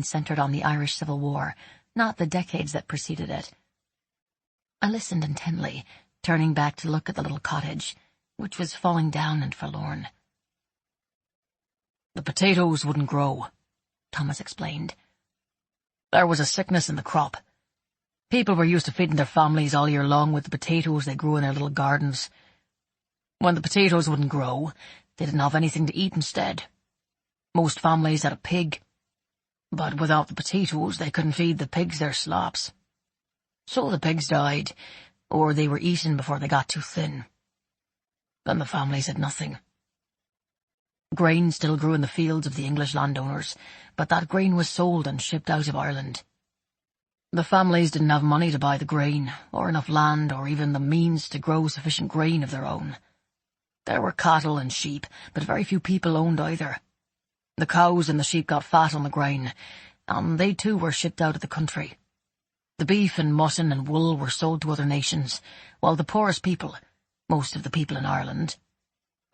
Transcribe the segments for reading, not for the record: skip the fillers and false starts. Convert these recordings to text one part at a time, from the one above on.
mind centered on the Irish Civil War, not the decades that preceded it. I listened intently, turning back to look at the little cottage, which was falling down and forlorn. "The potatoes wouldn't grow," Thomas explained. "There was a sickness in the crop. People were used to feeding their families all year long with the potatoes they grew in their little gardens. When the potatoes wouldn't grow, they didn't have anything to eat instead. Most families had a pig, but without the potatoes they couldn't feed the pigs their slops. So the pigs died, or they were eaten before they got too thin. Then the families had nothing. Grain still grew in the fields of the English landowners, but that grain was sold and shipped out of Ireland. The families didn't have money to buy the grain, or enough land, or even the means to grow sufficient grain of their own. There were cattle and sheep, but very few people owned either. The cows and the sheep got fat on the grain, and they too were shipped out of the country. The beef and mutton and wool were sold to other nations, while the poorest people, most of the people in Ireland,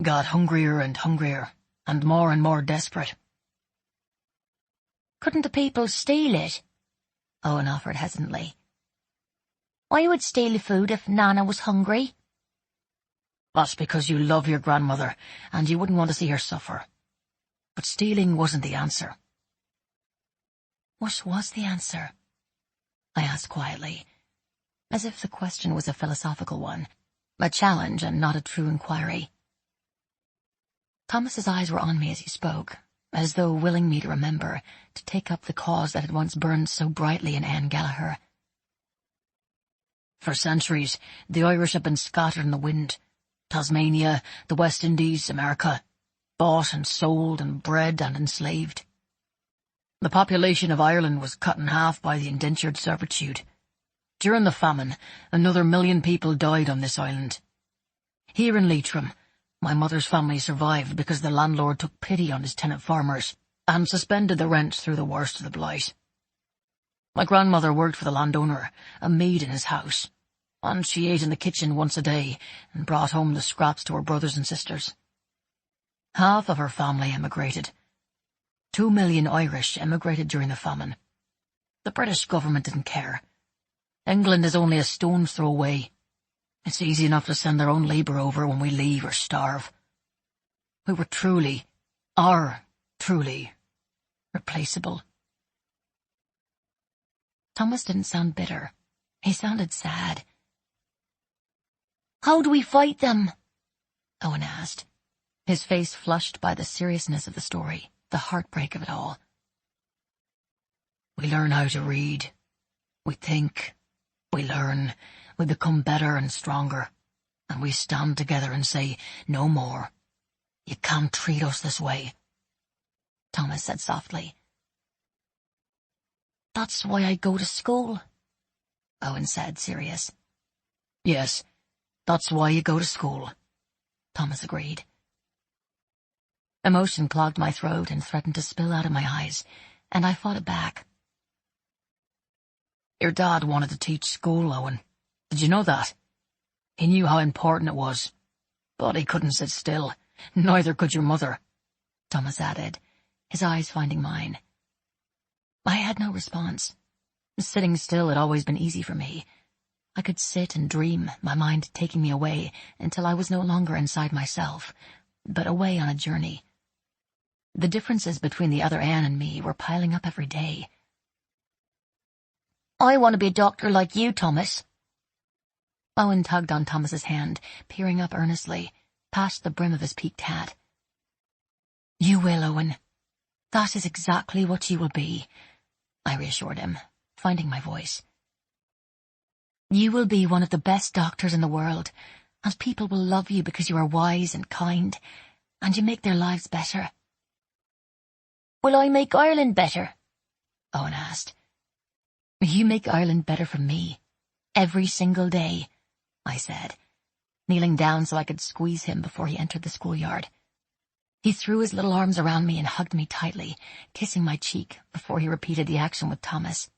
got hungrier and hungrier, and more desperate." "Couldn't the people steal it?" Owen offered hesitantly. "I would steal food if Nana was hungry." "That's because you love your grandmother, and you wouldn't want to see her suffer. But stealing wasn't the answer." "What was the answer?" I asked quietly, as if the question was a philosophical one, a challenge and not a true inquiry. Thomas's eyes were on me as he spoke, as though willing me to remember, to take up the cause that had once burned so brightly in Anne Gallagher. "For centuries, the Irish have been scattered in the wind. Tasmania, the West Indies, America, bought and sold and bred and enslaved. The population of Ireland was cut in half by the indentured servitude. During the famine, another 1 million people died on this island. Here in Leitrim, my mother's family survived because the landlord took pity on his tenant farmers and suspended the rent through the worst of the blight. My grandmother worked for the landowner, a maid in his house, and she ate in the kitchen once a day and brought home the scraps to her brothers and sisters. Half of her family emigrated. 2 million Irish emigrated during the famine. The British government didn't care. England is only a stone's throw away. It's easy enough to send their own labour over when we leave or starve. We were are truly, replaceable." Thomas didn't sound bitter. He sounded sad. "How do we fight them?" Owen asked, his face flushed by the seriousness of the story, the heartbreak of it all. "We learn how to read. We think. We learn. We become better and stronger. And we stand together and say, 'No more. You can't treat us this way,'" Thomas said softly. "That's why I go to school," Owen said, serious. "Yes, that's why you go to school," Thomas agreed. Emotion clogged my throat and threatened to spill out of my eyes, and I fought it back. "Your dad wanted to teach school, Owen. Did you know that? He knew how important it was. But he couldn't sit still. Neither could your mother," Thomas added, his eyes finding mine. I had no response. Sitting still had always been easy for me. I could sit and dream, my mind taking me away until I was no longer inside myself, but away on a journey. The differences between the other Anne and me were piling up every day. "I want to be a doctor like you, Thomas." Owen tugged on Thomas's hand, peering up earnestly, past the brim of his peaked hat. "You will, Owen. That is exactly what you will be," I reassured him, finding my voice. "You will be one of the best doctors in the world, and people will love you because you are wise and kind, and you make their lives better." "Will I make Ireland better?" Owen asked. "You make Ireland better for me, every single day," I said, kneeling down so I could squeeze him before he entered the schoolyard. He threw his little arms around me and hugged me tightly, kissing my cheek before he repeated the action with Thomas.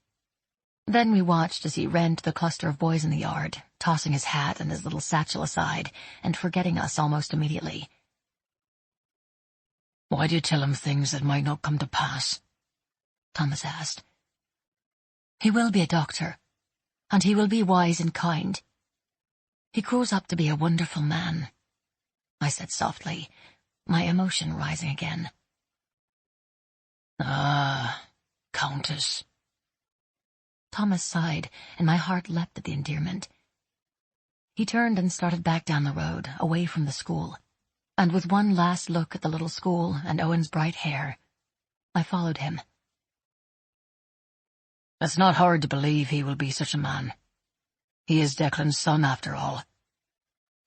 Then we watched as he ran to the cluster of boys in the yard, tossing his hat and his little satchel aside, and forgetting us almost immediately. "Why do you tell him things that might not come to pass?" Thomas asked. He will be a doctor, and he will be wise and kind. He grows up to be a wonderful man, I said softly, my emotion rising again. Ah, Countess. Thomas sighed, and my heart leapt at the endearment. He turned and started back down the road, away from the school, and with one last look at the little school and Owen's bright hair, I followed him. It's not hard to believe he will be such a man. He is Declan's son, after all,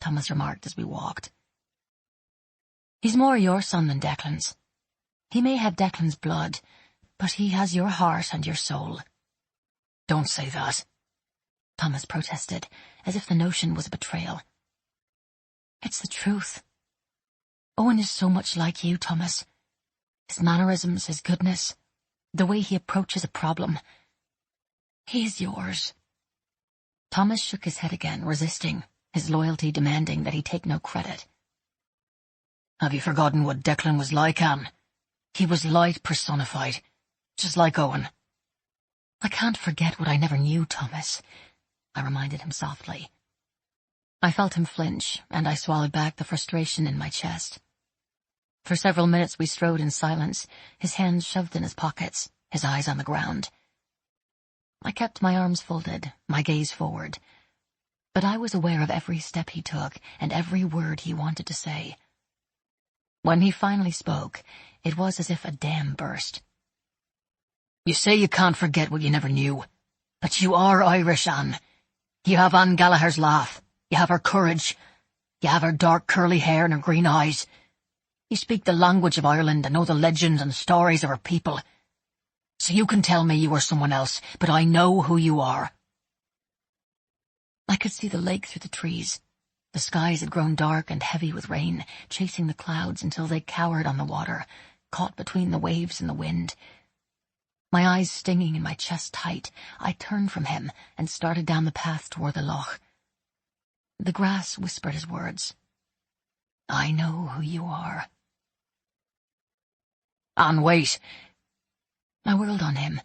Thomas remarked as we walked. He's more your son than Declan's. He may have Declan's blood, but he has your heart and your soul. Don't say that, Thomas protested, as if the notion was a betrayal. It's the truth. Owen is so much like you, Thomas. His mannerisms, his goodness, the way he approaches a problem. He is yours. Thomas shook his head again, resisting, his loyalty demanding that he take no credit. Have you forgotten what Declan was like, Anne? He was light personified, just like Owen. I can't forget what I never knew, Thomas, I reminded him softly. I felt him flinch, and I swallowed back the frustration in my chest. For several minutes we strode in silence, his hands shoved in his pockets, his eyes on the ground. I kept my arms folded, my gaze forward, but I was aware of every step he took and every word he wanted to say. When he finally spoke, it was as if a dam burst. You say you can't forget what you never knew, but you are Irish, Anne. You have Anne Gallagher's laugh, you have her courage, you have her dark curly hair and her green eyes. You speak the language of Ireland and know the legends and stories of her people. So you can tell me you are someone else, but I know who you are. I could see the lake through the trees. The skies had grown dark and heavy with rain, chasing the clouds until they cowered on the water, caught between the waves and the wind. My eyes stinging and my chest tight, I turned from him and started down the path toward the loch. The grass whispered his words. I know who you are. Anne, wait. I whirled on him.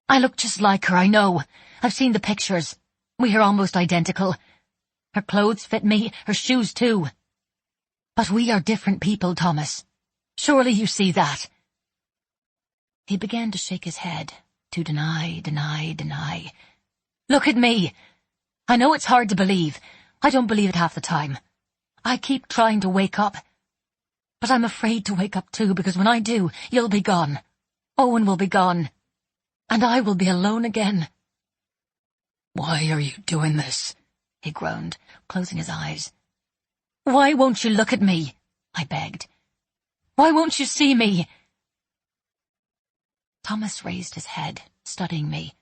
I look just like her, I know. I've seen the pictures. We are almost identical. Her clothes fit me, her shoes too. But we are different people, Thomas. Surely you see that. He began to shake his head, to deny. Look at me. I know it's hard to believe. I don't believe it half the time. I keep trying to wake up. But I'm afraid to wake up too, because when I do, you'll be gone. Owen will be gone. And I will be alone again. Why are you doing this? He groaned, closing his eyes. Why won't you look at me? I begged. Why won't you see me? Thomas raised his head, studying me.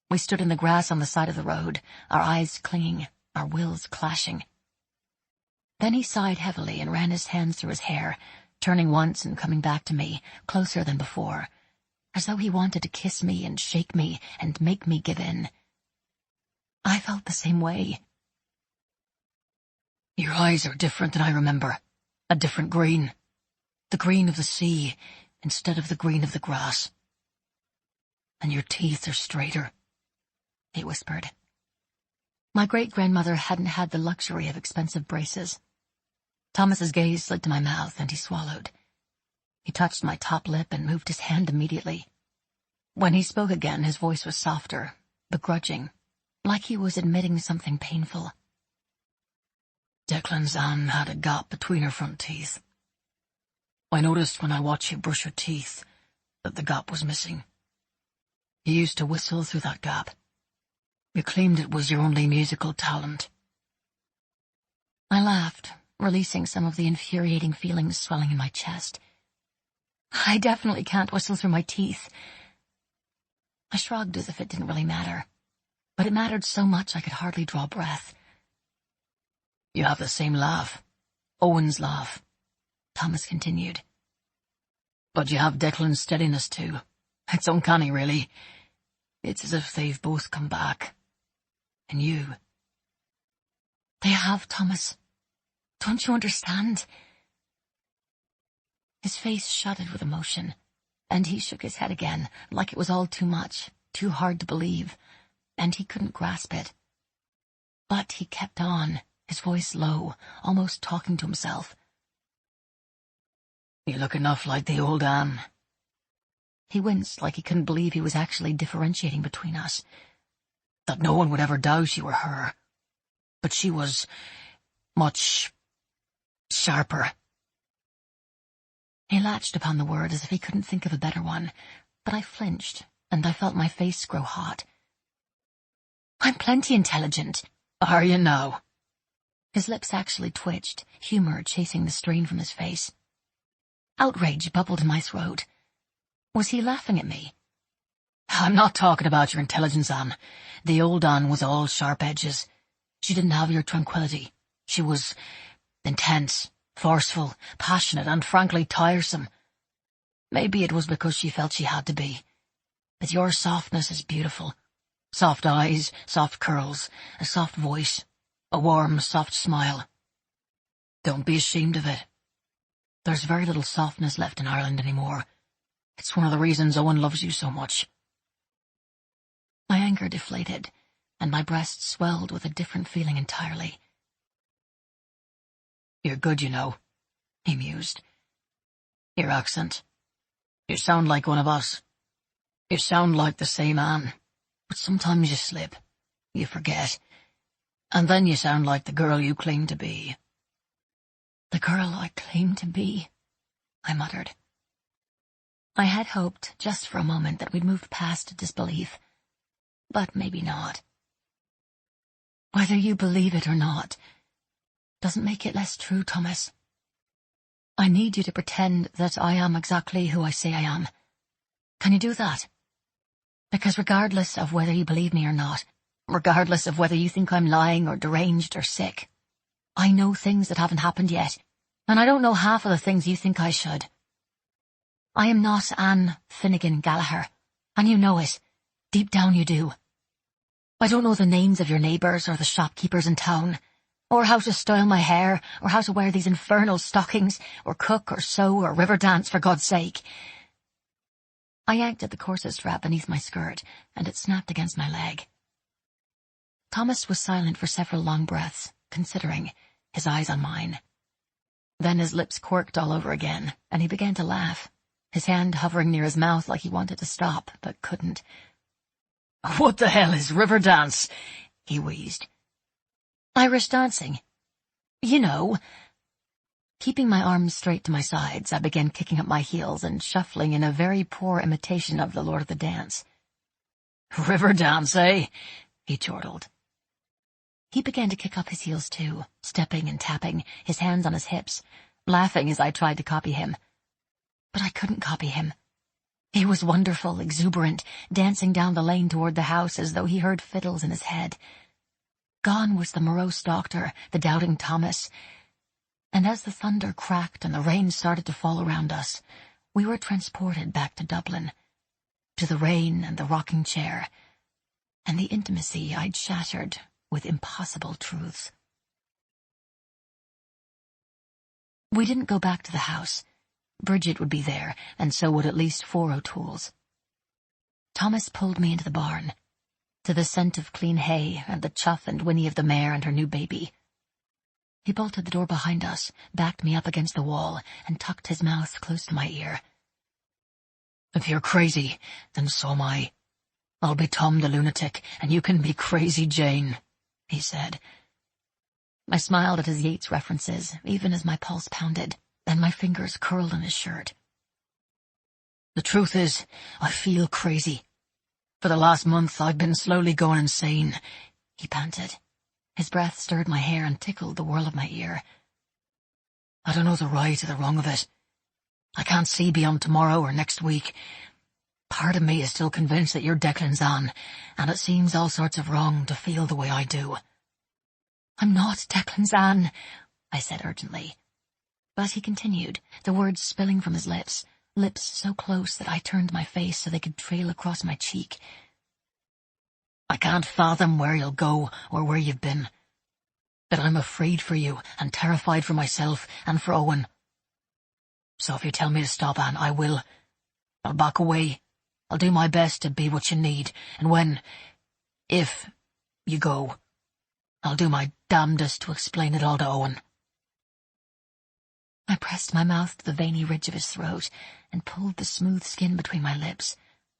We stood in the grass on the side of the road, our eyes clinging, our wills clashing. Then he sighed heavily and ran his hands through his hair, turning once and coming back to me, closer than before, as though he wanted to kiss me and shake me and make me give in. I felt the same way. Your eyes are different than I remember. A different green. The green of the sea instead of the green of the grass. And your teeth are straighter, he whispered. My great-grandmother hadn't had the luxury of expensive braces. Thomas's gaze slid to my mouth, and he swallowed. He touched my top lip and moved his hand immediately. When he spoke again, his voice was softer, begrudging, like he was admitting something painful. Declan's Anne had a gap between her front teeth. I noticed when I watched you brush her teeth that the gap was missing. You used to whistle through that gap. You claimed it was your only musical talent. I laughed, releasing some of the infuriating feelings swelling in my chest. I definitely can't whistle through my teeth. I shrugged as if it didn't really matter, but it mattered so much I could hardly draw breath. You have the same laugh, Owen's laugh, Thomas continued. But you have Declan's steadiness too. It's uncanny, really. It's as if they've both come back. And you. They have, Thomas. Don't you understand? His face shuddered with emotion, And he shook his head again, like it was all too much, too hard to believe, and he couldn't grasp it. But he kept on, his voice low, almost talking to himself. You look enough like the old Anne. He winced like he couldn't believe he was actually differentiating between us. That no one would ever doubt you were her. But she was much sharper. He latched upon the word as if he couldn't think of a better one, but I flinched, and I felt my face grow hot. I'm plenty intelligent. Are you now? His lips actually twitched, humor chasing the strain from his face. Outrage bubbled in my throat. Was he laughing at me? I'm not talking about your intelligence, Anne. The old Anne was all sharp edges. She didn't have your tranquility. She was intense, forceful, passionate, and frankly tiresome. Maybe it was because she felt she had to be. But your softness is beautiful. Soft eyes, soft curls, a soft voice, a warm, soft smile. Don't be ashamed of it. There's very little softness left in Ireland anymore. It's one of the reasons Owen loves you so much. My anger deflated, and my breast swelled with a different feeling entirely. You're good, you know, he mused. Your accent. You sound like one of us. You sound like the same Anne, but sometimes you slip, you forget, and then you sound like the girl you claim to be. The girl I claim to be, I muttered. I had hoped, just for a moment, that we'd moved past disbelief, but maybe not. Whether you believe it or not doesn't make it less true, Thomas. I need you to pretend that I am exactly who I say I am. Can you do that? Because regardless of whether you believe me or not, regardless of whether you think I'm lying or deranged or sick, I know things that haven't happened yet, and I don't know half of the things you think I should. I am not Anne Finnegan Gallagher, and you know it. Deep down you do. I don't know the names of your neighbours or the shopkeepers in town, or how to style my hair, or how to wear these infernal stockings, or cook or sew or river dance, for God's sake. I yanked at the corset strap beneath my skirt, and it snapped against my leg. Thomas was silent for several long breaths, considering, his eyes on mine. Then his lips quirked all over again, and he began to laugh, his hand hovering near his mouth like he wanted to stop, but couldn't. What the hell is river dance? He wheezed. Irish dancing. You know. Keeping my arms straight to my sides, I began kicking up my heels and shuffling in a very poor imitation of the Lord of the Dance. River dance, eh? He chortled. He began to kick up his heels too, stepping and tapping, his hands on his hips, laughing as I tried to copy him. But I couldn't copy him. He was wonderful, exuberant, dancing down the lane toward the house as though he heard fiddles in his head. Gone was the morose doctor, the doubting Thomas, and as the thunder cracked and the rain started to fall around us, we were transported back to Dublin, to the rain and the rocking chair, and the intimacy I'd shattered with impossible truths. We didn't go back to the house. Bridget would be there, and so would at least 4 O'Tooles. Thomas pulled me into the barn, to the scent of clean hay and the chuff and whinny of the mare and her new baby. He bolted the door behind us, backed me up against the wall, and tucked his mouth close to my ear. If you're crazy, then so am I. I'll be Tom the lunatic, and you can be Crazy Jane, he said. I smiled at his Yeats references, even as my pulse pounded, and my fingers curled on his shirt. The truth is, I feel crazy. For the last month I've been slowly going insane, he panted. His breath stirred my hair and tickled the whirl of my ear. I don't know the right or the wrong of it. I can't see beyond tomorrow or next week. Part of me is still convinced that you're Declan's Anne, and it seems all sorts of wrong to feel the way I do. I'm not Declan's Anne, I said urgently. But he continued, the words spilling from his lips so close that I turned my face so they could trail across my cheek. I can't fathom where you'll go or where you've been. But I'm afraid for you and terrified for myself and for Owen. So if you tell me to stop, Anne, I will. I'll back away. I'll do my best to be what you need, and if you go, I'll do my damnedest to explain it all to Owen." I pressed my mouth to the veiny ridge of his throat and pulled the smooth skin between my lips,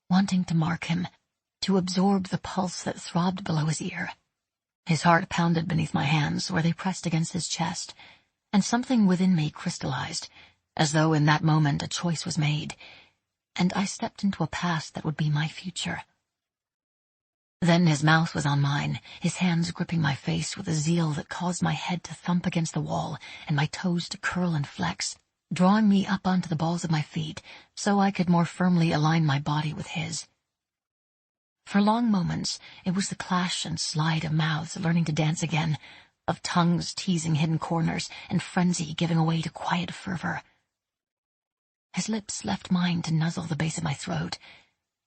wanting to mark him, to absorb the pulse that throbbed below his ear. His heart pounded beneath my hands where they pressed against his chest, and something within me crystallized, as though in that moment a choice was made, and I stepped into a past that would be my future. Then his mouth was on mine, his hands gripping my face with a zeal that caused my head to thump against the wall and my toes to curl and flex, drawing me up onto the balls of my feet so I could more firmly align my body with his. For long moments, it was the clash and slide of mouths learning to dance again, of tongues teasing hidden corners and frenzy giving way to quiet fervor. His lips left mine to nuzzle the base of my throat.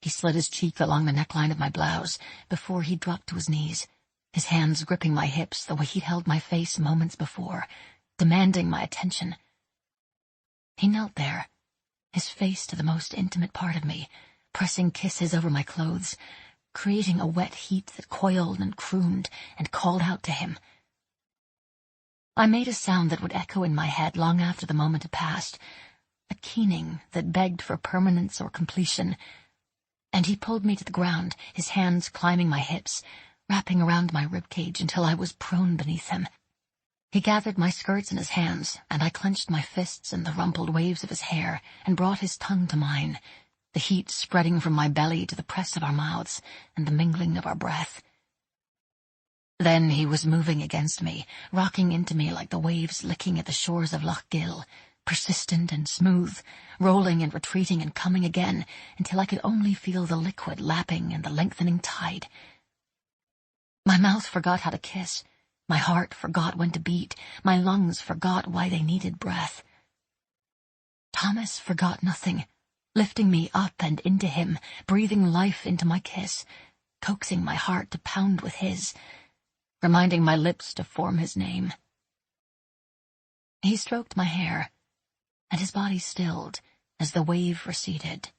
He slid his cheek along the neckline of my blouse before he dropped to his knees, his hands gripping my hips the way he'd held my face moments before, demanding my attention. He knelt there, his face to the most intimate part of me, pressing kisses over my clothes, creating a wet heat that coiled and crooned and called out to him. I made a sound that would echo in my head long after the moment had passed, a keening that begged for permanence or completion, and he pulled me to the ground, his hands climbing my hips, wrapping around my ribcage until I was prone beneath him. He gathered my skirts in his hands, and I clenched my fists in the rumpled waves of his hair and brought his tongue to mine, the heat spreading from my belly to the press of our mouths and the mingling of our breath. Then he was moving against me, rocking into me like the waves licking at the shores of Loch Gill, persistent and smooth, rolling and retreating and coming again until I could only feel the liquid lapping and the lengthening tide. My mouth forgot how to kiss, my heart forgot when to beat, my lungs forgot why they needed breath. Thomas forgot nothing, lifting me up and into him, breathing life into my kiss, coaxing my heart to pound with his, reminding my lips to form his name. He stroked my hair, and his body stilled as the wave receded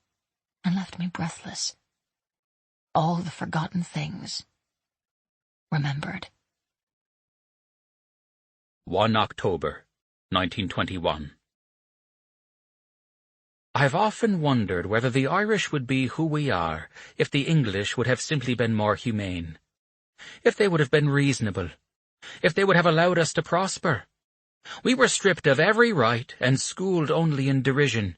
and left me breathless. All the forgotten things remembered. 1 October, 1921. I've often wondered whether the Irish would be who we are if the English would have simply been more humane, if they would have been reasonable, if they would have allowed us to prosper. We were stripped of every right and schooled only in derision.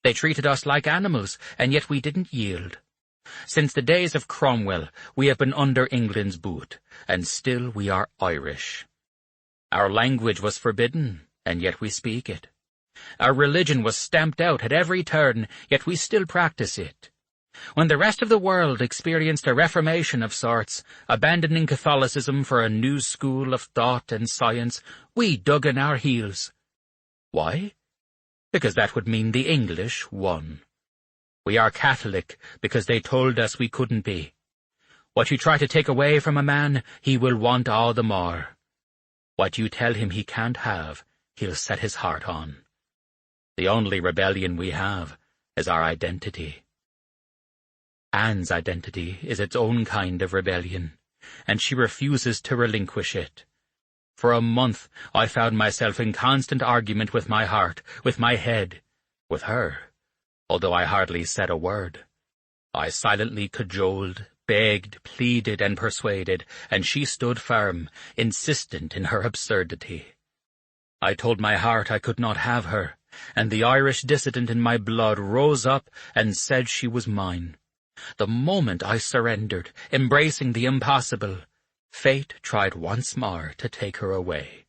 They treated us like animals, and yet we didn't yield. Since the days of Cromwell, we have been under England's boot, and still we are Irish. Our language was forbidden, and yet we speak it. Our religion was stamped out at every turn, yet we still practice it. When the rest of the world experienced a reformation of sorts, abandoning Catholicism for a new school of thought and science, we dug in our heels. Why? Because that would mean the English won. We are Catholic because they told us we couldn't be. What you try to take away from a man, he will want all the more. What you tell him he can't have, he'll set his heart on. The only rebellion we have is our identity. Anne's identity is its own kind of rebellion, and she refuses to relinquish it. For a month I found myself in constant argument with my heart, with my head, with her, although I hardly said a word. I silently cajoled, begged, pleaded, and persuaded, and she stood firm, insistent in her absurdity. I told my heart I could not have her, and the Irish dissident in my blood rose up and said she was mine. The moment I surrendered, embracing the impossible, fate tried once more to take her away.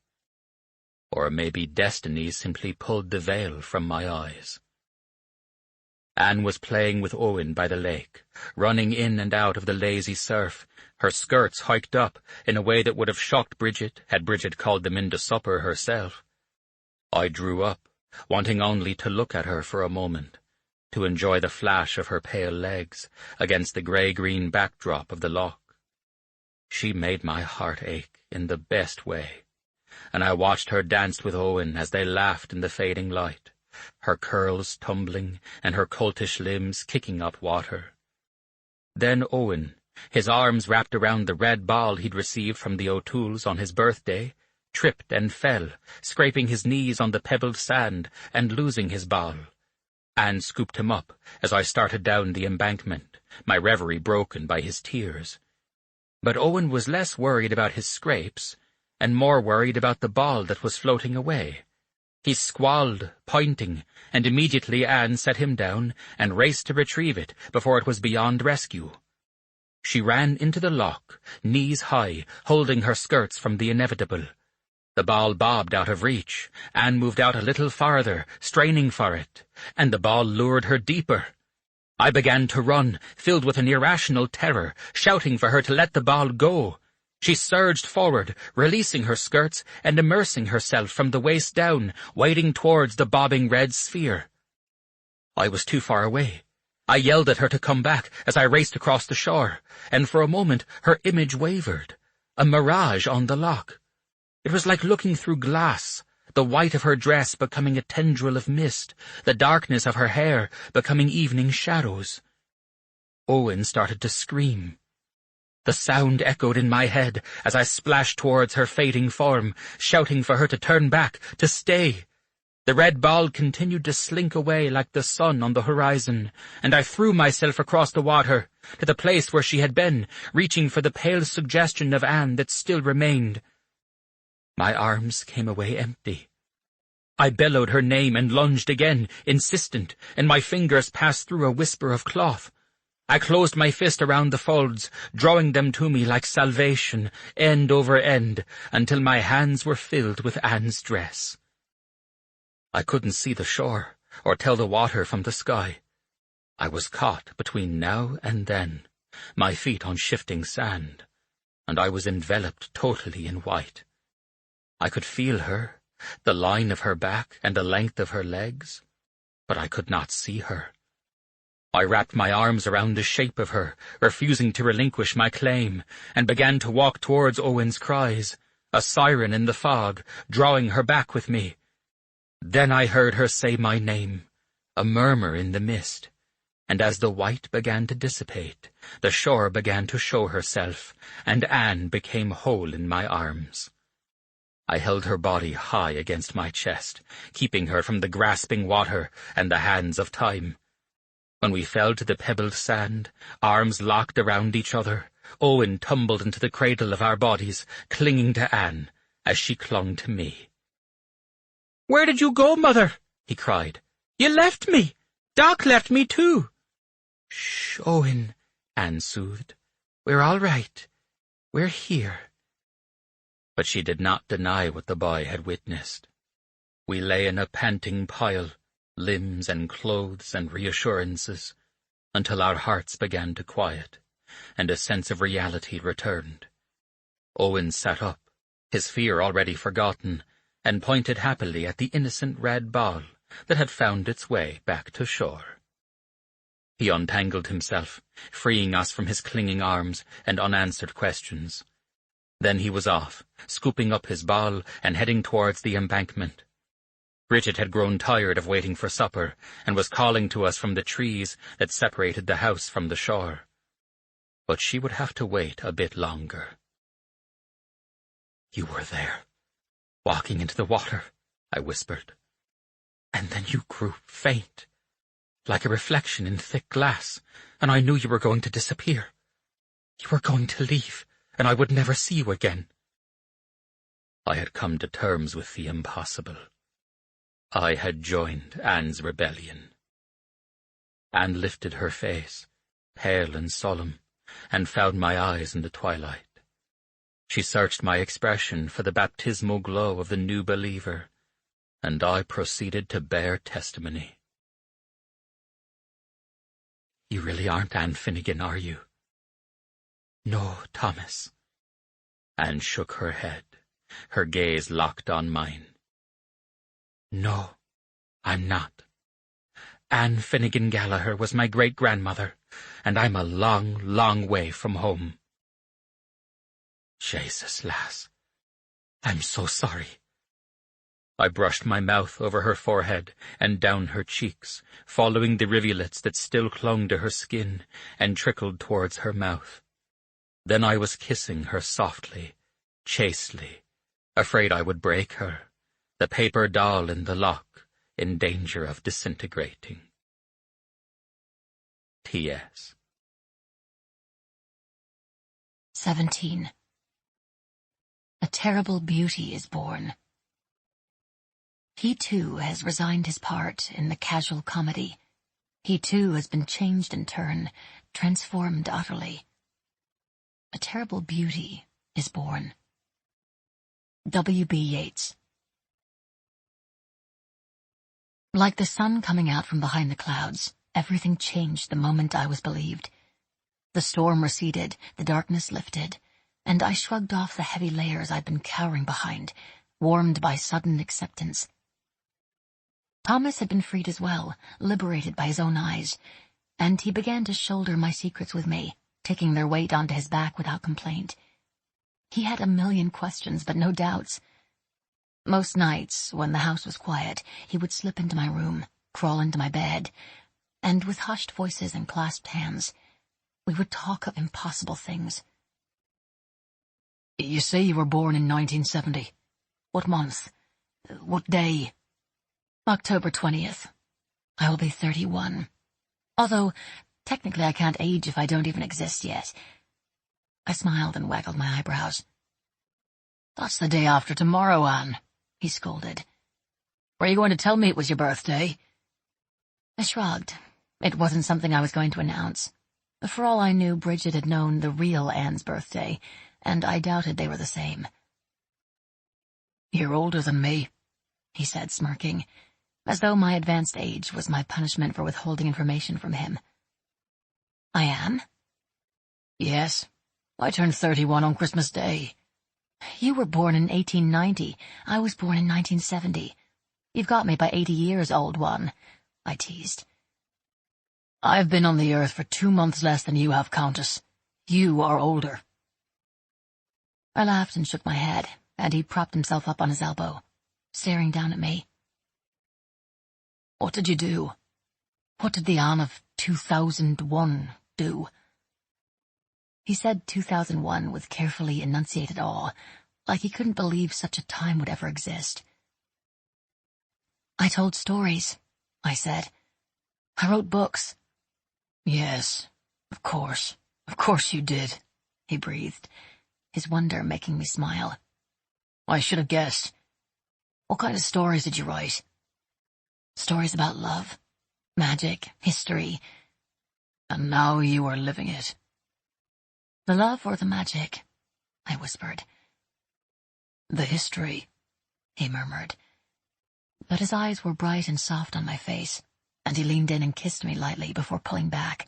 Or maybe destiny simply pulled the veil from my eyes. Anne was playing with Owen by the lake, running in and out of the lazy surf, her skirts hiked up in a way that would have shocked Bridget had Bridget called them in to supper herself. I drew up, wanting only to look at her for a moment, to enjoy the flash of her pale legs against the grey-green backdrop of the loch. She made my heart ache in the best way, and I watched her dance with Owen as they laughed in the fading light, her curls tumbling and her coltish limbs kicking up water. Then Owen, his arms wrapped around the red ball he'd received from the O'Tooles on his birthday, tripped and fell, scraping his knees on the pebbled sand and losing his ball. Anne scooped him up as I started down the embankment, my reverie broken by his tears. But Owen was less worried about his scrapes and more worried about the ball that was floating away. He squalled, pointing, and immediately Anne set him down and raced to retrieve it before it was beyond rescue. She ran into the loch, knees high, holding her skirts from the inevitable. The ball bobbed out of reach. Anne moved out a little farther, straining for it, and the ball lured her deeper. I began to run, filled with an irrational terror, shouting for her to let the ball go. She surged forward, releasing her skirts and immersing herself from the waist down, wading towards the bobbing red sphere. I was too far away. I yelled at her to come back as I raced across the shore, and for a moment her image wavered, a mirage on the loch. It was like looking through glass, the white of her dress becoming a tendril of mist, the darkness of her hair becoming evening shadows. Owen started to scream. The sound echoed in my head as I splashed towards her fading form, shouting for her to turn back, to stay. The red ball continued to slink away like the sun on the horizon, and I threw myself across the water, to the place where she had been, reaching for the pale suggestion of Anne that still remained. My arms came away empty. I bellowed her name and lunged again, insistent, and my fingers passed through a whisper of cloth. I closed my fist around the folds, drawing them to me like salvation, end over end, until my hands were filled with Anne's dress. I couldn't see the shore, or tell the water from the sky. I was caught between now and then, my feet on shifting sand, and I was enveloped totally in white. I could feel her, the line of her back and the length of her legs, but I could not see her. I wrapped my arms around the shape of her, refusing to relinquish my claim, and began to walk towards Owen's cries, a siren in the fog, drawing her back with me. Then I heard her say my name, a murmur in the mist, and as the white began to dissipate, the shore began to show herself, and Anne became whole in my arms. I held her body high against my chest, keeping her from the grasping water and the hands of time. When we fell to the pebbled sand, arms locked around each other, Owen tumbled into the cradle of our bodies, clinging to Anne as she clung to me. "Where did you go, Mother?" he cried. "You left me. Doc left me too." "Shh, Owen," Anne soothed. "We're all right. We're here." But she did not deny what the boy had witnessed. We lay in a panting pile, limbs and clothes and reassurances, until our hearts began to quiet, and a sense of reality returned. Owen sat up, his fear already forgotten, and pointed happily at the innocent red ball that had found its way back to shore. He untangled himself, freeing us from his clinging arms and unanswered questions. Then he was off, scooping up his ball and heading towards the embankment. Bridget had grown tired of waiting for supper and was calling to us from the trees that separated the house from the shore. But she would have to wait a bit longer. "You were there, walking into the water," I whispered. "And then you grew faint, like a reflection in thick glass, and I knew you were going to disappear. You were going to leave, and I would never see you again." I had come to terms with the impossible. I had joined Anne's rebellion. Anne lifted her face, pale and solemn, and found my eyes in the twilight. She searched my expression for the baptismal glow of the new believer, and I proceeded to bear testimony. "You really aren't Anne Finnegan, are you?" "No, Thomas." Anne shook her head, her gaze locked on mine. "No, I'm not. Anne Finnegan Gallagher was my great-grandmother, and I'm a long, long way from home." "Jesus, lass, I'm so sorry." I brushed my mouth over her forehead and down her cheeks, following the rivulets that still clung to her skin and trickled towards her mouth. Then I was kissing her softly, chastely, afraid I would break her, the paper doll in the lock, in danger of disintegrating. P.S. 17. A terrible beauty is born. He too has resigned his part in the casual comedy. He too has been changed in turn, transformed utterly. A terrible beauty is born. W.B. Yeats. Like the sun coming out from behind the clouds, everything changed the moment I was believed. The storm receded, the darkness lifted, and I shrugged off the heavy layers I'd been cowering behind, warmed by sudden acceptance. Thomas had been freed as well, liberated by his own eyes, and he began to shoulder my secrets with me, taking their weight onto his back without complaint. He had a million questions, but no doubts. Most nights, when the house was quiet, he would slip into my room, crawl into my bed, and with hushed voices and clasped hands, we would talk of impossible things. You say you were born in 1970. What month? What day? October 20th. I will be 31. Although, technically I can't age if I don't even exist yet. I smiled and waggled my eyebrows. That's the day after tomorrow, Anne, he scolded. Were you going to tell me it was your birthday? I shrugged. It wasn't something I was going to announce. For all I knew, Bridget had known the real Anne's birthday, and I doubted they were the same. You're older than me, he said, smirking, as though my advanced age was my punishment for withholding information from him. I am? Yes. I turned 31 on Christmas Day. You were born in 1890. I was born in 1970. You've got me by 80 years, old one, I teased. I've been on the earth for 2 months less than you have, Countess. You are older. I laughed and shook my head, and he propped himself up on his elbow, staring down at me. What did you do? What did the Anne of 2001 do? He said 2001 with carefully enunciated awe, like he couldn't believe such a time would ever exist. I told stories, I said. I wrote books. Yes, of course you did, he breathed, his wonder making me smile. I should have guessed. What kind of stories did you write? Stories about love, magic, history. And now you are living it. The love or the magic? I whispered. The history, he murmured. But his eyes were bright and soft on my face, and he leaned in and kissed me lightly before pulling back.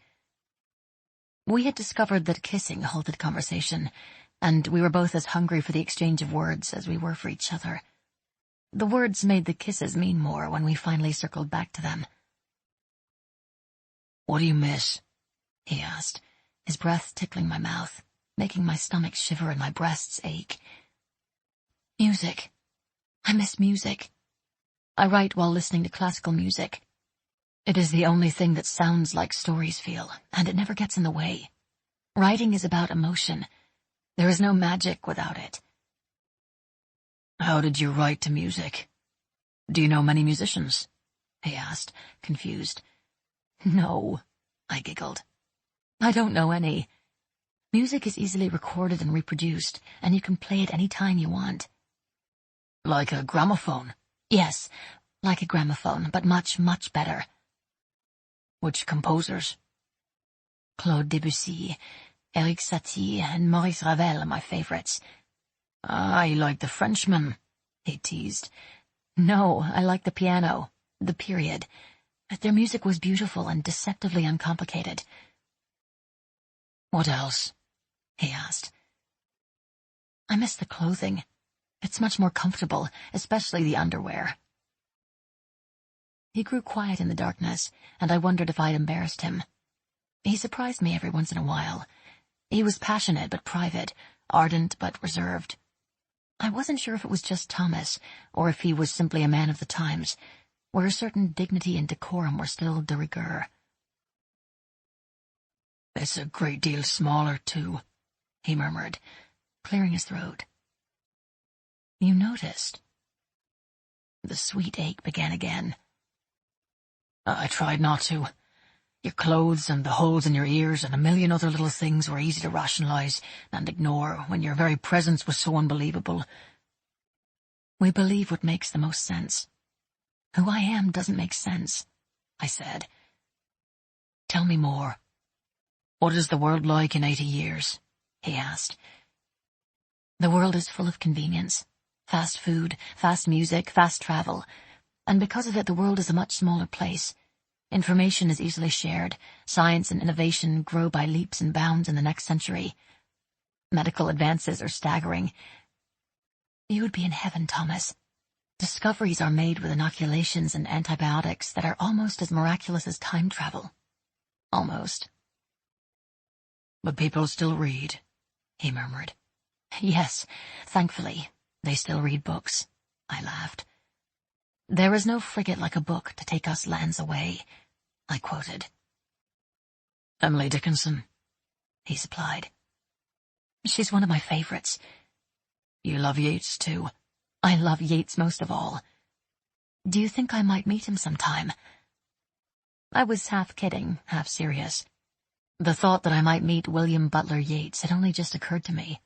We had discovered that kissing halted conversation, and we were both as hungry for the exchange of words as we were for each other. The words made the kisses mean more when we finally circled back to them. What do you miss? He asked, his breath tickling my mouth, making my stomach shiver and my breasts ache. Music. I miss music. I write while listening to classical music. It is the only thing that sounds like stories feel, and it never gets in the way. Writing is about emotion. There is no magic without it. How did you write to music? Do you know many musicians? He asked, confused. No, I giggled. I don't know any. Music is easily recorded and reproduced, and you can play it any time you want. Like a gramophone? Yes, like a gramophone, but much, much better. Which composers? Claude Debussy, Eric Satie, and Maurice Ravel are my favorites. I like the Frenchman, he teased. No, I like the piano, the period. Their music was beautiful and deceptively uncomplicated. What else? He asked. I miss the clothing. It's much more comfortable, especially the underwear. He grew quiet in the darkness, and I wondered if I'd embarrassed him. He surprised me every once in a while. He was passionate but private, ardent but reserved. I wasn't sure if it was just Thomas, or if he was simply a man of the times, where a certain dignity and decorum were still de rigueur. "It's a great deal smaller, too," he murmured, clearing his throat. "You noticed?" The sweet ache began again. "I tried not to. Your clothes and the holes in your ears and a million other little things were easy to rationalize and ignore when your very presence was so unbelievable." "We believe what makes the most sense. Who I am doesn't make sense," I said. "Tell me more. What is the world like in 80 years? He asked. "The world is full of convenience. Fast food, fast music, fast travel. And because of it, the world is a much smaller place. Information is easily shared. Science and innovation grow by leaps and bounds in the next century. Medical advances are staggering. You would be in heaven, Thomas. Discoveries are made with inoculations and antibiotics that are almost as miraculous as time travel. Almost." "But people still read," he murmured. "Yes, thankfully, they still read books," I laughed. "There is no frigate like a book to take us lands away," I quoted. "Emily Dickinson," he supplied. "She's one of my favorites." "You love Yeats, too?" "I love Yeats most of all. Do you think I might meet him sometime?" I was half kidding, half serious. The thought that I might meet William Butler Yeats had only just occurred to me.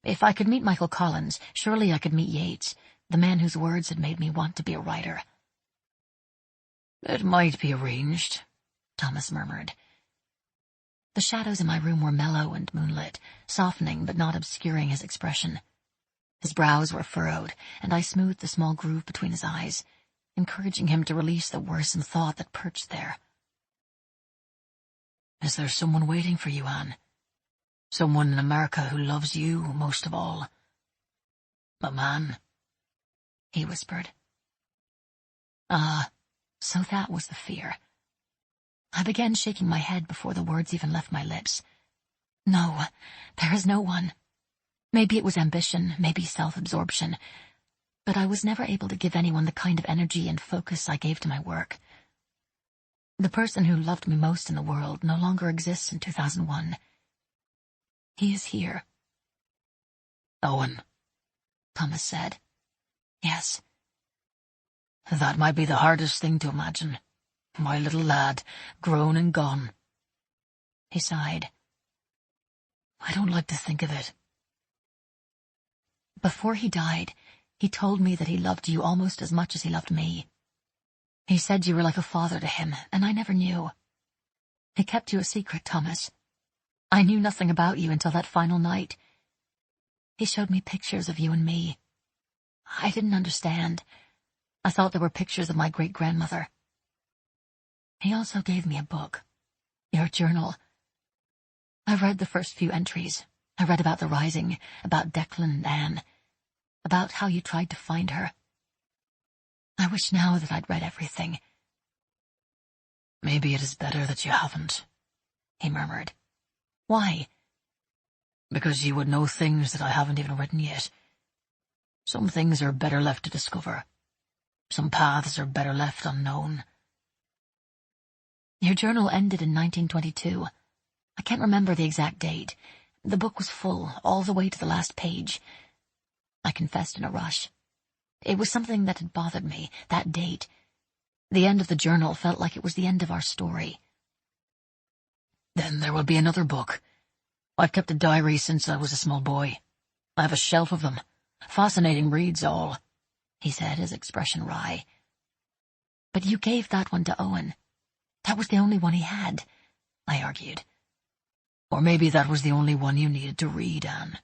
If I could meet Michael Collins, surely I could meet Yeats, the man whose words had made me want to be a writer. "It might be arranged," Thomas murmured. The shadows in my room were mellow and moonlit, softening but not obscuring his expression. His brows were furrowed, and I smoothed the small groove between his eyes, encouraging him to release the worrisome thought that perched there. "Is there someone waiting for you, Anne? Someone in America who loves you most of all? A man?" he whispered. Ah, so that was the fear. I began shaking my head before the words even left my lips. No, there is no one. Maybe it was ambition, maybe self-absorption, but I was never able to give anyone the kind of energy and focus I gave to my work. The person who loved me most in the world no longer exists in 2001. He is here. "Owen," Thomas said. "Yes." "That might be the hardest thing to imagine. My little lad, grown and gone." He sighed. "I don't like to think of it." "Before he died, he told me that he loved you almost as much as he loved me. He said you were like a father to him, and I never knew. He kept you a secret, Thomas. I knew nothing about you until that final night. He showed me pictures of you and me. I didn't understand. I thought they were pictures of my great-grandmother. He also gave me a book, your journal. I read the first few entries. I read about the rising, about Declan and Anne, about how you tried to find her. I wish now that I'd read everything." "Maybe it is better that you haven't," he murmured. "Why?" "Because you would know things that I haven't even written yet. Some things are better left to discover. Some paths are better left unknown." Your journal ended in 1922. I can't remember the exact date. The book was full, all the way to the last page. I confessed in a rush. It was something that had bothered me, that date. The end of the journal felt like it was the end of our story. "Then there will be another book. I've kept a diary since I was a small boy. I have a shelf of them. Fascinating reads all," he said, his expression wry. "But you gave that one to Owen. That was the only one he had," I argued. "Or maybe that was the only one you needed to read, Anne,"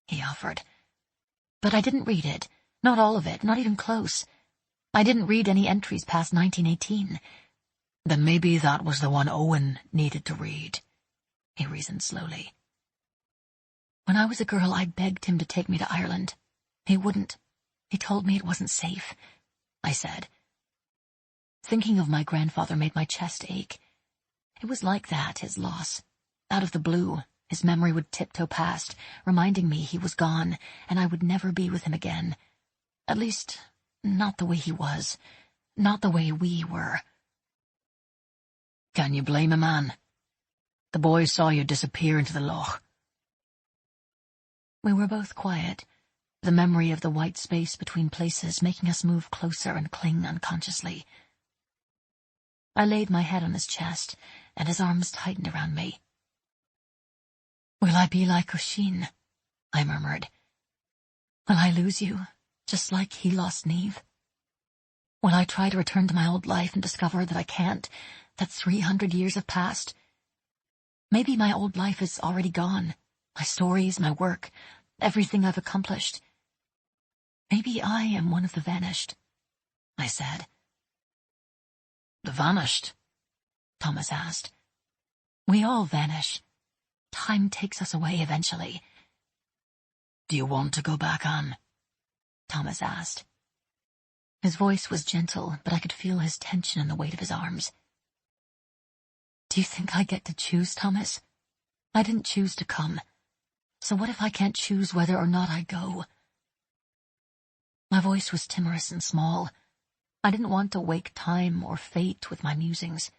he offered. "But I didn't read it. Not all of it, not even close. I didn't read any entries past 1918. "Then maybe that was the one Owen needed to read," he reasoned slowly. "When I was a girl, I begged him to take me to Ireland. He wouldn't. He told me it wasn't safe," I said. Thinking of my grandfather made my chest ache. It was like that, his loss. Out of the blue, His memory would tiptoe past, reminding me he was gone, and I would never be with him again. At least, not the way he was. Not the way we were. Can you blame a man? The boys saw you disappear into the loch. We were both quiet, the memory of the white space between places making us move closer and cling unconsciously. I laid my head on his chest, and his arms tightened around me. "Will I be like Oisin?" I murmured. "Will I lose you, just like he lost Niamh? Will I try to return to my old life and discover that I can't, that 300 years have passed? Maybe my old life is already gone, my stories, my work, everything I've accomplished. Maybe I am one of the vanished," I said. The vanished? Thomas asked. "We all vanish. Time takes us away eventually." Do you want to go back, Anne? Thomas asked. His voice was gentle, but I could feel his tension in the weight of his arms. "Do you think I get to choose, Thomas? I didn't choose to come. So what if I can't choose whether or not I go?" My voice was timorous and small. I didn't want to wake time or fate with my musings.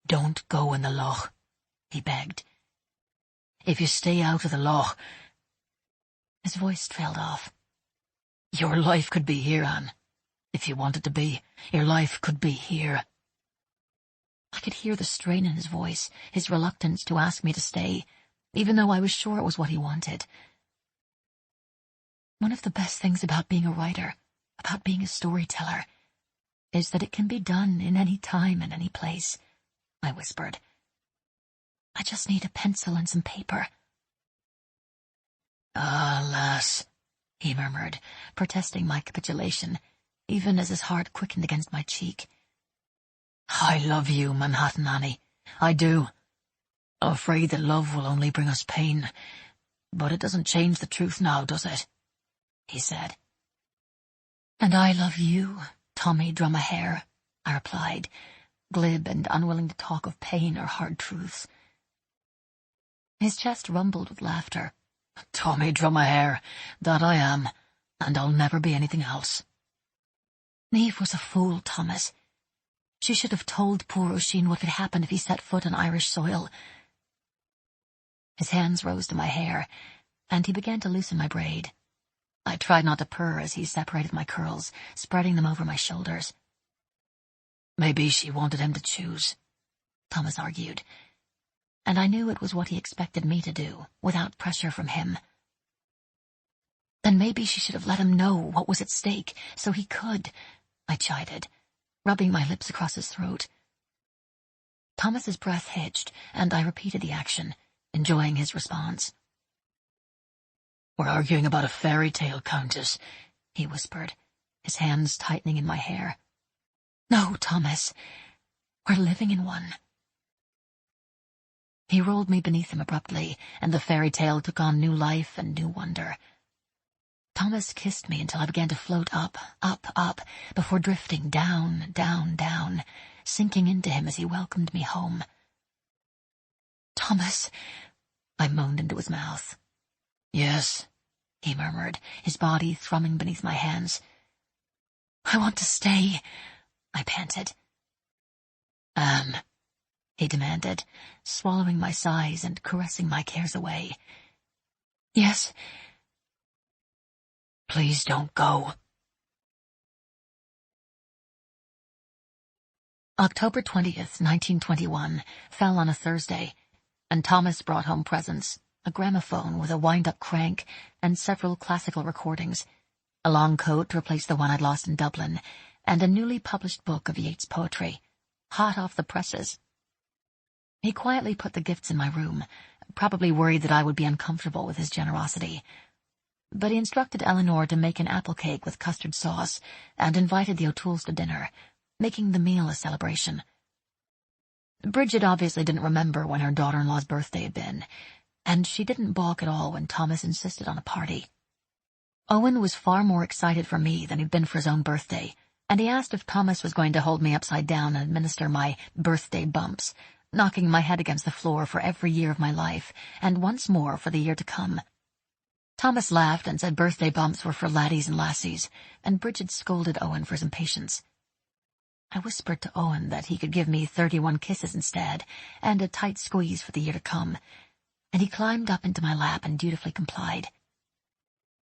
Don't go in the loch, he begged. If you stay out of the loch... His voice trailed off. Your life could be here, Anne. If you wanted to be, your life could be here. I could hear the strain in his voice, his reluctance to ask me to stay, even though I was sure it was what he wanted. One of the best things about being a writer, about being a storyteller, is that it can be done in any time and any place, I whispered. I just need a pencil and some paper. "Ah, lass," he murmured, protesting my capitulation, even as his heart quickened against my cheek. "I love you, Manhattan Annie. I do. I'm afraid that love will only bring us pain, but it doesn't change the truth now, does it?" he said. "And I love you, Tommy Drumahair," I replied, glib and unwilling to talk of pain or hard truths. His chest rumbled with laughter. "Tommy Drumahair, that I am, and I'll never be anything else." Niamh was a fool, Thomas. She should have told poor Oisin what could happen if he set foot on Irish soil. His hands rose to my hair, and he began to loosen my braid. I tried not to purr as he separated my curls, spreading them over my shoulders. "Maybe she wanted him to choose," Thomas argued, and I knew it was what he expected me to do, without pressure from him. Then maybe she should have let him know what was at stake, so he could, I chided, rubbing my lips across his throat. Thomas's breath hitched, and I repeated the action, enjoying his response. "We're arguing about a fairy tale, Countess," he whispered, his hands tightening in my hair. "No, Thomas, we're living in one." He rolled me beneath him abruptly, and the fairy tale took on new life and new wonder. Thomas kissed me until I began to float up, up, up, before drifting down, down, down, sinking into him as he welcomed me home. "Thomas," I moaned into his mouth. "Yes," he murmured, his body thrumming beneath my hands. "I want to stay," I panted. "Anne," he demanded, swallowing my sighs and caressing my cares away. "Yes." "Please don't go." October 20th, 1921, fell on a Thursday, and Thomas brought home presents, a gramophone with a wind-up crank and several classical recordings, a long coat to replace the one I'd lost in Dublin, and a newly published book of Yeats' poetry, hot off the presses. He quietly put the gifts in my room, probably worried that I would be uncomfortable with his generosity. But he instructed Eleanor to make an apple cake with custard sauce and invited the O'Tooles to dinner, making the meal a celebration. Bridget obviously didn't remember when her daughter-in-law's birthday had been, and she didn't balk at all when Thomas insisted on a party. Owen was far more excited for me than he'd been for his own birthday, and he asked if Thomas was going to hold me upside down and administer my birthday bumps, knocking my head against the floor for every year of my life, and once more for the year to come. Thomas laughed and said birthday bumps were for laddies and lassies, and Bridget scolded Owen for his impatience. I whispered to Owen that he could give me 31 kisses instead, and a tight squeeze for the year to come, and he climbed up into my lap and dutifully complied.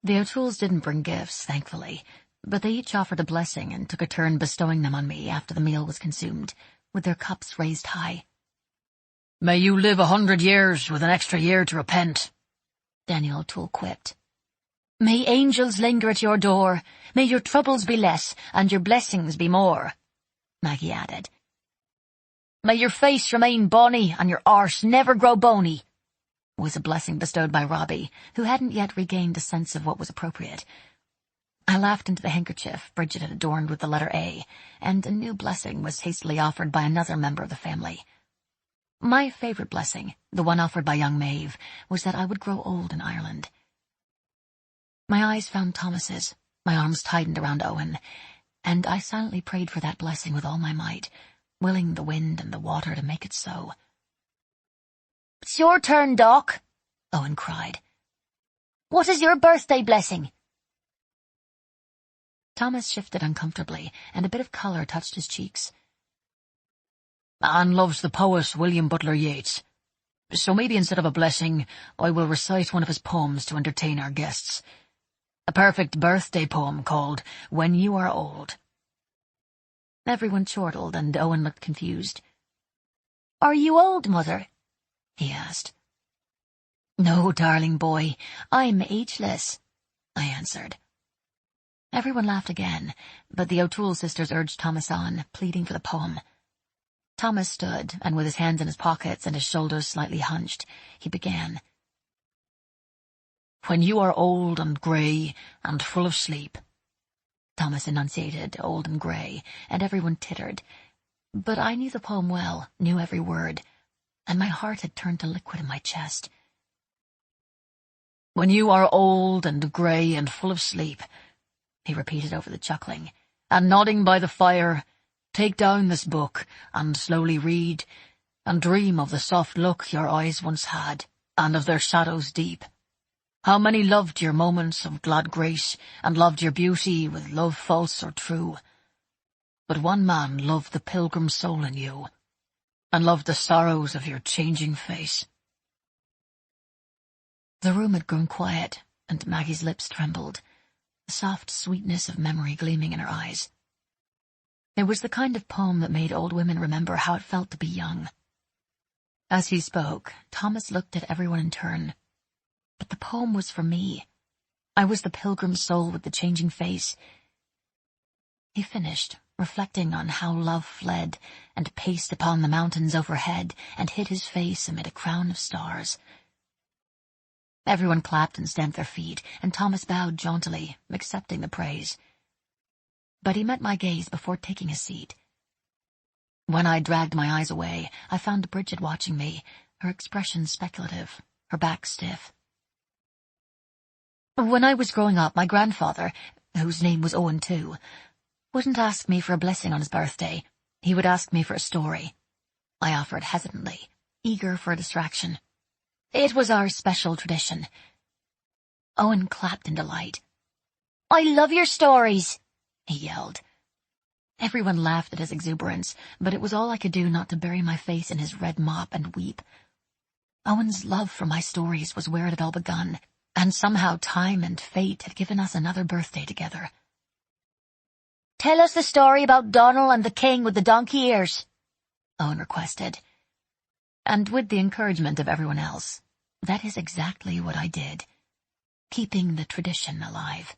The O'Tooles didn't bring gifts, thankfully, but they each offered a blessing and took a turn bestowing them on me after the meal was consumed, with their cups raised high. "May you live 100 years with an extra year to repent," Daniel O'Toole quipped. "May angels linger at your door, may your troubles be less and your blessings be more," Maggie added. "May your face remain bonny and your arse never grow bony," was a blessing bestowed by Robbie, who hadn't yet regained a sense of what was appropriate. I laughed into the handkerchief Bridget had adorned with the letter A, and a new blessing was hastily offered by another member of the family. My favorite blessing, the one offered by young Maeve, was that I would grow old in Ireland. My eyes found Thomas's, my arms tightened around Owen, and I silently prayed for that blessing with all my might, willing the wind and the water to make it so. "It's your turn, Doc," Owen cried. "What is your birthday blessing?" Thomas shifted uncomfortably, and a bit of colour touched his cheeks. "Anne loves the poet William Butler Yeats, so maybe instead of a blessing, I will recite one of his poems to entertain our guests. A perfect birthday poem called When You Are Old." Everyone chortled, and Owen looked confused. "Are you old, Mother?" he asked. "No, darling boy, I'm ageless," I answered. Everyone laughed again, but the O'Toole sisters urged Thomas on, pleading for the poem. Thomas stood, and with his hands in his pockets and his shoulders slightly hunched, he began. "When you are old and grey and full of sleep." Thomas enunciated old and grey, and everyone tittered. But I knew the poem well, knew every word, and my heart had turned to liquid in my chest. "When you are old and grey and full of sleep," he repeated over the chuckling, "and nodding by the fire, take down this book and slowly read, and dream of the soft look your eyes once had, and of their shadows deep. How many loved your moments of glad grace, and loved your beauty with love false or true. But one man loved the pilgrim soul in you, and loved the sorrows of your changing face." The room had grown quiet, and Maggie's lips trembled, the soft sweetness of memory gleaming in her eyes. It was the kind of poem that made old women remember how it felt to be young. As he spoke, Thomas looked at everyone in turn. But the poem was for me. I was the pilgrim soul with the changing face. He finished, reflecting on how love fled and paced upon the mountains overhead and hid his face amid a crown of stars. Everyone clapped and stamped their feet, and Thomas bowed jauntily, accepting the praise. But he met my gaze before taking a seat. When I dragged my eyes away, I found Bridget watching me, her expression speculative, her back stiff. "When I was growing up, my grandfather, whose name was Owen too, wouldn't ask me for a blessing on his birthday. He would ask me for a story," I offered hesitantly, eager for a distraction. "It was our special tradition." Owen clapped in delight. "I love your stories," he yelled. Everyone laughed at his exuberance, but it was all I could do not to bury my face in his red mop and weep. Owen's love for my stories was where it had all begun, and somehow time and fate had given us another birthday together. "Tell us the story about Donal and the king with the donkey ears," Owen requested. And with the encouragement of everyone else, that is exactly what I did, keeping the tradition alive.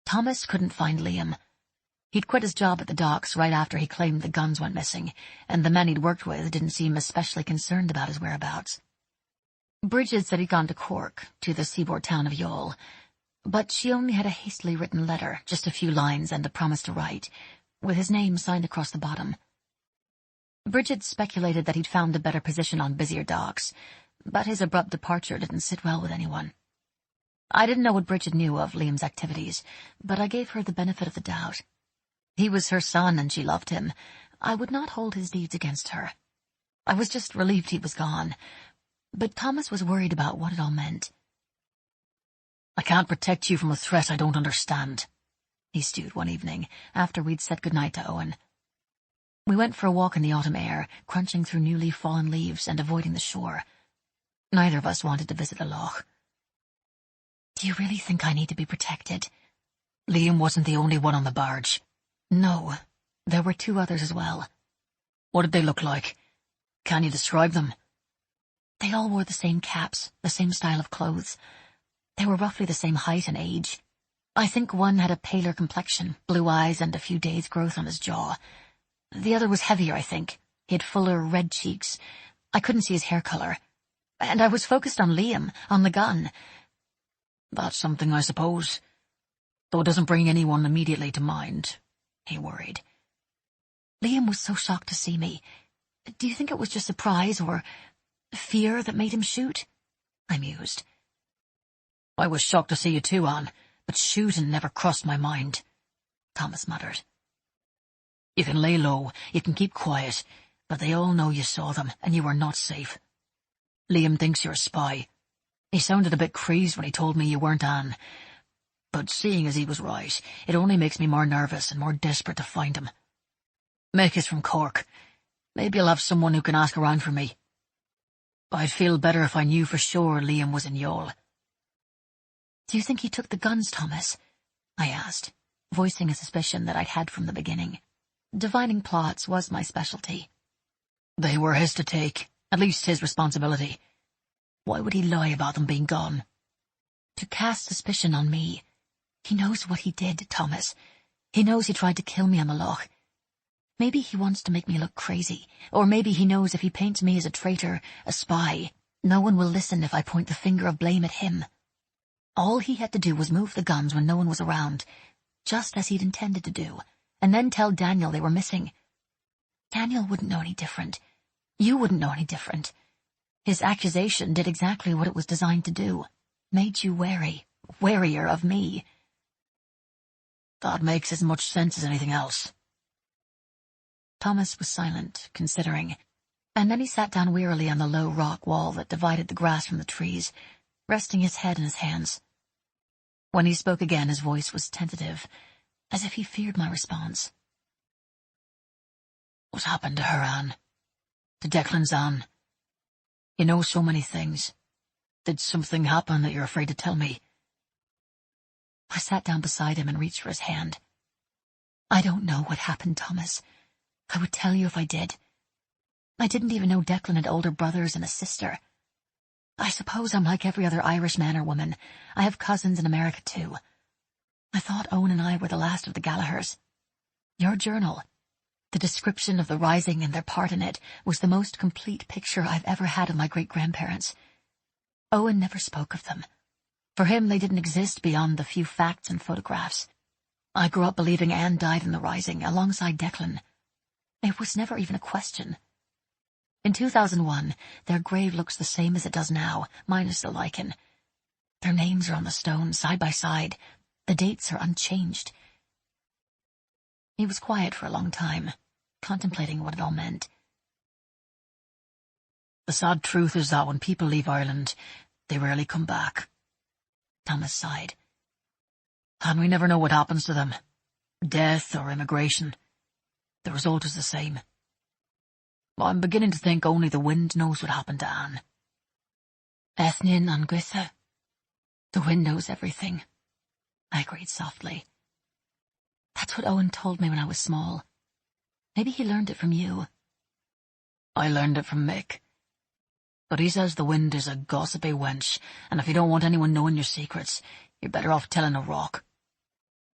Thomas couldn't find Liam. He'd quit his job at the docks right after he claimed the guns went missing, and the men he'd worked with didn't seem especially concerned about his whereabouts. Bridget said he'd gone to Cork, to the seaboard town of Youghal, but she only had a hastily written letter, just a few lines and a promise to write, with his name signed across the bottom. Bridget speculated that he'd found a better position on busier docks, but his abrupt departure didn't sit well with anyone. I didn't know what Bridget knew of Liam's activities, but I gave her the benefit of the doubt. He was her son and she loved him, I would not hold his deeds against her. I was just relieved he was gone, but Thomas was worried about what it all meant. I can't protect you from a threat I don't understand, he stewed one evening, after we'd said goodnight to Owen. We went for a walk in the autumn air, crunching through newly fallen leaves and avoiding the shore. Neither of us wanted to visit the loch. Do you really think I need to be protected? Liam wasn't the only one on the barge. No, there were 2 others as well. What did they look like? Can you describe them? They all wore the same caps, the same style of clothes. They were roughly the same height and age. I think one had a paler complexion, blue eyes, and a few days' growth on his jaw. The other was heavier, I think. He had fuller, red cheeks. I couldn't see his hair color. And I was focused on Liam, on the gun. That's something, I suppose. Though it doesn't bring anyone immediately to mind, he worried. Liam was so shocked to see me. Do you think it was just surprise or fear that made him shoot? I mused. I was shocked to see you too, Anne, but shooting never crossed my mind, Thomas muttered. You can lay low, you can keep quiet, but they all know you saw them, and you are not safe. Liam thinks you're a spy. He sounded a bit crazed when he told me you weren't Anne, but seeing as he was right, it only makes me more nervous and more desperate to find him. Mick is from Cork. Maybe I'll have someone who can ask around for me. I'd feel better if I knew for sure Liam was in Youghal. Do you think he took the guns, Thomas? I asked, voicing a suspicion that I'd had from the beginning. Divining plots was my specialty. They were his to take, at least his responsibility. Why would he lie about them being gone? To cast suspicion on me. He knows what he did, Thomas. He knows he tried to kill me on the loch. Maybe he wants to make me look crazy, or maybe he knows if he paints me as a traitor, a spy, no one will listen if I point the finger of blame at him. All he had to do was move the guns when no one was around, just as he'd intended to do, and then tell Daniel they were missing. Daniel wouldn't know any different. You wouldn't know any different. His accusation did exactly what it was designed to do. Made you wary, warier of me. That makes as much sense as anything else. Thomas was silent, considering, and then he sat down wearily on the low rock wall that divided the grass from the trees, resting his head in his hands. When he spoke again, his voice was tentative, as if he feared my response. What happened to her, Anne? To Declan's Anne? You know so many things. Did something happen that you're afraid to tell me? I sat down beside him and reached for his hand. I don't know what happened, Thomas. I would tell you if I did. I didn't even know Declan had older brothers and a sister. I suppose I'm like every other Irish man or woman. I have cousins in America, too. I thought Owen and I were the last of the Gallaghers. Your journal, the description of the rising and their part in it, was the most complete picture I've ever had of my great-grandparents. Owen never spoke of them. For him, they didn't exist beyond the few facts and photographs. I grew up believing Anne died in the rising, alongside Declan. It was never even a question. In 2001, their grave looks the same as it does now, minus the lichen. Their names are on the stone, side by side. The dates are unchanged. He was quiet for a long time, contemplating what it all meant. The sad truth is that when people leave Ireland, they rarely come back. Thomas sighed. And we never know what happens to them. Death or immigration. The result is the same. I'm beginning to think only the wind knows what happened to Anne. Ethnin an Gwitha. The wind knows everything. I agreed softly. That's what Owen told me when I was small. Maybe he learned it from you. I learned it from Mick. But he says the wind is a gossipy wench, and if you don't want anyone knowing your secrets, you're better off telling a rock.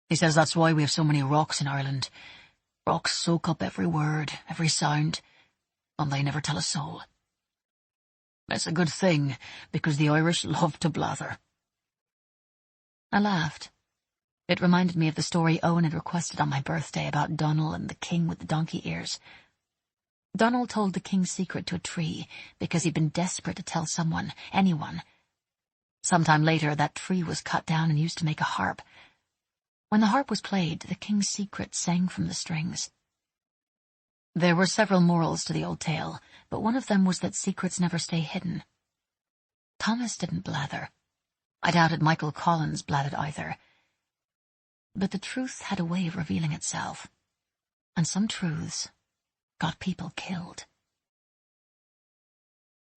He says that's why we have so many rocks in Ireland. Rocks soak up every word, every sound, and they never tell a soul. It's a good thing, because the Irish love to blather. I laughed. It reminded me of the story Owen had requested on my birthday about Donal and the king with the donkey ears. Donal told the king's secret to a tree because he'd been desperate to tell someone, anyone. Sometime later, that tree was cut down and used to make a harp. When the harp was played, the king's secret sang from the strings. There were several morals to the old tale, but one of them was that secrets never stay hidden. Thomas didn't blather. I doubted Michael Collins blathered either. But the truth had a way of revealing itself, and some truths got people killed.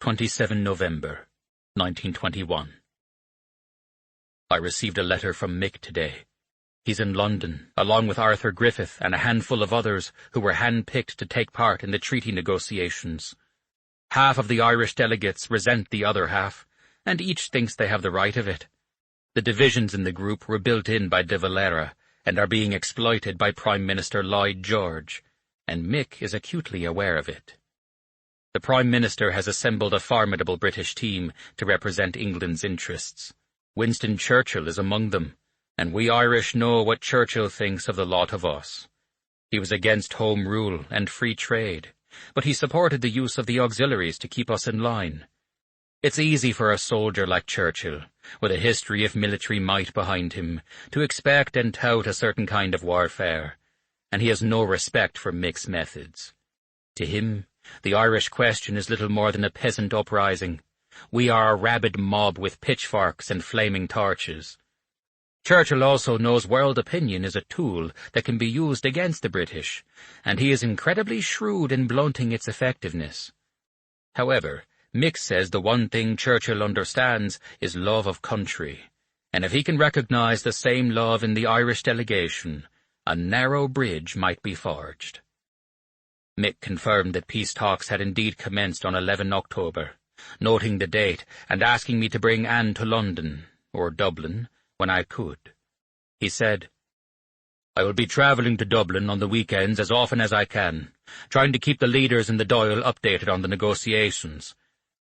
27 November, 1921. I received a letter from Mick today. He's in London, along with Arthur Griffith and a handful of others who were hand-picked to take part in the treaty negotiations. Half of the Irish delegates resent the other half, and each thinks they have the right of it. The divisions in the group were built in by de Valera and are being exploited by Prime Minister Lloyd George, and Mick is acutely aware of it. The Prime Minister has assembled a formidable British team to represent England's interests. Winston Churchill is among them, and we Irish know what Churchill thinks of the lot of us. He was against Home Rule and free trade, but he supported the use of the auxiliaries to keep us in line. It's easy for a soldier like Churchill, with a history of military might behind him, to expect and tout a certain kind of warfare, and he has no respect for Mick's methods. To him, the Irish question is little more than a peasant uprising. We are a rabid mob with pitchforks and flaming torches. Churchill also knows world opinion is a tool that can be used against the British, and he is incredibly shrewd in blunting its effectiveness. However, Mick says the one thing Churchill understands is love of country, and if he can recognize the same love in the Irish delegation, a narrow bridge might be forged. Mick confirmed that peace talks had indeed commenced on 11 October, noting the date and asking me to bring Anne to London, or Dublin, when I could. He said, "I will be travelling to Dublin on the weekends as often as I can, trying to keep the leaders in the Dáil updated on the negotiations.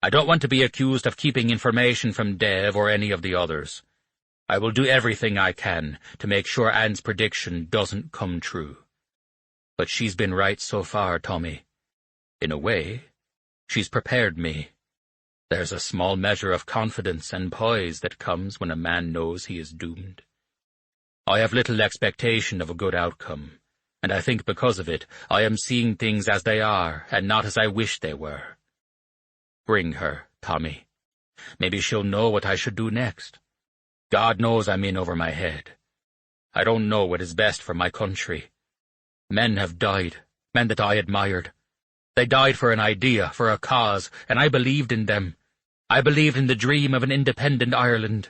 I don't want to be accused of keeping information from Dev or any of the others. I will do everything I can to make sure Anne's prediction doesn't come true. But she's been right so far, Tommy. In a way, she's prepared me. There's a small measure of confidence and poise that comes when a man knows he is doomed. I have little expectation of a good outcome, and I think because of it I am seeing things as they are and not as I wish they were. Bring her, Tommy. Maybe she'll know what I should do next. God knows I'm in over my head. I don't know what is best for my country. Men have died, men that I admired. They died for an idea, for a cause, and I believed in them. I believed in the dream of an independent Ireland.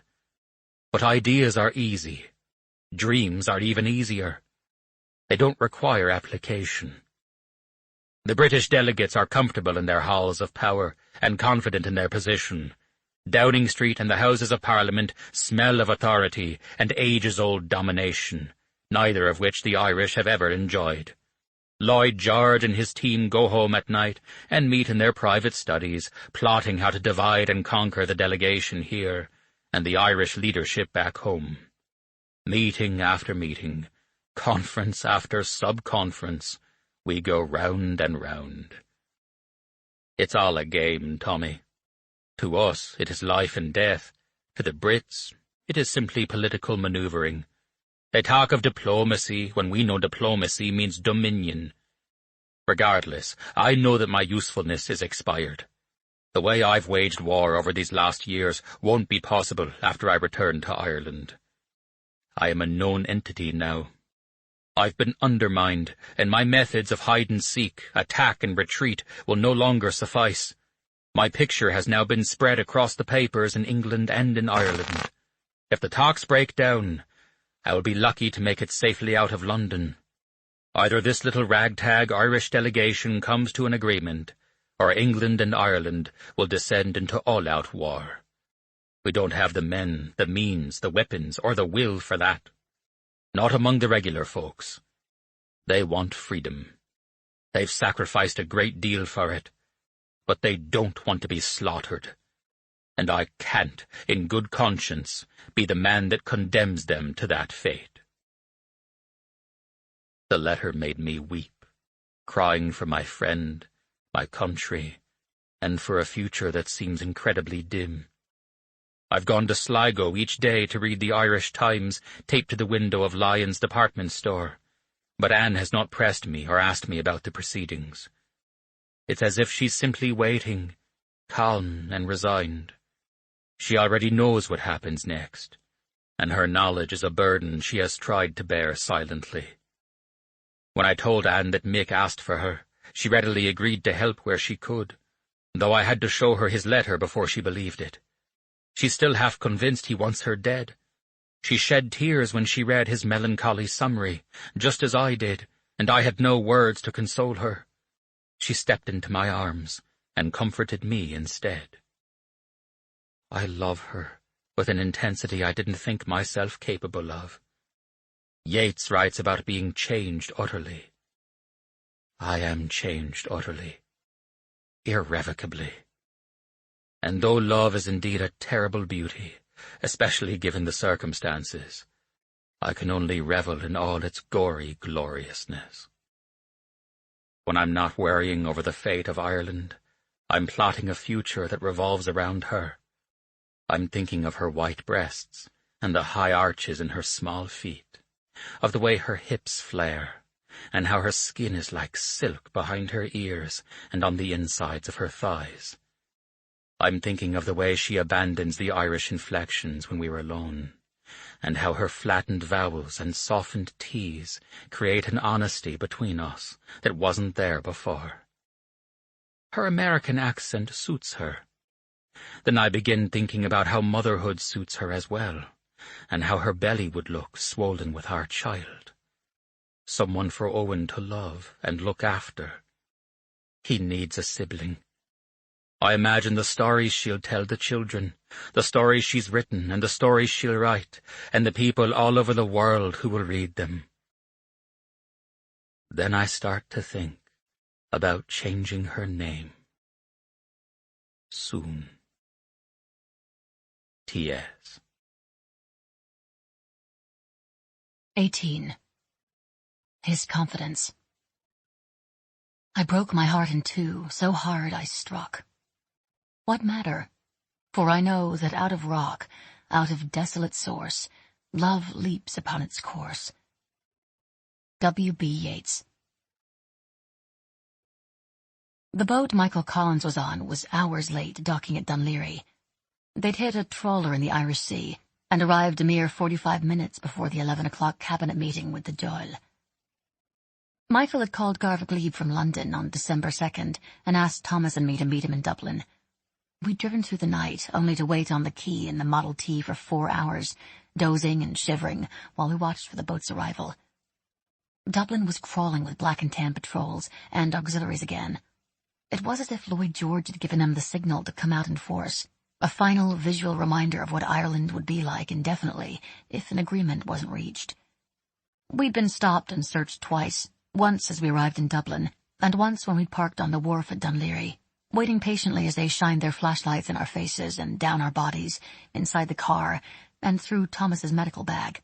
But ideas are easy. Dreams are even easier. They don't require application. The British delegates are comfortable in their halls of power and confident in their position. Downing Street and the Houses of Parliament smell of authority and ages-old domination, neither of which the Irish have ever enjoyed. Lloyd George and his team go home at night and meet in their private studies, plotting how to divide and conquer the delegation here and the Irish leadership back home. Meeting after meeting, conference after sub-conference, we go round and round. It's all a game, Tommy. To us, it is life and death. To the Brits, it is simply political manoeuvring. They talk of diplomacy when we know diplomacy means dominion. Regardless, I know that my usefulness is expired. The way I've waged war over these last years won't be possible after I return to Ireland. I am a known entity now. I've been undermined, and my methods of hide-and-seek, attack and retreat will no longer suffice. My picture has now been spread across the papers in England and in Ireland. If the talks break down, I will be lucky to make it safely out of London. Either this little ragtag Irish delegation comes to an agreement, or England and Ireland will descend into all-out war. We don't have the men, the means, the weapons, or the will for that. Not among the regular folks. They want freedom. They've sacrificed a great deal for it, but they don't want to be slaughtered. And I can't, in good conscience, be the man that condemns them to that fate. The letter made me weep, crying for my friend, my country, and for a future that seems incredibly dim. I've gone to Sligo each day to read the Irish Times taped to the window of Lyon's department store. But Anne has not pressed me or asked me about the proceedings. It's as if she's simply waiting, calm and resigned. She already knows what happens next, and her knowledge is a burden she has tried to bear silently. When I told Anne that Mick asked for her, she readily agreed to help where she could, though I had to show her his letter before she believed it. She's still half convinced he wants her dead. She shed tears when she read his melancholy summary, just as I did, and I had no words to console her. She stepped into my arms and comforted me instead. I love her with an intensity I didn't think myself capable of. Yeats writes about being changed utterly. I am changed utterly, irrevocably. And though love is indeed a terrible beauty, especially given the circumstances, I can only revel in all its gory gloriousness. When I'm not worrying over the fate of Ireland, I'm plotting a future that revolves around her. I'm thinking of her white breasts and the high arches in her small feet, of the way her hips flare, and how her skin is like silk behind her ears and on the insides of her thighs. I'm thinking of the way she abandons the Irish inflections when we were alone, and how her flattened vowels and softened T's create an honesty between us that wasn't there before. Her American accent suits her. Then I begin thinking about how motherhood suits her as well, and how her belly would look swollen with our child. Someone for Owen to love and look after. He needs a sibling. I imagine the stories she'll tell the children, the stories she's written and the stories she'll write, and the people all over the world who will read them. Then I start to think about changing her name. Soon. T.S. 18. His confidence. I broke my heart in two, so hard I struck. What matter? For I know that out of rock, out of desolate source, love leaps upon its course. W.B. Yeats. The boat Michael Collins was on was hours late, docking at Dunleary. They'd hit a trawler in the Irish Sea, and arrived a mere 45 minutes before the 11 o'clock cabinet meeting with the Dáil. Michael had called Garvick leave from London on December 2nd and asked Thomas and me to meet him in Dublin. We'd driven through the night, only to wait on the quay in the Model T for 4 hours, dozing and shivering while we watched for the boat's arrival. Dublin was crawling with black and tan patrols and auxiliaries again. It was as if Lloyd George had given them the signal to come out in force, a final visual reminder of what Ireland would be like indefinitely if an agreement wasn't reached. We'd been stopped and searched twice, once as we arrived in Dublin, and once when we'd parked on the wharf at Dunleary, waiting patiently as they shined their flashlights in our faces and down our bodies, inside the car, and through Thomas's medical bag.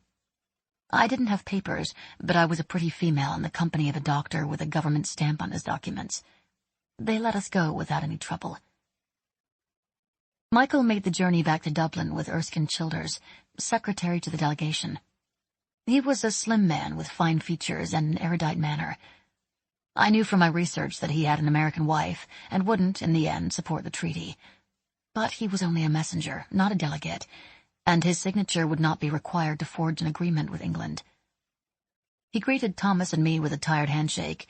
I didn't have papers, but I was a pretty female in the company of a doctor with a government stamp on his documents. They let us go without any trouble. Michael made the journey back to Dublin with Erskine Childers, secretary to the delegation. He was a slim man with fine features and an erudite manner. I knew from my research that he had an American wife and wouldn't, in the end, support the treaty. But he was only a messenger, not a delegate, and his signature would not be required to forge an agreement with England. He greeted Thomas and me with a tired handshake,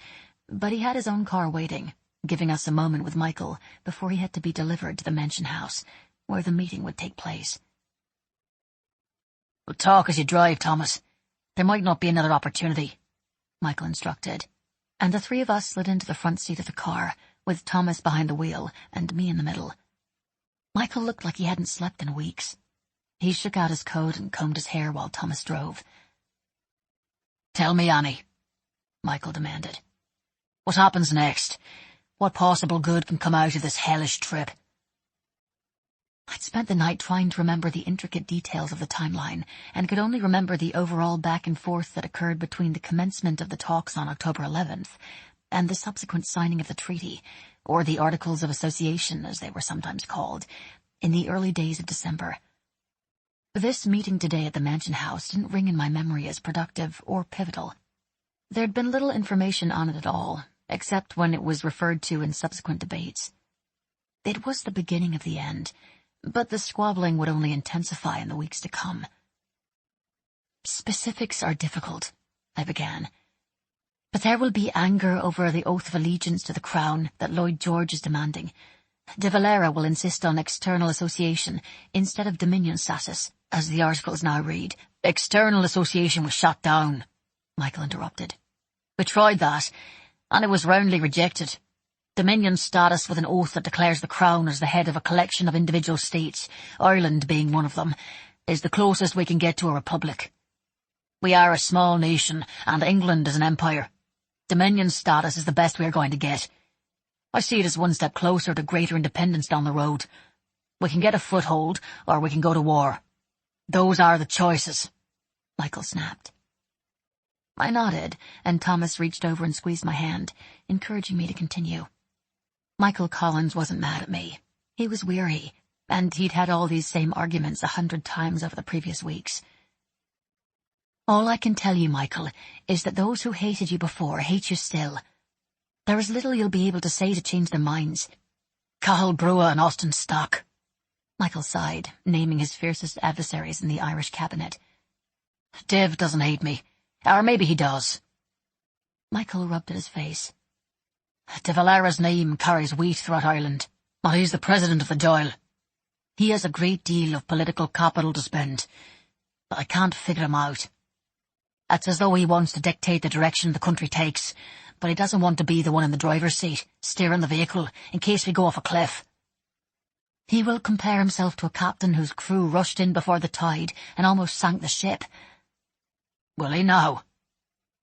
but he had his own car waiting, giving us a moment with Michael before he had to be delivered to the mansion house, where the meeting would take place. "Well, talk as you drive, Thomas. There might not be another opportunity," Michael instructed, and the three of us slid into the front seat of the car, with Thomas behind the wheel and me in the middle. Michael looked like he hadn't slept in weeks. He shook out his coat and combed his hair while Thomas drove. "Tell me, Annie," Michael demanded. "What happens next? What possible good can come out of this hellish trip?" I'd spent the night trying to remember the intricate details of the timeline, and could only remember the overall back and forth that occurred between the commencement of the talks on October 11th and the subsequent signing of the treaty, or the Articles of Association, as they were sometimes called, in the early days of December. This meeting today at the Mansion House didn't ring in my memory as productive or pivotal. There'd been little information on it at all, except when it was referred to in subsequent debates. It was the beginning of the end, but the squabbling would only intensify in the weeks to come. "Specifics are difficult," I began. "But there will be anger over the oath of allegiance to the crown that Lloyd George is demanding. De Valera will insist on external association instead of dominion status, as the articles now read." "External association was shot down," Michael interrupted. "We tried that, and it was roundly rejected. Dominion status with an oath that declares the Crown as the head of a collection of individual states, Ireland being one of them, is the closest we can get to a republic. We are a small nation, and England is an empire. Dominion status is the best we are going to get. I see it as one step closer to greater independence down the road. We can get a foothold, or we can go to war. Those are the choices," Michael snapped. I nodded, and Thomas reached over and squeezed my hand, encouraging me to continue. Michael Collins wasn't mad at me. He was weary, and he'd had all these same arguments 100 times over the previous weeks. "All I can tell you, Michael, is that those who hated you before hate you still. There is little you'll be able to say to change their minds." "Cathal Brugha and Austin Stock," Michael sighed, naming his fiercest adversaries in the Irish cabinet. "Dev doesn't hate me. Or maybe he does." Michael rubbed at his face. "De Valera's name carries weight throughout Ireland, and he's the president of the Dáil. He has a great deal of political capital to spend, but I can't figure him out. It's as though he wants to dictate the direction the country takes, but he doesn't want to be the one in the driver's seat, steering the vehicle, in case we go off a cliff. He will compare himself to a captain whose crew rushed in before the tide and almost sank the ship." "Will he now?"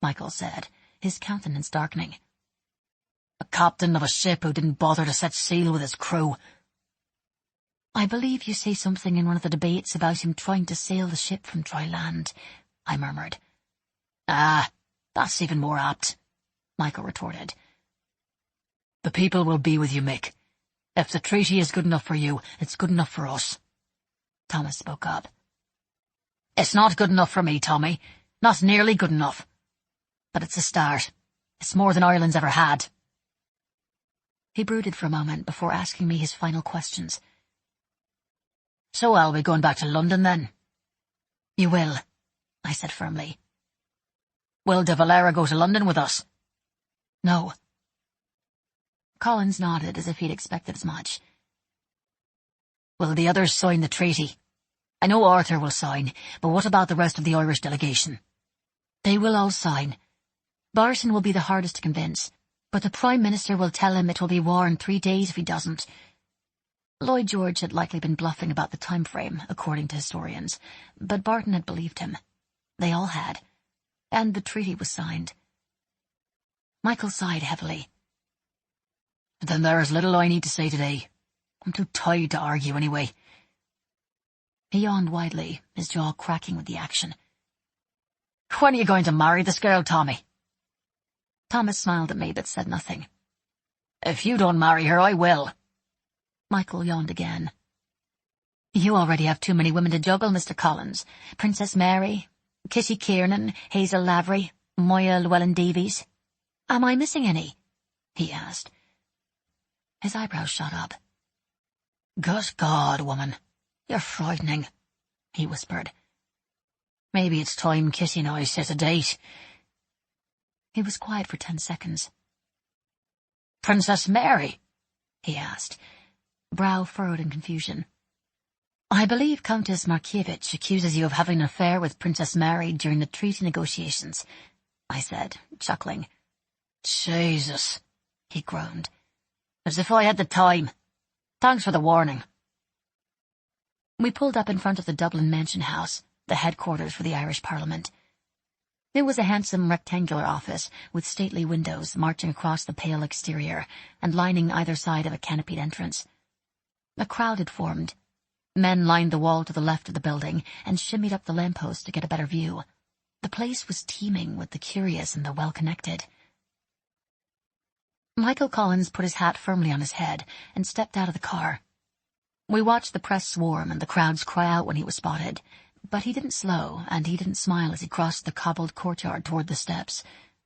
Michael said, his countenance darkening. "A captain of a ship who didn't bother to set sail with his crew." "I believe you say something in one of the debates about him trying to sail the ship from dry land," I murmured. "Ah, that's even more apt," Michael retorted. "The people will be with you, Mick. If the treaty is good enough for you, it's good enough for us." Thomas spoke up. "It's not good enough for me, Tommy. Not nearly good enough. But it's a start. It's more than Ireland's ever had." He brooded for a moment before asking me his final questions. "So I'll be going back to London then?" "You will," I said firmly. "Will De Valera go to London with us?" "No." Collins nodded as if he'd expected as much. "Will the others sign the treaty? I know Arthur will sign, but what about the rest of the Irish delegation?" "They will all sign. Barton will be the hardest to convince, but the Prime Minister will tell him it will be war in 3 days if he doesn't." Lloyd George had likely been bluffing about the time frame, according to historians, but Barton had believed him. They all had, and the treaty was signed. Michael sighed heavily. "Then there is little I need to say today. I'm too tired to argue anyway." He yawned widely, his jaw cracking with the action. "When are you going to marry this girl, Tommy?" Thomas smiled at me but said nothing. "If you don't marry her, I will." Michael yawned again. "You already have too many women to juggle, Mr. Collins. Princess Mary, Kitty Kiernan, Hazel Lavery, Moya Llewellyn-Davies. Am I missing any?" he asked. His eyebrows shot up. "Good God, woman, you're frightening," he whispered. "Maybe it's time Kitty and I set a date." He was quiet for 10 seconds. "Princess Mary?" he asked, brow furrowed in confusion. "I believe Countess Markievicz accuses you of having an affair with Princess Mary during the treaty negotiations," I said, chuckling. "Jesus," he groaned. "As if I had the time. Thanks for the warning." We pulled up in front of the Dublin Mansion House, the headquarters for the Irish Parliament. It was a handsome rectangular office with stately windows marching across the pale exterior and lining either side of a canopied entrance. A crowd had formed. Men lined the wall to the left of the building and shimmied up the lampposts to get a better view. The place was teeming with the curious and the well-connected. Michael Collins put his hat firmly on his head and stepped out of the car. We watched the press swarm and the crowds cry out when he was spotted, but he didn't slow and he didn't smile as he crossed the cobbled courtyard toward the steps.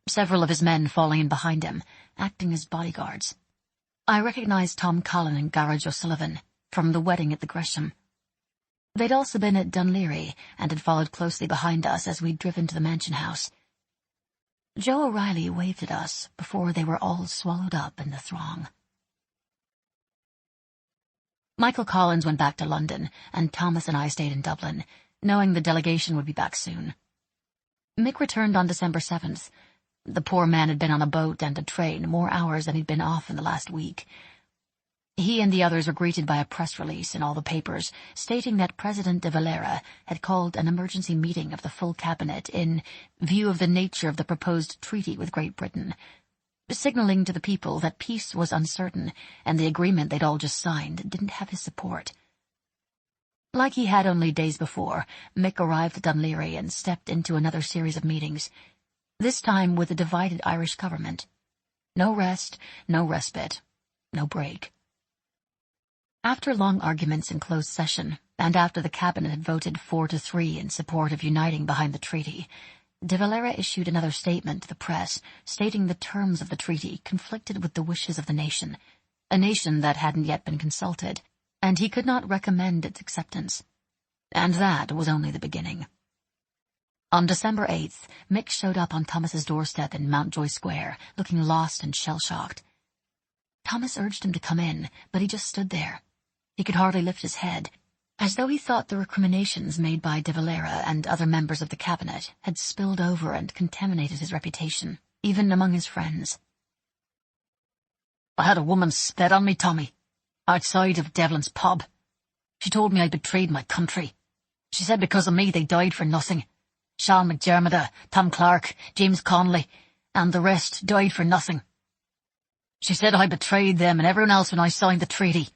several of his men falling in behind him, acting as bodyguards. I recognized Tom Cullen and Garage O'Sullivan from the wedding at the Gresham. They'd also been at Dunleary and had followed closely behind us as we'd driven to the mansion house. Joe O'Reilly waved at us before they were all swallowed up in the throng. Michael Collins went back to London, and Thomas and I stayed in Dublin, knowing the delegation would be back soon. Mick returned on December 7th. The poor man had been on a boat and a train more hours than he'd been off in the last week. He and the others were greeted by a press release in all the papers stating that President de Valera had called an emergency meeting of the full cabinet in view of the nature of the proposed treaty with Great Britain, signaling to the people that peace was uncertain and the agreement they'd all just signed didn't have his support. Like he had only days before, Mick arrived at Dunleary and stepped into another series of meetings, this time with a divided Irish government. No rest, no respite, no break. After long arguments in closed session, and after the cabinet had voted 4-3 in support of uniting behind the treaty, de Valera issued another statement to the press stating the terms of the treaty conflicted with the wishes of the nation, a nation that hadn't yet been consulted, and he could not recommend its acceptance. And that was only the beginning. On December 8th, Mick showed up on Thomas's doorstep in Mountjoy Square, looking lost and shell-shocked. Thomas urged him to come in, but he just stood there. He could hardly lift his head, as though he thought the recriminations made by de Valera and other members of the cabinet had spilled over and contaminated his reputation, even among his friends. I had a woman spit on me, Tommy, outside of Devlin's pub. She told me I betrayed my country. She said because of me they died for nothing. Sean McDermott, Tom Clark, James Connolly, and the rest died for nothing. She said I betrayed them and everyone else when I signed the treaty.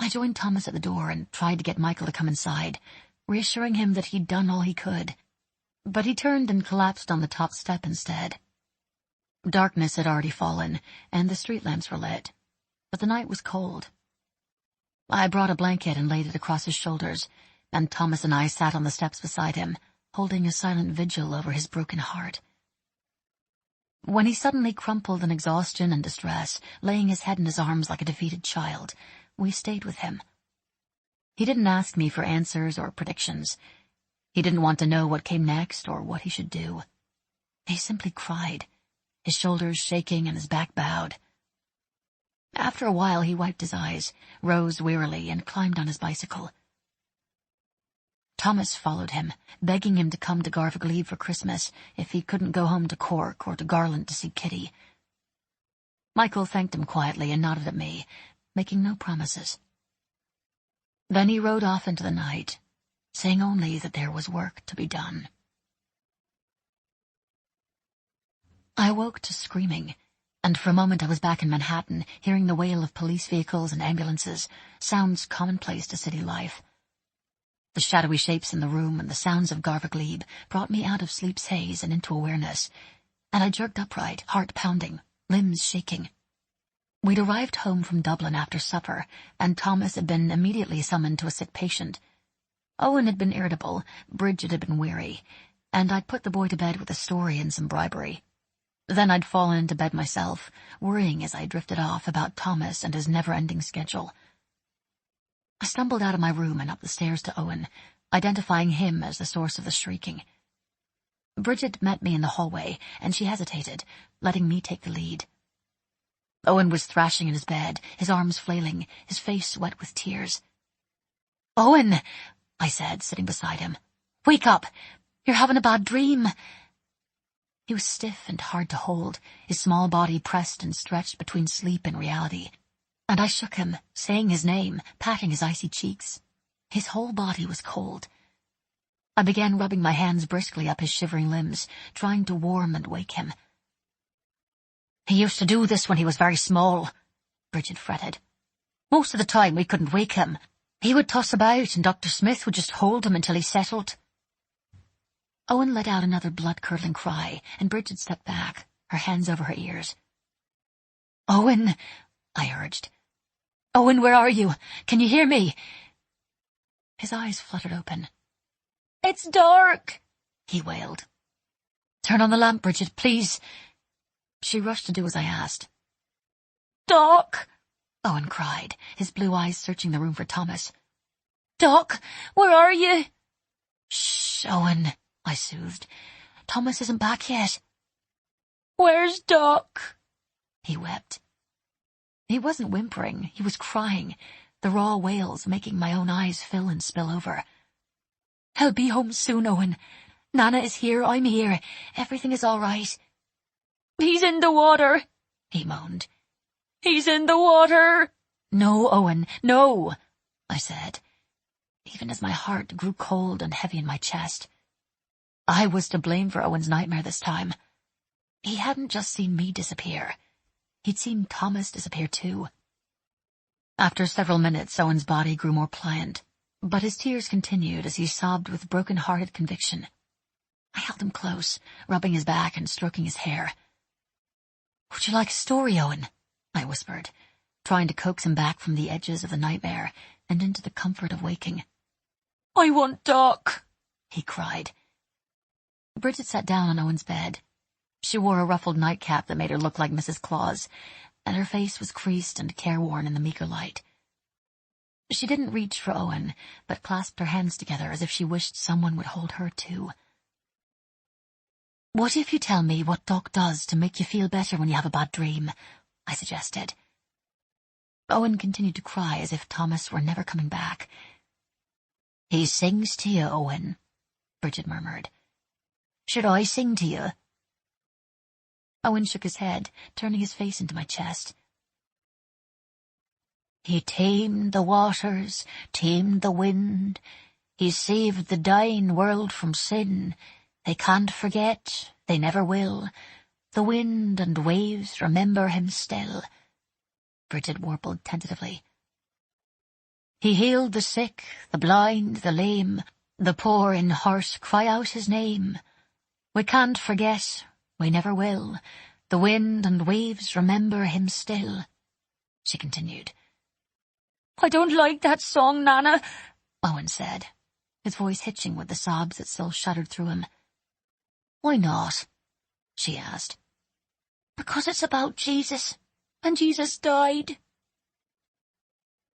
I joined Thomas at the door and tried to get Michael to come inside, reassuring him that he'd done all he could. But he turned and collapsed on the top step instead. Darkness had already fallen, and the street lamps were lit, but the night was cold. I brought a blanket and laid it across his shoulders, and Thomas and I sat on the steps beside him, holding a silent vigil over his broken heart. When he suddenly crumpled in exhaustion and distress, laying his head in his arms like a defeated child, we stayed with him. He didn't ask me for answers or predictions. He didn't want to know what came next or what he should do. He simply cried, his shoulders shaking and his back bowed. After a while he wiped his eyes, rose wearily, and climbed on his bicycle. Thomas followed him, begging him to come to Garvagleave for Christmas if he couldn't go home to Cork or to Garland to see Kitty. Michael thanked him quietly and nodded at me, making no promises. Then he rode off into the night, saying only that there was work to be done. I awoke to screaming, and for a moment I was back in Manhattan, hearing the wail of police vehicles and ambulances, sounds commonplace to city life. The shadowy shapes in the room and the sounds of Garvagleave brought me out of sleep's haze and into awareness, and I jerked upright, heart pounding, limbs shaking. We'd arrived home from Dublin after supper, and Thomas had been immediately summoned to a sick patient. Owen had been irritable, Bridget had been weary, and I'd put the boy to bed with a story and some bribery. Then I'd fallen into bed myself, worrying as I drifted off about Thomas and his never-ending schedule. I stumbled out of my room and up the stairs to Owen, identifying him as the source of the shrieking. Bridget met me in the hallway, and she hesitated, letting me take the lead. Owen was thrashing in his bed, his arms flailing, his face wet with tears. "Owen," I said, sitting beside him. "Wake up! You're having a bad dream." He was stiff and hard to hold, his small body pressed and stretched between sleep and reality. And I shook him, saying his name, patting his icy cheeks. His whole body was cold. I began rubbing my hands briskly up his shivering limbs, trying to warm and wake him. "He used to do this when he was very small," Bridget fretted. "Most of the time we couldn't wake him. He would toss about and Dr. Smith would just hold him until he settled." Owen let out another blood-curdling cry, and Bridget stepped back, her hands over her ears. "Owen," I urged. "Owen, where are you? Can you hear me?" His eyes fluttered open. "It's dark," he wailed. Turn on the lamp, Bridget, please. She rushed to do as I asked. Doc! Owen cried, his blue eyes searching the room for Thomas. Doc, where are you? Shh, Owen, I soothed. Thomas isn't back yet. Where's Doc? He wept. He wasn't whimpering, he was crying, the raw wails making my own eyes fill and spill over. He'll be home soon, Owen. Nana is here, I'm here. Everything is all right. He's in the water, he moaned. He's in the water. No, Owen, no, I said, even as my heart grew cold and heavy in my chest. I was to blame for Owen's nightmare this time. He hadn't just seen me disappear. He'd seen Thomas disappear too. After several minutes, Owen's body grew more pliant, but his tears continued as he sobbed with broken-hearted conviction. I held him close, rubbing his back and stroking his hair. Would you like a story, Owen? I whispered, trying to coax him back from the edges of the nightmare and into the comfort of waking. I want Doc, he cried. Bridget sat down on Owen's bed. She wore a ruffled nightcap that made her look like Mrs. Claus, and her face was creased and careworn in the meager light. She didn't reach for Owen, but clasped her hands together as if she wished someone would hold her too. What if you tell me what Doc does to make you feel better when you have a bad dream? I suggested. Owen continued to cry as if Thomas were never coming back. He sings to you, Owen, Bridget murmured. Should I sing to you? Owen shook his head, turning his face into my chest. He tamed the waters, tamed the wind. He saved the dying world from sin. They can't forget, they never will. The wind and waves remember him still. Bridget warbled tentatively. He healed the sick, the blind, the lame. The poor in heart cry out his name. We can't forget, we never will. The wind and waves remember him still, she continued. I don't like that song, Nana, Owen said, his voice hitching with the sobs that still shuddered through him. Why not? She asked. Because it's about Jesus, and Jesus died.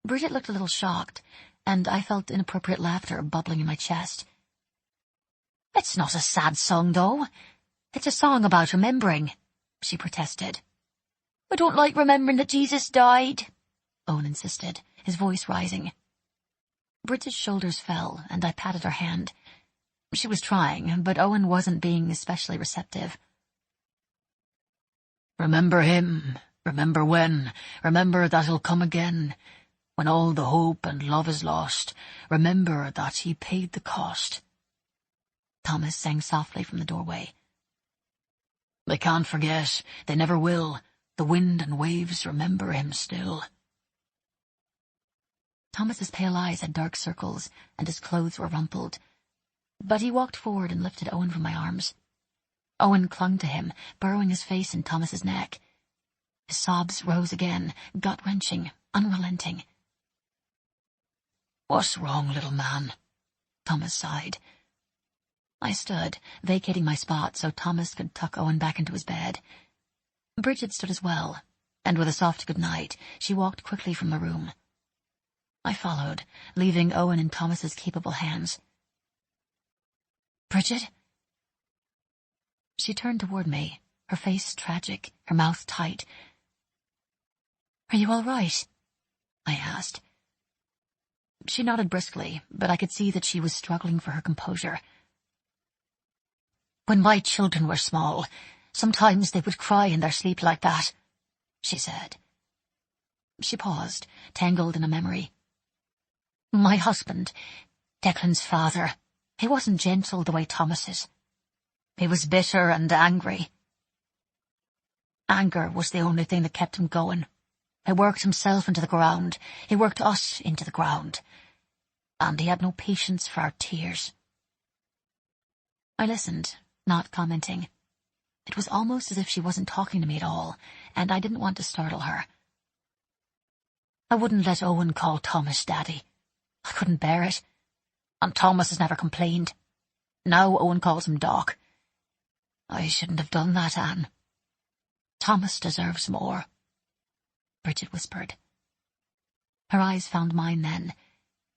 Bridget looked a little shocked, and I felt inappropriate laughter bubbling in my chest. It's not a sad song, though. It's a song about remembering, she protested. I don't like remembering that Jesus died, Owen insisted, his voice rising. Bridget's shoulders fell, and I patted her hand. She was trying, but Owen wasn't being especially receptive. Remember him, remember when, remember that he'll come again. When all the hope and love is lost, remember that he paid the cost. Thomas sang softly from the doorway. They can't forget, they never will. The wind and waves remember him still. Thomas's pale eyes had dark circles, and his clothes were rumpled. But he walked forward and lifted Owen from my arms. Owen clung to him, burrowing his face in Thomas's neck. His sobs rose again, gut-wrenching, unrelenting. What's wrong, little man? Thomas sighed. I stood, vacating my spot so Thomas could tuck Owen back into his bed. Bridget stood as well, and with a soft good night, she walked quickly from the room. I followed, leaving Owen in Thomas's capable hands. Bridget? She turned toward me, her face tragic, her mouth tight. Are you all right? I asked. She nodded briskly, but I could see that she was struggling for her composure. When my children were small, sometimes they would cry in their sleep like that, she said. She paused, tangled in a memory. My husband, Declan's father, he wasn't gentle the way Thomas is. He was bitter and angry. Anger was the only thing that kept him going. He worked himself into the ground. He worked us into the ground. And he had no patience for our tears. I listened, not commenting. It was almost as if she wasn't talking to me at all, and I didn't want to startle her. I wouldn't let Owen call Thomas Daddy. I couldn't bear it. And Thomas has never complained. Now Owen calls him Doc. I shouldn't have done that, Anne. Thomas deserves more, Bridget whispered. Her eyes found mine then,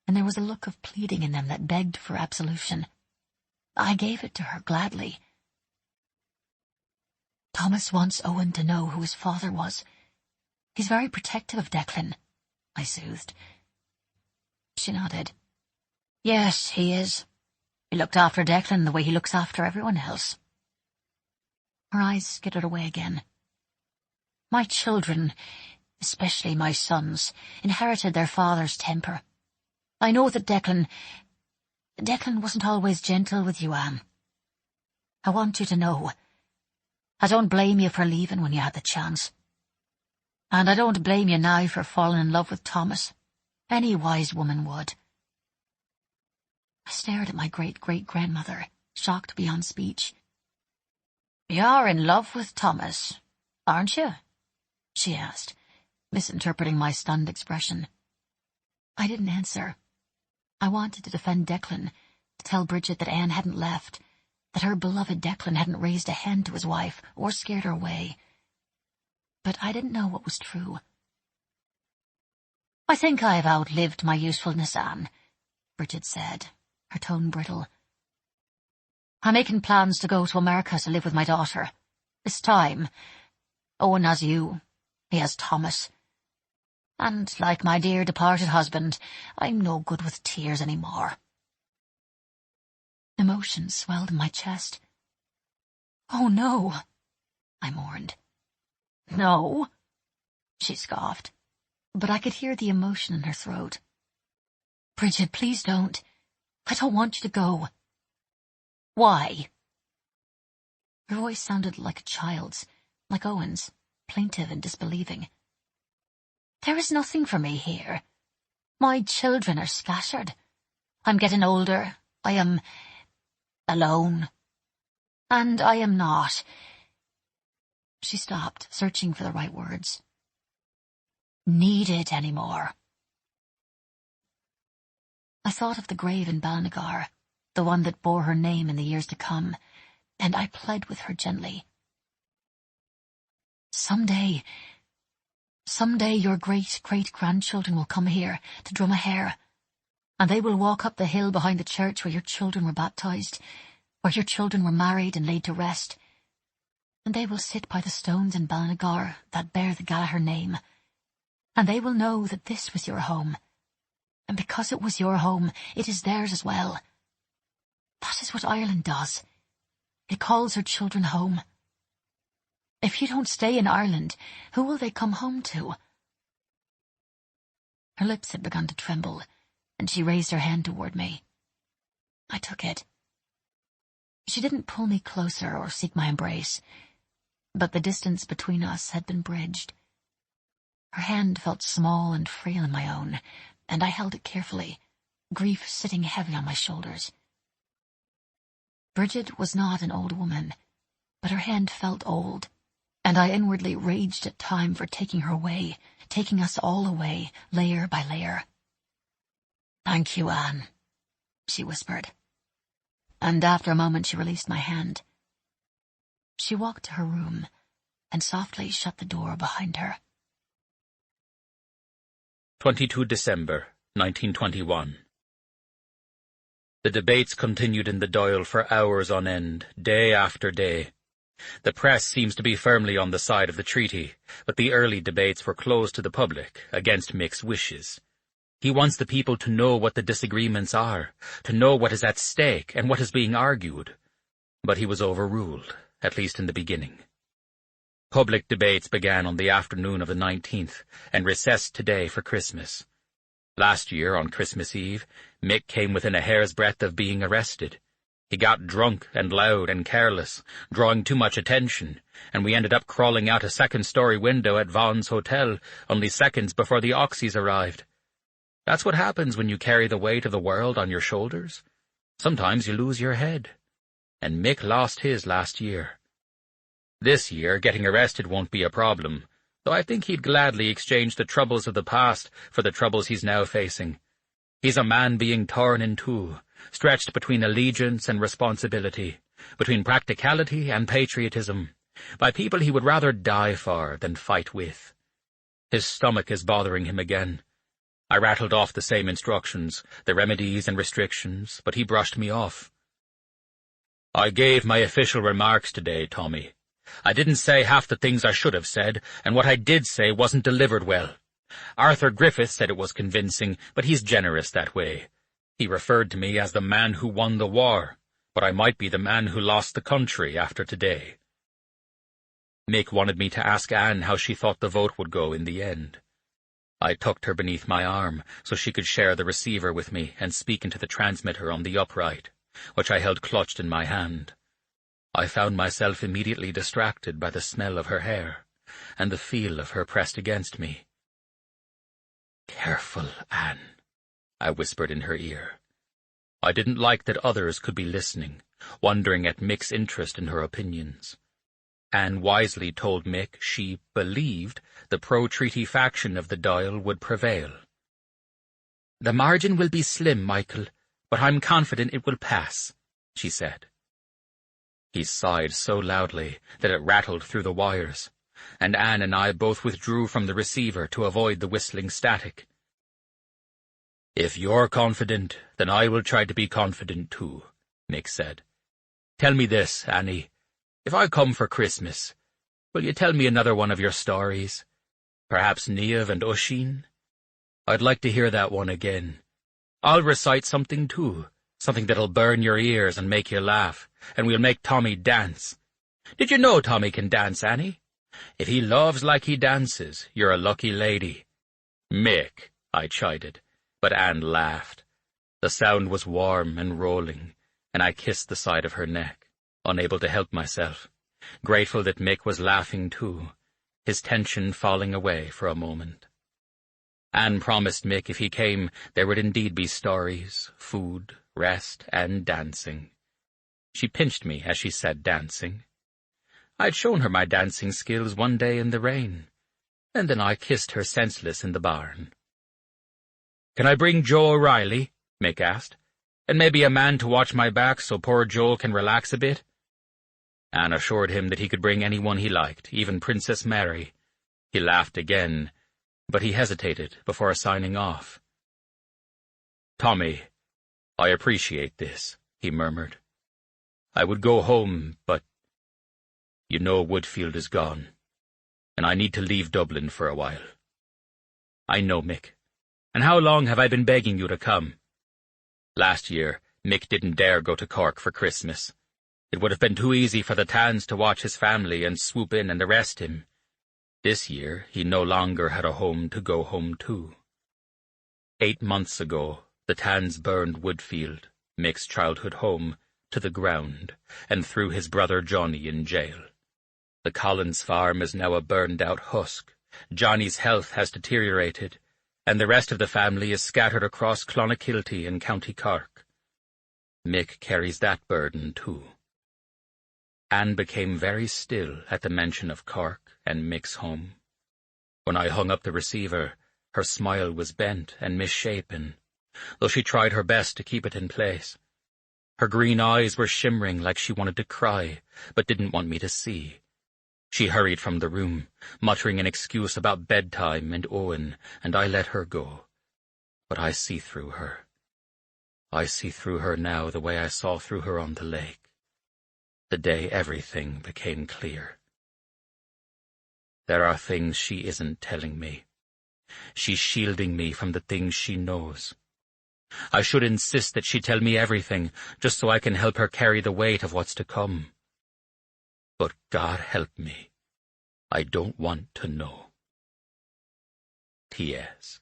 and there was a look of pleading in them that begged for absolution. I gave it to her gladly. Thomas wants Owen to know who his father was. He's very protective of Declan, I soothed. She nodded. Yes, he is. He looked after Declan the way he looks after everyone else. Her eyes skittered away again. My children, especially my sons, inherited their father's temper. I know that Declan wasn't always gentle with you, Anne. I want you to know. I don't blame you for leaving when you had the chance. And I don't blame you now for falling in love with Thomas. Any wise woman would. I stared at my great-great-grandmother, shocked beyond speech. You're in love with Thomas, aren't you? She asked, misinterpreting my stunned expression. I didn't answer. I wanted to defend Declan, to tell Bridget that Anne hadn't left, that her beloved Declan hadn't raised a hand to his wife or scared her away. But I didn't know what was true. I think I have outlived my usefulness, Anne, Bridget said, her tone brittle. I'm making plans to go to America to live with my daughter. This time, Owen has you, he has Thomas. And like my dear departed husband, I'm no good with tears any more. Emotion swelled in my chest. Oh, no, I mourned. No, she scoffed, but I could hear the emotion in her throat. Bridget, please don't. I don't want you to go. Why? Her voice sounded like a child's, like Owen's, plaintive and disbelieving. There is nothing for me here. My children are scattered. I'm getting older. I am alone. And I am not. She stopped, searching for the right words. Needed anymore. I thought of the grave in Gallagher, the one that bore her name in the years to come, and I pled with her gently. Someday your great-great-grandchildren will come here to Drumahair, and they will walk up the hill behind the church where your children were baptized, where your children were married and laid to rest, and they will sit by the stones in Gallagher that bear the Gallagher name, and they will know that this was your home, and because it was your home, it is theirs as well. That is what Ireland does. It calls her children home. If you don't stay in Ireland, who will they come home to? Her lips had begun to tremble, and she raised her hand toward me. I took it. She didn't pull me closer or seek my embrace, but the distance between us had been bridged. Her hand felt small and frail in my own, and I held it carefully, grief sitting heavy on my shoulders. Bridget was not an old woman, but her hand felt old, and I inwardly raged at time for taking her away, taking us all away, layer by layer. Thank you, Anne, she whispered, and after a moment she released my hand. She walked to her room and softly shut the door behind her. 22 December, 1921. The debates continued in the Dáil for hours on end, day after day. The press seems to be firmly on the side of the treaty, but the early debates were closed to the public, against Mick's wishes. He wants the people to know what the disagreements are, to know what is at stake and what is being argued. But he was overruled, at least in the beginning. Public debates began on the afternoon of the 19th, and recessed today for Christmas. Last year, on Christmas Eve, Mick came within a hair's breadth of being arrested. He got drunk and loud and careless, drawing too much attention, and we ended up crawling out a second-story window at Vaughan's Hotel only seconds before the Oxys arrived. That's what happens when you carry the weight of the world on your shoulders. Sometimes you lose your head. And Mick lost his last year. This year, getting arrested won't be a problem, though I think he'd gladly exchange the troubles of the past for the troubles he's now facing. He's a man being torn in two, stretched between allegiance and responsibility, between practicality and patriotism, by people he would rather die for than fight with. His stomach is bothering him again. I rattled off the same instructions, the remedies and restrictions, but he brushed me off. I gave my official remarks today, Tommy. I didn't say half the things I should have said, and what I did say wasn't delivered well. Arthur Griffith said it was convincing, but he's generous that way. He referred to me as the man who won the war, but I might be the man who lost the country after today. Mick wanted me to ask Anne how she thought the vote would go in the end. I tucked her beneath my arm so she could share the receiver with me and speak into the transmitter on the upright, which I held clutched in my hand. I found myself immediately distracted by the smell of her hair and the feel of her pressed against me. "Careful, Anne," I whispered in her ear. I didn't like that others could be listening, wondering at Mick's interest in her opinions. Anne wisely told Mick she believed the pro-treaty faction of the Dial would prevail. "The margin will be slim, Michael, but I'm confident it will pass," she said. He sighed so loudly that it rattled through the wires, and Anne and I both withdrew from the receiver to avoid the whistling static. "If you're confident, then I will try to be confident too," Mick said. "Tell me this, Annie. If I come for Christmas, will you tell me another one of your stories? Perhaps Niamh and Oisin? I'd like to hear that one again. I'll recite something too, something that'll burn your ears and make you laugh, and we'll make Tommy dance. Did you know Tommy can dance, Annie? If he loves like he dances, you're a lucky lady." "Mick," I chided, but Anne laughed. The sound was warm and rolling, and I kissed the side of her neck, unable to help myself, grateful that Mick was laughing too, his tension falling away for a moment. Anne promised Mick if he came there would indeed be stories, food, rest, and dancing. She pinched me as she said dancing. I'd shown her my dancing skills one day in the rain, and then I kissed her senseless in the barn. "Can I bring Joe O'Reilly?" Mick asked, "and maybe a man to watch my back so poor Joe can relax a bit?" Anne assured him that he could bring anyone he liked, even Princess Mary. He laughed again, but he hesitated before signing off. "Tommy, I appreciate this," he murmured. "I would go home, but you know Woodfield is gone, and I need to leave Dublin for a while." "I know, Mick. And how long have I been begging you to come?" Last year, Mick didn't dare go to Cork for Christmas. It would have been too easy for the Tans to watch his family and swoop in and arrest him. This year, he no longer had a home to go home to. 8 months ago, the Tans burned Woodfield, Mick's childhood home, to the ground, and threw his brother Johnny in jail. The Collins farm is now a burned-out husk. Johnny's health has deteriorated, and the rest of the family is scattered across Clonakilty in County Cork. Mick carries that burden too. Anne became very still at the mention of Cork and Mick's home. When I hung up the receiver, her smile was bent and misshapen, though she tried her best to keep it in place. Her green eyes were shimmering like she wanted to cry, but didn't want me to see. She hurried from the room, muttering an excuse about bedtime and Owen, and I let her go. But I see through her. I see through her now the way I saw through her on the lake, the day everything became clear. There are things she isn't telling me. She's shielding me from the things she knows. I should insist that she tell me everything, just so I can help her carry the weight of what's to come. But God help me, I don't want to know. T.S.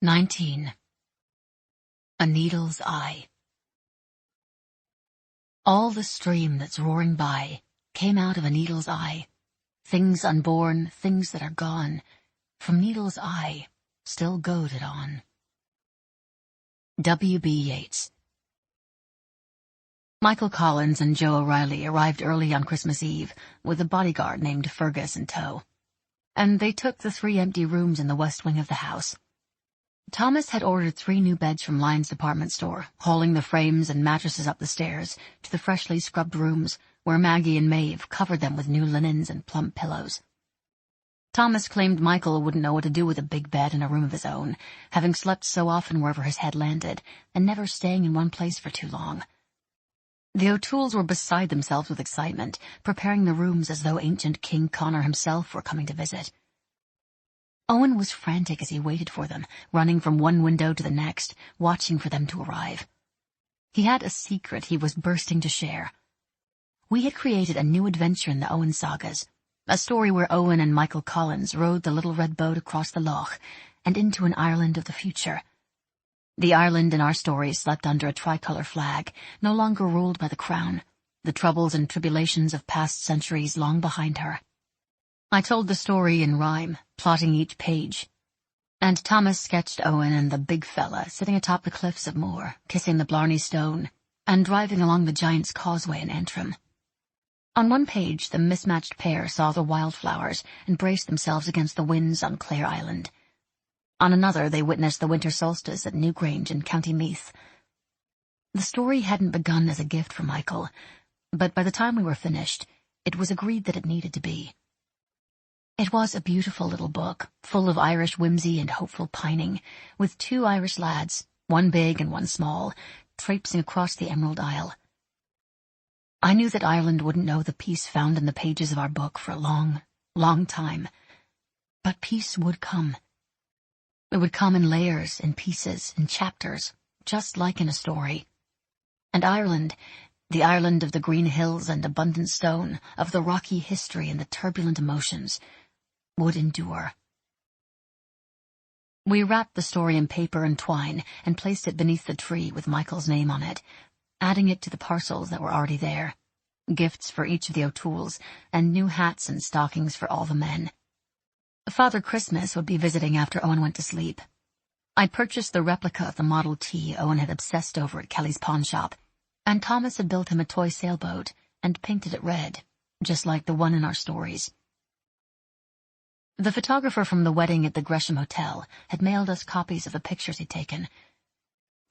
19. A Needle's Eye. All the stream that's roaring by came out of a needle's eye. Things unborn, things that are gone, from needle's eye, still goaded on. W. B. Yeats. Michael Collins and Joe O'Reilly arrived early on Christmas Eve with a bodyguard named Fergus in tow, and they took the 3 empty rooms in the west wing of the house. Thomas had ordered 3 new beds from Lyon's department store, hauling the frames and mattresses up the stairs to the freshly scrubbed rooms where Maggie and Maeve covered them with new linens and plump pillows. Thomas claimed Michael wouldn't know what to do with a big bed in a room of his own, having slept so often wherever his head landed, and never staying in one place for too long. The O'Tooles were beside themselves with excitement, preparing the rooms as though ancient King Connor himself were coming to visit. Owen was frantic as he waited for them, running from one window to the next, watching for them to arrive. He had a secret he was bursting to share. We had created a new adventure in the Owen sagas, a story where Owen and Michael Collins rowed the little red boat across the loch and into an Ireland of the future. The Ireland in our story slept under a tricolour flag, no longer ruled by the crown, the troubles and tribulations of past centuries long behind her. I told the story in rhyme, plotting each page, and Thomas sketched Owen and the big fella sitting atop the cliffs of Moher, kissing the Blarney Stone, and driving along the Giant's Causeway in Antrim. On one page, the mismatched pair saw the wildflowers and braced themselves against the winds on Clare Island. On another, they witnessed the winter solstice at Newgrange in County Meath. The story hadn't begun as a gift for Michael, but by the time we were finished, it was agreed that it needed to be. It was a beautiful little book, full of Irish whimsy and hopeful pining, with 2 Irish lads, one big and one small, traipsing across the Emerald Isle. I knew that Ireland wouldn't know the peace found in the pages of our book for a long, long time. But peace would come. It would come in layers, in pieces, in chapters, just like in a story. And Ireland, the Ireland of the green hills and abundant stone, of the rocky history and the turbulent emotions, would endure. We wrapped the story in paper and twine and placed it beneath the tree with Michael's name on it, adding it to the parcels that were already there, gifts for each of the O'Tooles, and new hats and stockings for all the men. Father Christmas would be visiting after Owen went to sleep. I'd purchased the replica of the Model T Owen had obsessed over at Kelly's pawnshop, and Thomas had built him a toy sailboat and painted it red, just like the one in our stories. The photographer from the wedding at the Gresham Hotel had mailed us copies of the pictures he'd taken.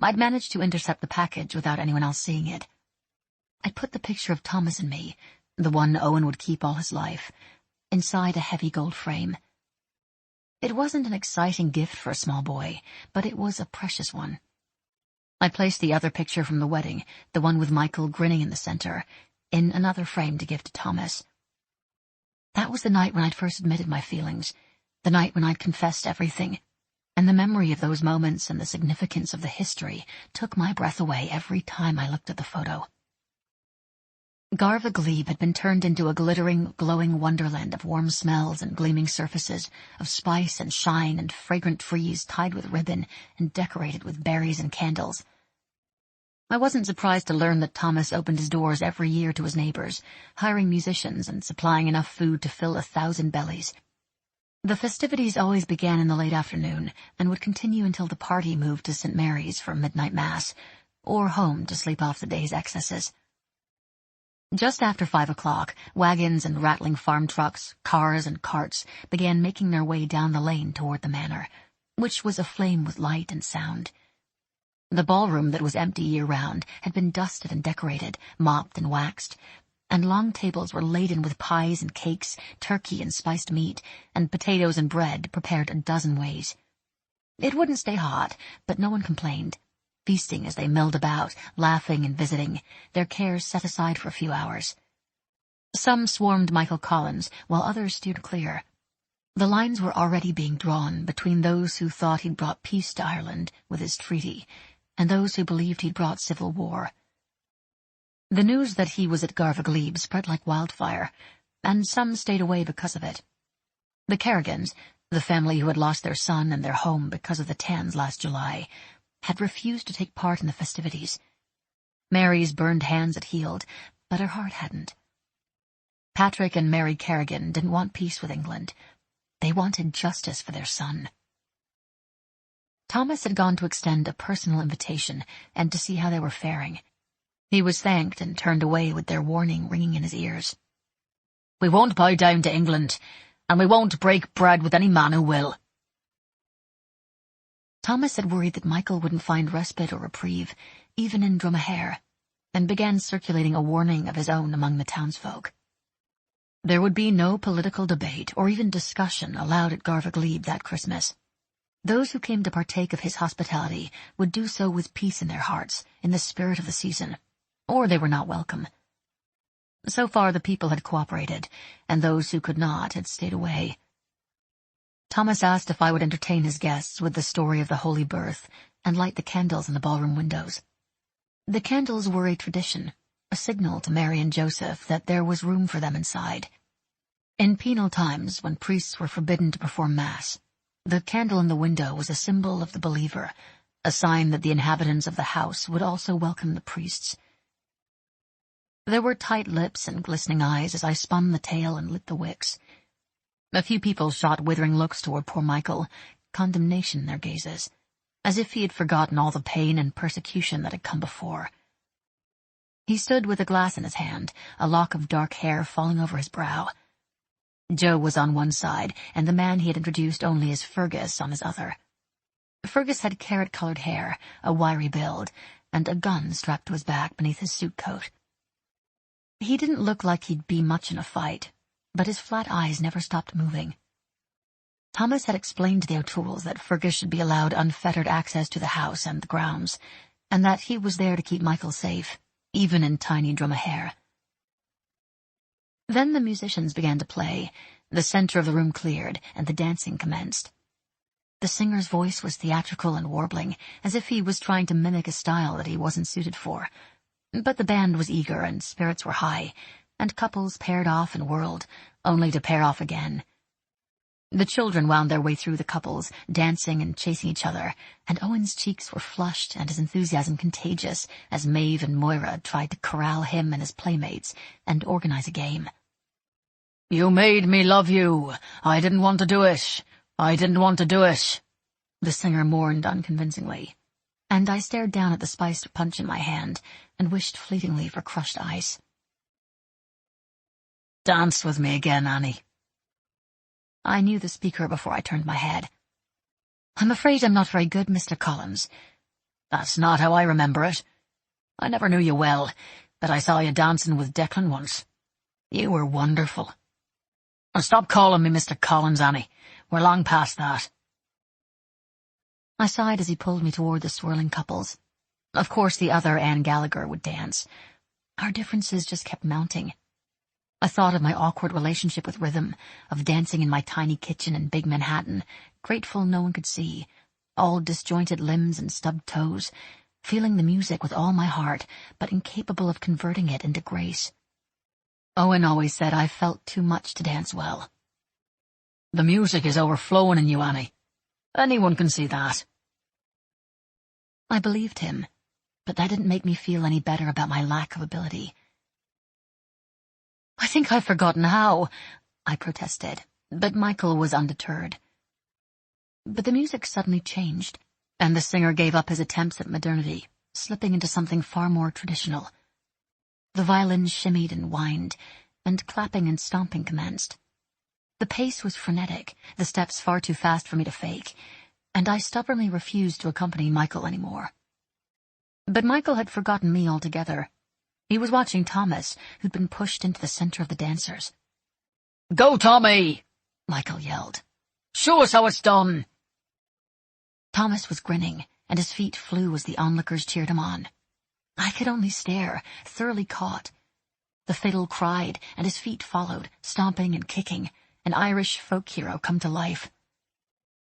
I'd managed to intercept the package without anyone else seeing it. I'd put the picture of Thomas and me, the one Owen would keep all his life, inside a heavy gold frame. It wasn't an exciting gift for a small boy, but it was a precious one. I placed the other picture from the wedding, the one with Michael grinning in the center, in another frame to give to Thomas. That was the night when I'd first admitted my feelings, the night when I'd confessed everything, and the memory of those moments and the significance of the history took my breath away every time I looked at the photo. Garva Glebe had been turned into a glittering, glowing wonderland of warm smells and gleaming surfaces, of spice and shine and fragrant trees tied with ribbon and decorated with berries and candles. I wasn't surprised to learn that Thomas opened his doors every year to his neighbors, hiring musicians and supplying enough food to fill 1,000 bellies. The festivities always began in the late afternoon and would continue until the party moved to St. Mary's for midnight mass, or home to sleep off the day's excesses. Just after 5 o'clock, wagons and rattling farm trucks, cars and carts began making their way down the lane toward the manor, which was aflame with light and sound. The ballroom that was empty year-round had been dusted and decorated, mopped and waxed, and long tables were laden with pies and cakes, turkey and spiced meat, and potatoes and bread prepared a dozen ways. It wouldn't stay hot, but no one complained, feasting as they milled about, laughing and visiting, their cares set aside for a few hours. Some swarmed Michael Collins, while others steered clear. The lines were already being drawn between those who thought he'd brought peace to Ireland with his treaty, and those who believed he'd brought civil war. The news that he was at Garva Glebe spread like wildfire, and some stayed away because of it. The Kerrigans, the family who had lost their son and their home because of the Tans last July, had refused to take part in the festivities. Mary's burned hands had healed, but her heart hadn't. Patrick and Mary Kerrigan didn't want peace with England. They wanted justice for their son. Thomas had gone to extend a personal invitation and to see how they were faring. He was thanked and turned away with their warning ringing in his ears. "We won't bow down to England, and we won't break bread with any man who will." Thomas had worried that Michael wouldn't find respite or reprieve, even in Dromahair, and began circulating a warning of his own among the townsfolk. There would be no political debate or even discussion allowed at Garvagh Glebe that Christmas. Those who came to partake of his hospitality would do so with peace in their hearts, in the spirit of the season, or they were not welcome. So far the people had cooperated, and those who could not had stayed away. Thomas asked if I would entertain his guests with the story of the Holy Birth and light the candles in the ballroom windows. The candles were a tradition, a signal to Mary and Joseph that there was room for them inside. In penal times, when priests were forbidden to perform Mass, the candle in the window was a symbol of the believer, a sign that the inhabitants of the house would also welcome the priests. There were tight lips and glistening eyes as I spun the tale and lit the wicks. A few people shot withering looks toward poor Michael, condemnation in their gazes, as if he had forgotten all the pain and persecution that had come before. He stood with a glass in his hand, a lock of dark hair falling over his brow. Joe was on one side, and the man he had introduced only as Fergus on his other. Fergus had carrot-colored hair, a wiry build, and a gun strapped to his back beneath his suit coat. He didn't look like he'd be much in a fight, but his flat eyes never stopped moving. Thomas had explained to the O'Tooles that Fergus should be allowed unfettered access to the house and the grounds, and that he was there to keep Michael safe, even in tiny Dromahair. Then the musicians began to play, the center of the room cleared, and the dancing commenced. The singer's voice was theatrical and warbling, as if he was trying to mimic a style that he wasn't suited for. But the band was eager and spirits were high, and couples paired off and whirled, only to pair off again. The children wound their way through the couples, dancing and chasing each other, and Owen's cheeks were flushed and his enthusiasm contagious as Maeve and Moira tried to corral him and his playmates and organize a game. "You made me love you. I didn't want to do it. I didn't want to do it," the singer mourned unconvincingly, and I stared down at the spiced punch in my hand and wished fleetingly for crushed ice. "Dance with me again, Annie." I knew the speaker before I turned my head. "I'm afraid I'm not very good, Mr. Collins." "That's not how I remember it. I never knew you well, but I saw you dancing with Declan once. You were wonderful. And stop calling me Mr. Collins, Annie. We're long past that." I sighed as he pulled me toward the swirling couples. Of course the other Anne Gallagher would dance. Our differences just kept mounting. I thought of my awkward relationship with rhythm, of dancing in my tiny kitchen in big Manhattan, grateful no one could see, all disjointed limbs and stubbed toes, feeling the music with all my heart, but incapable of converting it into grace. Owen always said I felt too much to dance well. "The music is overflowing in you, Annie. Anyone can see that." I believed him, but that didn't make me feel any better about my lack of ability. "I think I've forgotten how," I protested, but Michael was undeterred. But the music suddenly changed, and the singer gave up his attempts at modernity, slipping into something far more traditional. The violin shimmied and whined, and clapping and stomping commenced. The pace was frenetic, the steps far too fast for me to fake, and I stubbornly refused to accompany Michael anymore. But Michael had forgotten me altogether. He was watching Thomas, who'd been pushed into the center of the dancers. "Go, Tommy!" Michael yelled. "Show us how it's done." Thomas was grinning, and his feet flew as the onlookers cheered him on. I could only stare, thoroughly caught. The fiddle cried, and his feet followed, stomping and kicking, an Irish folk hero come to life.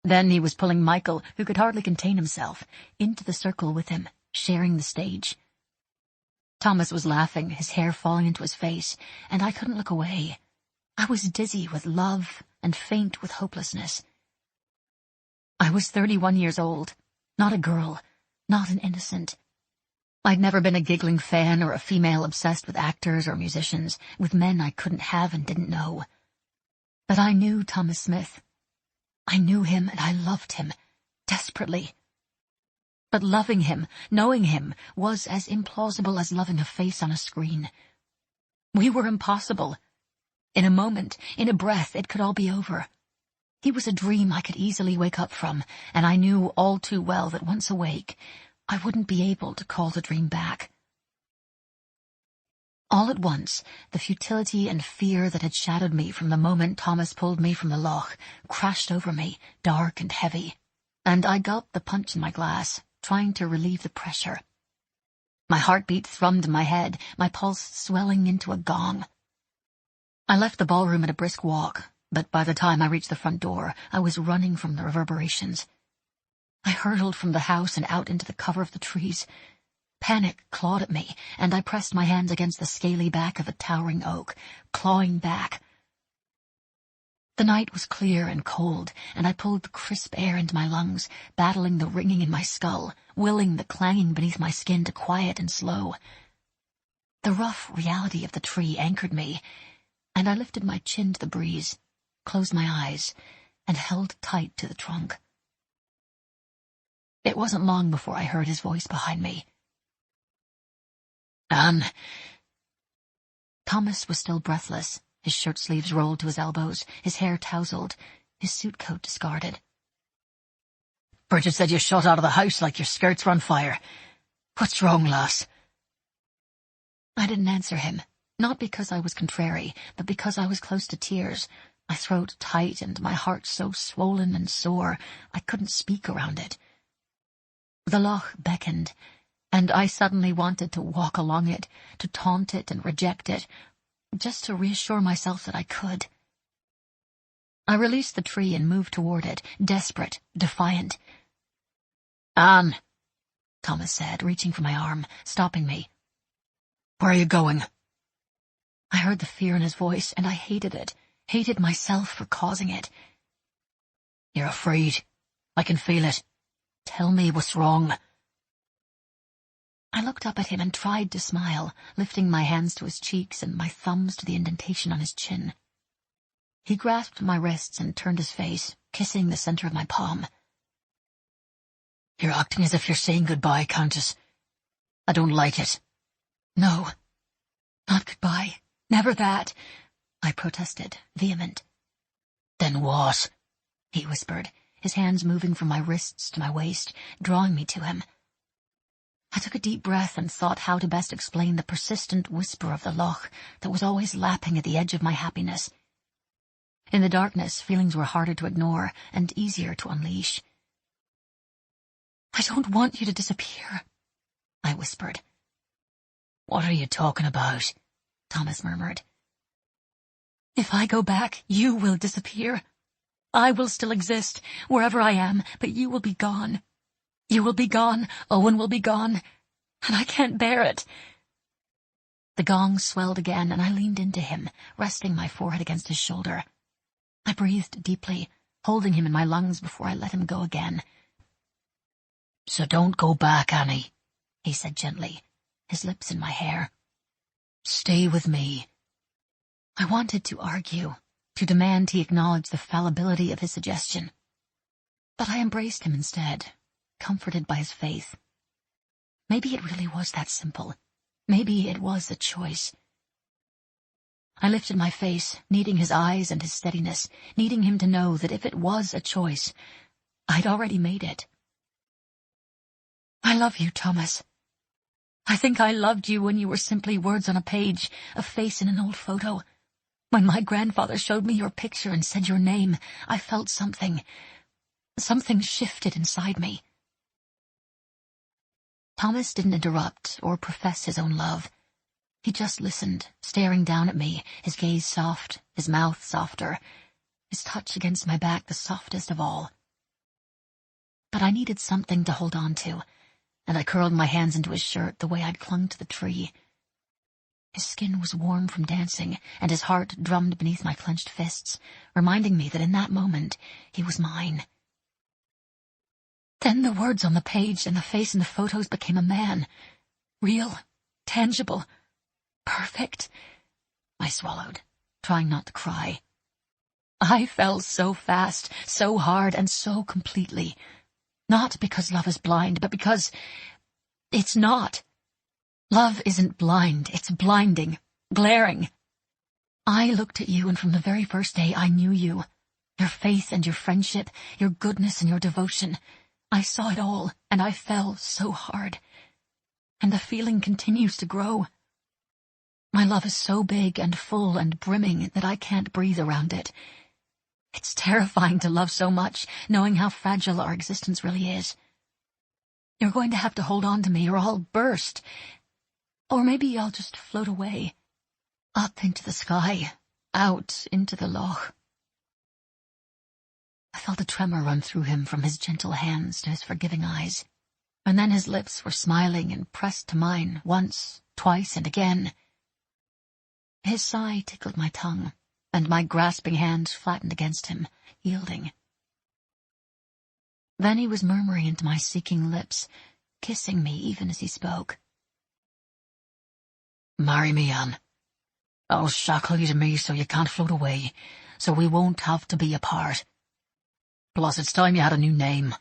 Then he was pulling Michael, who could hardly contain himself, into the circle with him, sharing the stage. Thomas was laughing, his hair falling into his face, and I couldn't look away. I was dizzy with love and faint with hopelessness. I was 31 years old, not a girl, not an innocent. I'd never been a giggling fan or a female obsessed with actors or musicians, with men I couldn't have and didn't know. But I knew Thomas Smith. I knew him and I loved him, desperately. But loving him, knowing him, was as implausible as loving a face on a screen. We were impossible. In a moment, in a breath, it could all be over. He was a dream I could easily wake up from, and I knew all too well that once awake, I wouldn't be able to call the dream back. All at once, the futility and fear that had shadowed me from the moment Thomas pulled me from the loch crashed over me, dark and heavy, and I gulped the punch in my glass, trying to relieve the pressure. My heartbeat thrummed in my head, my pulse swelling into a gong. I left the ballroom at a brisk walk, but by the time I reached the front door, I was running from the reverberations. I hurtled from the house and out into the cover of the trees. Panic clawed at me, and I pressed my hands against the scaly back of a towering oak, clawing back. The night was clear and cold, and I pulled the crisp air into my lungs, battling the ringing in my skull, willing the clanging beneath my skin to quiet and slow. The rough reality of the tree anchored me, and I lifted my chin to the breeze, closed my eyes, and held tight to the trunk. It wasn't long before I heard his voice behind me. "Anne." Thomas was still breathless, his shirt sleeves rolled to his elbows, his hair tousled, his suit coat discarded. "Bridget said you shot out of the house like your skirts were on fire. What's wrong, lass?" I didn't answer him, not because I was contrary, but because I was close to tears, my throat tight and my heart so swollen and sore I couldn't speak around it. The loch beckoned, and I suddenly wanted to walk along it, to taunt it and reject it, just to reassure myself that I could. I released the tree and moved toward it, desperate, defiant. "Anne," Thomas said, reaching for my arm, stopping me. "Where are you going?" I heard the fear in his voice, and I hated it, hated myself for causing it. "You're afraid. I can feel it. Tell me what's wrong." I looked up at him and tried to smile, lifting my hands to his cheeks and my thumbs to the indentation on his chin. He grasped my wrists and turned his face, kissing the center of my palm. "You're acting as if you're saying goodbye, Countess. I don't like it." "No, not goodbye. Never that," I protested, vehement. "Then what?" he whispered, his hands moving from my wrists to my waist, drawing me to him. I took a deep breath and thought how to best explain the persistent whisper of the loch that was always lapping at the edge of my happiness. In the darkness, feelings were harder to ignore and easier to unleash. "I don't want you to disappear," I whispered. "What are you talking about?" Thomas murmured. "If I go back, you will disappear. I will still exist, wherever I am, but you will be gone. You will be gone, Owen will be gone, and I can't bear it." The gong swelled again, and I leaned into him, resting my forehead against his shoulder. I breathed deeply, holding him in my lungs before I let him go again. "So don't go back, Annie," he said gently, his lips in my hair. "Stay with me." I wanted to argue, to demand he acknowledge the fallibility of his suggestion. But I embraced him instead, comforted by his faith. Maybe it really was that simple. Maybe it was a choice. I lifted my face, needing his eyes and his steadiness, needing him to know that if it was a choice, I'd already made it. "I love you, Thomas. I think I loved you when you were simply words on a page, a face in an old photo. When my grandfather showed me your picture and said your name, I felt something. Something shifted inside me." Thomas didn't interrupt or profess his own love. He just listened, staring down at me, his gaze soft, his mouth softer, his touch against my back the softest of all. But I needed something to hold on to, and I curled my hands into his shirt the way I'd clung to the tree. His skin was warm from dancing, and his heart drummed beneath my clenched fists, reminding me that in that moment he was mine. Then the words on the page and the face in the photos became a man. Real, tangible, perfect. I swallowed, trying not to cry. I fell so fast, so hard, and so completely. Not because love is blind, but because it's not. Love isn't blind, it's blinding, glaring. I looked at you, and from the very first day I knew you. Your faith and your friendship, your goodness and your devotion. I saw it all, and I fell so hard. And the feeling continues to grow. My love is so big and full and brimming that I can't breathe around it. It's terrifying to love so much, knowing how fragile our existence really is. You're going to have to hold on to me or I'll burst. Or maybe I'll just float away. Up into the sky, out into the loch. I felt a tremor run through him from his gentle hands to his forgiving eyes. And then his lips were smiling and pressed to mine once, twice, and again. His sigh tickled my tongue, and my grasping hands flattened against him, yielding. Then he was murmuring into my seeking lips, kissing me even as he spoke. Marry me, Anne. I'll shackle you to me so you can't float away, so we won't have to be apart. Plus, it's time you had a new name.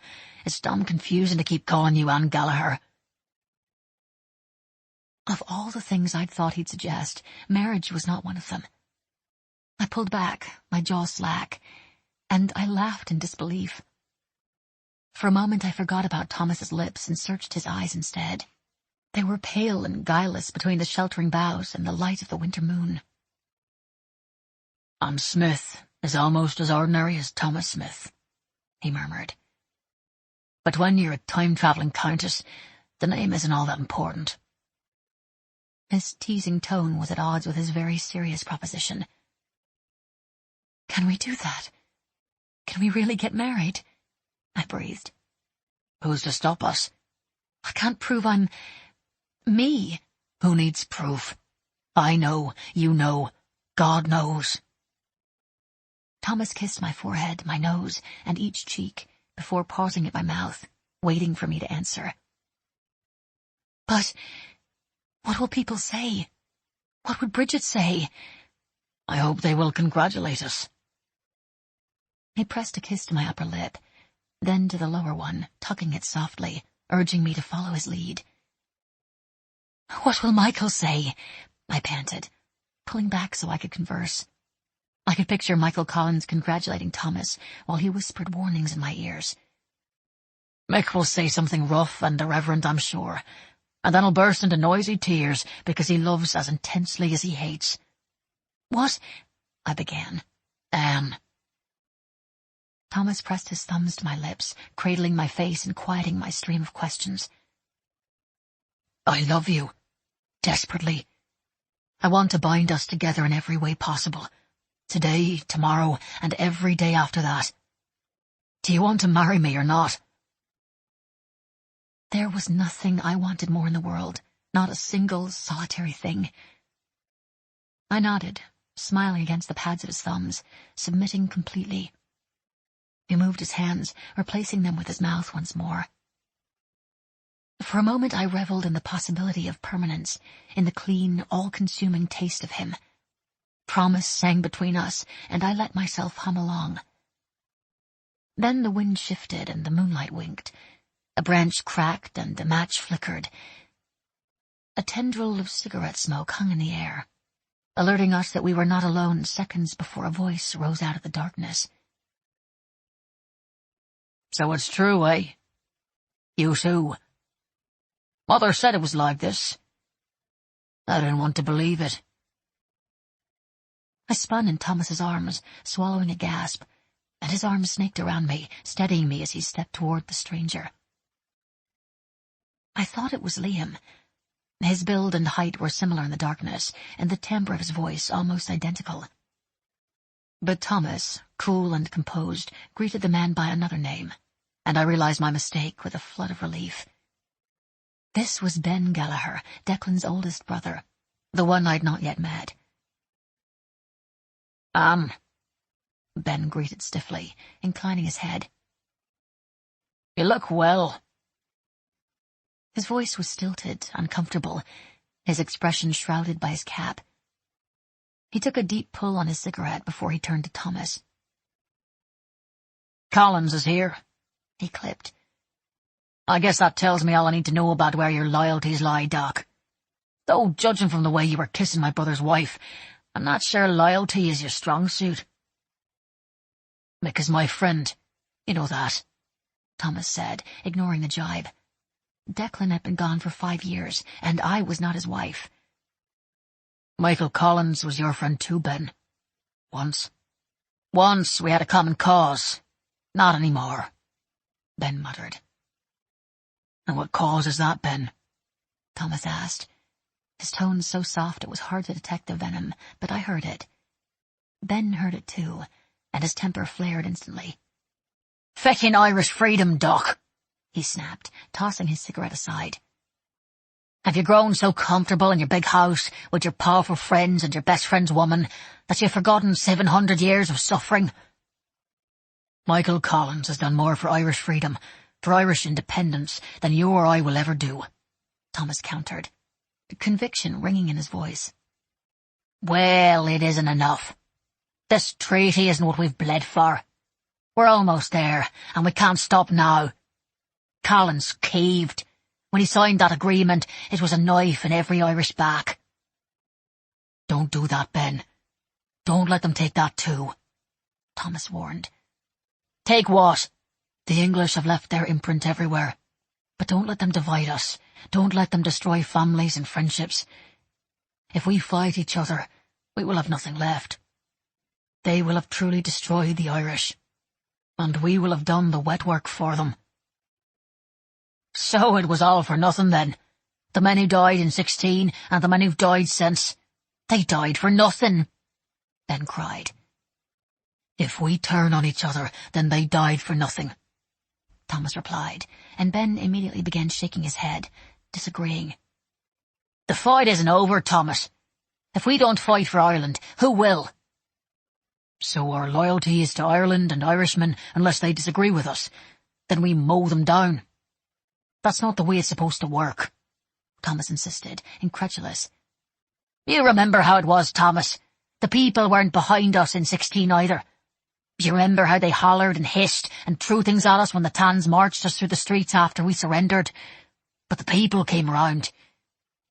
It's damn confusing to keep calling you Anne Gallagher. Of all the things I'd thought he'd suggest, marriage was not one of them. I pulled back, my jaw slack, and I laughed in disbelief. For a moment I forgot about Thomas's lips and searched his eyes instead. They were pale and guileless between the sheltering boughs and the light of the winter moon. Anne Smith is almost as ordinary as Thomas Smith, he murmured. But when you're a time-travelling countess, the name isn't all that important. His teasing tone was at odds with his very serious proposition. Can we do that? Can we really get married? I breathed. Who's to stop us? I can't prove I'm... me. Who needs proof? I know, you know, God knows. Thomas kissed my forehead, my nose, and each cheek, before pausing at my mouth, waiting for me to answer. But what will people say? What would Bridget say? I hope they will congratulate us. He pressed a kiss to my upper lip, then to the lower one, tugging it softly, urging me to follow his lead. What will Michael say? I panted, pulling back so I could converse. I could picture Michael Collins congratulating Thomas while he whispered warnings in my ears. Mick will say something rough and irreverent, I'm sure, and then he'll burst into noisy tears because he loves as intensely as he hates. What? I began. Anne. Thomas pressed his thumbs to my lips, cradling my face and quieting my stream of questions. I love you. Desperately. I want to bind us together in every way possible. Today, tomorrow, and every day after that. Do you want to marry me or not? There was nothing I wanted more in the world, not a single solitary thing. I nodded, smiling against the pads of his thumbs, submitting completely. He moved his hands, replacing them with his mouth once more. For a moment I reveled in the possibility of permanence, in the clean, all-consuming taste of him. Promise sang between us, and I let myself hum along. Then the wind shifted and the moonlight winked. A branch cracked and a match flickered. A tendril of cigarette smoke hung in the air, alerting us that we were not alone seconds before a voice rose out of the darkness. So it's true, eh? You too. Mother said it was like this. I didn't want to believe it. I spun in Thomas's arms, swallowing a gasp, and his arms snaked around me, steadying me as he stepped toward the stranger. I thought it was Liam. His build and height were similar in the darkness, and the timbre of his voice almost identical. But Thomas, cool and composed, greeted the man by another name, and I realized my mistake with a flood of relief. This was Ben Gallagher, Declan's oldest brother, the one I'd not yet met. Ben greeted stiffly, inclining his head. You look well. His voice was stilted, uncomfortable, his expression shrouded by his cap. He took a deep pull on his cigarette before he turned to Thomas. Collins is here, he clipped. I guess that tells me all I need to know about where your loyalties lie, Doc. Though, judging from the way you were kissing my brother's wife, I'm not sure loyalty is your strong suit. Mick is my friend. You know that, Thomas said, ignoring the jibe. Declan had been gone for 5 years, and I was not his wife. Michael Collins was your friend too, Ben. Once. Once we had a common cause. Not anymore, Ben muttered. And what cause is that, Ben? Thomas asked. His tone so soft it was hard to detect the venom, but I heard it. Ben heard it too, and his temper flared instantly. Feckin' Irish freedom, Doc, he snapped, tossing his cigarette aside. Have you grown so comfortable in your big house with your powerful friends and your best friend's woman that you've forgotten 700 years of suffering? Michael Collins has done more for Irish freedom, for Irish independence, than you or I will ever do, Thomas countered, conviction ringing in his voice. Well, it isn't enough. This treaty isn't what we've bled for. We're almost there, and we can't stop now. Collins caved. When he signed that agreement, it was a knife in every Irish back. Don't do that, Ben. Don't let them take that too, Thomas warned. Take what? The English have left their imprint everywhere. But don't let them divide us. Don't let them destroy families and friendships. If we fight each other, we will have nothing left. They will have truly destroyed the Irish, and we will have done the wet work for them. So it was all for nothing then. The men who died in 16 and the men who've died since, they died for nothing, Ben cried. If we turn on each other, then they died for nothing, Thomas replied, and Ben immediately began shaking his head, disagreeing. The fight isn't over, Thomas. If we don't fight for Ireland, who will? So our loyalty is to Ireland and Irishmen unless they disagree with us. Then we mow them down. That's not the way it's supposed to work, Thomas insisted, incredulous. You remember how it was, Thomas. The people weren't behind us in 16 either. You remember how they hollered and hissed and threw things at us when the Tans marched us through the streets after we surrendered? But the people came round.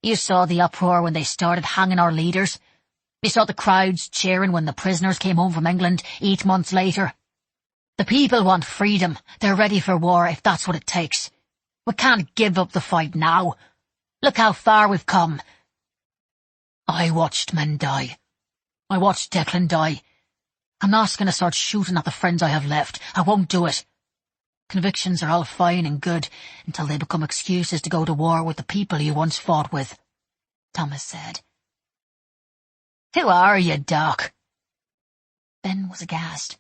You saw the uproar when they started hanging our leaders. You saw the crowds cheering when the prisoners came home from England 8 months later. The people want freedom. They're ready for war if that's what it takes. We can't give up the fight now. Look how far we've come. I watched men die. I watched Declan die. I'm not going to start shooting at the friends I have left. I won't do it. Convictions are all fine and good until they become excuses to go to war with the people you once fought with, Thomas said. Who are you, Doc? Ben was aghast.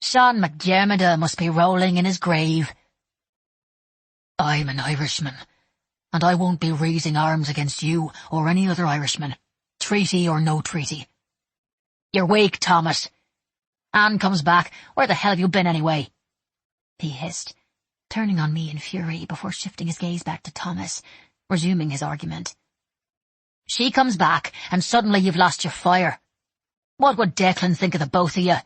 Sean McDermott must be rolling in his grave. I'm an Irishman, and I won't be raising arms against you or any other Irishman, treaty or no treaty. You're weak, Thomas. Anne comes back. Where the hell have you been anyway? He hissed, turning on me in fury before shifting his gaze back to Thomas, resuming his argument. She comes back, and suddenly you've lost your fire. What would Declan think of the both of you?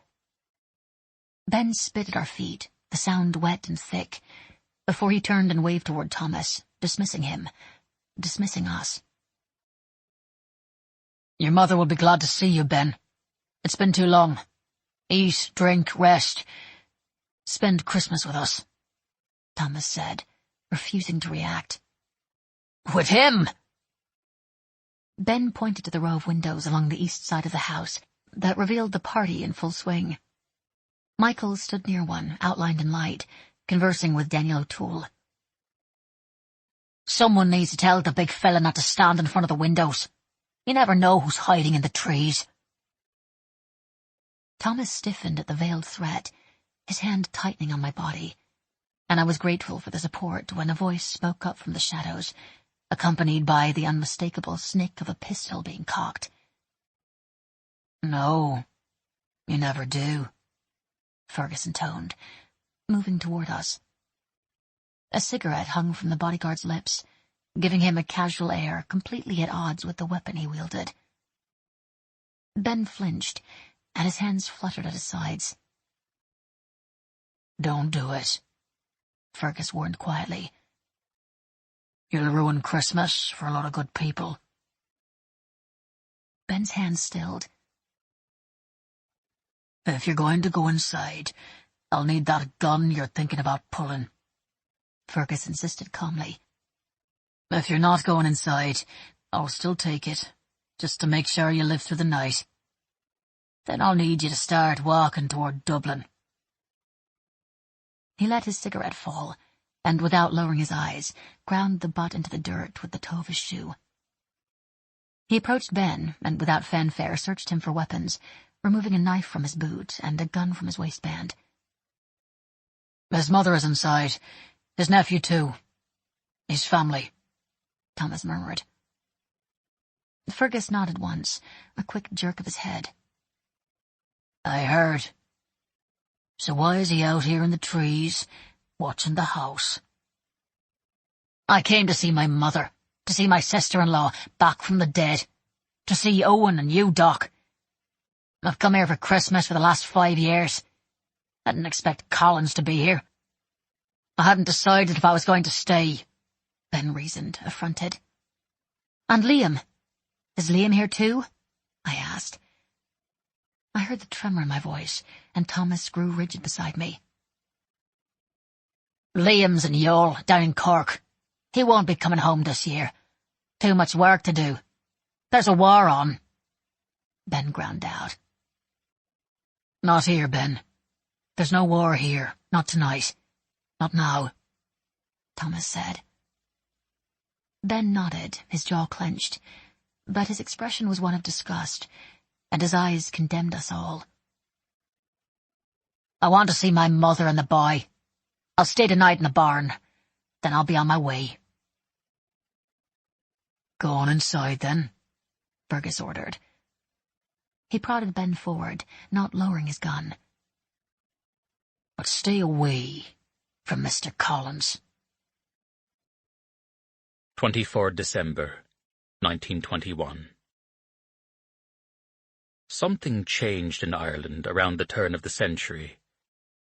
Ben spit at our feet, the sound wet and thick, before he turned and waved toward Thomas, dismissing him, dismissing us. Your mother will be glad to see you, Ben. It's been too long. Eat, drink, rest. Spend Christmas with us, Thomas said, refusing to react. With him? Ben pointed to the row of windows along the east side of the house that revealed the party in full swing. Michael stood near one, outlined in light, conversing with Daniel O'Toole. Someone needs to tell the big fella not to stand in front of the windows. You never know who's hiding in the trees. Thomas stiffened at the veiled threat, his hand tightening on my body, and I was grateful for the support when a voice spoke up from the shadows, accompanied by the unmistakable snick of a pistol being cocked. No, you never do, Ferguson toned, moving toward us. A cigarette hung from the bodyguard's lips, giving him a casual air completely at odds with the weapon he wielded. Ben flinched, and his hands fluttered at his sides. Don't do it, Fergus warned quietly. You'll ruin Christmas for a lot of good people. Ben's hands stilled. If you're going to go inside, I'll need that gun you're thinking about pulling, Fergus insisted calmly. If you're not going inside, I'll still take it, just to make sure you live through the night. Then I'll need you to start walking toward Dublin. He let his cigarette fall, and without lowering his eyes, ground the butt into the dirt with the toe of his shoe. He approached Ben, and without fanfare searched him for weapons, removing a knife from his boot and a gun from his waistband. His mother is inside, his nephew too. His family, Thomas murmured. Fergus nodded once, a quick jerk of his head. I heard. So why is he out here in the trees, watching the house? I came to see my mother, to see my sister-in-law back from the dead, to see Owen and you, Doc. I've come here for Christmas for the last 5 years. I didn't expect Collins to be here. I hadn't decided if I was going to stay, Ben reasoned, affronted. And Liam? Is Liam here too? I asked. I heard the tremor in my voice, and Thomas grew rigid beside me. Liam's in Youghal, down in Cork. He won't be coming home this year. Too much work to do. There's a war on. Ben ground out. Not here, Ben. There's no war here. Not tonight. Not now, Thomas said. Ben nodded, his jaw clenched, but his expression was one of disgust, and his eyes condemned us all. I want to see my mother and the boy. I'll stay tonight in the barn. Then I'll be on my way. Go on inside, then, Fergus ordered. He prodded Ben forward, not lowering his gun. But stay away from Mr. Collins. 24 December, 1921. Something changed in Ireland around the turn of the century.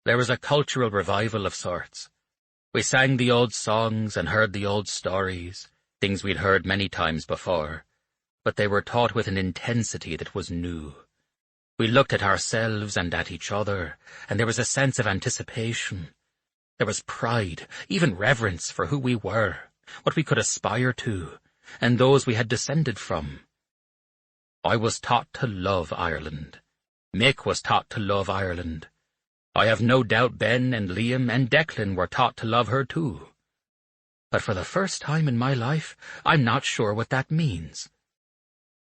There was a cultural revival of sorts. We sang the old songs and heard the old stories, things we'd heard many times before, but they were taught with an intensity that was new. We looked at ourselves and at each other, and there was a sense of anticipation. There was pride, even reverence for who we were, what we could aspire to, and those we had descended from. I was taught to love Ireland. Mick was taught to love Ireland. I have no doubt Ben and Liam and Declan were taught to love her too. But for the first time in my life, I'm not sure what that means.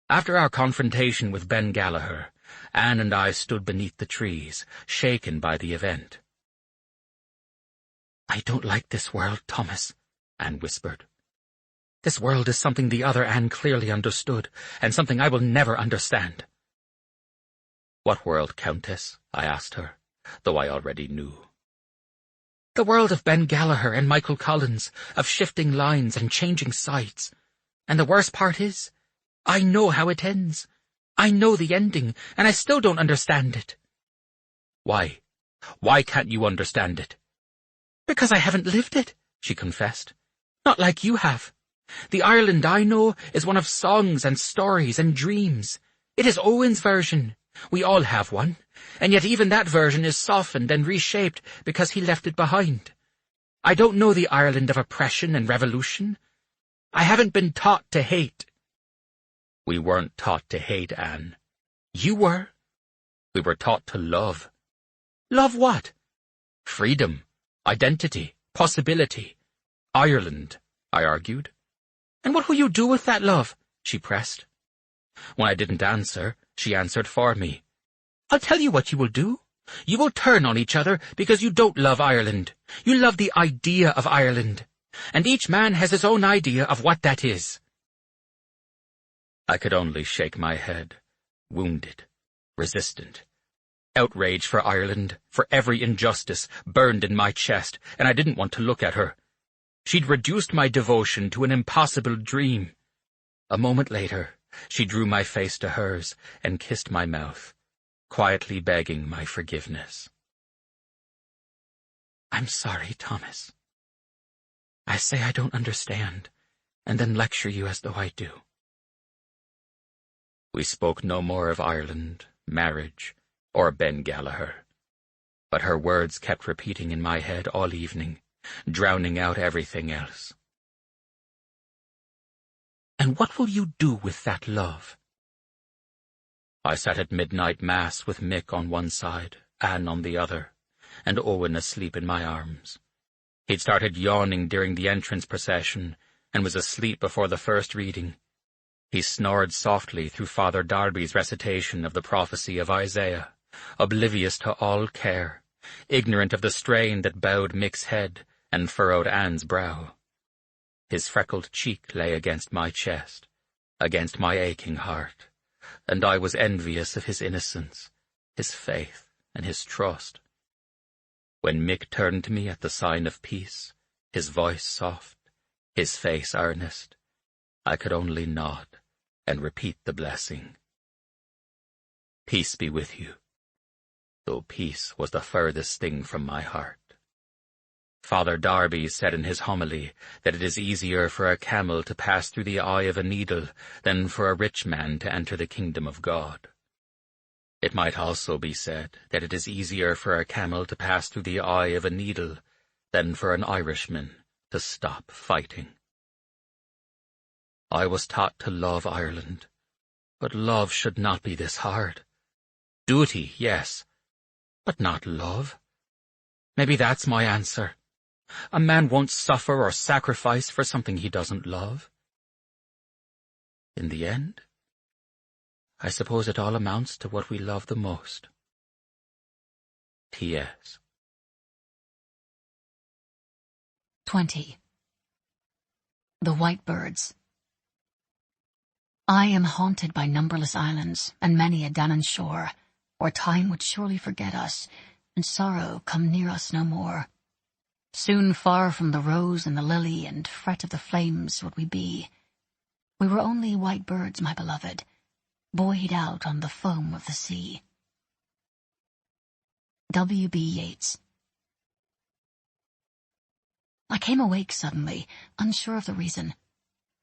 After our confrontation with Ben Gallagher, Anne and I stood beneath the trees, shaken by the event. I don't like this world, Thomas, Anne whispered. This world is something the other Anne clearly understood, and something I will never understand. What world, Countess? I asked her, though I already knew. The world of Ben Gallagher and Michael Collins, of shifting lines and changing sides. And the worst part is, I know how it ends. I know the ending, and I still don't understand it. Why? Why can't you understand it? Because I haven't lived it, she confessed. Not like you have. The Ireland I know is one of songs and stories and dreams. It is Owen's version. We all have one, and yet even that version is softened and reshaped because he left it behind. I don't know the Ireland of oppression and revolution. I haven't been taught to hate. We weren't taught to hate, Anne. You were. We were taught to love. Love what? Freedom, identity, possibility. Ireland, I argued. And what will you do with that love? She pressed. When I didn't answer, she answered for me. I'll tell you what you will do. You will turn on each other because you don't love Ireland. You love the idea of Ireland. And each man has his own idea of what that is. I could only shake my head, wounded, resistant. Outrage for Ireland, for every injustice, burned in my chest, and I didn't want to look at her. She'd reduced my devotion to an impossible dream. A moment later, she drew my face to hers and kissed my mouth, quietly begging my forgiveness. I'm sorry, Thomas. I say I don't understand, and then lecture you as though I do. We spoke no more of Ireland, marriage, or Ben Gallagher. But her words kept repeating in my head all evening, drowning out everything else. And what will you do with that love? I sat at midnight mass with Mick on one side, Anne on the other, and Owen asleep in my arms. He'd started yawning during the entrance procession, and was asleep before the first reading. He snored softly through Father Darby's recitation of the prophecy of Isaiah, oblivious to all care, ignorant of the strain that bowed Mick's head and furrowed Anne's brow. His freckled cheek lay against my chest, against my aching heart, and I was envious of his innocence, his faith, and his trust. When Mick turned to me at the sign of peace, his voice soft, his face earnest, I could only nod and repeat the blessing. Peace be with you, though peace was the furthest thing from my heart. Father Darby said in his homily that it is easier for a camel to pass through the eye of a needle than for a rich man to enter the kingdom of God. It might also be said that it is easier for a camel to pass through the eye of a needle than for an Irishman to stop fighting. I was taught to love Ireland, but love should not be this hard. Duty, yes, but not love. Maybe that's my answer. A man won't suffer or sacrifice for something he doesn't love. In the end, I suppose it all amounts to what we love the most. P.S. 20. The White Birds. I am haunted by numberless islands, and many a Danann shore, where time would surely forget us, and sorrow come near us no more. Soon far from the rose and the lily and fret of the flames would we be. We were only white birds, my beloved, buoyed out on the foam of the sea. W.B. Yeats. I came awake suddenly, unsure of the reason.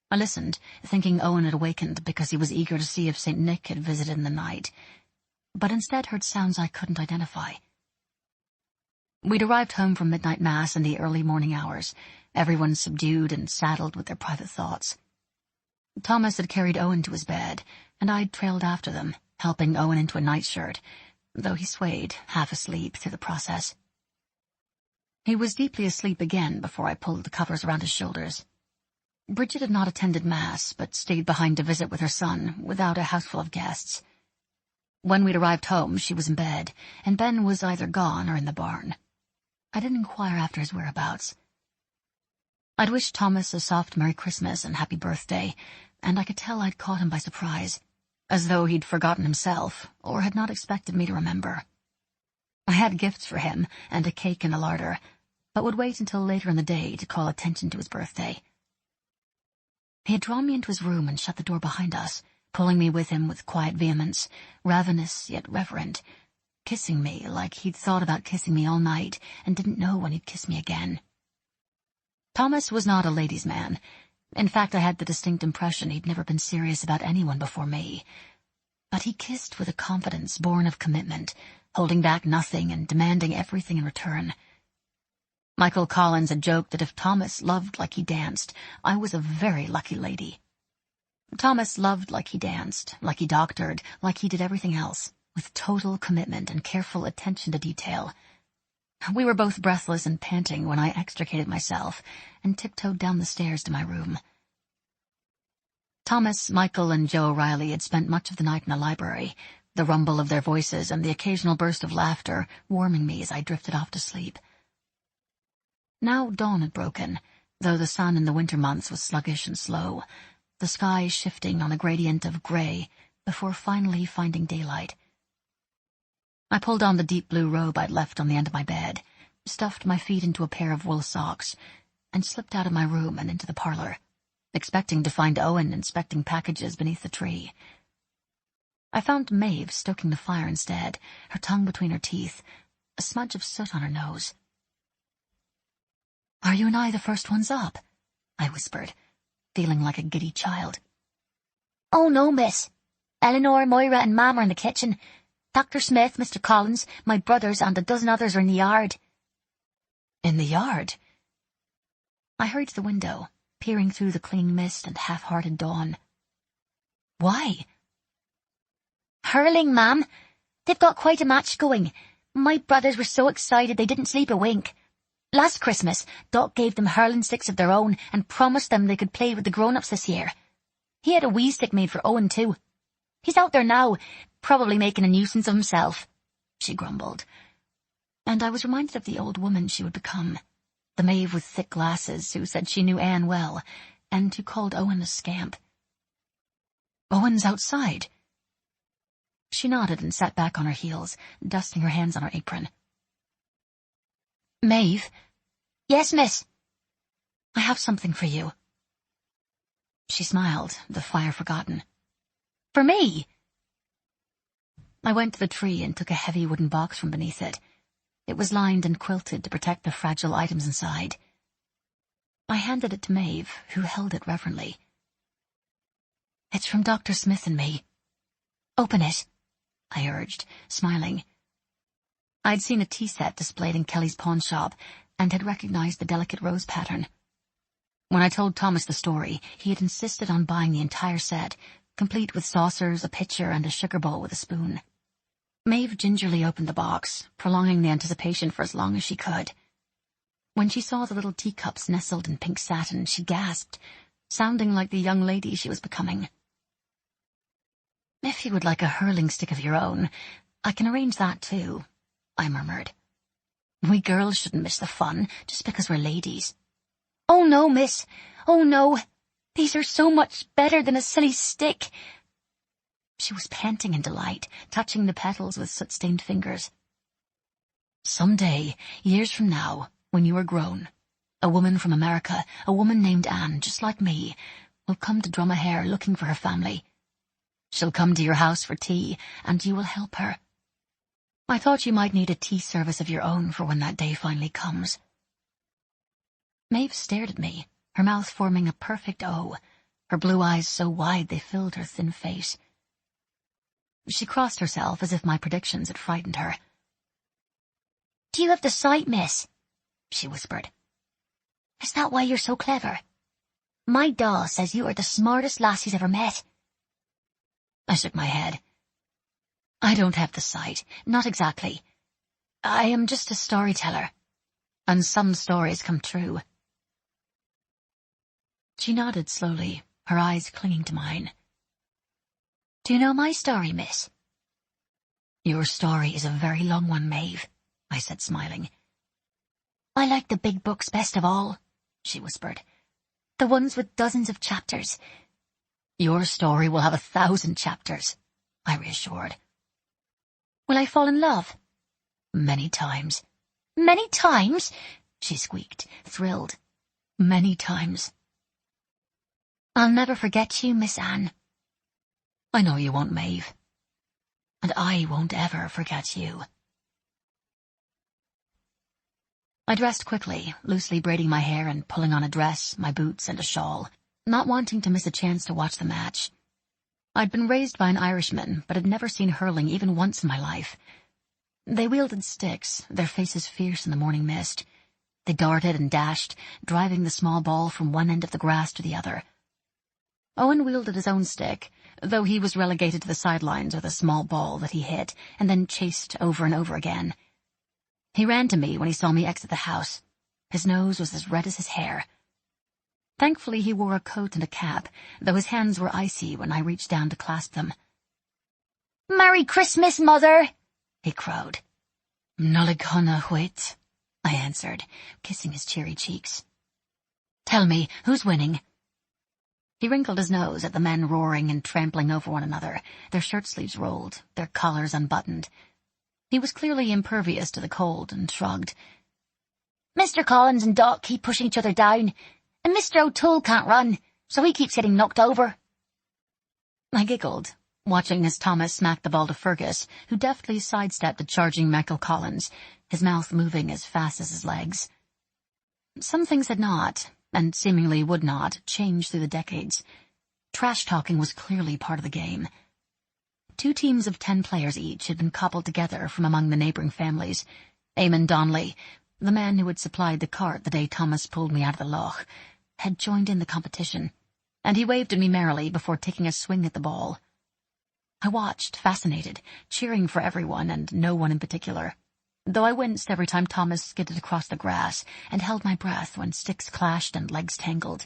I listened, thinking Owen had awakened because he was eager to see if St. Nick had visited in the night, but instead heard sounds I couldn't identify. We'd arrived home from midnight mass in the early morning hours, everyone subdued and saddled with their private thoughts. Thomas had carried Owen to his bed, and I'd trailed after them, helping Owen into a nightshirt, though he swayed, half asleep, through the process. He was deeply asleep again before I pulled the covers around his shoulders. Bridget had not attended mass, but stayed behind to visit with her son, without a houseful of guests. When we'd arrived home, she was in bed, and Ben was either gone or in the barn. I didn't inquire after his whereabouts. I'd wished Thomas a soft Merry Christmas and Happy Birthday, and I could tell I'd caught him by surprise, as though he'd forgotten himself, or had not expected me to remember. I had gifts for him, and a cake in the larder, but would wait until later in the day to call attention to his birthday. He had drawn me into his room and shut the door behind us, pulling me with him with quiet vehemence, ravenous yet reverent, kissing me like he'd thought about kissing me all night and didn't know when he'd kiss me again. Thomas was not a ladies' man. In fact, I had the distinct impression he'd never been serious about anyone before me. But he kissed with a confidence born of commitment, holding back nothing and demanding everything in return. Michael Collins had joked that if Thomas loved like he danced, I was a very lucky lady. Thomas loved like he danced, like he doctored, like he did everything else, with total commitment and careful attention to detail. We were both breathless and panting when I extricated myself and tiptoed down the stairs to my room. Thomas, Michael, and Joe O'Reilly had spent much of the night in the library, the rumble of their voices and the occasional burst of laughter warming me as I drifted off to sleep. Now dawn had broken, though the sun in the winter months was sluggish and slow, the sky shifting on a gradient of gray before finally finding daylight. I pulled on the deep blue robe I'd left on the end of my bed, stuffed my feet into a pair of wool socks, and slipped out of my room and into the parlor, expecting to find Owen inspecting packages beneath the tree. I found Maeve stoking the fire instead, her tongue between her teeth, a smudge of soot on her nose. "Are you and I the first ones up?" I whispered, feeling like a giddy child. "Oh, no, miss. Eleanor, Moira, and Mom are in the kitchen. Dr. Smith, Mr. Collins, my brothers, and a dozen others are in the yard. In the yard? I hurried to the window, peering through the clinging mist and half-hearted dawn. Why? Hurling, ma'am. They've got quite a match going. My brothers were so excited they didn't sleep a wink. Last Christmas, Doc gave them hurling sticks of their own and promised them they could play with the grown-ups this year. He had a wee stick made for Owen, too. He's out there now, probably making a nuisance of himself, she grumbled. And I was reminded of the old woman she would become, the Maeve with thick glasses who said she knew Anne well, and who called Owen a scamp. Owen's outside. She nodded and sat back on her heels, dusting her hands on her apron. Maeve? Yes, miss? I have something for you. She smiled, the fire forgotten. For me? I went to the tree and took a heavy wooden box from beneath it. It was lined and quilted to protect the fragile items inside. I handed it to Maeve, who held it reverently. It's from Dr. Smith and me. Open it, I urged, smiling. I'd seen a tea set displayed in Kelly's pawn shop and had recognized the delicate rose pattern. When I told Thomas the story, he had insisted on buying the entire set, complete with saucers, a pitcher, and a sugar bowl with a spoon. Maeve gingerly opened the box, prolonging the anticipation for as long as she could. When she saw the little teacups nestled in pink satin, she gasped, sounding like the young lady she was becoming. If you would like a hurling stick of your own, I can arrange that too, I murmured. We girls shouldn't miss the fun just because we're ladies. Oh no, miss. Oh no. These are so much better than a silly stick. She was panting in delight, touching the petals with soot-stained fingers. Some day, years from now, when you are grown, a woman from America, a woman named Anne, just like me, will come to Drumahair looking for her family. She'll come to your house for tea, and you will help her. I thought you might need a tea service of your own for when that day finally comes. Maeve stared at me, her mouth forming a perfect O, her blue eyes so wide they filled her thin face. She crossed herself as if my predictions had frightened her. Do you have the sight, miss? She whispered. Is that why you're so clever? My doll says you are the smartest lass he's ever met. I shook my head. I don't have the sight, not exactly. I am just a storyteller, and some stories come true. She nodded slowly, her eyes clinging to mine. Do you know my story, miss? Your story is a very long one, Maeve, I said, smiling. I like the big books best of all, she whispered. The ones with dozens of chapters. Your story will have 1,000 chapters, I reassured. Will I fall in love? Many times. Many times? She squeaked, thrilled. Many times. I'll never forget you, Miss Anne. I know you won't, Maeve. And I won't ever forget you. I dressed quickly, loosely braiding my hair and pulling on a dress, my boots, and a shawl, not wanting to miss a chance to watch the match. I'd been raised by an Irishman, but had never seen hurling even once in my life. They wielded sticks, their faces fierce in the morning mist. They darted and dashed, driving the small ball from one end of the grass to the other. Owen wielded his own stick, though he was relegated to the sidelines with a small ball that he hit and then chased over and over again. He ran to me when he saw me exit the house. His nose was as red as his hair. Thankfully, he wore a coat and a cap, though his hands were icy when I reached down to clasp them. "Merry Christmas, Mother!" he crowed. "Nulliconna Whit," I answered, kissing his cherry cheeks. "Tell me, who's winning?" He wrinkled his nose at the men roaring and trampling over one another, their shirt sleeves rolled, their collars unbuttoned. He was clearly impervious to the cold and shrugged. "Mr. Collins and Doc keep pushing each other down, and Mr. O'Toole can't run, so he keeps getting knocked over." I giggled, watching as Thomas smacked the ball to Fergus, who deftly sidestepped a charging Michael Collins, his mouth moving as fast as his legs. Some things had not, and seemingly would not, change through the decades. Trash-talking was clearly part of the game. 2 teams of 10 players each had been cobbled together from among the neighbouring families. Eamon Donnelly, the man who had supplied the cart the day Thomas pulled me out of the loch, had joined in the competition, and he waved at me merrily before taking a swing at the ball. I watched, fascinated, cheering for everyone and no one in particular, though I winced every time Thomas skidded across the grass and held my breath when sticks clashed and legs tangled.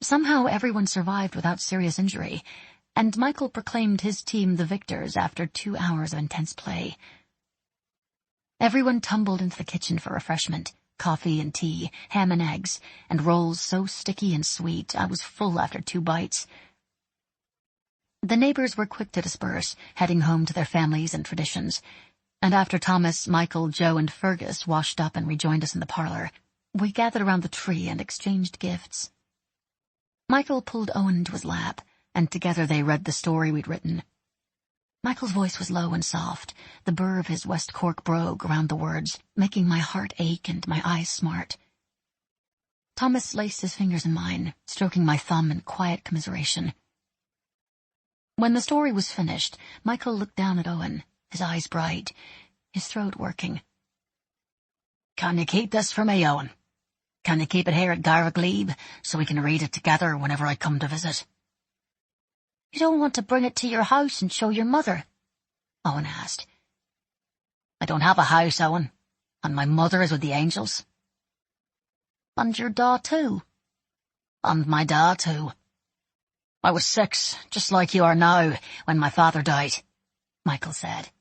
Somehow everyone survived without serious injury, and Michael proclaimed his team the victors after 2 hours of intense play. Everyone tumbled into the kitchen for refreshment, coffee and tea, ham and eggs, and rolls so sticky and sweet I was full after 2 bites. The neighbours were quick to disperse, heading home to their families and traditions, and after Thomas, Michael, Joe, and Fergus washed up and rejoined us in the parlour, we gathered around the tree and exchanged gifts. Michael pulled Owen into his lap, and together they read the story we'd written. Michael's voice was low and soft, the burr of his West Cork brogue around the words, making my heart ache and my eyes smart. Thomas laced his fingers in mine, stroking my thumb in quiet commiseration. When the story was finished, Michael looked down at Owen, his eyes bright, his throat working. "Can you keep this for me, Owen? Can you keep it here at Garagleeb so we can read it together whenever I come to visit?" "You don't want to bring it to your house and show your mother?" Owen asked. "I don't have a house, Owen, and my mother is with the angels." "And your da too?" "And my dad too. I was 6, just like you are now, when my father died," Michael said.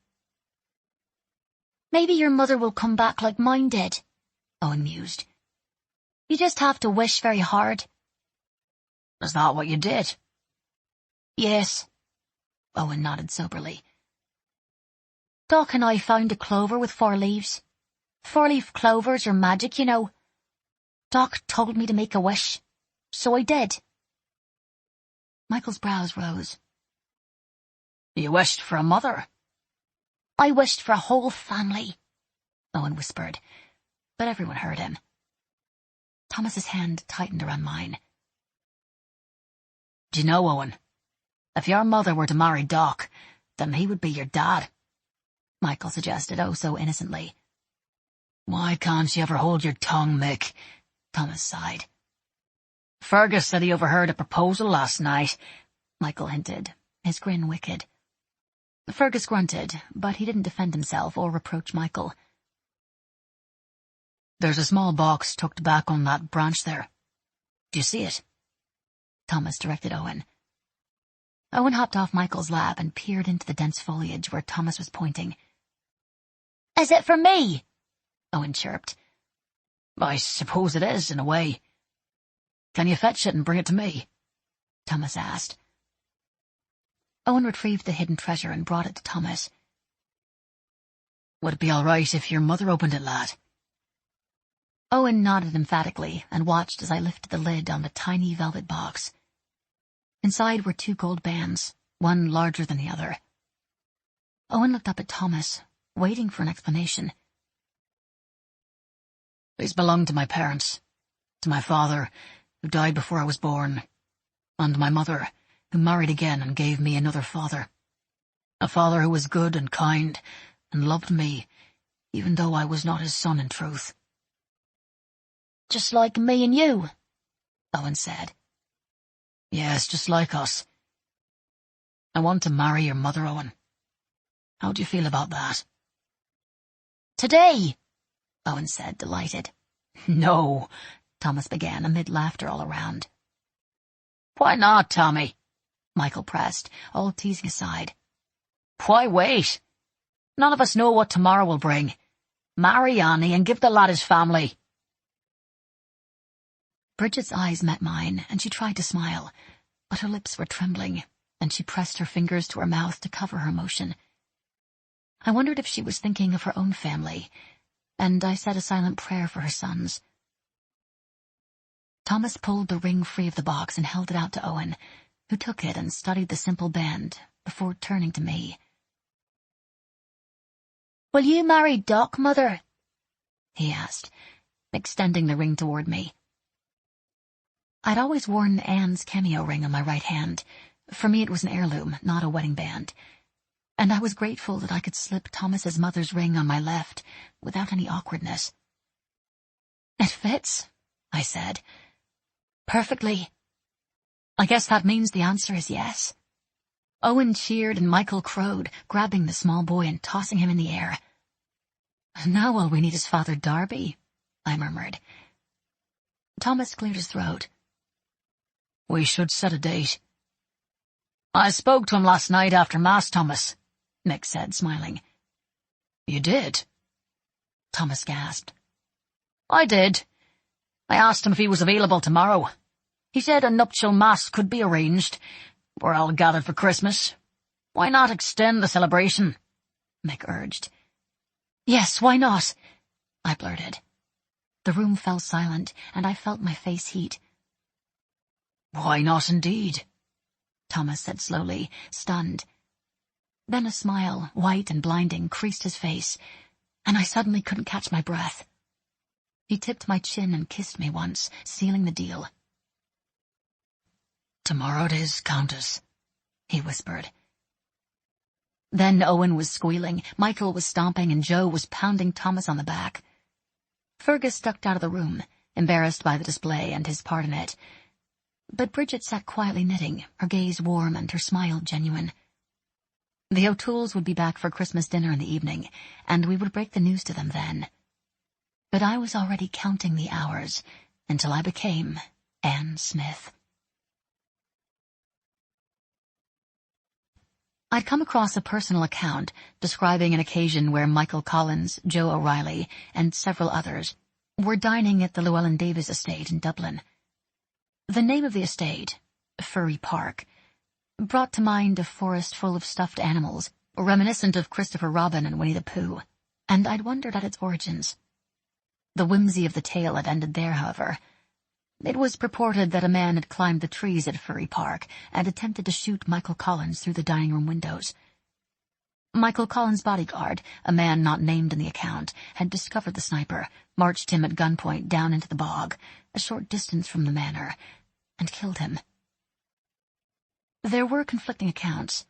"Maybe your mother will come back like mine did," Owen mused. "You just have to wish very hard." "Is that what you did?" "Yes." Owen nodded soberly. "Doc and I found a clover with 4 leaves. 4-leaf clovers are magic, you know. Doc told me to make a wish, so I did." Michael's brows rose. "You wished for a mother?" "I wished for a whole family," Owen whispered, but everyone heard him. Thomas's hand tightened around mine. "Do you know, Owen, if your mother were to marry Doc, then he would be your dad," Michael suggested, oh so innocently. "Why can't you ever hold your tongue, Mick?" Thomas sighed. "Fergus said he overheard a proposal last night," Michael hinted, his grin wicked. Fergus grunted, but he didn't defend himself or reproach Michael. "There's a small box tucked back on that branch there. Do you see it?" Thomas directed Owen. Owen hopped off Michael's lap and peered into the dense foliage where Thomas was pointing. "Is it for me?" Owen chirped. "I suppose it is, in a way. Can you fetch it and bring it to me?" Thomas asked. Owen retrieved the hidden treasure and brought it to Thomas. "Would it be all right if your mother opened it, lad?" Owen nodded emphatically and watched as I lifted the lid on the tiny velvet box. Inside were 2 gold bands, one larger than the other. Owen looked up at Thomas, waiting for an explanation. "These belonged to my parents, to my father, who died before I was born, and my mother, who married again and gave me another father. A father who was good and kind, and loved me, even though I was not his son in truth." "Just like me and you," Owen said. "Yes, just like us. I want to marry your mother, Owen. How do you feel about that?" "Today," Owen said, delighted. "No," Thomas began, amid laughter all around. "Why not, Tommy?" Michael pressed, all teasing aside. "Why wait? None of us know what tomorrow will bring. Marry Annie and give the lad his family." Bridget's eyes met mine, and she tried to smile, but her lips were trembling, and she pressed her fingers to her mouth to cover her emotion. I wondered if she was thinking of her own family, and I said a silent prayer for her sons. Thomas pulled the ring free of the box and held it out to Owen, who took it and studied the simple band before turning to me. "Will you marry Doc, Mother?" he asked, extending the ring toward me. I'd always worn Anne's cameo ring on my right hand, For me it was an heirloom, not a wedding band, and I was grateful that I could slip Thomas's mother's ring on my left without any awkwardness. "It fits," I said. "Perfectly. I guess that means the answer is yes." Owen cheered and Michael crowed, grabbing the small boy and tossing him in the air. "Now all we need is Father Darby," I murmured. Thomas cleared his throat. "We should set a date." "I spoke to him last night after Mass, Thomas," Mick said, smiling. "You did?" Thomas gasped. "I did. I asked him if he was available tomorrow. He said a nuptial Mass could be arranged. We're all gathered for Christmas. Why not extend the celebration?" Mick urged. "Yes, why not?" I blurted. The room fell silent, and I felt my face heat. "Why not indeed?" Thomas said slowly, stunned. Then a smile, white and blinding, creased his face, and I suddenly couldn't catch my breath. He tipped my chin and kissed me once, sealing the deal. "Tomorrow it is, Countess," he whispered. Then Owen was squealing, Michael was stomping, and Joe was pounding Thomas on the back. Fergus ducked out of the room, embarrassed by the display and his part in it. But Bridget sat quietly knitting, her gaze warm and her smile genuine. The O'Tooles would be back for Christmas dinner in the evening, and we would break the news to them then. But I was already counting the hours until I became Anne Smith. I'd come across a personal account describing an occasion where Michael Collins, Joe O'Reilly, and several others were dining at the Llewellyn Davies estate in Dublin. The name of the estate, Furry Park, brought to mind a forest full of stuffed animals, reminiscent of Christopher Robin and Winnie the Pooh, and I'd wondered at its origins. The whimsy of the tale had ended there, however. It was purported that a man had climbed the trees at Furry Park and attempted to shoot Michael Collins through the dining room windows. Michael Collins' bodyguard, a man not named in the account, had discovered the sniper, marched him at gunpoint down into the bog, a short distance from the manor, and killed him. There were conflicting accounts.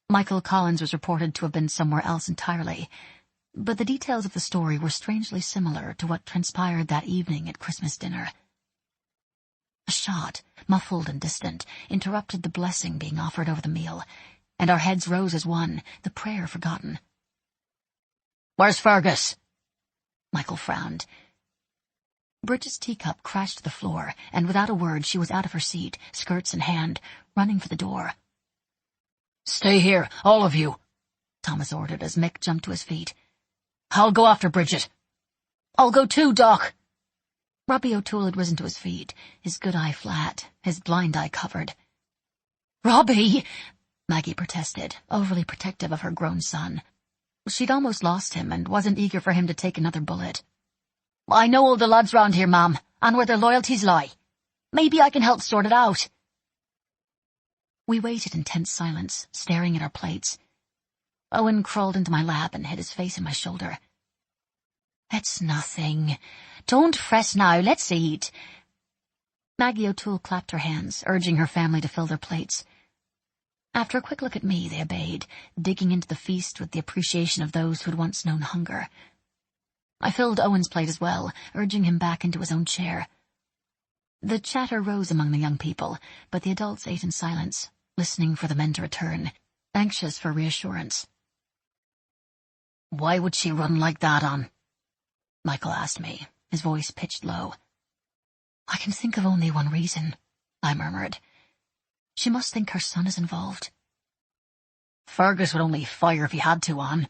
Michael Collins was reported to have been somewhere else entirely, but the details of the story were strangely similar to what transpired that evening at Christmas dinner. A shot, muffled and distant, interrupted the blessing being offered over the meal, and our heads rose as one, the prayer forgotten. "Where's Fergus?" Michael frowned. Bridget's teacup crashed to the floor, and without a word she was out of her seat, skirts in hand, running for the door. "Stay here, all of you," Thomas ordered as Mick jumped to his feet. "I'll go after Bridget." "I'll go too, Doc." Robbie O'Toole had risen to his feet, his good eye flat, his blind eye covered. "Robbie!" Maggie protested, overly protective of her grown son. She'd almost lost him and wasn't eager for him to take another bullet. "I know all the lads round here, ma'am, and where their loyalties lie. Maybe I can help sort it out." We waited in tense silence, staring at our plates. Owen crawled into my lap and hid his face in my shoulder. "It's nothing. Don't fret now, let's eat." Maggie O'Toole clapped her hands, urging her family to fill their plates. After a quick look at me, they obeyed, digging into the feast with the appreciation of those who had once known hunger. I filled Owen's plate as well, urging him back into his own chair. The chatter rose among the young people, but the adults ate in silence, listening for the men to return, anxious for reassurance. "Why would she run like that, Anne?" Michael asked me, his voice pitched low. "I can think of only one reason," I murmured. "She must think her son is involved." "Fergus would only fire if he had to, Anne,"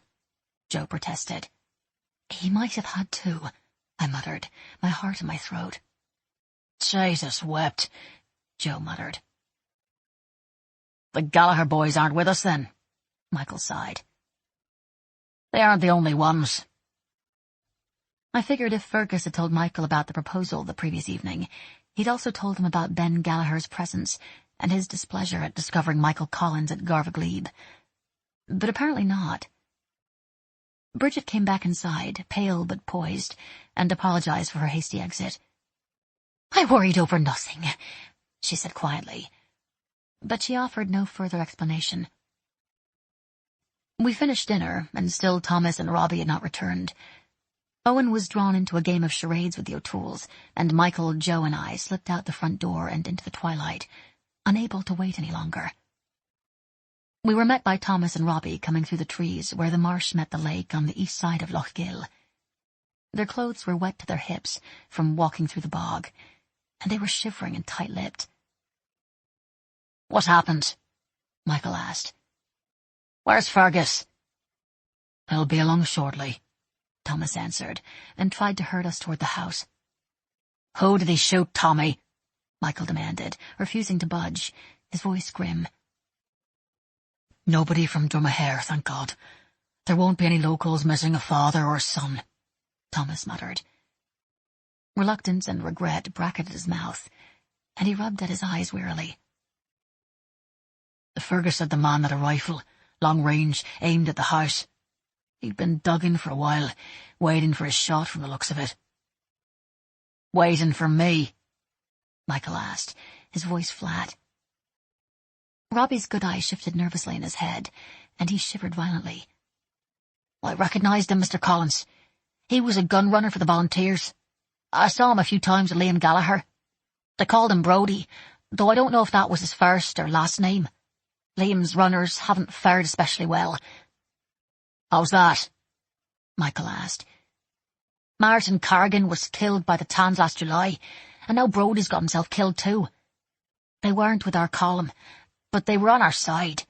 Joe protested. "He might have had to," I muttered, my heart in my throat. "Jesus wept," Joe muttered. "The Gallagher boys aren't with us, then," Michael sighed. "They aren't the only ones." I figured if Fergus had told Michael about the proposal the previous evening, he'd also told him about Ben Gallagher's presence and his displeasure at discovering Michael Collins at Garvaglebe. But apparently not. Bridget came back inside, pale but poised, and apologized for her hasty exit. "I worried over nothing," she said quietly. but she offered no further explanation. We finished dinner, and still Thomas and Robbie had not returned. Owen was drawn into a game of charades with the O'Tooles, and Michael, Joe, and I slipped out the front door and into the twilight, unable to wait any longer. We were met by Thomas and Robbie coming through the trees where the marsh met the lake on the east side of Loch Gill. Their clothes were wet to their hips from walking through the bog, and they were shivering and tight-lipped. "What happened?" Michael asked. "Where's Fergus?" "He'll be along shortly," Thomas answered, and tried to herd us toward the house. "Who did he shoot, Tommy?" Michael demanded, refusing to budge, his voice grim. "Nobody from Dromahair, thank God. There won't be any locals missing a father or a son," Thomas muttered. Reluctance and regret bracketed his mouth, and he rubbed at his eyes wearily. Fergus said the man had a rifle, long range, aimed at the house. He'd been dug in for a while, waiting for his shot from the looks of it. "Waiting for me?" Michael asked, his voice flat. Robbie's good eye shifted nervously in his head, and he shivered violently. "I recognized him, Mr. Collins. He was a gun runner for the volunteers. I saw him a few times with Liam Gallagher. They called him Brodie, though I don't know if that was his first or last name. Liam's runners haven't fared especially well." "How's that?" Michael asked. "Martin Cargan was killed by the Tans last July, and now Brodie's got himself killed too. They weren't with our column, but they were on our side,"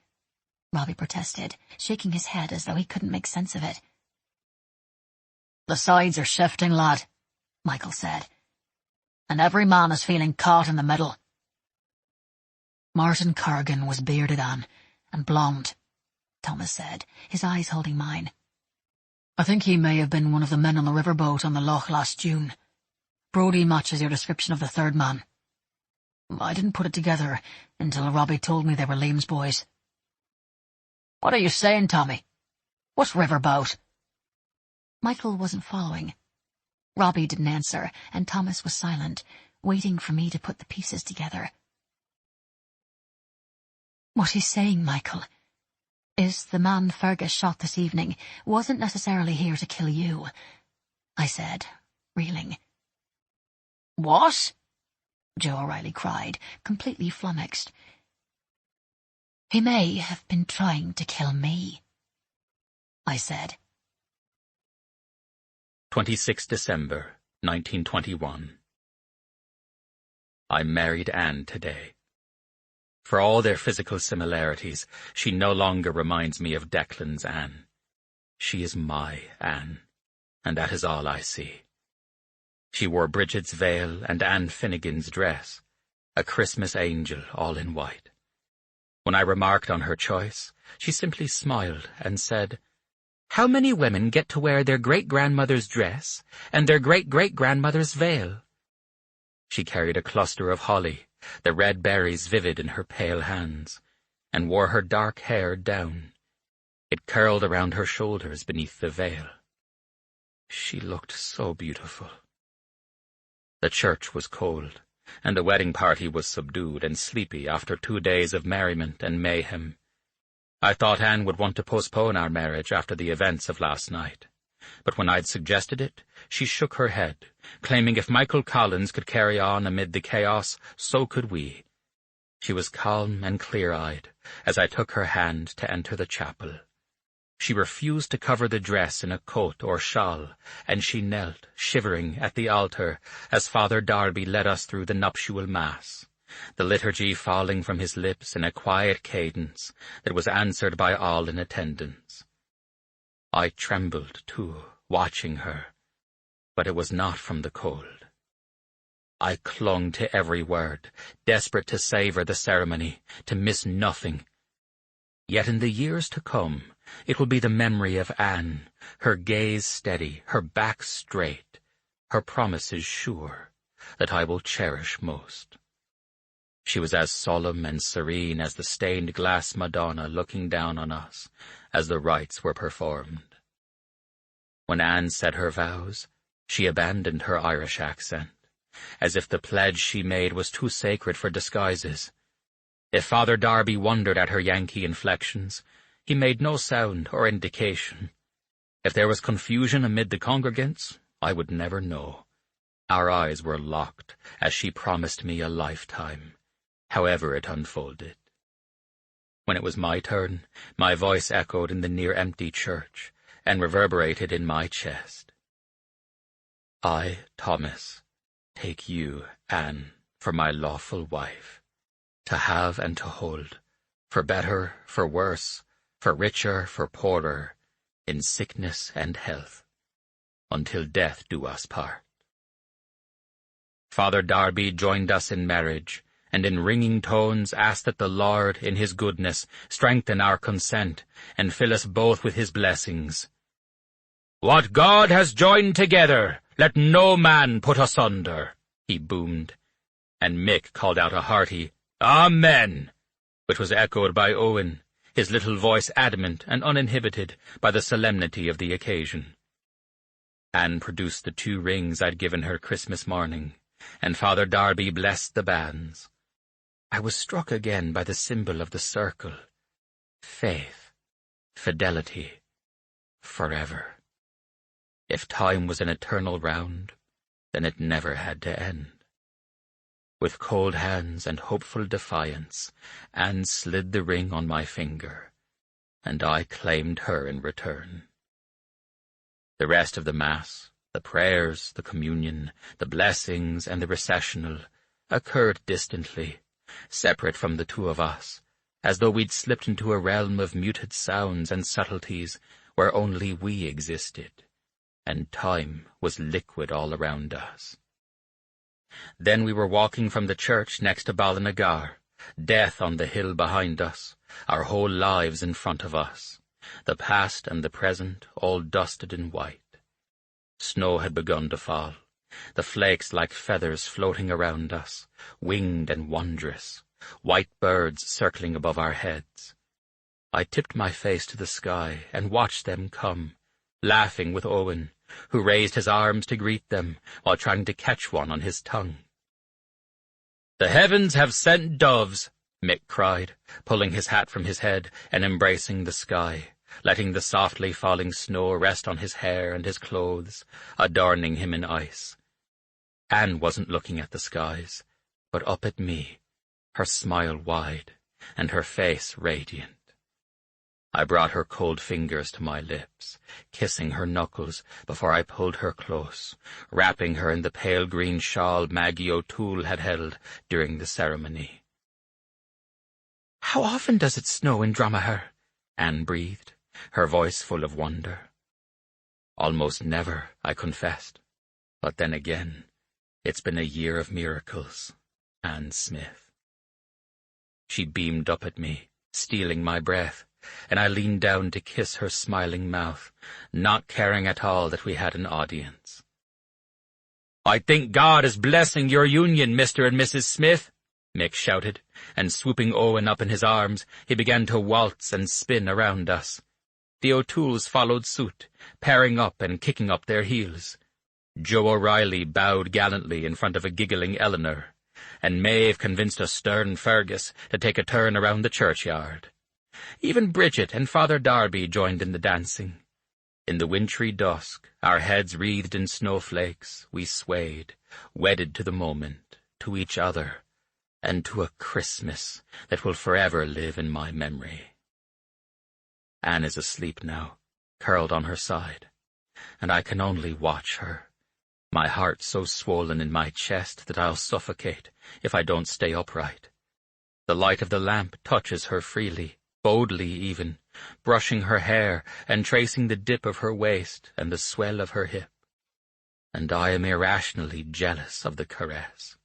Robbie protested, shaking his head as though he couldn't make sense of it. "The sides are shifting, lad," Michael said, "and every man is feeling caught in the middle." "Martin Cargan was bearded, Anne, and blonde," Thomas said, his eyes holding mine. "I think he may have been one of the men on the riverboat on the loch last June. Brodie matches your description of the third man. I didn't put it together until Robbie told me they were Liam's boys." "What are you saying, Tommy? What's riverboat?" Michael wasn't following. Robbie didn't answer, and Thomas was silent, waiting for me to put the pieces together. "What he's saying, Michael, is the man Fergus shot this evening wasn't necessarily here to kill you," I said, reeling. "What?" Joe O'Reilly cried, completely flummoxed. "He may have been trying to kill me," I said. 26 December, 1921. I married Anne today. For all their physical similarities, she no longer reminds me of Declan's Anne. She is my Anne, and that is all I see. She wore Bridget's veil and Anne Finnegan's dress, a Christmas angel all in white. When I remarked on her choice, she simply smiled and said, "How many women get to wear their great-grandmother's dress and their great-great-grandmother's veil?" She carried a cluster of holly, the red berries vivid in her pale hands, and wore her dark hair down. It curled around her shoulders beneath the veil. She looked so beautiful. The church was cold, and the wedding party was subdued and sleepy after 2 days of merriment and mayhem. I thought Anne would want to postpone our marriage after the events of last night, but when I'd suggested it, she shook her head, claiming if Michael Collins could carry on amid the chaos, so could we. She was calm and clear-eyed as I took her hand to enter the chapel. She refused to cover the dress in a coat or shawl, and she knelt, shivering, at the altar as Father Darby led us through the nuptial mass, the liturgy falling from his lips in a quiet cadence that was answered by all in attendance. I trembled, too, watching her, but it was not from the cold. I clung to every word, desperate to savor the ceremony, to miss nothing. Yet in the years to come, it will be the memory of Anne, her gaze steady, her back straight, her promises sure, that I will cherish most. She was as solemn and serene as the stained glass Madonna looking down on us as the rites were performed. When Anne said her vows, she abandoned her Irish accent, as if the pledge she made was too sacred for disguises. If Father Darby wondered at her Yankee inflections, he made no sound or indication. If there was confusion amid the congregants, I would never know. Our eyes were locked as she promised me a lifetime, however it unfolded. When it was my turn, my voice echoed in the near-empty church and reverberated in my chest. I, Thomas, take you, Anne, for my lawful wife, to have and to hold, for better, for worse, for richer, for poorer, in sickness and health, until death do us part. Father Darby joined us in marriage, and in ringing tones asked that the Lord, in his goodness, strengthen our consent, and fill us both with his blessings. "What God has joined together, let no man put asunder," he boomed, and Mick called out a hearty, "Amen," which was echoed by Owen, his little voice adamant and uninhibited by the solemnity of the occasion. Anne produced the 2 rings I'd given her Christmas morning, and Father Darby blessed the banns. I was struck again by the symbol of the circle. Faith, fidelity, forever. If time was an eternal round, then it never had to end. With cold hands and hopeful defiance, Anne slid the ring on my finger, and I claimed her in return. The rest of the Mass, the prayers, the communion, the blessings, and the recessional occurred distantly, separate from the 2 of us, as though we'd slipped into a realm of muted sounds and subtleties where only we existed, and time was liquid all around us. Then we were walking from the church next to Ballinagar, death on the hill behind us, our whole lives in front of us, the past and the present all dusted in white. Snow had begun to fall, the flakes like feathers floating around us, winged and wondrous, white birds circling above our heads. I tipped my face to the sky and watched them come, laughing with Owen, who raised his arms to greet them while trying to catch one on his tongue. "The heavens have sent doves," Mick cried, pulling his hat from his head and embracing the sky, letting the softly falling snow rest on his hair and his clothes, adorning him in ice. Anne wasn't looking at the skies, but up at me, her smile wide and her face radiant. I brought her cold fingers to my lips, kissing her knuckles before I pulled her close, wrapping her in the pale green shawl Maggie O'Toole had held during the ceremony. "How often does it snow in Dromaher?" Anne breathed, her voice full of wonder. "Almost never," I confessed. "But then again, it's been a year of miracles." Anne Smith. She beamed up at me, stealing my breath, and I leaned down to kiss her smiling mouth, not caring at all that we had an audience. "I think God is blessing your union, Mr. and Mrs. Smith," Mick shouted, and swooping Owen up in his arms, he began to waltz and spin around us. The O'Tooles followed suit, pairing up and kicking up their heels. Joe O'Reilly bowed gallantly in front of a giggling Eleanor, and Maeve convinced a stern Fergus to take a turn around the churchyard. Even Bridget and Father Darby joined in the dancing. In the wintry dusk, our heads wreathed in snowflakes, we swayed, wedded to the moment, to each other, and to a Christmas that will forever live in my memory. Anne is asleep now, curled on her side, and I can only watch her, my heart so swollen in my chest that I'll suffocate if I don't stay upright. The light of the lamp touches her freely, boldly even, brushing her hair and tracing the dip of her waist and the swell of her hip, and I am irrationally jealous of the caress.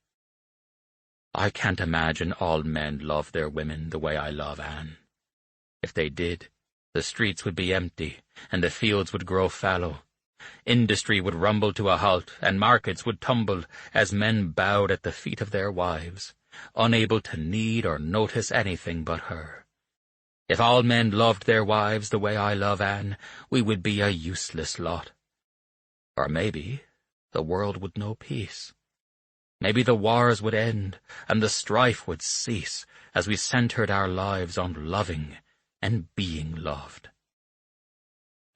I can't imagine all men love their women the way I love Anne. If they did, the streets would be empty, and the fields would grow fallow. Industry would rumble to a halt, and markets would tumble as men bowed at the feet of their wives, unable to need or notice anything but her. If all men loved their wives the way I love Anne, we would be a useless lot. Or maybe the world would know peace. maybe the wars would end and the strife would cease as we centered our lives on loving and being loved.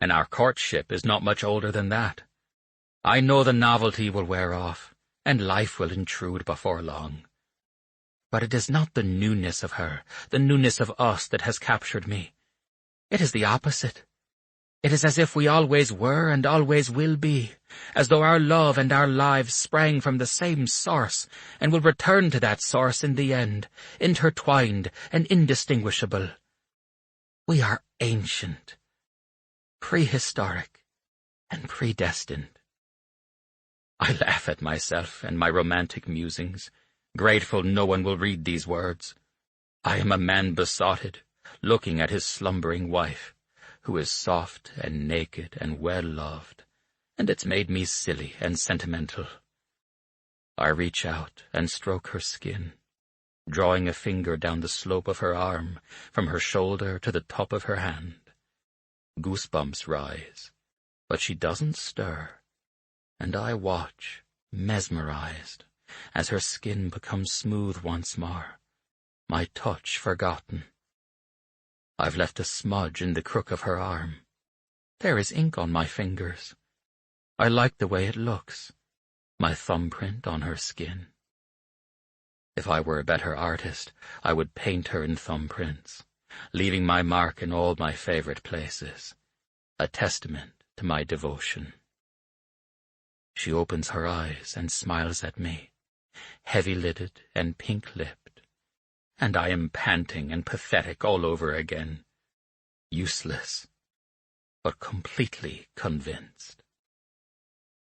And our courtship is not much older than that. I know the novelty will wear off, and life will intrude before long. But it is not the newness of her, the newness of us that has captured me. It is the opposite. It is as if we always were and always will be, as though our love and our lives sprang from the same source and will return to that source in the end, intertwined and indistinguishable. We are ancient, prehistoric, and predestined. I laugh at myself and my romantic musings, grateful no one will read these words. I am a man besotted, looking at his slumbering wife, who is soft and naked and well-loved, and it's made me silly and sentimental. I reach out and stroke her skin, drawing a finger down the slope of her arm, from her shoulder to the top of her hand. Goosebumps rise, but she doesn't stir, and I watch, mesmerized, as her skin becomes smooth once more, my touch forgotten. I've left a smudge in the crook of her arm. There is ink on my fingers. I like the way it looks, my thumbprint on her skin. If I were a better artist, I would paint her in thumbprints, leaving my mark in all my favorite places, a testament to my devotion. She opens her eyes and smiles at me, heavy-lidded and pink-lipped, and I am panting and pathetic all over again, useless, but completely convinced.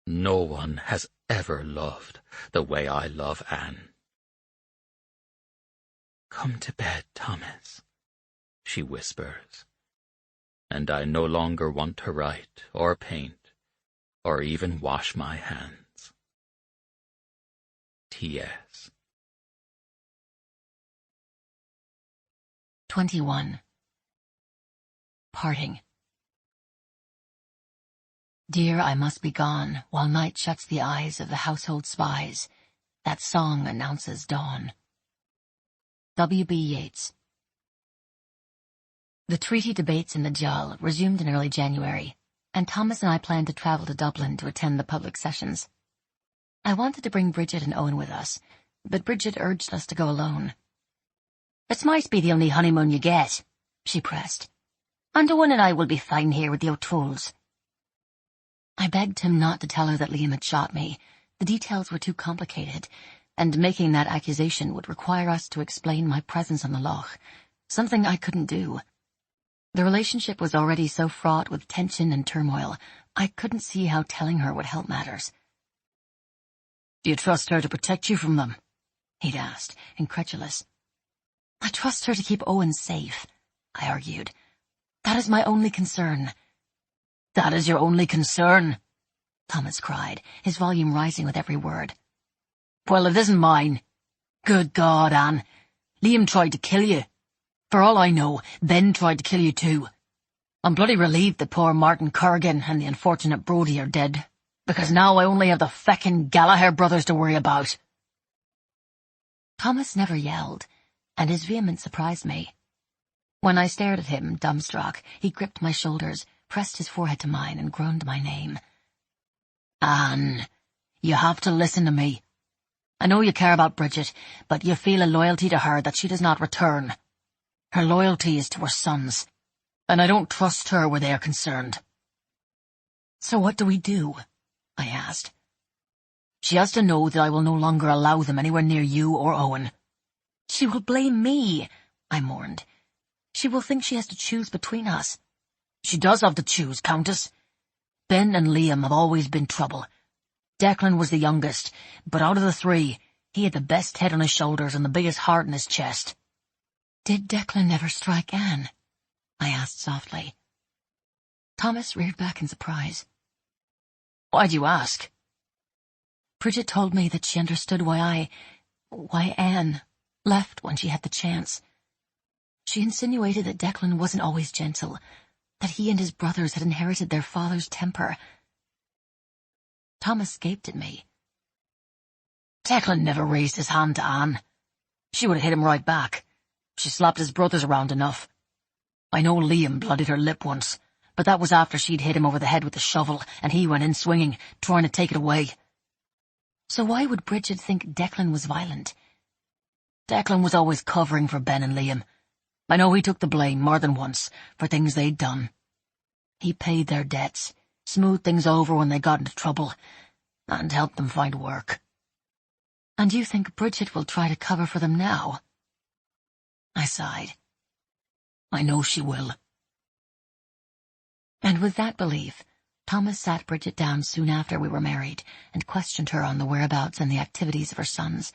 No one has ever loved the way I love Anne. "Come to bed, Thomas," she whispers, and I no longer want to write or paint or even wash my hands. T.S. 21. Parting. Dear, I must be gone, while night shuts the eyes of the household spies. That song announces dawn. W.B. Yeats. The treaty debates in the Jall resumed in early January, and Thomas and I planned to travel to Dublin to attend the public sessions. I wanted to bring Bridget and Owen with us, but Bridget urged us to go alone. "This might be the only honeymoon you get," she pressed. "And Owen and I will be fine here with the O'Tooles." I begged him not to tell her that Liam had shot me. The details were too complicated, and making that accusation would require us to explain my presence on the loch, something I couldn't do. The relationship was already so fraught with tension and turmoil, I couldn't see how telling her would help matters. "Do you trust her to protect you from them?" he'd asked, incredulous. "I trust her to keep Owen safe," I argued. "That is my only concern." "That is your only concern?" Thomas cried, his volume rising with every word. "Well, it isn't mine. Good God, Anne, Liam tried to kill you. For all I know, Ben tried to kill you too. I'm bloody relieved that poor Martin Corrigan and the unfortunate Brodie are dead, because now I only have the feckin' Gallagher brothers to worry about." Thomas never yelled, and his vehemence surprised me. When I stared at him, dumbstruck, he gripped my shoulders, pressed his forehead to mine, and groaned my name. "Anne, you have to listen to me. I know you care about Bridget, but you feel a loyalty to her that she does not return. Her loyalty is to her sons, and I don't trust her where they are concerned." "So what do we do?" I asked. "She has to know that I will no longer allow them anywhere near you or Owen." "She will blame me," I mourned. "She will think she has to choose between us." "She does have to choose, Countess. Ben and Liam have always been trouble. Declan was the youngest, but out of the three, he had the best head on his shoulders and the biggest heart in his chest." "Did Declan never strike Anne?" I asked softly. Thomas reared back in surprise. "Why do you ask?" "Bridget told me that she understood why Anne left when she had the chance. She insinuated that Declan wasn't always gentle, that he and his brothers had inherited their father's temper." Thomas gaped at me. Declan never raised his hand to Anne. She would have hit him right back. She slapped his brothers around enough. I know Liam bloodied her lip once, but that was after she'd hit him over the head with the shovel, and he went in swinging, trying to take it away. So why would Bridget think Declan was violent? Declan was always covering for Ben and Liam. I know he took the blame more than once for things they'd done. He paid their debts, smoothed things over when they got into trouble, and helped them find work. And you think Bridget will try to cover for them now? I sighed. I know she will. And with that belief, Thomas sat Bridget down soon after we were married and questioned her on the whereabouts and the activities of her sons.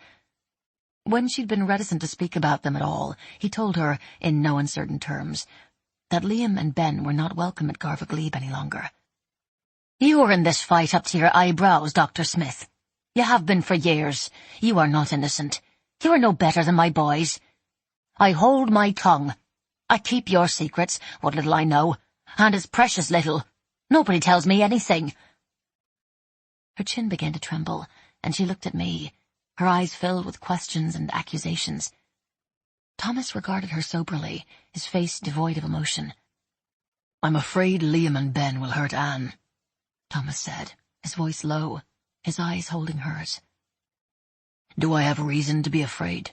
When she'd been reticent to speak about them at all, he told her, in no uncertain terms, that Liam and Ben were not welcome at Garva Glebe any longer. You were in this fight up to your eyebrows, Dr. Smith. You have been for years. You are not innocent. You are no better than my boys. I hold my tongue. I keep your secrets, what little I know, and it's precious little. Nobody tells me anything. Her chin began to tremble, and she looked at me, her eyes filled with questions and accusations. Thomas regarded her soberly, his face devoid of emotion. I'm afraid Liam and Ben will hurt Anne, Thomas said, his voice low, his eyes holding hers. Do I have reason to be afraid?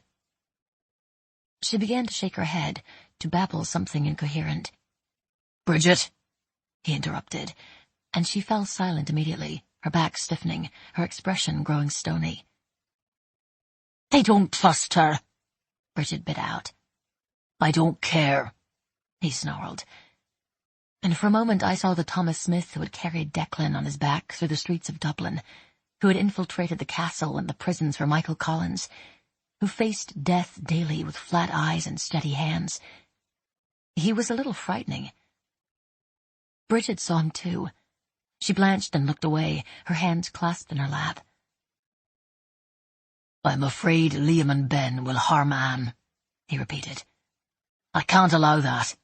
She began to shake her head, to babble something incoherent. Bridget, he interrupted, and she fell silent immediately, her back stiffening, her expression growing stony. I don't trust her, Bridget bit out. I don't care, he snarled. And for a moment I saw the Thomas Smith who had carried Declan on his back through the streets of Dublin, who had infiltrated the castle and the prisons for Michael Collins, who faced death daily with flat eyes and steady hands. He was a little frightening. Bridget saw him too. She blanched and looked away, her hands clasped in her lap. I'm afraid Liam and Ben will harm Anne, he repeated. I can't allow that.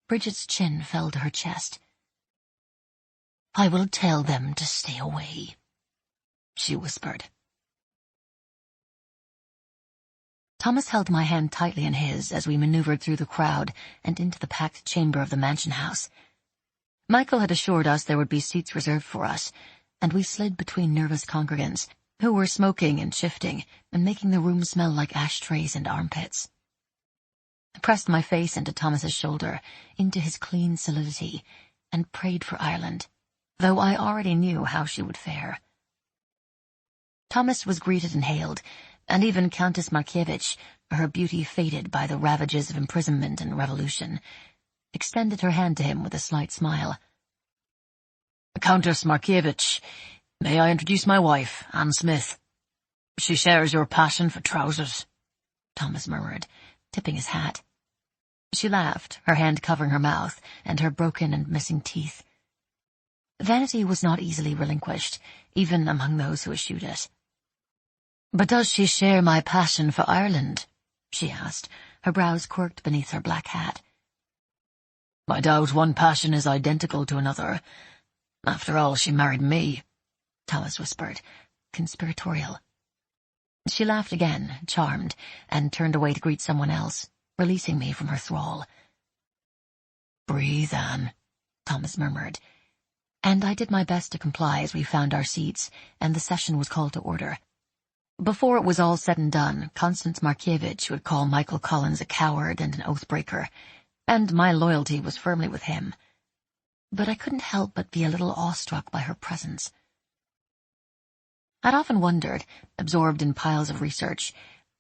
Bridget's chin fell to her chest. I will tell them to stay away, she whispered. Thomas held my hand tightly in his as we maneuvered through the crowd and into the packed chamber of the mansion house. Michael had assured us there would be seats reserved for us, and we slid between nervous congregants who were smoking and shifting and making the room smell like ashtrays and armpits. I pressed my face into Thomas's shoulder, into his clean solidity, and prayed for Ireland, though I already knew how she would fare. Thomas was greeted and hailed, and even Countess Markievicz, her beauty faded by the ravages of imprisonment and revolution, extended her hand to him with a slight smile. Countess Markievicz, may I introduce my wife, Anne Smith? She shares your passion for trousers, Thomas murmured, tipping his hat. She laughed, her hand covering her mouth and her broken and missing teeth. Vanity was not easily relinquished, even among those who eschewed it. But does she share my passion for Ireland? She asked, her brows quirked beneath her black hat. I doubt one passion is identical to another. After all, she married me, Thomas whispered, conspiratorial. She laughed again, charmed, and turned away to greet someone else, releasing me from her thrall. Breathe, Anne, Thomas murmured, and I did my best to comply as we found our seats, and the session was called to order. Before it was all said and done, Constance Markievicz would call Michael Collins a coward and an oath-breaker, and my loyalty was firmly with him. But I couldn't help but be a little awestruck by her presence. I'd often wondered, absorbed in piles of research,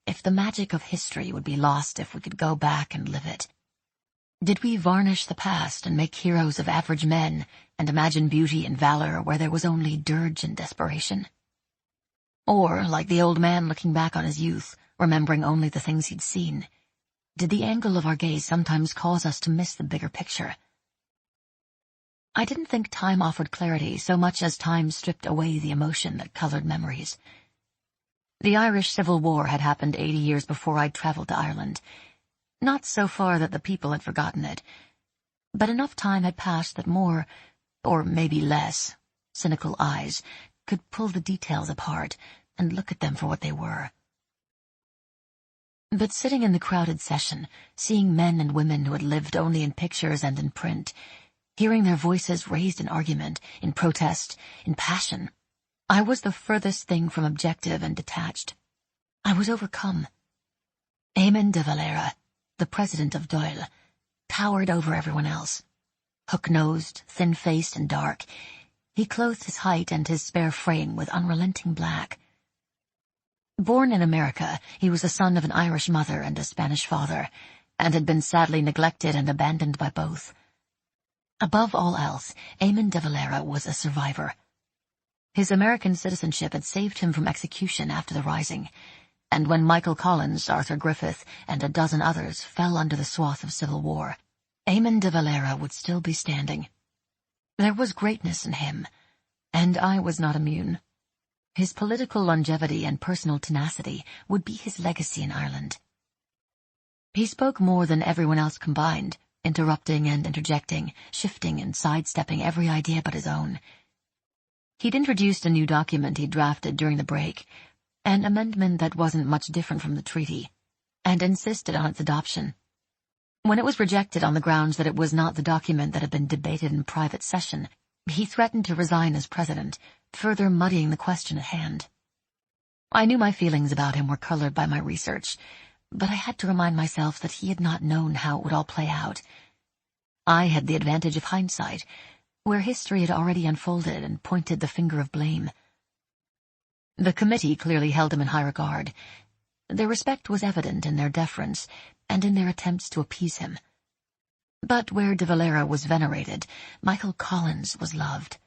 if the magic of history would be lost if we could go back and live it. Did we varnish the past and make heroes of average men and imagine beauty and valor where there was only dirge and desperation? Or, like the old man looking back on his youth, remembering only the things he'd seen, did the angle of our gaze sometimes cause us to miss the bigger picture? I didn't think time offered clarity so much as time stripped away the emotion that colored memories. The Irish Civil War had happened 80 years before I'd traveled to Ireland. Not so far that the people had forgotten it, but enough time had passed that more, or maybe less, cynical eyes could pull the details apart and look at them for what they were. But sitting in the crowded session, seeing men and women who had lived only in pictures and in print, hearing their voices raised in argument, in protest, in passion, I was the furthest thing from objective and detached. I was overcome. Eamon de Valera, the president of Doyle, towered over everyone else. Hook-nosed, thin-faced, and dark, he clothed his height and his spare frame with unrelenting black. Born in America, he was the son of an Irish mother and a Spanish father, and had been sadly neglected and abandoned by both. Above all else, Eamon de Valera was a survivor. His American citizenship had saved him from execution after the Rising, and when Michael Collins, Arthur Griffith, and a dozen others fell under the swath of civil war, Eamon de Valera would still be standing. There was greatness in him, and I was not immune. His political longevity and personal tenacity would be his legacy in Ireland. He spoke more than everyone else combined, interrupting and interjecting, shifting and sidestepping every idea but his own. He'd introduced a new document he'd drafted during the break, an amendment that wasn't much different from the treaty, and insisted on its adoption. When it was rejected on the grounds that it was not the document that had been debated in private session, he threatened to resign as president, further muddying the question at hand. I knew my feelings about him were colored by my research, but I had to remind myself that he had not known how it would all play out. I had the advantage of hindsight, where history had already unfolded and pointed the finger of blame. The committee clearly held him in high regard. Their respect was evident in their deference and in their attempts to appease him. But where de Valera was venerated, Michael Collins was loved.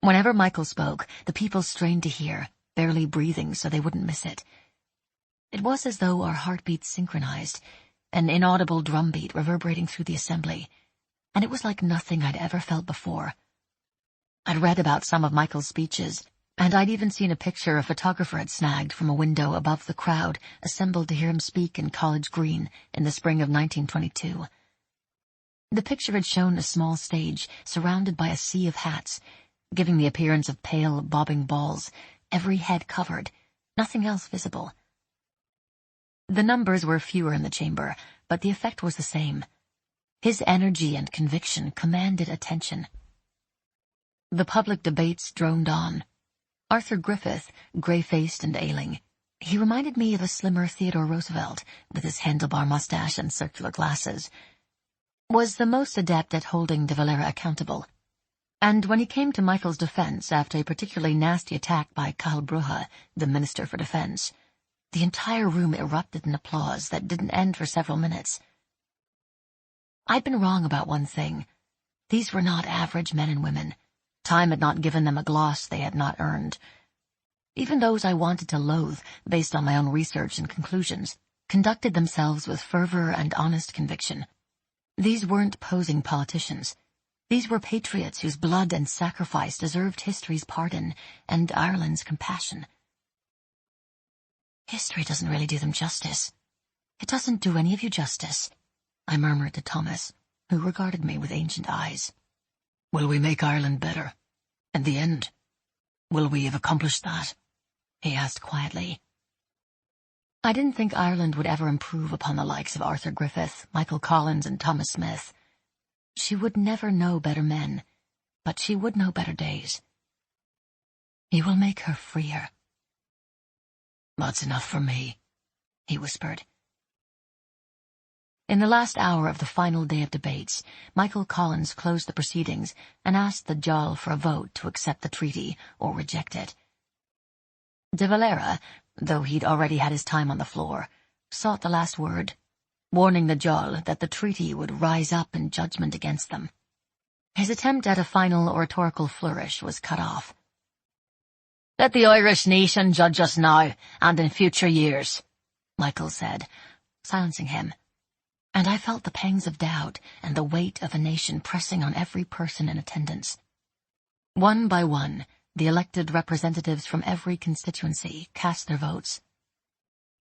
Whenever Michael spoke, the people strained to hear, barely breathing so they wouldn't miss it. It was as though our heartbeats synchronized, an inaudible drumbeat reverberating through the assembly, and it was like nothing I'd ever felt before. I'd read about some of Michael's speeches, and I'd even seen a picture a photographer had snagged from a window above the crowd assembled to hear him speak in College Green in the spring of 1922. The picture had shown a small stage surrounded by a sea of hats, giving the appearance of pale, bobbing balls, every head covered, nothing else visible. The numbers were fewer in the chamber, but the effect was the same. His energy and conviction commanded attention. The public debates droned on. Arthur Griffith, grey-faced and ailing, he reminded me of a slimmer Theodore Roosevelt, with his handlebar mustache and circular glasses, was the most adept at holding de Valera accountable. And when he came to Michael's defense after a particularly nasty attack by Cathal Brugha, the Minister for Defense, the entire room erupted in applause that didn't end for several minutes. I'd been wrong about one thing. These were not average men and women. Time had not given them a gloss they had not earned. Even those I wanted to loathe, based on my own research and conclusions, conducted themselves with fervor and honest conviction. These weren't posing politicians. These were patriots whose blood and sacrifice deserved history's pardon and Ireland's compassion. History doesn't really do them justice. It doesn't do any of you justice, I murmured to Thomas, who regarded me with ancient eyes. Will we make Ireland better? In the end, will we have accomplished that? He asked quietly. I didn't think Ireland would ever improve upon the likes of Arthur Griffith, Michael Collins, and Thomas Smith. She would never know better men, but she would know better days. He will make her freer. That's enough for me, he whispered. In the last hour of the final day of debates, Michael Collins closed the proceedings and asked the Dáil for a vote to accept the treaty or reject it. De Valera, though he'd already had his time on the floor, sought the last word, warning the Dáil that the treaty would rise up in judgment against them. His attempt at a final oratorical flourish was cut off. Let the Irish nation judge us now and in future years, Michael said, silencing him. And I felt the pangs of doubt and the weight of a nation pressing on every person in attendance. One by one, the elected representatives from every constituency cast their votes.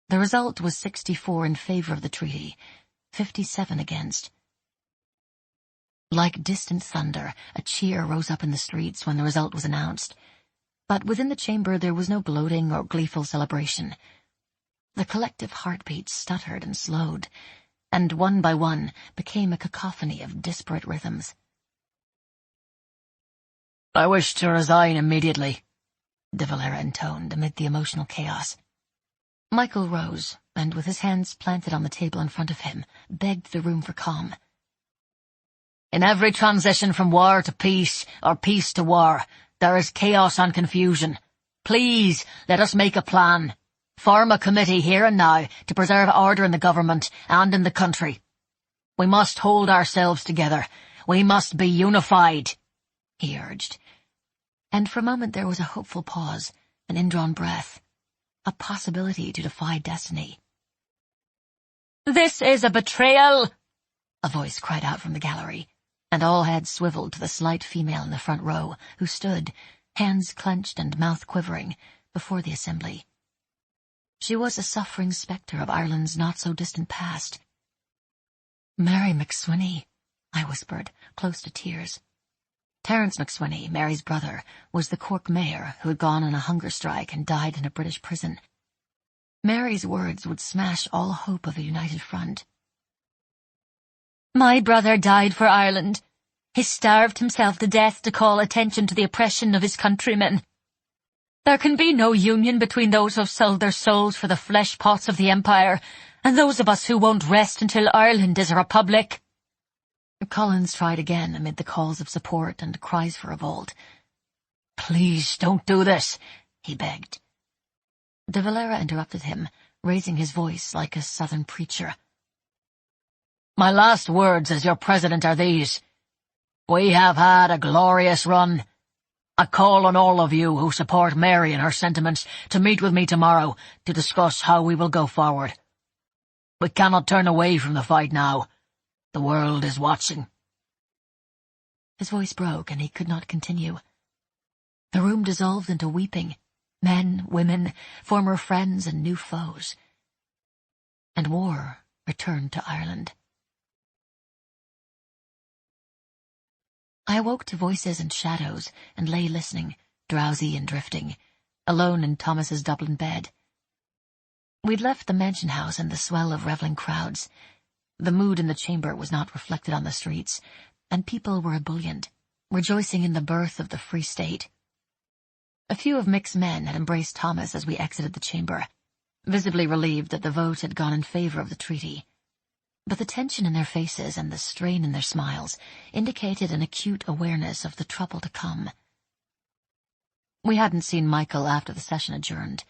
The result was 64 in favor of the treaty, 57 against. Like distant thunder, a cheer rose up in the streets when the result was announced. But within the chamber there was no gloating or gleeful celebration. The collective heartbeats stuttered and slowed, and one by one became a cacophony of disparate rhythms. "I wish to resign immediately," de Valera intoned amid the emotional chaos. Michael rose, and with his hands planted on the table in front of him, begged the room for calm. "In every transition from war to peace, or peace to war, there is chaos and confusion. Please, let us make a plan. Form a committee here and now to preserve order in the government and in the country. We must hold ourselves together. We must be unified," he urged. And for a moment there was a hopeful pause, an indrawn breath, a possibility to defy destiny. "This is a betrayal!" a voice cried out from the gallery, and all heads swiveled to the slight female in the front row, who stood, hands clenched and mouth quivering, before the assembly. She was a suffering spectre of Ireland's not-so-distant past. "Mary McSwiney," I whispered, close to tears. Terence McSwiney, Mary's brother, was the Cork mayor who had gone on a hunger strike and died in a British prison. Mary's words would smash all hope of a united front. "My brother died for Ireland. He starved himself to death to call attention to the oppression of his countrymen. There can be no union between those who have sold their souls for the flesh pots of the Empire and those of us who won't rest until Ireland is a republic." Collins tried again amid the calls of support and cries for revolt. "Please don't do this," he begged. De Valera interrupted him, raising his voice like a southern preacher. "My last words as your president are these. We have had a glorious run. I call on all of you who support Mary in her sentiments to meet with me tomorrow to discuss how we will go forward. We cannot turn away from the fight now. The world is watching." His voice broke, and he could not continue. The room dissolved into weeping, men, women, former friends and new foes. And war returned to Ireland. I awoke to voices and shadows and lay listening, drowsy and drifting, alone in Thomas's Dublin bed. We'd left the mansion house in the swell of reveling crowds. The mood in the chamber was not reflected on the streets, and people were ebullient, rejoicing in the birth of the Free State. A few of Mick's men had embraced Thomas as we exited the chamber, visibly relieved that the vote had gone in favor of the treaty. But the tension in their faces and the strain in their smiles indicated an acute awareness of the trouble to come. We hadn't seen Michael after the session adjourned.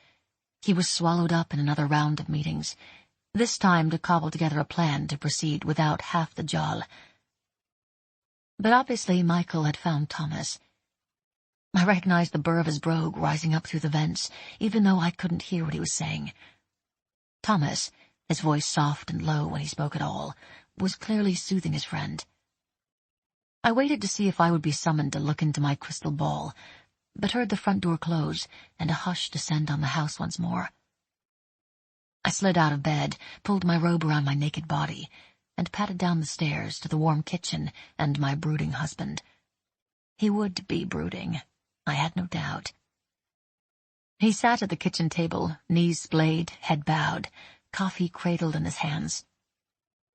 He was swallowed up in another round of meetings, this time to cobble together a plan to proceed without half the jol. But obviously Michael had found Thomas. I recognized the burr of his brogue rising up through the vents, even though I couldn't hear what he was saying. Thomas, his voice soft and low when he spoke at all, was clearly soothing his friend. I waited to see if I would be summoned to look into my crystal ball, but heard the front door close and a hush descend on the house once more. I slid out of bed, pulled my robe around my naked body, and patted down the stairs to the warm kitchen and my brooding husband. He would be brooding, I had no doubt. He sat at the kitchen table, knees splayed, head bowed, coffee cradled in his hands.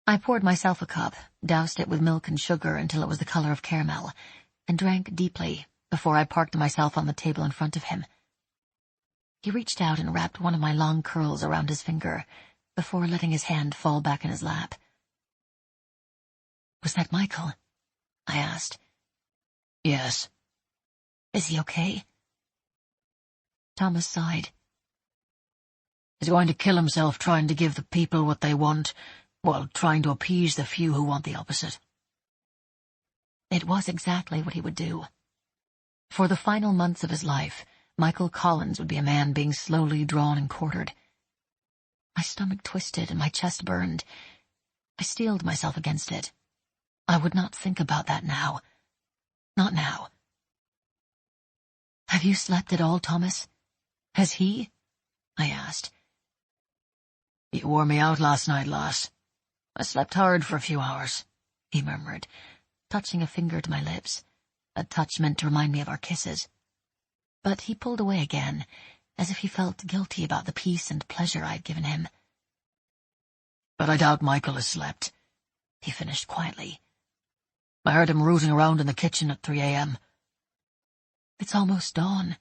I poured myself a cup, doused it with milk and sugar until it was the color of caramel, and drank deeply before I parked myself on the table in front of him. He reached out and wrapped one of my long curls around his finger, before letting his hand fall back in his lap. "Was that Michael?" I asked. "Yes." "Is he okay?" Thomas sighed. "He's going to kill himself trying to give the people what they want, while trying to appease the few who want the opposite." It was exactly what he would do. For the final months of his life, Michael Collins would be a man being slowly drawn and quartered. My stomach twisted and my chest burned. I steeled myself against it. I would not think about that now. Not now. "Have you slept at all, Thomas? Has he?" I asked. "You wore me out last night, lass. I slept hard for a few hours," he murmured. touching a finger to my lips, a touch meant to remind me of our kisses. But he pulled away again, as if he felt guilty about the peace and pleasure I'd given him. "But I doubt Michael has slept," he finished quietly. "I heard him rooting around in the kitchen at 3 a.m. It's almost dawn.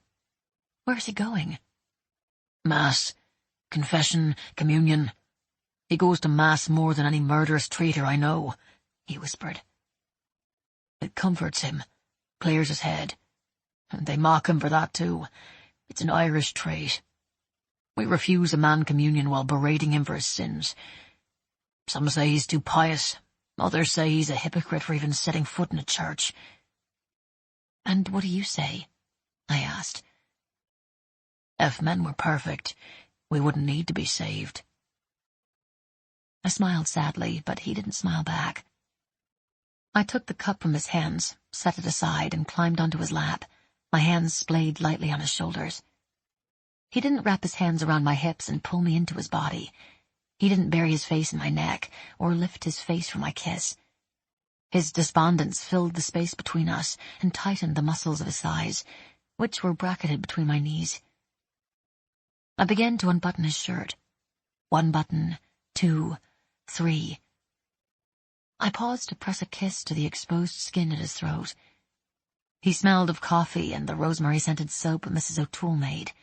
Where's he going?" "Mass, confession, communion. He goes to Mass more than any murderous traitor I know," he whispered. "It comforts him, clears his head. And they mock him for that too. It's an Irish trait. We refuse a man communion while berating him for his sins. Some say he's too pious. Others say he's a hypocrite for even setting foot in a church." "And what do you say?" I asked. "If men were perfect, we wouldn't need to be saved." I smiled sadly, but he didn't smile back. I took the cup from his hands, set it aside, and climbed onto his lap, my hands splayed lightly on his shoulders. He didn't wrap his hands around my hips and pull me into his body. He didn't bury his face in my neck or lift his face for my kiss. His despondence filled the space between us and tightened the muscles of his thighs, which were bracketed between my knees. I began to unbutton his shirt. 1 button, 2, 3. I paused to press a kiss to the exposed skin at his throat. He smelled of coffee and the rosemary-scented soap Mrs. O'Toole made.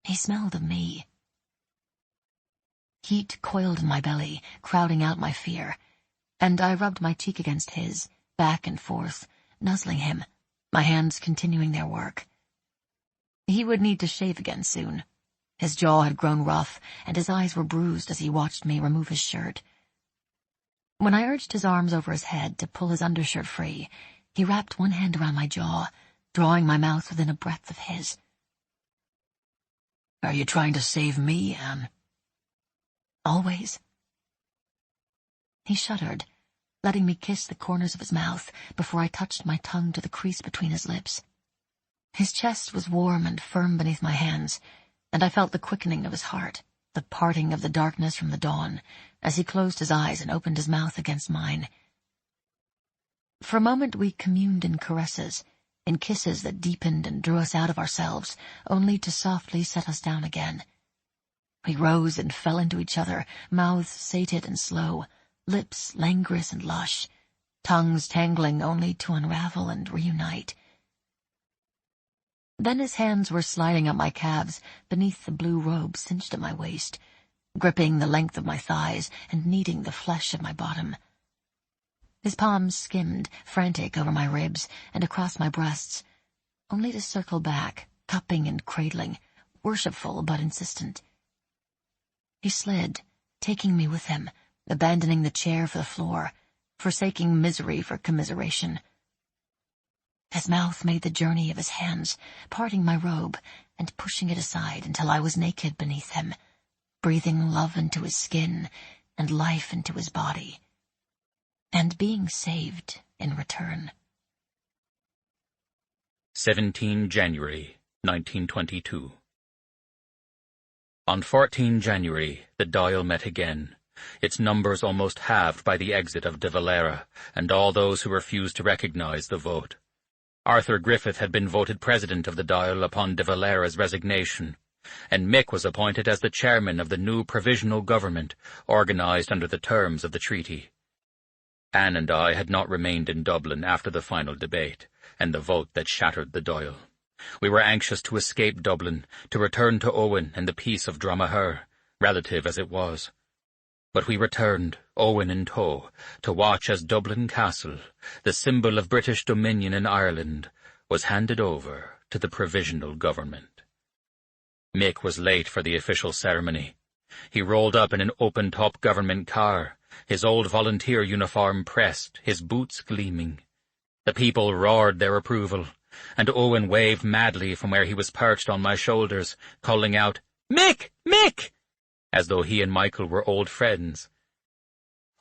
He smelled of me. Heat coiled in my belly, crowding out my fear, and I rubbed my cheek against his, back and forth, nuzzling him, my hands continuing their work. He would need to shave again soon. His jaw had grown rough, and his eyes were bruised as he watched me remove his shirt. When I urged his arms over his head to pull his undershirt free, he wrapped one hand around my jaw, drawing my mouth within a breadth of his. "Are you trying to save me, Anne?" "Always." He shuddered, letting me kiss the corners of his mouth before I touched my tongue to the crease between his lips. His chest was warm and firm beneath my hands, and I felt the quickening of his heart, the parting of the darkness from the dawn, as he closed his eyes and opened his mouth against mine. For a moment we communed in caresses, in kisses that deepened and drew us out of ourselves, only to softly set us down again. We rose and fell into each other, mouths sated and slow, lips languorous and lush, tongues tangling only to unravel and reunite. Then his hands were sliding up my calves beneath the blue robe cinched at my waist, gripping the length of my thighs and kneading the flesh of my bottom. His palms skimmed, frantic, over my ribs and across my breasts, only to circle back, cupping and cradling, worshipful but insistent. He slid, taking me with him, abandoning the chair for the floor, forsaking misery for commiseration. His mouth made the journey of his hands, parting my robe and pushing it aside until I was naked beneath him, breathing love into his skin and life into his body, and being saved in return. 17 January, 1922. On 14 January, the dial met again, its numbers almost halved by the exit of de Valera and all those who refused to recognize the vote. Arthur Griffith had been voted president of the dial upon de Valera's resignation, and Mick was appointed as the chairman of the new provisional government, organized under the terms of the treaty. Anne and I had not remained in Dublin after the final debate, and the vote that shattered the dial. We were anxious to escape Dublin, to return to Owen and the peace of Dromahair, relative as it was. But we returned, Owen in tow, to watch as Dublin Castle, the symbol of British dominion in Ireland, was handed over to the provisional government. Mick was late for the official ceremony. He rolled up in an open-top government car, his old volunteer uniform pressed, his boots gleaming. The people roared their approval, and Owen waved madly from where he was perched on my shoulders, calling out, "Mick! Mick!" as though he and Michael were old friends.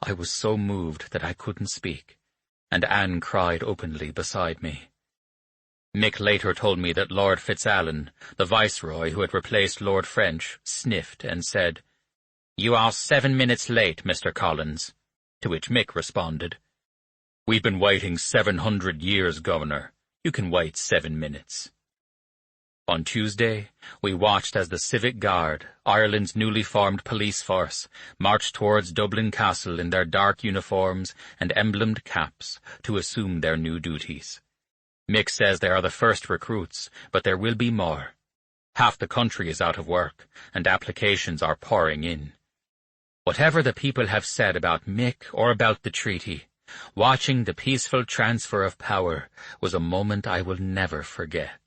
I was so moved that I couldn't speak, and Anne cried openly beside me. Mick later told me that Lord Fitzalan, the Viceroy who had replaced Lord French, sniffed and said, "You are 7 minutes late, Mr. Collins," to which Mick responded, We've been waiting 700 years, Governor. You can wait 7 minutes. On Tuesday, we watched as the Civic Guard, Ireland's newly formed police force, marched towards Dublin Castle in their dark uniforms and emblemed caps to assume their new duties. Mick says they are the first recruits, but there will be more. Half the country is out of work, and applications are pouring in. Whatever the people have said about Mick or about the treaty, watching the peaceful transfer of power was a moment I will never forget.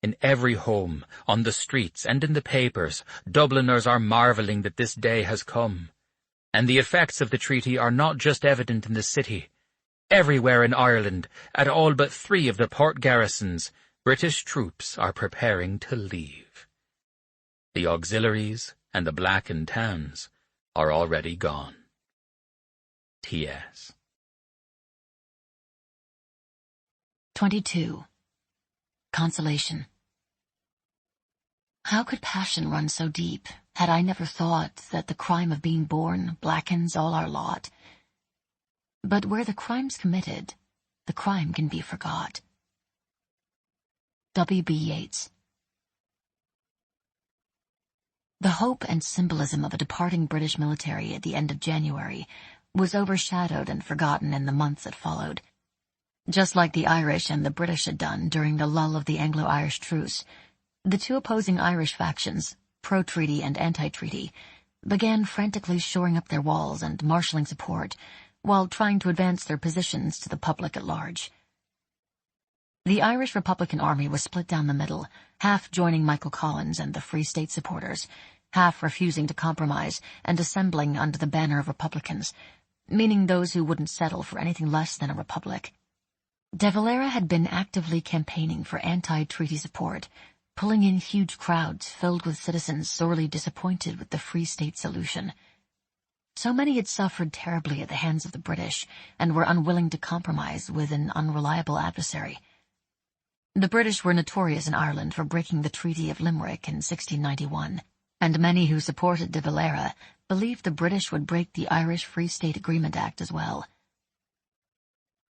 In every home, on the streets, and in the papers, Dubliners are marvelling that this day has come. And the effects of the treaty are not just evident in the city. Everywhere in Ireland, at all but 3 of the port garrisons, British troops are preparing to leave. The auxiliaries and the blackened towns are already gone. T.S. 22. Consolation. How could passion run so deep, had I never thought that the crime of being born blackens all our lot? But where the crime's committed, the crime can be forgot. W.B. Yeats. The hope and symbolism of a departing British military at the end of January was overshadowed and forgotten in the months that followed. Just like the Irish and the British had done during the lull of the Anglo-Irish truce, the 2 opposing Irish factions, pro-treaty and anti-treaty, began frantically shoring up their walls and marshalling support, while trying to advance their positions to the public at large. The Irish Republican Army was split down the middle, half joining Michael Collins and the Free State supporters, half refusing to compromise and assembling under the banner of Republicans, meaning those who wouldn't settle for anything less than a republic. De Valera had been actively campaigning for anti-treaty support, pulling in huge crowds filled with citizens sorely disappointed with the Free State solution. So many had suffered terribly at the hands of the British and were unwilling to compromise with an unreliable adversary. The British were notorious in Ireland for breaking the Treaty of Limerick in 1691, and many who supported de Valera believed the British would break the Irish Free State Agreement Act as well.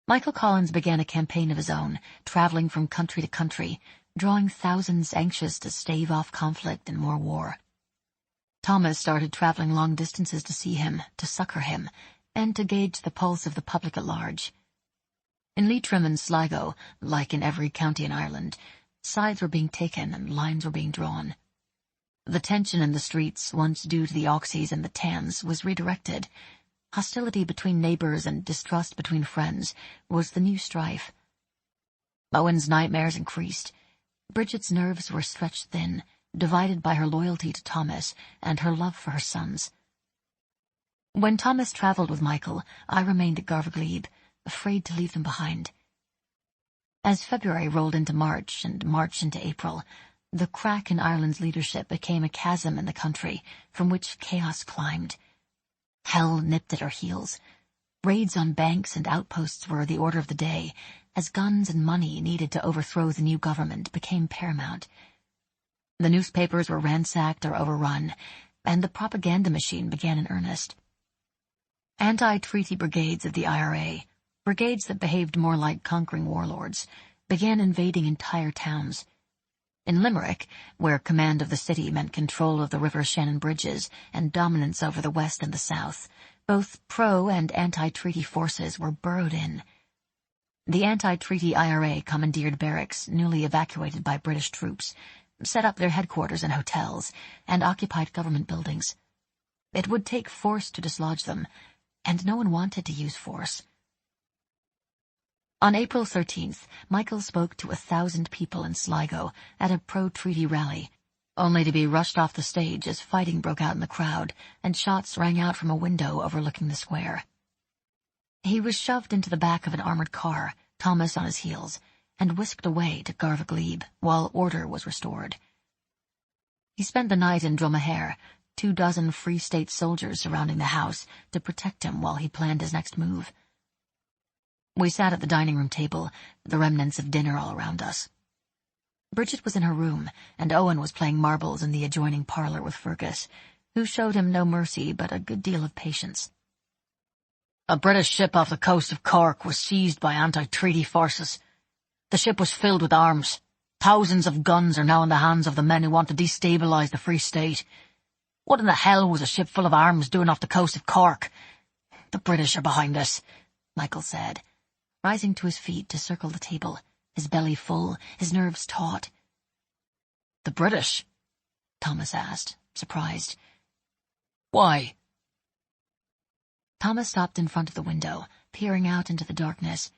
Michael Collins began a campaign of his own, traveling from country to country, drawing thousands anxious to stave off conflict and more war. Thomas started traveling long distances to see him, to succor him, and to gauge the pulse of the public at large. In Leitrim and Sligo, like in every county in Ireland, sides were being taken and lines were being drawn. The tension in the streets, once due to the Auxies and the Tans, was redirected. Hostility between neighbours and distrust between friends was the new strife. Owen's nightmares increased. Bridget's nerves were stretched thin, divided by her loyalty to Thomas and her love for her sons. When Thomas travelled with Michael, I remained at Garvaglebe, afraid to leave them behind. As February rolled into March and March into April, the crack in Ireland's leadership became a chasm in the country from which chaos climbed. Hell nipped at our heels. Raids on banks and outposts were the order of the day, as guns and money needed to overthrow the new government became paramount. The newspapers were ransacked or overrun, and the propaganda machine began in earnest. Anti-treaty brigades of the IRA, brigades that behaved more like conquering warlords, began invading entire towns. In Limerick, where command of the city meant control of the River Shannon bridges and dominance over the west and the south, both pro- and anti-treaty forces were burrowed in. The anti-treaty IRA commandeered barracks newly evacuated by British troops, set up their headquarters in hotels, and occupied government buildings. It would take force to dislodge them, and no one wanted to use force. On April 13th, Michael spoke to 1,000 people in Sligo at a pro-treaty rally, only to be rushed off the stage as fighting broke out in the crowd and shots rang out from a window overlooking the square. He was shoved into the back of an armored car, Thomas on his heels, and whisked away to Garvaglebe while order was restored. He spent the night in Dromahair, 24 Free State soldiers surrounding the house to protect him while he planned his next move. We sat at the dining room table, the remnants of dinner all around us. Bridget was in her room, and Owen was playing marbles in the adjoining parlour with Fergus, who showed him no mercy but a good deal of patience. A British ship off the coast of Cork was seized by anti-treaty forces. The ship was filled with arms. Thousands of guns are now in the hands of the men who want to destabilise the Free State. What in the hell was a ship full of arms doing off the coast of Cork? The British are behind this, Michael said, rising to his feet to circle the table, his belly full, his nerves taut. The British? Thomas asked, surprised. Why? Thomas stopped in front of the window, peering out into the darkness,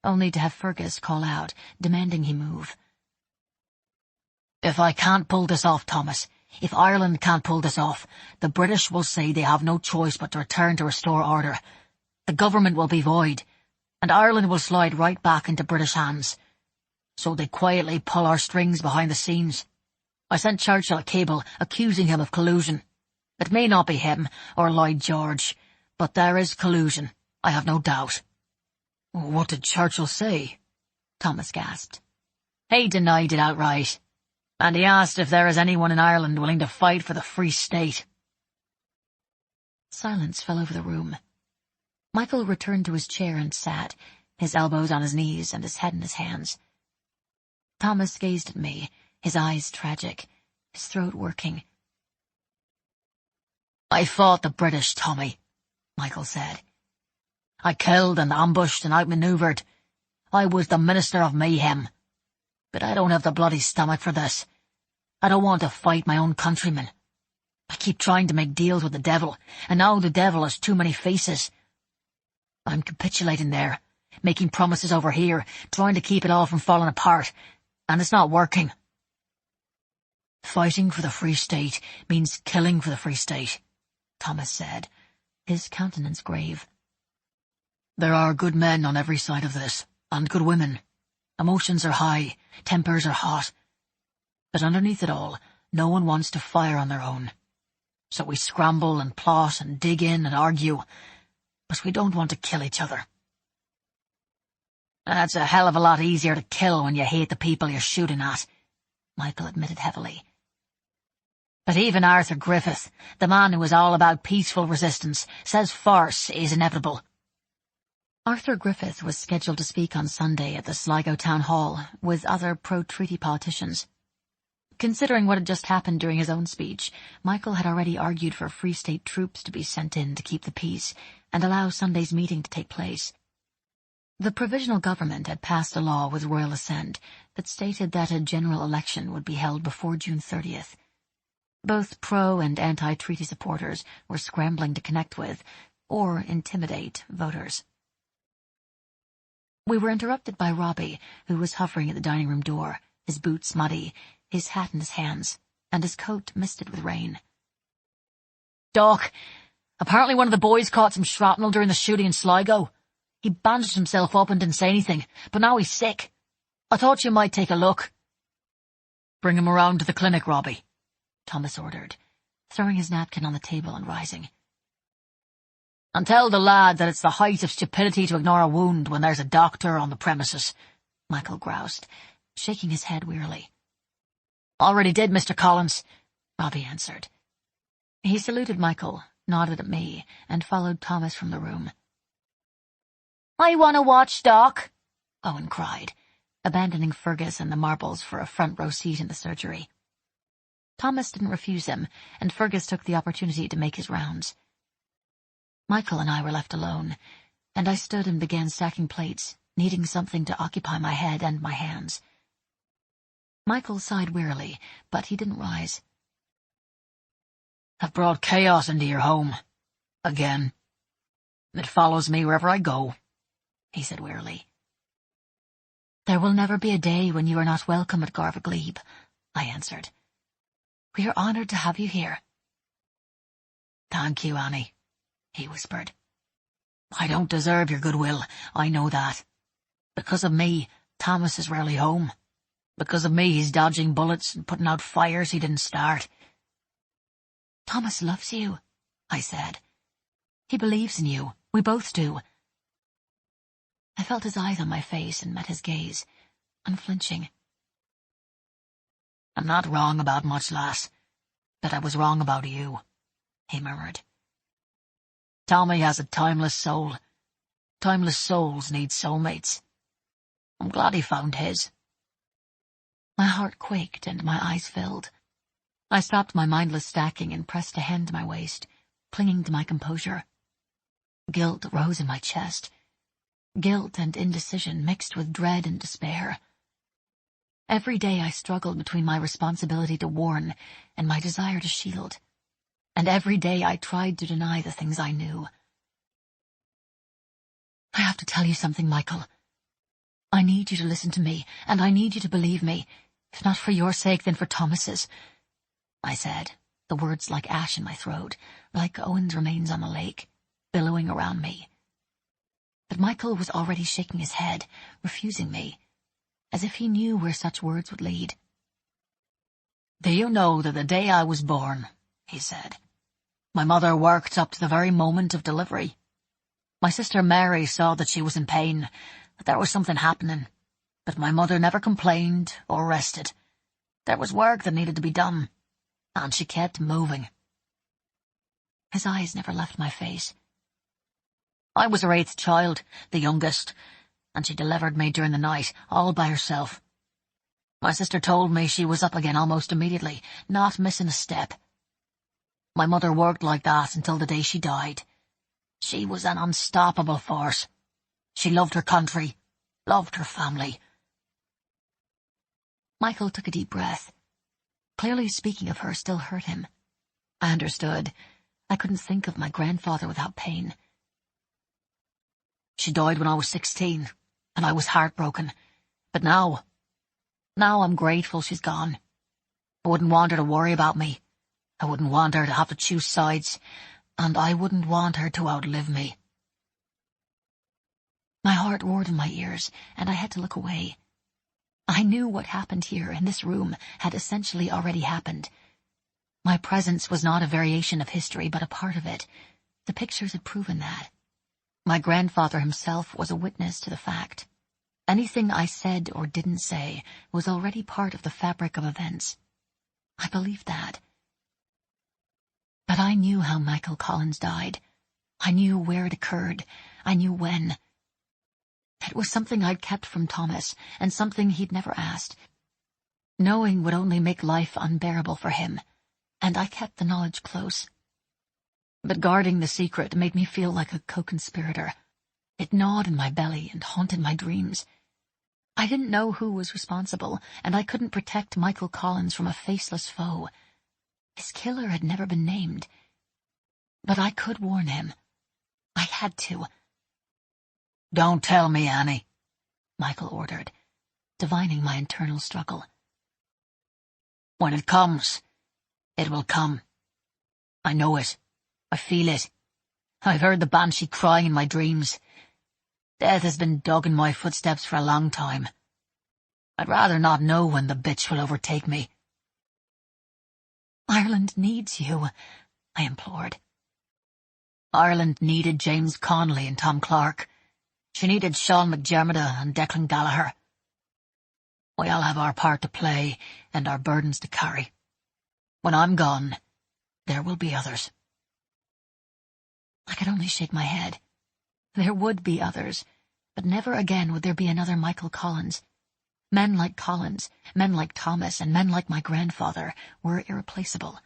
only to have Fergus call out, demanding he move. If I can't pull this off, Thomas, if Ireland can't pull this off, the British will say they have no choice but to return to restore order. The government will be void, and Ireland will slide right back into British hands. So they quietly pull our strings behind the scenes. I sent Churchill a cable accusing him of collusion. It may not be him or Lloyd George, but there is collusion, I have no doubt. What did Churchill say? Thomas gasped. He denied it outright, and he asked if there is anyone in Ireland willing to fight for the Free State. Silence fell over the room. Michael returned to his chair and sat, his elbows on his knees and his head in his hands. Thomas gazed at me, his eyes tragic, his throat working. I fought the British, Tommy, Michael said. I killed and ambushed and outmaneuvered. I was the Minister of Mayhem. But I don't have the bloody stomach for this. I don't want to fight my own countrymen. I keep trying to make deals with the devil, and now the devil has too many faces. I'm capitulating there, making promises over here, trying to keep it all from falling apart, and it's not working. Fighting for the Free State means killing for the Free State, Thomas said, his countenance grave. There are good men on every side of this, and good women. Emotions are high, tempers are hot. But underneath it all, no one wants to fire on their own. So we scramble and plot and dig in and argue, but we don't want to kill each other. That's a hell of a lot easier to kill when you hate the people you're shooting at, Michael admitted heavily. But even Arthur Griffith, the man who was all about peaceful resistance, says farce is inevitable. Arthur Griffith was scheduled to speak on Sunday at the Sligo Town Hall with other pro-treaty politicians. Considering what had just happened during his own speech, Michael had already argued for Free State troops to be sent in to keep the peace and allow Sunday's meeting to take place. The provisional government had passed a law with royal assent that stated that a general election would be held before June 30th. Both pro- and anti-treaty supporters were scrambling to connect with, or intimidate, voters. We were interrupted by Robbie, who was hovering at the dining room door, his boots muddy, his hat in his hands, and his coat misted with rain. Doc, apparently one of the boys caught some shrapnel during the shooting in Sligo. He bandaged himself up and didn't say anything, but now he's sick. I thought you might take a look. Bring him around to the clinic, Robbie, Thomas ordered, throwing his napkin on the table and rising. And tell the lad that it's the height of stupidity to ignore a wound when there's a doctor on the premises, Michael groused, shaking his head wearily. Already did, Mr. Collins, Robbie answered. He saluted Michael, nodded at me, and followed Thomas from the room. I want to watch, Doc, Owen cried, abandoning Fergus and the marbles for a front-row seat in the surgery. Thomas didn't refuse him, and Fergus took the opportunity to make his rounds. Michael and I were left alone, and I stood and began stacking plates, needing something to occupy my head and my hands. Michael sighed wearily, but he didn't rise. I've brought chaos into your home. Again. It follows me wherever I go, he said wearily. There will never be a day when you are not welcome at Garva Glebe, I answered. We are honoured to have you here. Thank you, Annie, he whispered. I don't deserve your goodwill, I know that. Because of me, Thomas is rarely home. Because of me, he's dodging bullets and putting out fires he didn't start. Thomas loves you, I said. He believes in you. We both do. I felt his eyes on my face and met his gaze, unflinching. I'm not wrong about much, lass, but I was wrong about you, he murmured. Tommy has a timeless soul, Timeless souls need soulmates. I'm glad he found his. My heart quaked and my eyes filled. I stopped my mindless stacking and pressed a hand to my waist, clinging to my composure. Guilt rose in my chest. Guilt and indecision mixed with dread and despair. Every day I struggled between my responsibility to warn and my desire to shield. And every day I tried to deny the things I knew. I have to tell you something, Michael. I need you to listen to me, and I need you to believe me, if not for your sake, then for Thomas's, I said, the words like ash in my throat, like Owen's remains on the lake, billowing around me. But Michael was already shaking his head, refusing me, as if he knew where such words would lead. Do you know that the day I was born, he said, my mother worked up to the very moment of delivery. My sister Mary saw that she was in pain, that there was something happening, but my mother never complained or rested. There was work that needed to be done, and she kept moving. His eyes never left my face. I was her 8th child, the youngest, and she delivered me during the night, all by herself. My sister told me she was up again almost immediately, not missing a step. My mother worked like that until the day she died. She was an unstoppable force. She loved her country, loved her family. Michael took a deep breath. Clearly speaking of her still hurt him. I understood. I couldn't think of my grandfather without pain. She died when I was 16, and I was heartbroken. But now I'm grateful she's gone. I wouldn't want her to worry about me. I wouldn't want her to have to choose sides, and I wouldn't want her to outlive me. My heart roared in my ears, and I had to look away. I knew what happened here in this room had essentially already happened. My presence was not a variation of history, but a part of it. The pictures had proven that. My grandfather himself was a witness to the fact. Anything I said or didn't say was already part of the fabric of events. I believed that. But I knew how Michael Collins died. I knew where it occurred. I knew when. It was something I'd kept from Thomas, and something he'd never asked. Knowing would only make life unbearable for him, and I kept the knowledge close. But guarding the secret made me feel like a co-conspirator. It gnawed in my belly and haunted my dreams. I didn't know who was responsible, and I couldn't protect Michael Collins from a faceless foe. His killer had never been named. But I could warn him. I had to. Don't tell me, Annie, Michael ordered, divining my internal struggle. When it comes, it will come. I know it. I feel it. I've heard the banshee crying in my dreams. Death has been dogging my footsteps for a long time. I'd rather not know when the bitch will overtake me. Ireland needs you, I implored. Ireland needed James Connolly and Tom Clark. She needed Sean McDermott and Declan Gallagher. We all have our part to play and our burdens to carry. When I'm gone, there will be others. I could only shake my head. There would be others, but never again would there be another Michael Collins. Men like Collins, men like Thomas, and men like my grandfather were irreplaceable.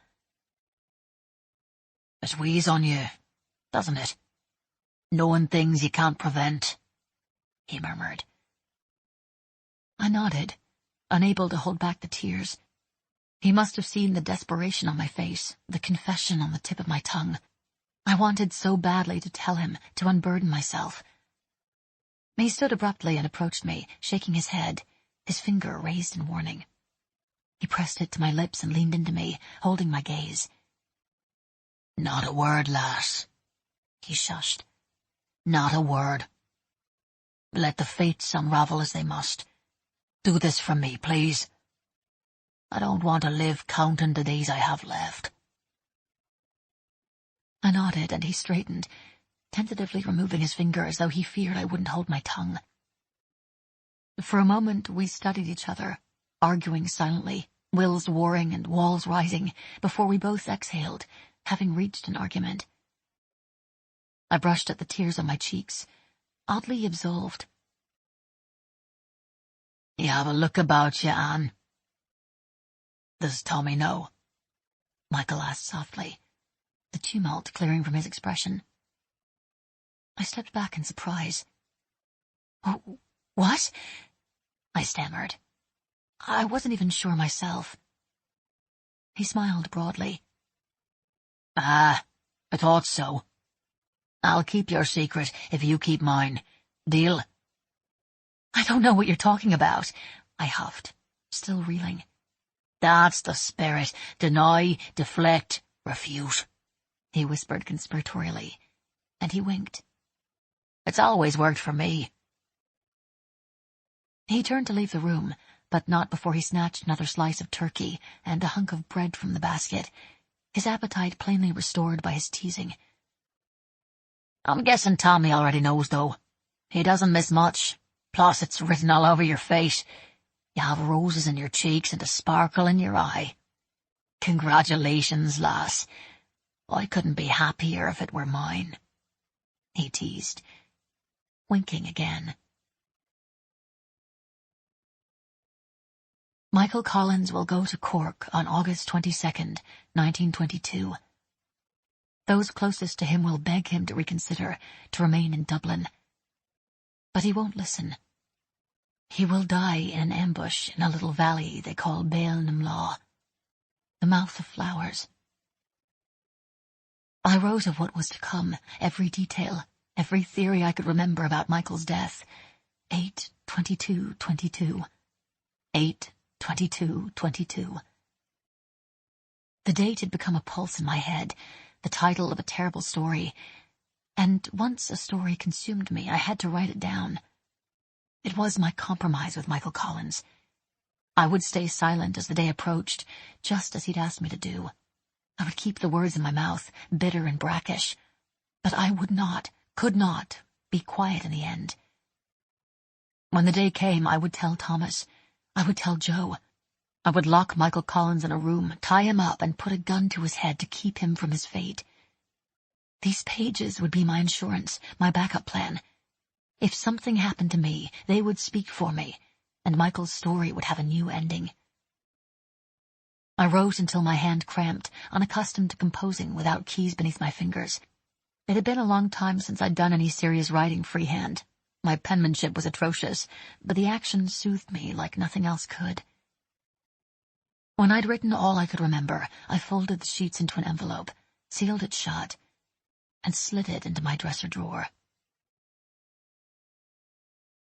It weighs on you, doesn't it? Knowing things you can't prevent, he murmured. I nodded, unable to hold back the tears. He must have seen the desperation on my face, the confession on the tip of my tongue. I wanted so badly to tell him, to unburden myself. He stood abruptly and approached me, shaking his head, his finger raised in warning. He pressed it to my lips and leaned into me, holding my gaze. Not a word, lass, he shushed. Not a word. Let the fates unravel as they must. Do this for me, please. I don't want to live counting the days I have left. I nodded, and he straightened, tentatively removing his finger as though he feared I wouldn't hold my tongue. For a moment we studied each other, arguing silently, wills warring and walls rising, before we both exhaled, having reached an argument. I brushed at the tears on my cheeks. oddly absolved. You have a look about you, Anne. Does Tommy know? Michael asked softly, the tumult clearing from his expression. I stepped back in surprise. "Oh, what?" I stammered. I wasn't even sure myself. He smiled broadly. I thought so. I'll keep your secret if you keep mine. Deal? "I don't know what you're talking about," I huffed, still reeling. That's the spirit. Deny, deflect, refute, he whispered conspiratorially, and he winked. It's always worked for me. He turned to leave the room, but not before he snatched another slice of turkey and a hunk of bread from the basket, his appetite plainly restored by his teasing. I'm guessing Tommy already knows, though. He doesn't miss much. Plus, it's written all over your face. You have roses in your cheeks and a sparkle in your eye. Congratulations, lass. I couldn't be happier if it were mine, he teased, winking again. Michael Collins will go to Cork on August 22nd, 1922. Those closest to him will beg him to reconsider, to remain in Dublin. But he won't listen. He will die in an ambush in a little valley they call Béal Nimlaw, the mouth of flowers. I wrote of what was to come, every detail, every theory I could remember about Michael's death. 8/22/22. 8/22/22. The date had become a pulse in my head, the title of a terrible story, and once a story consumed me, I had to write it down. It was my compromise with Michael Collins. I would stay silent as the day approached, just as he'd asked me to do. I would keep the words in my mouth, bitter and brackish, but I would not, could not, be quiet in the end. When the day came, I would tell Thomas. I would tell Joe. I would lock Michael Collins in a room, tie him up, and put a gun to his head to keep him from his fate. These pages would be my insurance, my backup plan. If something happened to me, they would speak for me, and Michael's story would have a new ending. I wrote until my hand cramped, unaccustomed to composing without keys beneath my fingers. It had been a long time since I'd done any serious writing freehand. My penmanship was atrocious, but the action soothed me like nothing else could. When I'd written all I could remember, I folded the sheets into an envelope, sealed it shut, and slid it into my dresser drawer.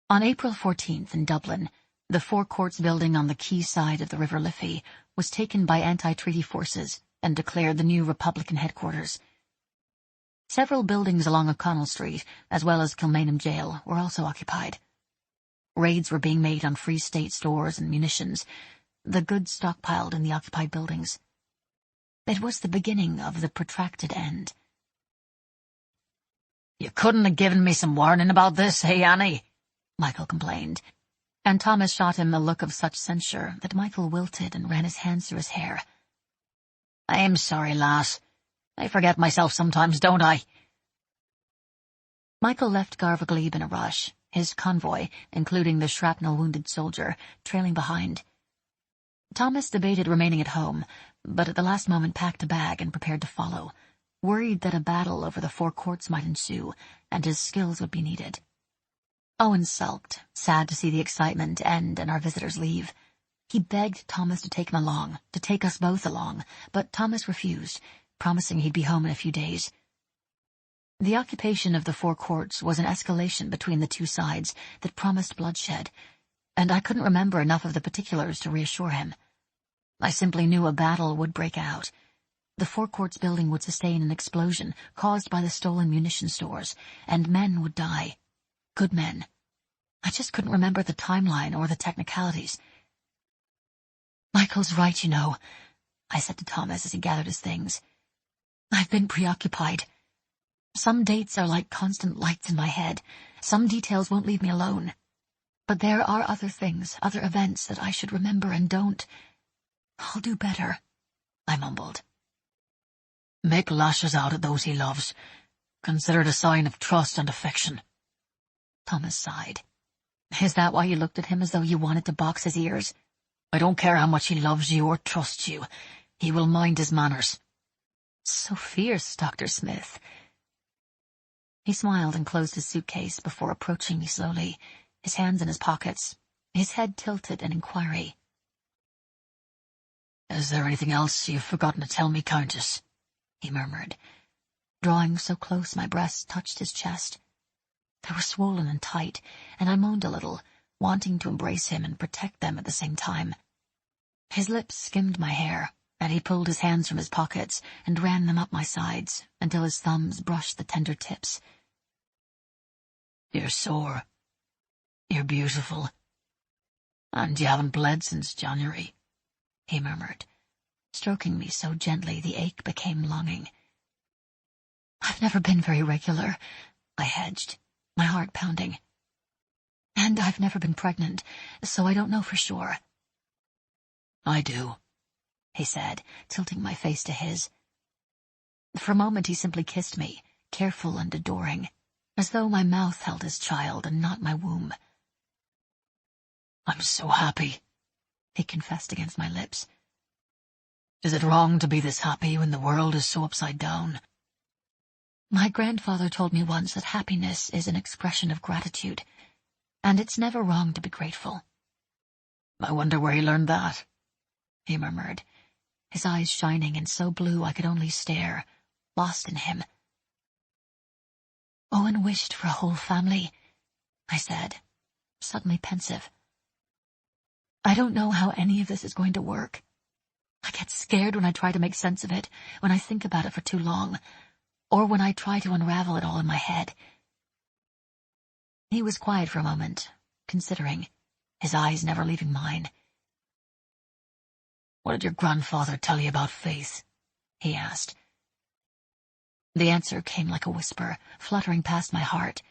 On April 14th in Dublin, the Four Courts building on the quay side of the River Liffey was taken by anti-treaty forces and declared the new Republican headquarters. Several buildings along O'Connell Street, as well as Kilmainham Jail, were also occupied. Raids were being made on Free State stores and munitions, the goods stockpiled in the occupied buildings. It was the beginning of the protracted end. You couldn't have given me some warning about this, hey, Annie? Michael complained, and Thomas shot him a look of such censure that Michael wilted and ran his hands through his hair. I'm sorry, lass. I forget myself sometimes, don't I? Michael left Garvaglebe in a rush, his convoy, including the shrapnel-wounded soldier, trailing behind. Thomas debated remaining at home, but at the last moment packed a bag and prepared to follow, worried that a battle over the Four Courts might ensue, and his skills would be needed. Owen sulked, sad to see the excitement end and our visitors leave. He begged Thomas to take him along, to take us both along, but Thomas refused, promising he'd be home in a few days. The occupation of the Four Courts was an escalation between the two sides that promised bloodshed, and I couldn't remember enough of the particulars to reassure him. I simply knew a battle would break out. The Four Courts building would sustain an explosion caused by the stolen munition stores, and men would die. Good men. I just couldn't remember the timeline or the technicalities. "Michael's right, you know," I said to Thomas as he gathered his things. "I've been preoccupied. Some dates are like constant lights in my head. Some details won't leave me alone. But there are other things, other events that I should remember and don't. I'll do better," I mumbled. Make lashes out at those he loves. Consider it a sign of trust and affection. Thomas sighed. Is that why you looked at him as though you wanted to box his ears? I don't care how much he loves you or trusts you. He will mind his manners. So fierce, Dr. Smith. He smiled and closed his suitcase before approaching me slowly, his hands in his pockets, his head tilted in inquiry. Is there anything else you've forgotten to tell me, Countess? He murmured, drawing so close my breasts touched his chest. They were swollen and tight, and I moaned a little, wanting to embrace him and protect them at the same time. His lips skimmed my hair, and he pulled his hands from his pockets and ran them up my sides until his thumbs brushed the tender tips. You're sore. You're beautiful. And you haven't bled since January, he murmured, stroking me so gently the ache became longing. I've never been very regular, I hedged, my heart pounding. And I've never been pregnant, so I don't know for sure. I do, he said, tilting my face to his. For a moment he simply kissed me, careful and adoring, as though my mouth held his child and not my womb. I'm so happy, he confessed against my lips. Is it wrong to be this happy when the world is so upside down? My grandfather told me once that happiness is an expression of gratitude, and it's never wrong to be grateful. I wonder where he learned that, he murmured, his eyes shining and so blue I could only stare, lost in him. Owen wished for a whole family, I said, suddenly pensive. I don't know how any of this is going to work. I get scared when I try to make sense of it, when I think about it for too long, or when I try to unravel it all in my head. He was quiet for a moment, considering, his eyes never leaving mine. What did your grandfather tell you about faith? He asked. The answer came like a whisper, fluttering past my heart,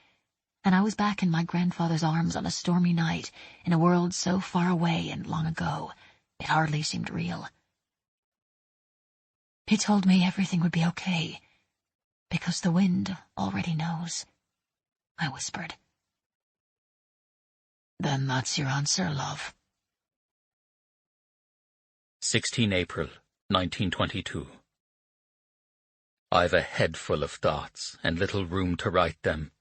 and I was back in my grandfather's arms on a stormy night, in a world so far away and long ago, it hardly seemed real. He told me everything would be okay, because the wind already knows, I whispered. Then that's your answer, love. 16 April, 1922. I've a head full of thoughts, and little room to write them.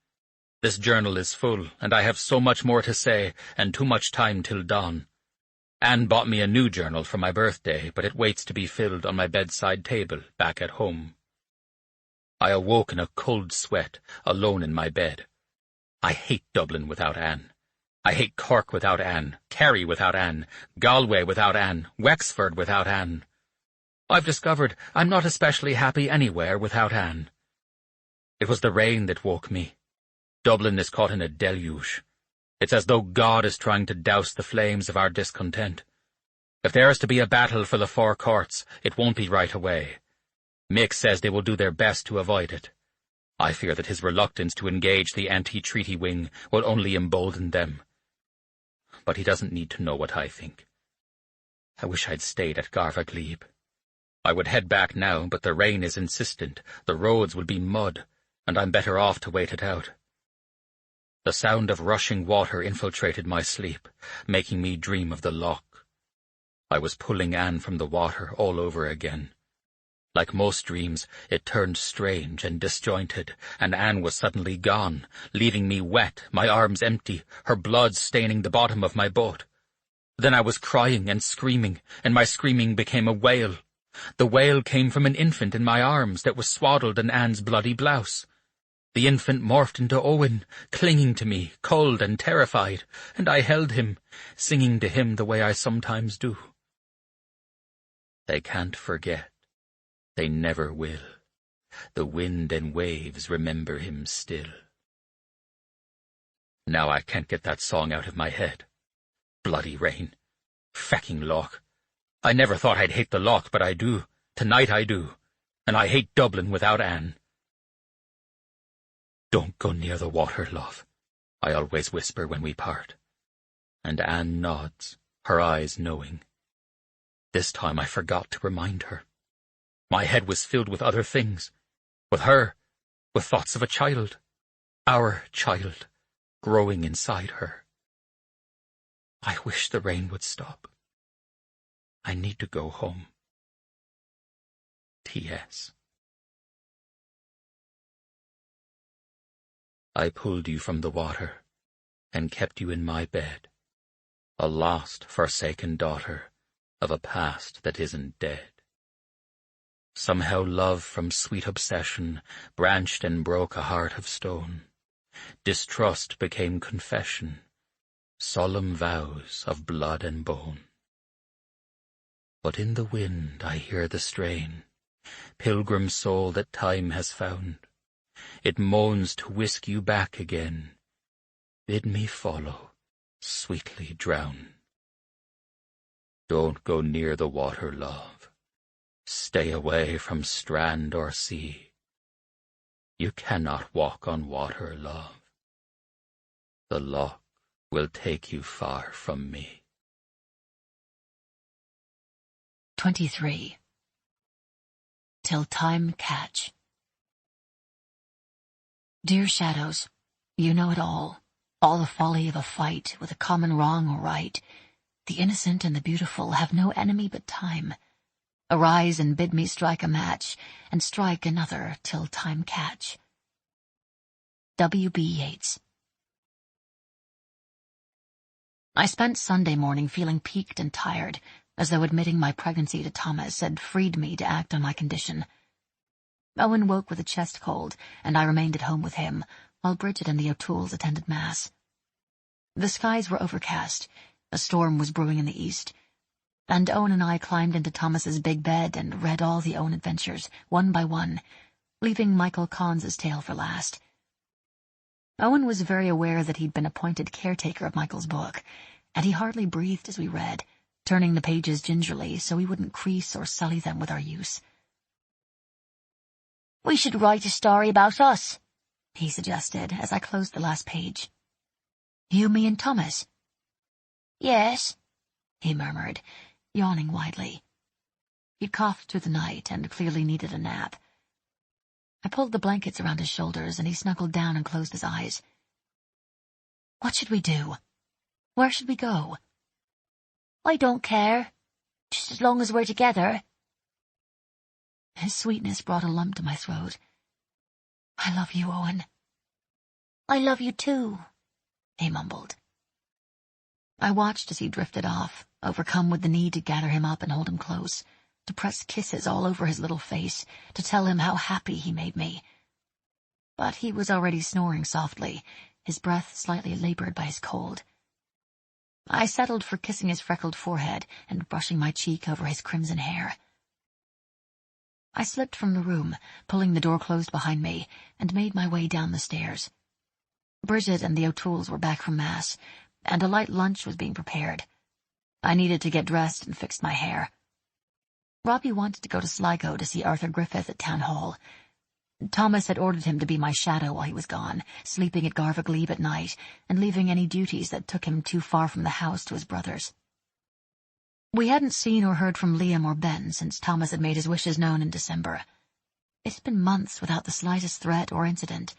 This journal is full, and I have so much more to say, and too much time till dawn. Anne bought me a new journal for my birthday, but it waits to be filled on my bedside table, back at home. I awoke in a cold sweat, alone in my bed. I hate Dublin without Anne. I hate Cork without Anne, Kerry without Anne, Galway without Anne, Wexford without Anne. I've discovered I'm not especially happy anywhere without Anne. It was the rain that woke me. Dublin is caught in a deluge. It's as though God is trying to douse the flames of our discontent. If there is to be a battle for the four courts, it won't be right away. Mick says they will do their best to avoid it. I fear that his reluctance to engage the anti-treaty wing will only embolden them. But he doesn't need to know what I think. I wish I'd stayed at Garva Glebe. I would head back now, but the rain is insistent, the roads will be mud, and I'm better off to wait it out. The sound of rushing water infiltrated my sleep, making me dream of the loch. I was pulling Anne from the water all over again. Like most dreams, it turned strange and disjointed, and Anne was suddenly gone, leaving me wet, my arms empty, her blood staining the bottom of my boat. Then I was crying and screaming, and my screaming became a wail. The wail came from an infant in my arms that was swaddled in Anne's bloody blouse. The infant morphed into Owen, clinging to me, cold and terrified, and I held him, singing to him the way I sometimes do. They can't forget. They never will. The wind and waves remember him still. Now I can't get that song out of my head. Bloody rain. Fecking loch. I never thought I'd hate the loch, but I do. Tonight I do. And I hate Dublin without Anne. Don't go near the water, love, I always whisper when we part. And Anne nods, her eyes knowing. This time I forgot to remind her. My head was filled with other things. With her, with thoughts of a child. Our child. growing inside her. I wish the rain would stop. I need to go home. T.S. I pulled you from the water and kept you in my bed, a lost, forsaken daughter of a past that isn't dead. Somehow love from sweet obsession branched and broke a heart of stone. Distrust became confession, solemn vows of blood and bone. But in the wind I hear the strain, pilgrim soul that time has found. It moans to whisk you back again. Bid me follow, sweetly drown. Don't go near the water, love. Stay away from strand or sea. You cannot walk on water, love. The loch will take you far from me. 23. Till time catch. Dear shadows, you know it all the folly of a fight with a common wrong or right. The innocent and the beautiful have no enemy but time. Arise and bid me strike a match, and strike another till time catch. W.B. Yeats. I spent Sunday morning feeling peaked and tired, as though admitting my pregnancy to Thomas had freed me to act on my condition. Owen woke with a chest cold, and I remained at home with him, while Bridget and the O'Tooles attended Mass. The skies were overcast, a storm was brewing in the east, and Owen and I climbed into Thomas's big bed and read all the Owen adventures, one by one, leaving Michael Collins' tale for last. Owen was very aware that he'd been appointed caretaker of Michael's book, and he hardly breathed as we read, turning the pages gingerly so we wouldn't crease or sully them with our use. "We should write a story about us," he suggested as I closed the last page. "You, me, and Thomas?" "Yes," he murmured, yawning widely. He'd coughed through the night and clearly needed a nap. I pulled the blankets around his shoulders and he snuggled down and closed his eyes. "What should we do? Where should we go?" "I don't care, just as long as we're together." His sweetness brought a lump to my throat. "I love you, Owen." "I love you too," he mumbled. I watched as he drifted off, overcome with the need to gather him up and hold him close, to press kisses all over his little face, to tell him how happy he made me. But he was already snoring softly, his breath slightly labored by his cold. I settled for kissing his freckled forehead and brushing my cheek over his crimson hair. I slipped from the room, pulling the door closed behind me, and made my way down the stairs. Bridget and the O'Tooles were back from Mass, and a light lunch was being prepared. I needed to get dressed and fixed my hair. Robbie wanted to go to Sligo to see Arthur Griffith at Town Hall. Thomas had ordered him to be my shadow while he was gone, sleeping at Garva Glebe at night, and leaving any duties that took him too far from the house to his brothers. We hadn't seen or heard from Liam or Ben since Thomas had made his wishes known in December. It had been months without the slightest threat or incident,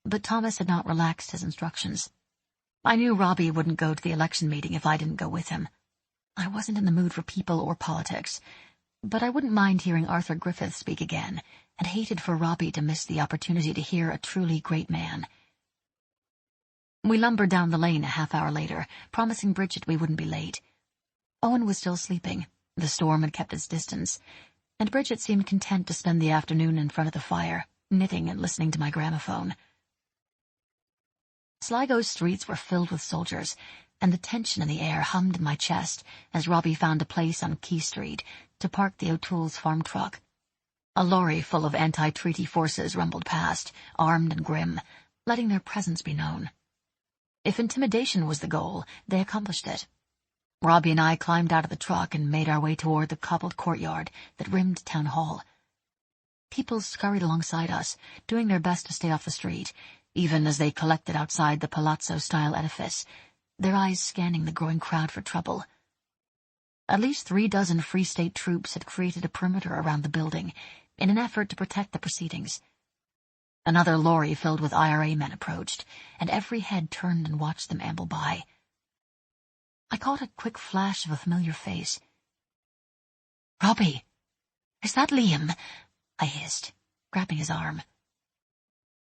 but Thomas had not relaxed his instructions. I knew Robbie wouldn't go to the election meeting if I didn't go with him. I wasn't in the mood for people or politics, but I wouldn't mind hearing Arthur Griffith speak again, and hated for Robbie to miss the opportunity to hear a truly great man. We lumbered down the lane a half-hour later, promising Bridget we wouldn't be late. Owen was still sleeping, the storm had kept its distance, and Bridget seemed content to spend the afternoon in front of the fire, knitting and listening to my gramophone. Sligo's streets were filled with soldiers, and the tension in the air hummed in my chest as Robbie found a place on Key Street to park the O'Toole's farm truck. A lorry full of anti-treaty forces rumbled past, armed and grim, letting their presence be known. If intimidation was the goal, they accomplished it. Robbie and I climbed out of the truck and made our way toward the cobbled courtyard that rimmed Town Hall. People scurried alongside us, doing their best to stay off the street, even as they collected outside the palazzo-style edifice, their eyes scanning the growing crowd for trouble. At least 36 Free State troops had created a perimeter around the building in an effort to protect the proceedings. Another lorry filled with IRA men approached, and every head turned and watched them amble by. I caught a quick flash of a familiar face. "Robbie, is that Liam?" I hissed, grabbing his arm.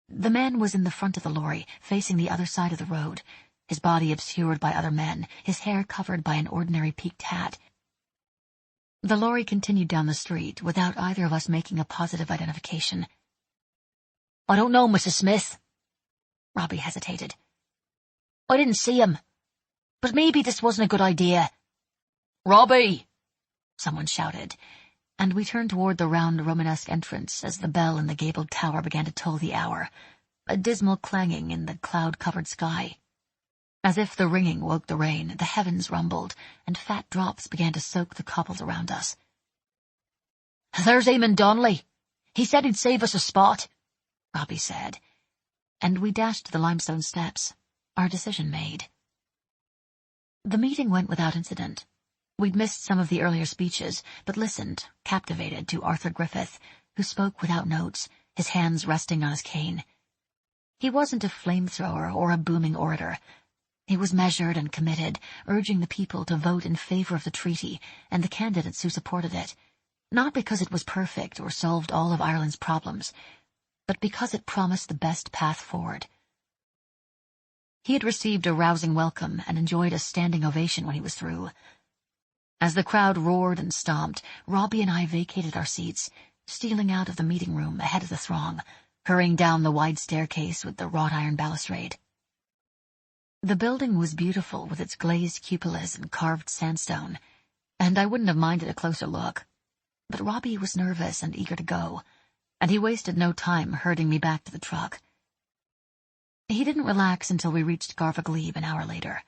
The man was in the front of the lorry, facing the other side of the road, his body obscured by other men, his hair covered by an ordinary peaked hat. The lorry continued down the street without either of us making a positive identification. "I don't know, Mrs. Smith." Robbie hesitated. "I didn't see him. But maybe this wasn't a good idea." "Robbie!" someone shouted, and we turned toward the round Romanesque entrance as the bell in the gabled tower began to toll the hour, a dismal clanging in the cloud-covered sky. As if the ringing woke the rain, the heavens rumbled, and fat drops began to soak the cobbles around us. "There's Eamon Donnelly. He said he'd save us a spot," Robbie said, and we dashed to the limestone steps, our decision made. The meeting went without incident. We'd missed some of the earlier speeches, but listened, captivated, to Arthur Griffith, who spoke without notes, his hands resting on his cane. He wasn't a flamethrower or a booming orator. He was measured and committed, urging the people to vote in favor of the treaty and the candidates who supported it, not because it was perfect or solved all of Ireland's problems, but because it promised the best path forward. He had received a rousing welcome and enjoyed a standing ovation when he was through. As the crowd roared and stomped, Robbie and I vacated our seats, stealing out of the meeting room ahead of the throng, hurrying down the wide staircase with the wrought iron balustrade. The building was beautiful with its glazed cupolas and carved sandstone, and I wouldn't have minded a closer look. But Robbie was nervous and eager to go, and he wasted no time herding me back to the truck. He didn't relax until we reached Garva Glebe an hour later.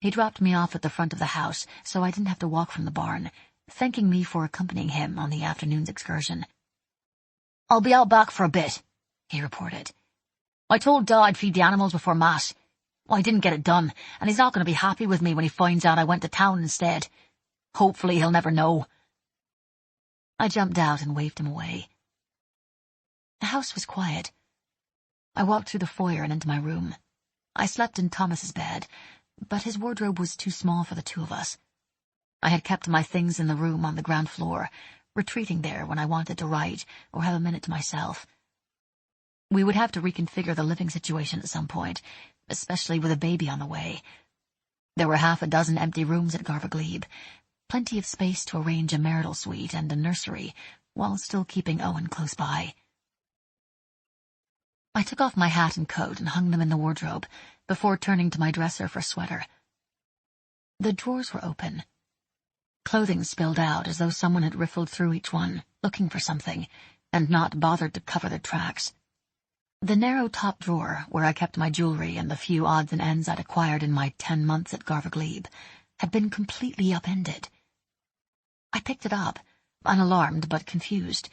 He dropped me off at the front of the house, so I didn't have to walk from the barn, thanking me for accompanying him on the afternoon's excursion. "I'll be out back for a bit," he reported. "I told Dad I'd feed the animals before Mass. I didn't get it done, and he's not going to be happy with me when he finds out I went to town instead. Hopefully he'll never know." I jumped out and waved him away. The house was quiet. I walked through the foyer and into my room. I slept in Thomas's bed, but his wardrobe was too small for the two of us. I had kept my things in the room on the ground floor, retreating there when I wanted to write or have a minute to myself. We would have to reconfigure the living situation at some point, especially with a baby on the way. There were half a dozen empty rooms at Garva Glebe, plenty of space to arrange a marital suite and a nursery, while still keeping Owen close by. I took off my hat and coat and hung them in the wardrobe, before turning to my dresser for a sweater. The drawers were open. Clothing spilled out as though someone had riffled through each one, looking for something, and not bothered to cover their tracks. The narrow top drawer, where I kept my jewelry and the few odds and ends I'd acquired in my 10 months at Garva Glebe, had been completely upended. I picked it up, unalarmed but confused,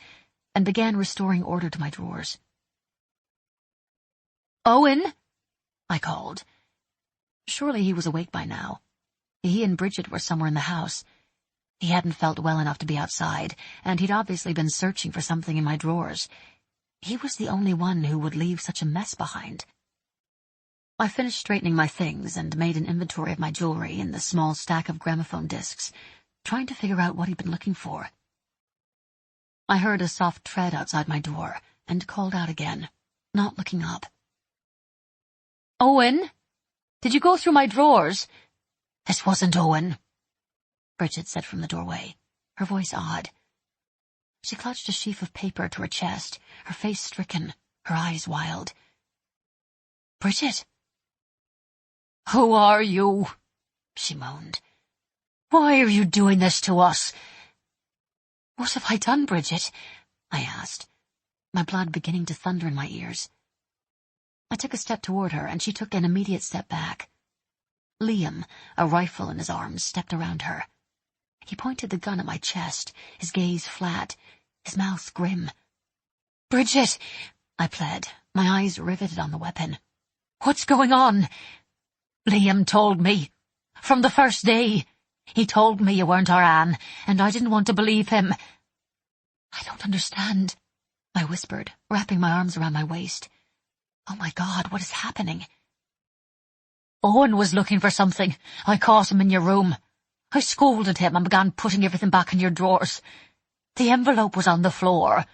and began restoring order to my drawers. "Owen?" I called. Surely he was awake by now. He and Bridget were somewhere in the house. He hadn't felt well enough to be outside, and he'd obviously been searching for something in my drawers. He was the only one who would leave such a mess behind. I finished straightening my things and made an inventory of my jewelry and the small stack of gramophone discs, trying to figure out what he'd been looking for. I heard a soft tread outside my door and called out again, not looking up. "Owen? Did you go through my drawers?" "This wasn't Owen," Bridget said from the doorway, her voice odd. She clutched a sheaf of paper to her chest, her face stricken, her eyes wild. "Bridget?" "Who are you?" she moaned. "Why are you doing this to us?" "What have I done, Bridget?" I asked, my blood beginning to thunder in my ears. I took a step toward her, and she took an immediate step back. Liam, a rifle in his arms, stepped around her. He pointed the gun at my chest, his gaze flat, his mouth grim. "Bridget," I pled, my eyes riveted on the weapon. "What's going on?" "Liam told me. From the first day. He told me you weren't our Anne, and I didn't want to believe him." "I don't understand." I whispered, wrapping my arms around my waist. Oh my God, what is happening? Owen was looking for something. I caught him in your room. I scolded him and began putting everything back in your drawers. The envelope was on the floor,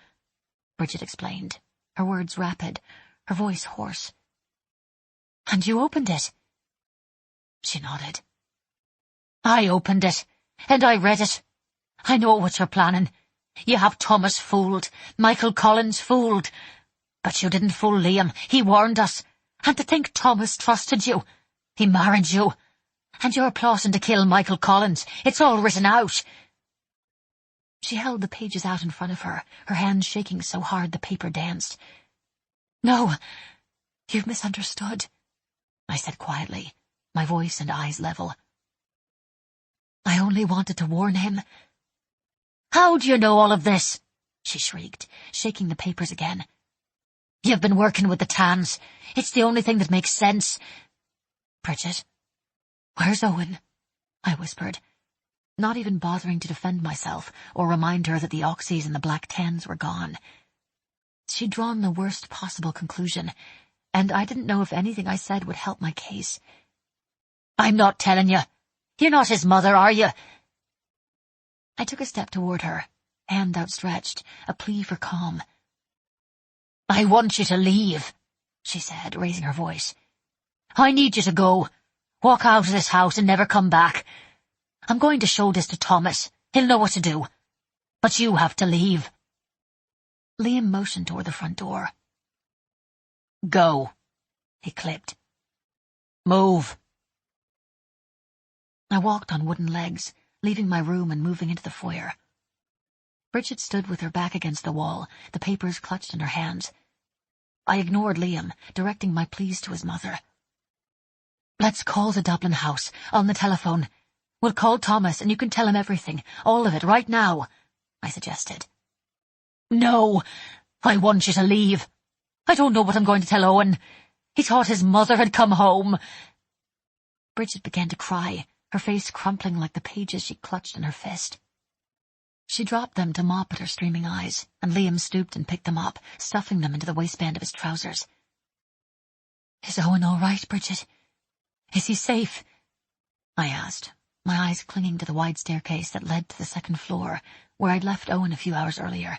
Bridget explained, her words rapid, her voice hoarse. And you opened it? She nodded. I opened it, and I read it. I know what you're planning. You have Thomas fooled, Michael Collins fooled. But you didn't fool Liam. He warned us. And to think Thomas trusted you. He married you. And you're plotting to kill Michael Collins. It's all written out. She held the pages out in front of her, her hands shaking so hard the paper danced. No, you've misunderstood, I said quietly, my voice and eyes level. I only wanted to warn him. How do you know all of this? She shrieked, shaking the papers again. You've been working with the Tans. It's the only thing that makes sense. Bridget, where's Owen? I whispered, not even bothering to defend myself or remind her that the oxys and the black tens were gone. She'd drawn the worst possible conclusion, and I didn't know if anything I said would help my case. I'm not telling you. You're not his mother, are you? I took a step toward her, hand outstretched, a plea for calm. I want you to leave, she said, raising her voice. I need you to go. Walk out of this house and never come back. I'm going to show this to Thomas. He'll know what to do. But you have to leave. Liam motioned toward the front door. Go, he clipped. Move. I walked on wooden legs, leaving my room and moving into the foyer. Bridget stood with her back against the wall, the papers clutched in her hands. I ignored Liam, directing my pleas to his mother. Let's call the Dublin house, on the telephone. We'll call Thomas and you can tell him everything, all of it, right now, I suggested. No, I want you to leave. I don't know what I'm going to tell Owen. He thought his mother had come home. Bridget began to cry, her face crumpling like the pages she clutched in her fist. She dropped them to mop at her streaming eyes, and Liam stooped and picked them up, stuffing them into the waistband of his trousers. Is Owen all right, Bridget? Is he safe? I asked, my eyes clinging to the wide staircase that led to the second floor, where I'd left Owen a few hours earlier.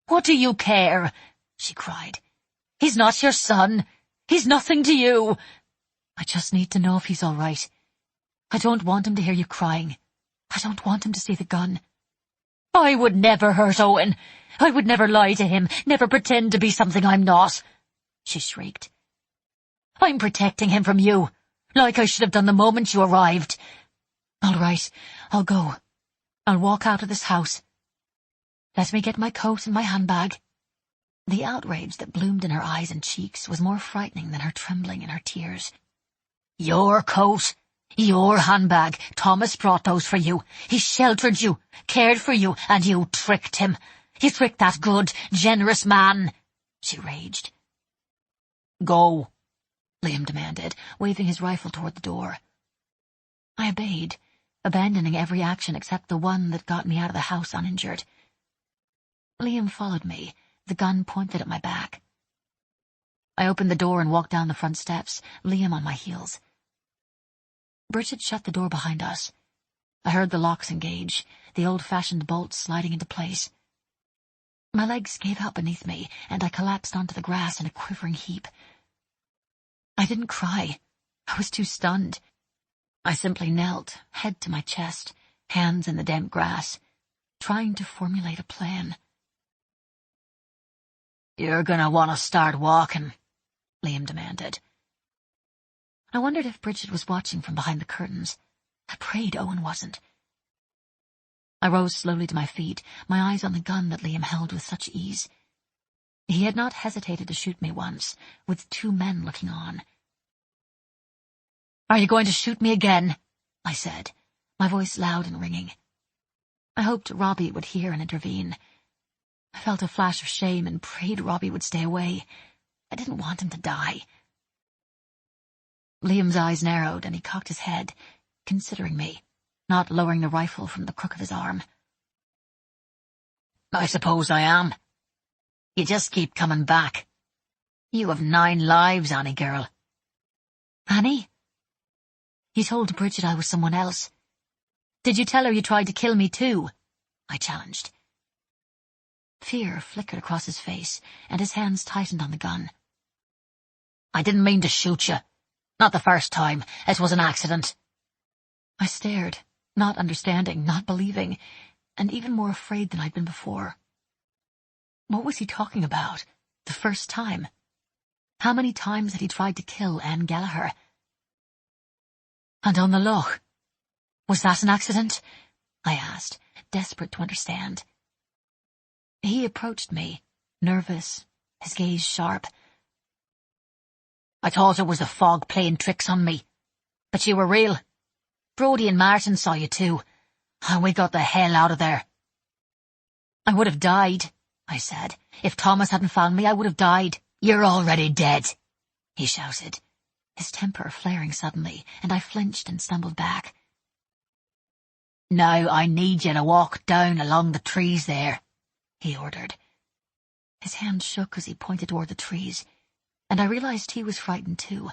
What do you care? She cried. He's not your son. He's nothing to you. I just need to know if he's all right. I don't want him to hear you crying. I don't want him to see the gun. I would never hurt Owen. I would never lie to him, never pretend to be something I'm not, she shrieked. I'm protecting him from you, like I should have done the moment you arrived. All right, I'll go. I'll walk out of this house. Let me get my coat and my handbag. The outrage that bloomed in her eyes and cheeks was more frightening than her trembling and her tears. Your coat, your handbag. Thomas brought those for you. He sheltered you, cared for you, and you tricked him. You tricked that good, generous man, she raged. Go, Liam demanded, waving his rifle toward the door. I obeyed, abandoning every action except the one that got me out of the house uninjured. Liam followed me, the gun pointed at my back. I opened the door and walked down the front steps, Liam on my heels. Bridget shut the door behind us. I heard the locks engage, the old-fashioned bolts sliding into place. My legs gave out beneath me, and I collapsed onto the grass in a quivering heap. I didn't cry. I was too stunned. I simply knelt, head to my chest, hands in the damp grass, trying to formulate a plan. You're gonna want to start walking, Liam demanded. I wondered if Bridget was watching from behind the curtains. I prayed Owen wasn't. I rose slowly to my feet, my eyes on the gun that Liam held with such ease. He had not hesitated to shoot me once, with 2 men looking on. Are you going to shoot me again? I said, my voice loud and ringing. I hoped Robbie would hear and intervene. I felt a flash of shame and prayed Robbie would stay away. I didn't want him to die. Liam's eyes narrowed and he cocked his head, considering me, not lowering the rifle from the crook of his arm. I suppose I am, You just keep coming back. You have 9 lives, Annie girl. Annie? You told Bridget I was someone else. Did you tell her you tried to kill me too? I challenged. Fear flickered across his face, and his hands tightened on the gun. I didn't mean to shoot you. Not the first time. It was an accident. I stared, not understanding, not believing, and even more afraid than I'd been before. What was he talking about? The first time? How many times had he tried to kill Anne Gallagher? And on the loch? Was that an accident? I asked, desperate to understand. He approached me, nervous, his gaze sharp. I thought it was the fog playing tricks on me. But you were real. Brodie and Martin saw you too, and we got the hell out of there. I would have died, I said. If Thomas hadn't found me, I would have died. You're already dead, he shouted, his temper flaring suddenly, and I flinched and stumbled back. Now I need you to walk down along the trees there, he ordered. His hand shook as he pointed toward the trees, and I realized he was frightened too.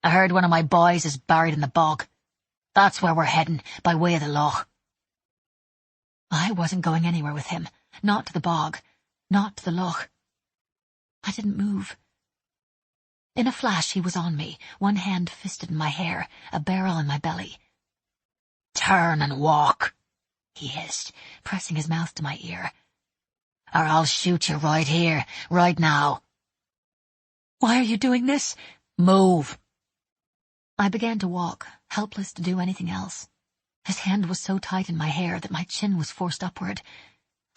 I heard one of my boys is buried in the bog. That's where we're heading, by way of the loch. I wasn't going anywhere with him, not to the bog, not to the loch. I didn't move. In a flash he was on me, one hand fisted in my hair, a barrel in my belly. Turn and walk, he hissed, pressing his mouth to my ear. Or I'll shoot you right here, right now. Why are you doing this? Move. I began to walk, helpless to do anything else. His hand was so tight in my hair that my chin was forced upward.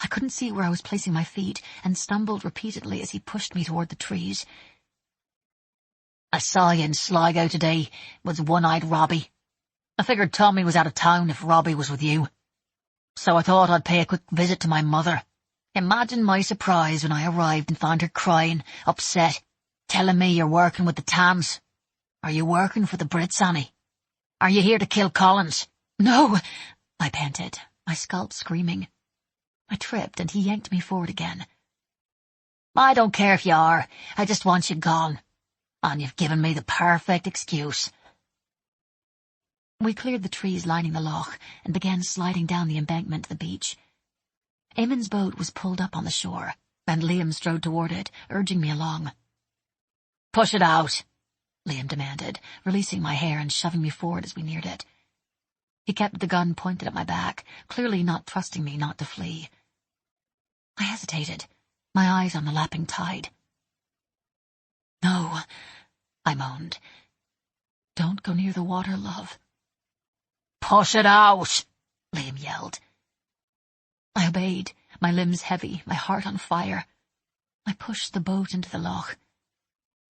I couldn't see where I was placing my feet, and stumbled repeatedly as he pushed me toward the trees. I saw you in Sligo today, with one-eyed Robbie. I figured Tommy was out of town if Robbie was with you. So I thought I'd pay a quick visit to my mother. Imagine my surprise when I arrived and found her crying, upset, telling me you're working with the Tams. Are you working for the Brits, Annie? Are you here to kill Collins? No, I panted, my scalp screaming. I tripped and he yanked me forward again. I don't care if you are, I just want you gone. And you've given me the perfect excuse. We cleared the trees lining the loch and began sliding down the embankment to the beach. Eamon's boat was pulled up on the shore, and Liam strode toward it, urging me along. Push it out, Liam demanded, releasing my hair and shoving me forward as we neared it. He kept the gun pointed at my back, clearly not trusting me not to flee. I hesitated, my eyes on the lapping tide. No, I moaned. Don't go near the water, love. Push it out, Liam yelled. I obeyed, my limbs heavy, my heart on fire. I pushed the boat into the loch.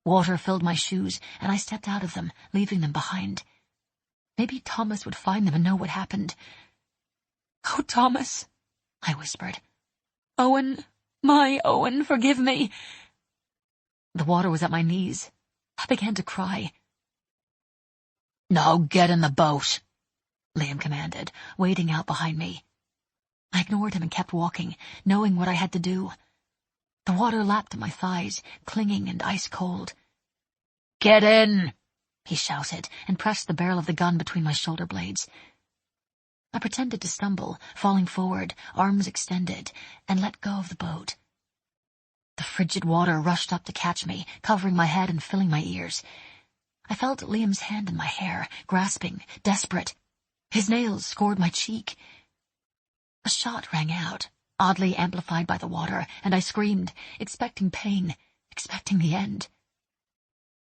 Water filled my shoes, and I stepped out of them, leaving them behind. Maybe Thomas would find them and know what happened. Oh, Thomas, I whispered. Owen, my Owen, forgive me. The water was at my knees. I began to cry. Now get in the boat, Liam commanded, wading out behind me. I ignored him and kept walking, knowing what I had to do. The water lapped at my thighs, clinging and ice-cold. Get in, he shouted, and pressed the barrel of the gun between my shoulder blades. I pretended to stumble, falling forward, arms extended, and let go of the boat. The frigid water rushed up to catch me, covering my head and filling my ears. I felt Liam's hand in my hair, grasping, desperate. His nails scored my cheek. A shot rang out, oddly amplified by the water, and I screamed, expecting pain, expecting the end.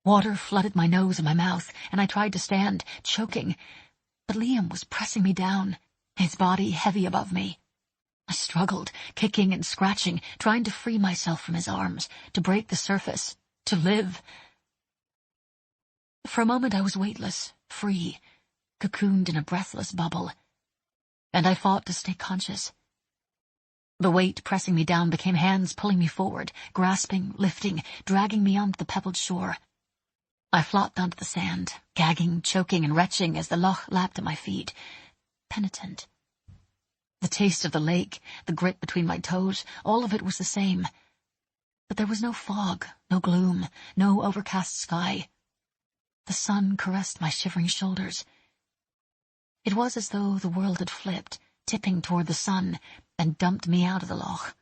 Water flooded my nose and my mouth, and I tried to stand, choking, but Liam was pressing me down, his body heavy above me. I struggled, kicking and scratching, trying to free myself from his arms, to break the surface, to live. For a moment I was weightless, free, cocooned in a breathless bubble, and I fought to stay conscious. The weight pressing me down became hands pulling me forward, grasping, lifting, dragging me onto the pebbled shore. I flopped onto the sand, gagging, choking, and retching as the loch lapped at my feet, penitent. The taste of the lake, the grit between my toes, all of it was the same. But there was no fog, no gloom, no overcast sky. The sun caressed my shivering shoulders. It was as though the world had flipped, tipping toward the sun, and dumped me out of the loch.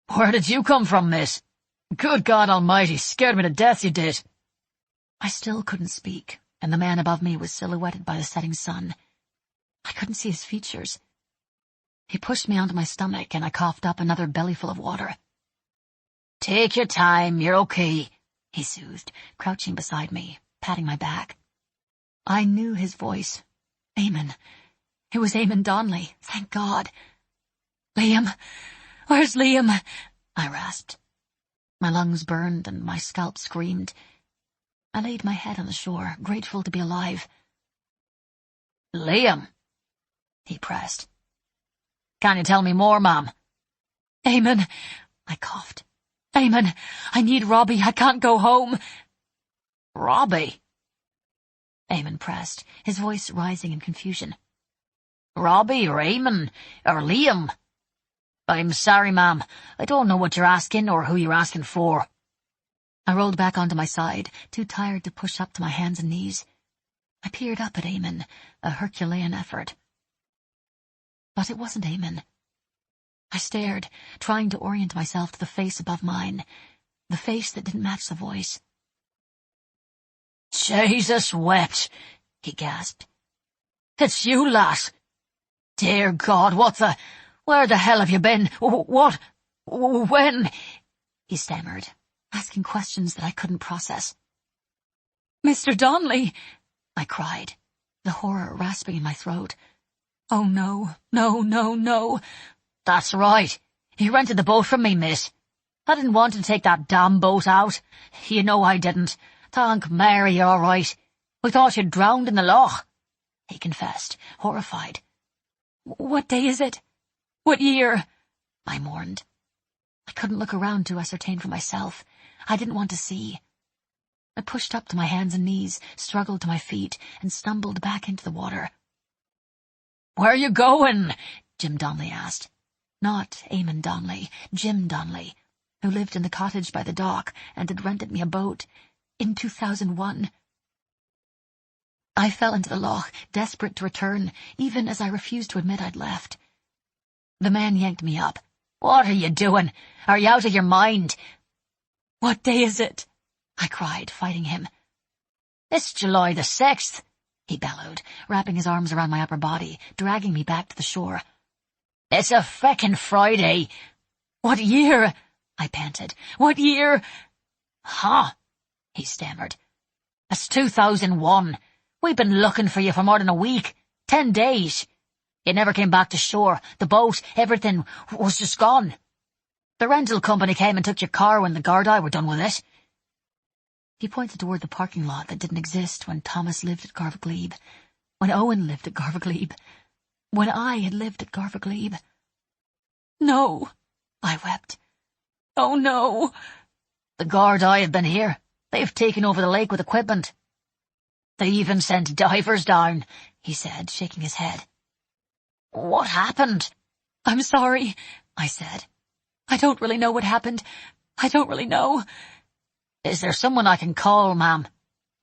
"Where did you come from, miss? Good God Almighty, scared me to death, you did." I still couldn't speak, and the man above me was silhouetted by the setting sun. I couldn't see his features. He pushed me onto my stomach, and I coughed up another bellyful of water. "Take your time, you're okay," he soothed, crouching beside me, patting my back. I knew his voice. Eamon. It was Eamon Donnelly, thank God. "Liam! Where's Liam?" I rasped. My lungs burned and my scalp screamed. I laid my head on the shore, grateful to be alive. "Liam," he pressed. "Can you tell me more, ma'am?" "Eamon," I coughed. "Eamon, I need Robbie. I can't go home." "Robbie?" Eamon pressed, his voice rising in confusion. "Robbie or Eamon or Liam? I'm sorry, ma'am. I don't know what you're asking or who you're asking for." I rolled back onto my side, too tired to push up to my hands and knees. I peered up at Eamon, a Herculean effort. But it wasn't Eamon. I stared, trying to orient myself to the face above mine, the face that didn't match the voice. "Jesus wept," he gasped. "It's you, lass. Dear God, where the hell have you been? What? When?" he stammered, asking questions that I couldn't process. "Mr. Donnelly," I cried, the horror rasping in my throat. "Oh, no, no, no, no." "That's right. He rented the boat from me, miss. I didn't want to take that damn boat out. You know I didn't. Thank Mary, you're all right. We thought you'd drowned in the loch," he confessed, horrified. "What day is it? What year?" I mourned. I couldn't look around to ascertain for myself. I didn't want to see. I pushed up to my hands and knees, struggled to my feet, and stumbled back into the water. "Where you going?" Jim Donnelly asked. Not Eamon Donnelly, Jim Donnelly, who lived in the cottage by the dock and had rented me a boat in 2001. I fell into the loch, desperate to return, even as I refused to admit I'd left. The man yanked me up. "What are you doing? Are you out of your mind?" "What day is it?" I cried, fighting him. "It's July the 6th, he bellowed, wrapping his arms around my upper body, dragging me back to the shore. "It's a feckin' Friday." "What year?" I panted. "What year?" "Huh?" he stammered. "It's 2001. We've been looking for you for more than a week. 10 days. You never came back to shore. The boat, everything, was just gone. The rental company came and took your car when the Gardaí were done with it." He pointed toward the parking lot that didn't exist when Thomas lived at Garvaglebe, when Owen lived at Garvaglebe, when I had lived at Garvaglebe. "No," I wept. "Oh, no." "The Gardaí have been here. They've taken over the lake with equipment. They even sent divers down," he said, shaking his head. "What happened?" "I'm sorry," I said. "I don't really know what happened. I don't really know." "Is there someone I can call, ma'am?"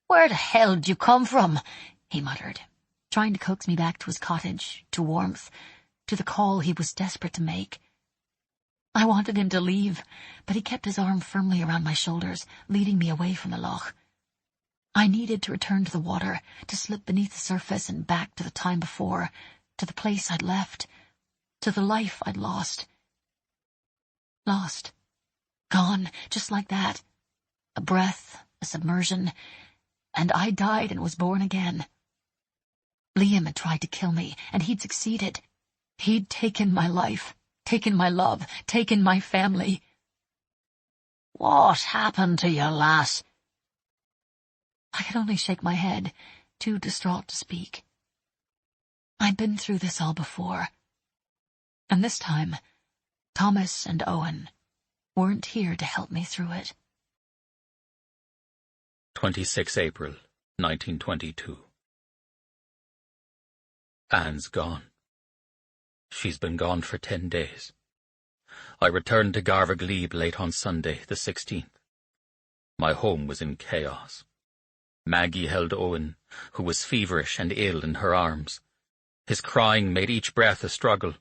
"Where the hell did you come from?" he muttered, trying to coax me back to his cottage, to warmth, to the call he was desperate to make. I wanted him to leave, but he kept his arm firmly around my shoulders, leading me away from the loch. I needed to return to the water, to slip beneath the surface and back to the time before, to the place I'd left, to the life I'd lost. Lost. Gone, just like that. A breath, a submersion, and I died and was born again. Liam had tried to kill me, and he'd succeeded. He'd taken my life, taken my love, taken my family. "What happened to you, lass?" I could only shake my head, too distraught to speak. I'd been through this all before. And this time, Thomas and Owen weren't here to help me through it. 26 April, 1922. Anne's gone. She's been gone for 10 days. I returned to Garva late on Sunday, the 16th. My home was in chaos. Maggie held Owen, who was feverish and ill, in her arms. His crying made each breath a struggle.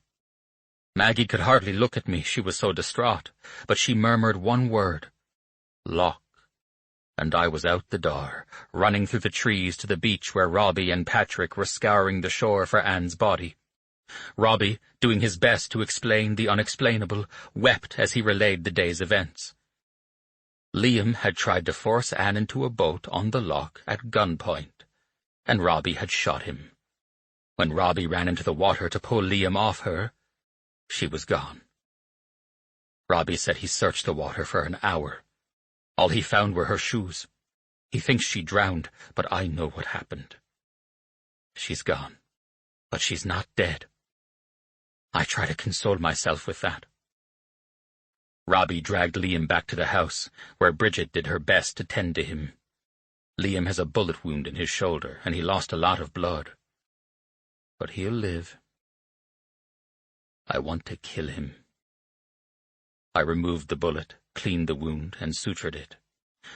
Maggie could hardly look at me, she was so distraught, but she murmured one word, "Lock," and I was out the door, running through the trees to the beach where Robbie and Patrick were scouring the shore for Anne's body. Robbie, doing his best to explain the unexplainable, wept as he relayed the day's events. Liam had tried to force Anne into a boat on the loch at gunpoint, and Robbie had shot him. When Robbie ran into the water to pull Liam off her, she was gone. Robbie said he searched the water for an hour. All he found were her shoes. He thinks she drowned, but I know what happened. She's gone, but she's not dead. I try to console myself with that. Robbie dragged Liam back to the house, where Bridget did her best to tend to him. Liam has a bullet wound in his shoulder, and he lost a lot of blood. But he'll live. I want to kill him. I removed the bullet, cleaned the wound, and sutured it.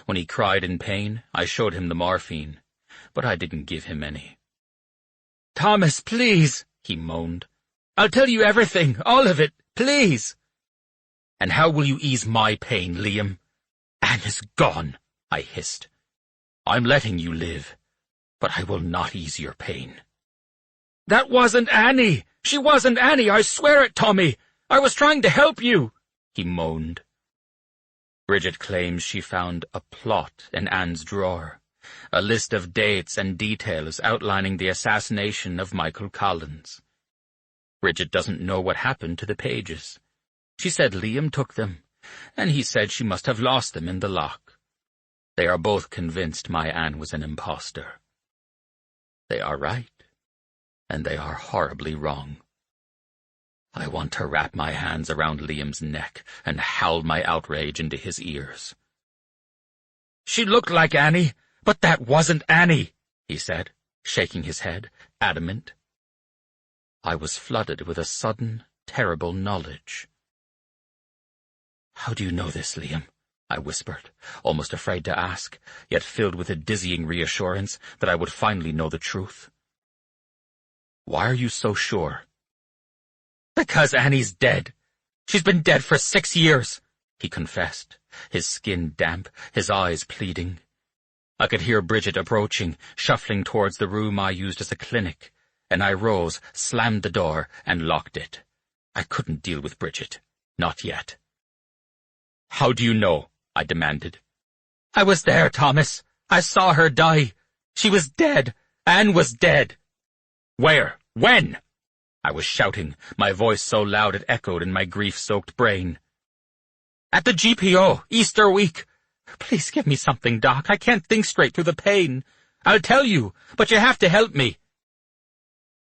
When he cried in pain, I showed him the morphine, but I didn't give him any. "Thomas, please," he moaned. "I'll tell you everything, all of it, please." "And how will you ease my pain, Liam?" "Anne is gone," I hissed. "I'm letting you live, but I will not ease your pain." "That wasn't Annie! She wasn't Annie, I swear it, Tommy! I was trying to help you!" he moaned. Bridget claims she found a plot in Anne's drawer, a list of dates and details outlining the assassination of Michael Collins. Bridget doesn't know what happened to the pages. She said Liam took them, and he said she must have lost them in the loch. They are both convinced my Anne was an impostor. They are right, and they are horribly wrong. I want to wrap my hands around Liam's neck and howl my outrage into his ears. "She looked like Annie, but that wasn't Annie," he said, shaking his head, adamant. I was flooded with a sudden, terrible knowledge. "How do you know this, Liam?" I whispered, almost afraid to ask, yet filled with a dizzying reassurance that I would finally know the truth. "Why are you so sure?" "Because Annie's dead. She's been dead for 6 years, he confessed, his skin damp, his eyes pleading. I could hear Bridget approaching, shuffling towards the room I used as a clinic, and I rose, slammed the door, and locked it. I couldn't deal with Bridget. Not yet. "How do you know?" I demanded. "I was there, Thomas. I saw her die. She was dead. Anne was dead." "Where? When?" I was shouting, my voice so loud it echoed in my grief-soaked brain. "At the GPO, Easter week. Please give me something, Doc. I can't think straight through the pain. I'll tell you, but you have to help me."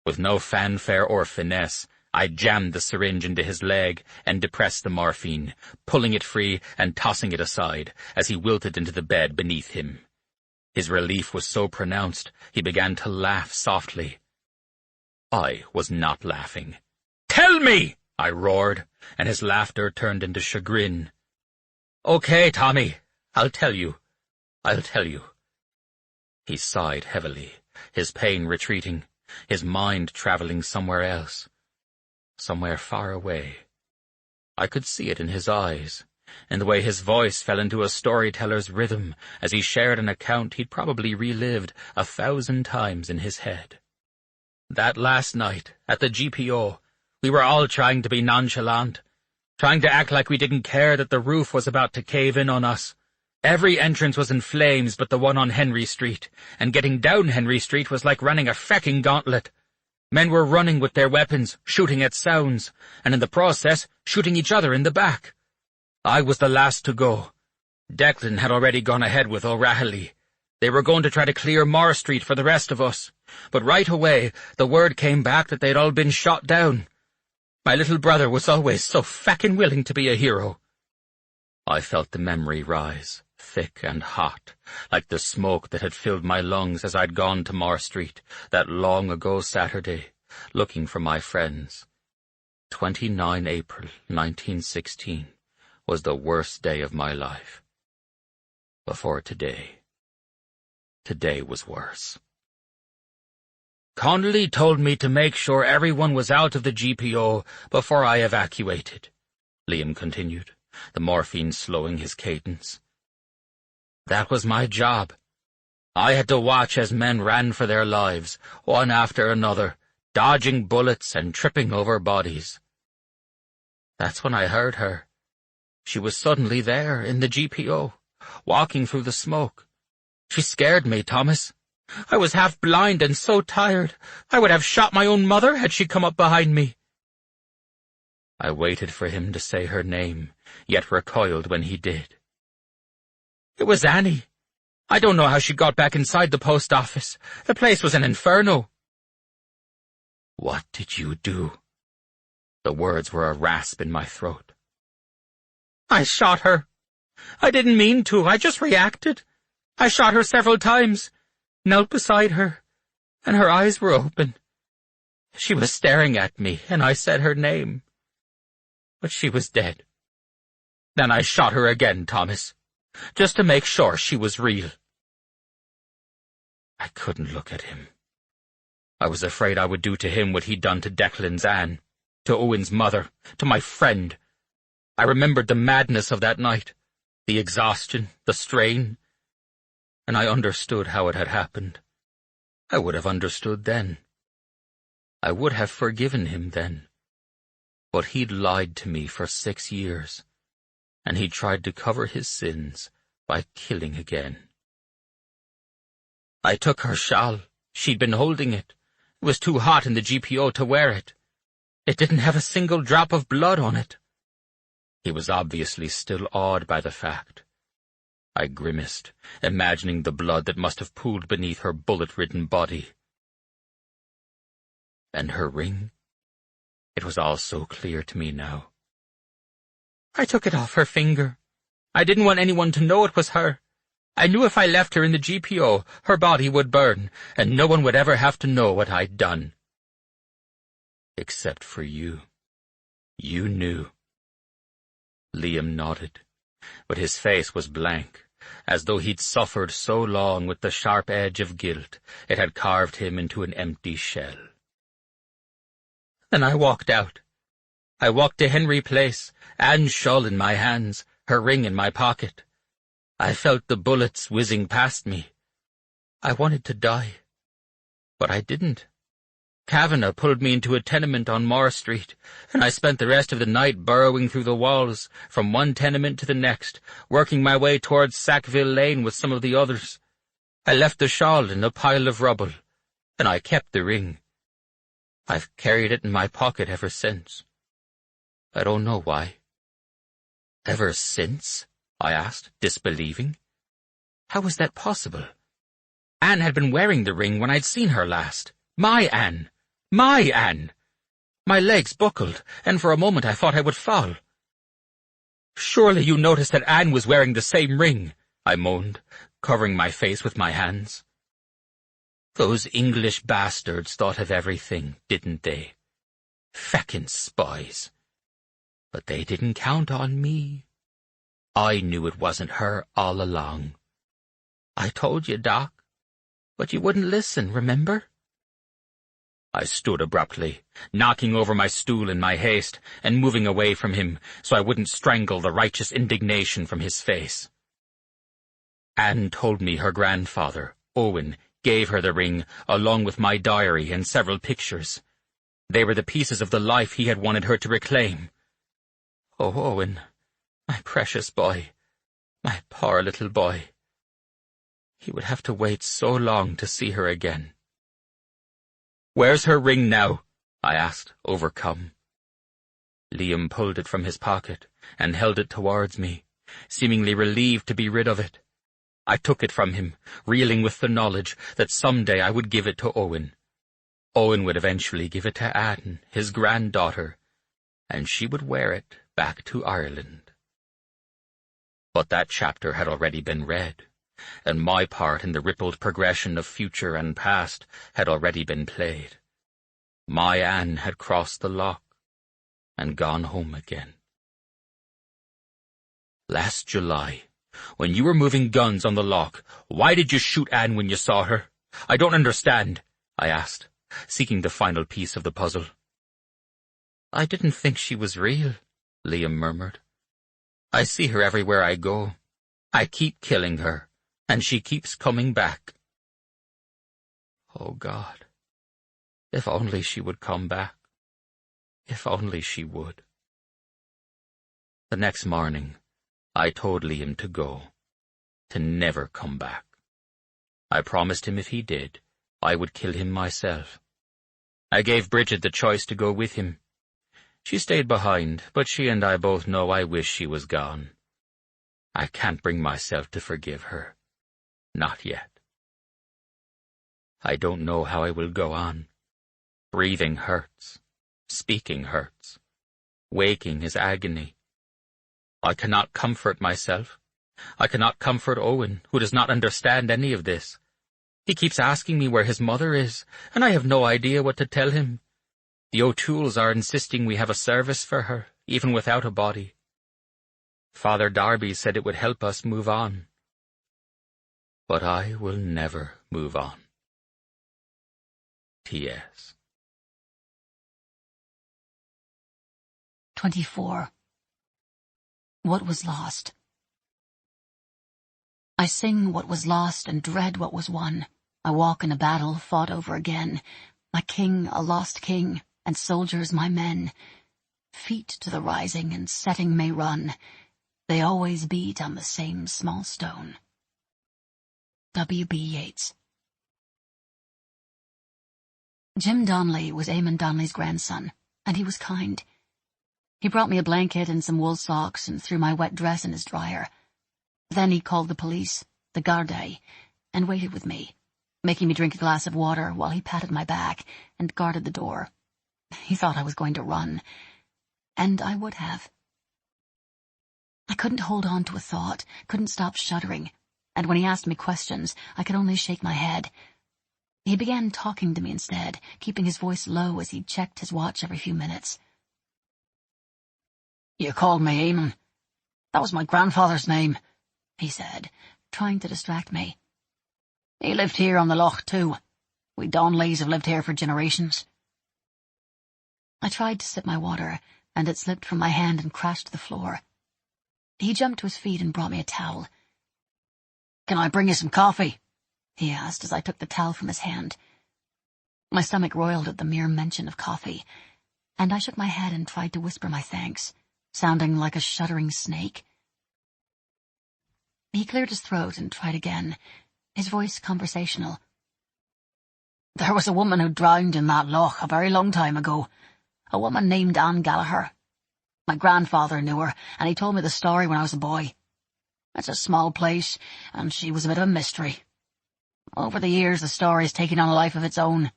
With no fanfare or finesse, I jammed the syringe into his leg and depressed the morphine, pulling it free and tossing it aside as he wilted into the bed beneath him. His relief was so pronounced, he began to laugh softly. I was not laughing. "Tell me!" I roared, and his laughter turned into chagrin. "Okay, Tommy, I'll tell you. I'll tell you." He sighed heavily, his pain retreating, his mind traveling somewhere else, somewhere far away. I could see it in his eyes, in the way his voice fell into a storyteller's rhythm as he shared an account he'd probably relived 1,000 times in his head. "That last night, at the GPO, we were all trying to be nonchalant, trying to act like we didn't care that the roof was about to cave in on us. Every entrance was in flames but the one on Henry Street, and getting down Henry Street was like running a fecking gauntlet. Men were running with their weapons, shooting at sounds, and in the process, shooting each other in the back. I was the last to go. Declan had already gone ahead with O'Rahilly. They were going to try to clear Moore Street for the rest of us, but right away the word came back that they'd all been shot down. My little brother was always so feckin' willing to be a hero." I felt the memory rise, thick and hot, like the smoke that had filled my lungs as I'd gone to Moore Street, that long-ago Saturday, looking for my friends. 29 April 1916 was the worst day of my life. Before today. Today was worse. Connolly told me to make sure everyone was out of the GPO before I evacuated, Liam continued, the morphine slowing his cadence. That was my job. I had to watch as men ran for their lives, one after another, dodging bullets and tripping over bodies. That's when I heard her. She was suddenly there, in the GPO, walking through the smoke. She scared me, Thomas. I was half blind and so tired, I would have shot my own mother had she come up behind me. I waited for him to say her name, yet recoiled when he did. It was Annie. I don't know how she got back inside the post office. The place was an inferno. What did you do? The words were a rasp in my throat. I shot her. I didn't mean to, I just reacted. I shot her several times, knelt beside her, and her eyes were open. She was staring at me, and I said her name. But she was dead. Then I shot her again, Thomas, just to make sure she was real. I couldn't look at him. I was afraid I would do to him what he'd done to Declan's Anne, to Owen's mother, to my friend. I remembered the madness of that night, the exhaustion, the strain, and I understood how it had happened. I would have understood then. I would have forgiven him then. But he'd lied to me for 6 years, and he tried to cover his sins by killing again. I took her shawl. She'd been holding it. It was too hot in the GPO to wear it. It didn't have a single drop of blood on it. He was obviously still awed by the fact. I grimaced, imagining the blood that must have pooled beneath her bullet-ridden body. And her ring? It was all so clear to me now. I took it off her finger. I didn't want anyone to know it was her. I knew if I left her in the GPO, her body would burn, and no one would ever have to know what I'd done. Except for you. You knew. Liam nodded, but his face was blank, as though he'd suffered so long with the sharp edge of guilt it had carved him into an empty shell. Then I walked out. I walked to Henry Place, Anne's shawl in my hands, her ring in my pocket. I felt the bullets whizzing past me. I wanted to die, but I didn't. Kavanagh pulled me into a tenement on Moore Street, and I spent the rest of the night burrowing through the walls, from one tenement to the next, working my way towards Sackville Lane with some of the others. I left the shawl in a pile of rubble, and I kept the ring. I've carried it in my pocket ever since. I don't know why. Ever since? I asked, disbelieving. How was that possible? Anne had been wearing the ring when I'd seen her last. My Anne! My Anne! My legs buckled, and for a moment I thought I would fall. Surely you noticed that Anne was wearing the same ring, I moaned, covering my face with my hands. Those English bastards thought of everything, didn't they? Feckin' spies. But they didn't count on me. I knew it wasn't her all along. I told you, Doc, but you wouldn't listen, remember? I stood abruptly, knocking over my stool in my haste and moving away from him so I wouldn't strangle the righteous indignation from his face. Anne told me her grandfather, Owen, gave her the ring along with my diary and several pictures. They were the pieces of the life he had wanted her to reclaim. Oh, Owen, my precious boy, my poor little boy. He would have to wait so long to see her again. Where's her ring now? I asked, overcome. Liam pulled it from his pocket and held it towards me, seemingly relieved to be rid of it. I took it from him, reeling with the knowledge that someday I would give it to Owen. Owen would eventually give it to Anne, his granddaughter, and she would wear it back to Ireland. But that chapter had already been read, and my part in the rippled progression of future and past had already been played. My Anne had crossed the loch. and gone home again. Last July, when you were moving guns on the loch, why did you shoot Anne when you saw her? I don't understand, I asked, seeking the final piece of the puzzle. I didn't think she was real, Liam murmured. I see her everywhere I go. I keep killing her, and she keeps coming back. Oh, God, if only she would come back. If only she would. The next morning, I told Liam to go, to never come back. I promised him if he did, I would kill him myself. I gave Bridget the choice to go with him. She stayed behind, but she and I both know I wish she was gone. I can't bring myself to forgive her. Not yet. I don't know how I will go on. Breathing hurts. Speaking hurts. Waking is agony. I cannot comfort myself. I cannot comfort Owen, who does not understand any of this. He keeps asking me where his mother is, and I have no idea what to tell him. The O'Tooles are insisting we have a service for her, even without a body. Father Darby said it would help us move on. But I will never move on. T.S. 24. What was lost? I sing what was lost and dread what was won. I walk in a battle fought over again. My king a lost king, and soldiers my men. Feet to the rising and setting may run. They always beat on the same small stone. W.B. Yeats. Jim Donnelly was Eamon Donnelly's grandson, and he was kind. He brought me a blanket and some wool socks and threw my wet dress in his dryer. Then he called the police, the Gardaí, and waited with me, making me drink a glass of water while he patted my back and guarded the door. He thought I was going to run, and I would have. I couldn't hold on to a thought, couldn't stop shuddering, and when he asked me questions, I could only shake my head. He began talking to me instead, keeping his voice low as he checked his watch every few minutes. You called me Eamon. That was my grandfather's name, he said, trying to distract me. He lived here on the loch too. We Donnellys have lived here for generations. I tried to sip my water, and it slipped from my hand and crashed to the floor. He jumped to his feet and brought me a towel. Can I bring you some coffee? He asked as I took the towel from his hand. My stomach roiled at the mere mention of coffee, and I shook my head and tried to whisper my thanks, sounding like a shuddering snake. He cleared his throat and tried again, his voice conversational. There was a woman who drowned in that loch a very long time ago, a woman named Anne Gallagher. My grandfather knew her, and he told me the story when I was a boy. It's a small place, and she was a bit of a mystery. Over the years, the story's taken on a life of its own.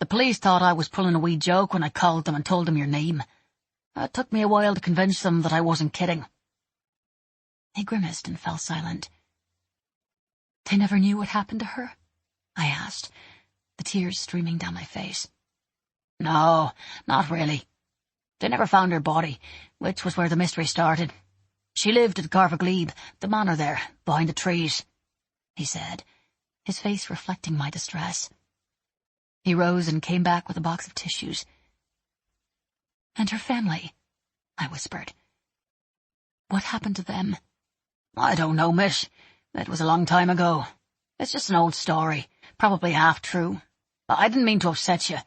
The police thought I was pulling a wee joke when I called them and told them your name. It took me a while to convince them that I wasn't kidding. He grimaced and fell silent. They never knew what happened to her? I asked, the tears streaming down my face. No, not really. They never found her body, which was where the mystery started. She lived at Garvaglebe, the manor there, behind the trees, he said, his face reflecting my distress. He rose and came back with a box of tissues. And her family, I whispered. What happened to them? I don't know, miss. It was a long time ago. It's just an old story, probably half true. I didn't mean to upset you.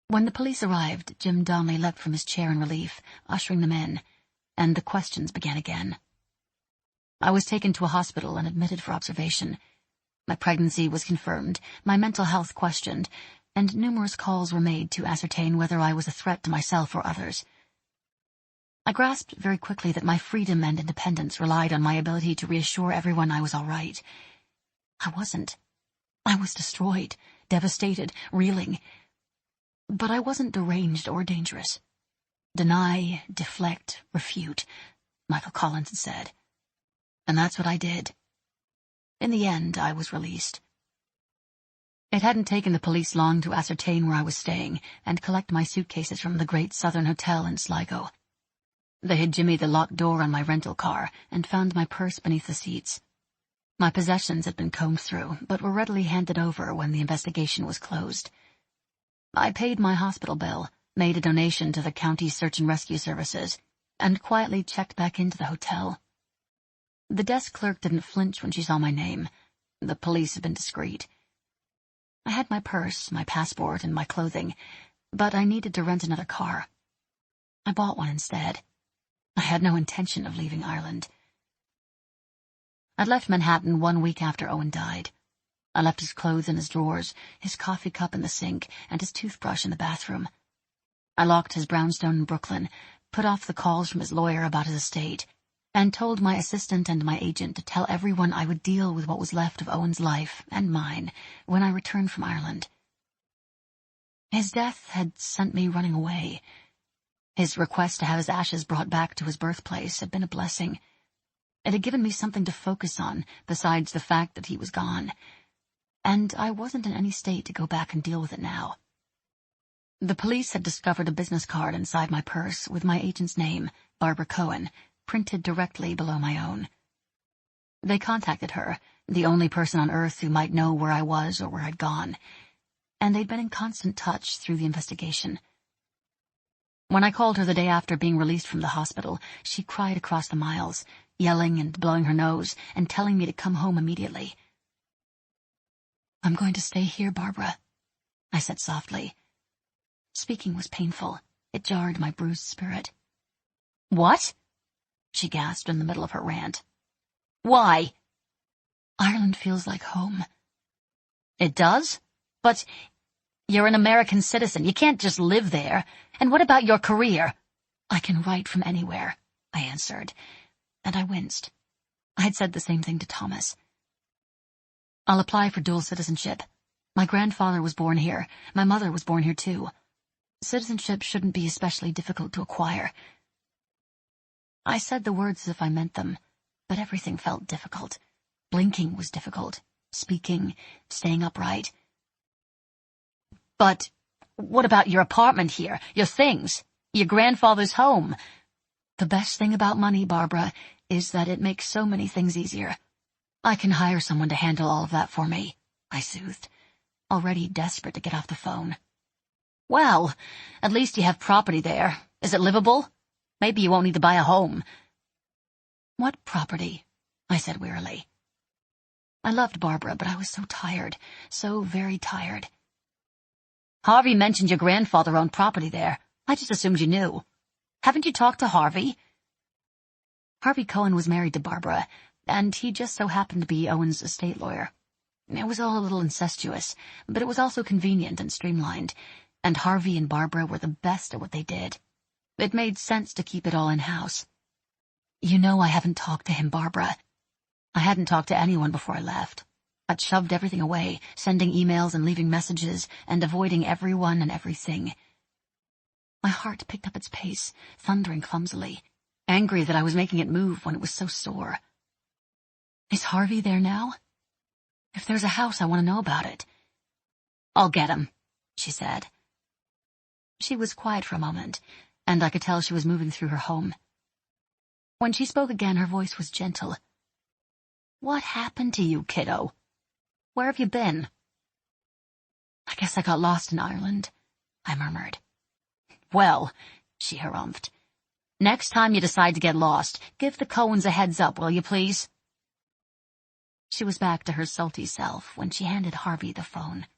When the police arrived, Jim Donnelly leapt from his chair in relief, ushering them in, and the questions began again. I was taken to a hospital and admitted for observation. My pregnancy was confirmed, my mental health questioned, and numerous calls were made to ascertain whether I was a threat to myself or others. I grasped very quickly that my freedom and independence relied on my ability to reassure everyone I was all right. I wasn't. I was destroyed, devastated, reeling. But I wasn't deranged or dangerous. Deny, deflect, refute, Michael Collins had said. And that's what I did. In the end, I was released. It hadn't taken the police long to ascertain where I was staying and collect my suitcases from the Great Southern Hotel in Sligo. They had jimmied the locked door on my rental car and found my purse beneath the seats. My possessions had been combed through, but were readily handed over when the investigation was closed. I paid my hospital bill, made a donation to the county's search and rescue services, and quietly checked back into the hotel. The desk clerk didn't flinch when she saw my name. The police had been discreet. I had my purse, my passport, and my clothing, but I needed to rent another car. I bought one instead. I had no intention of leaving Ireland. I'd left Manhattan 1 week after Owen died. I left his clothes in his drawers, his coffee cup in the sink, and his toothbrush in the bathroom. I locked his brownstone in Brooklyn, put off the calls from his lawyer about his estate, and told my assistant and my agent to tell everyone I would deal with what was left of Owen's life and mine when I returned from Ireland. His death had sent me running away. His request to have his ashes brought back to his birthplace had been a blessing. It had given me something to focus on besides the fact that he was gone, and I wasn't in any state to go back and deal with it now. The police had discovered a business card inside my purse with my agent's name, Barbara Cohen, printed directly below my own. They contacted her, the only person on Earth who might know where I was or where I'd gone, and they'd been in constant touch through the investigation. When I called her the day after being released from the hospital, she cried across the miles, yelling and blowing her nose and telling me to come home immediately. "I'm going to stay here, Barbara," I said softly. Speaking was painful. It jarred my bruised spirit. "What?" she gasped in the middle of her rant. "Why?" "Ireland feels like home." "It does? But you're an American citizen. You can't just live there. And what about your career?" "I can write from anywhere," I answered, and I winced. I had said the same thing to Thomas. "I'll apply for dual citizenship. My grandfather was born here. My mother was born here too. Citizenship shouldn't be especially difficult to acquire." I said the words as if I meant them, but everything felt difficult. Blinking was difficult. Speaking, staying upright. "But what about your apartment here, your things, your grandfather's home?" "The best thing about money, Barbara, is that it makes so many things easier. I can hire someone to handle all of that for me," I soothed, already desperate to get off the phone. "Well, at least you have property there. Is it livable? Maybe you won't need to buy a home." "What property?" I said wearily. I loved Barbara, but I was so tired, so very tired. "Harvey mentioned your grandfather owned property there. I just assumed you knew. Haven't you talked to Harvey?" Harvey Cohen was married to Barbara, and he just so happened to be Owen's estate lawyer. It was all a little incestuous, but it was also convenient and streamlined, and Harvey and Barbara were the best at what they did. It made sense to keep it all in-house. "You know I haven't talked to him, Barbara." I hadn't talked to anyone before I left. I'd shoved everything away, sending emails and leaving messages, and avoiding everyone and everything. My heart picked up its pace, thundering clumsily, angry that I was making it move when it was so sore. "Is Harvey there now? If there's a house, I want to know about it." "I'll get him," she said. She was quiet for a moment, and I could tell she was moving through her home. When she spoke again, her voice was gentle. "What happened to you, kiddo? Where have you been?" "I guess I got lost in Ireland," I murmured. "Well," she harumphed, "next time you decide to get lost, give the Cohens a heads up, will you please?" She was back to her salty self when she handed Harvey the phone.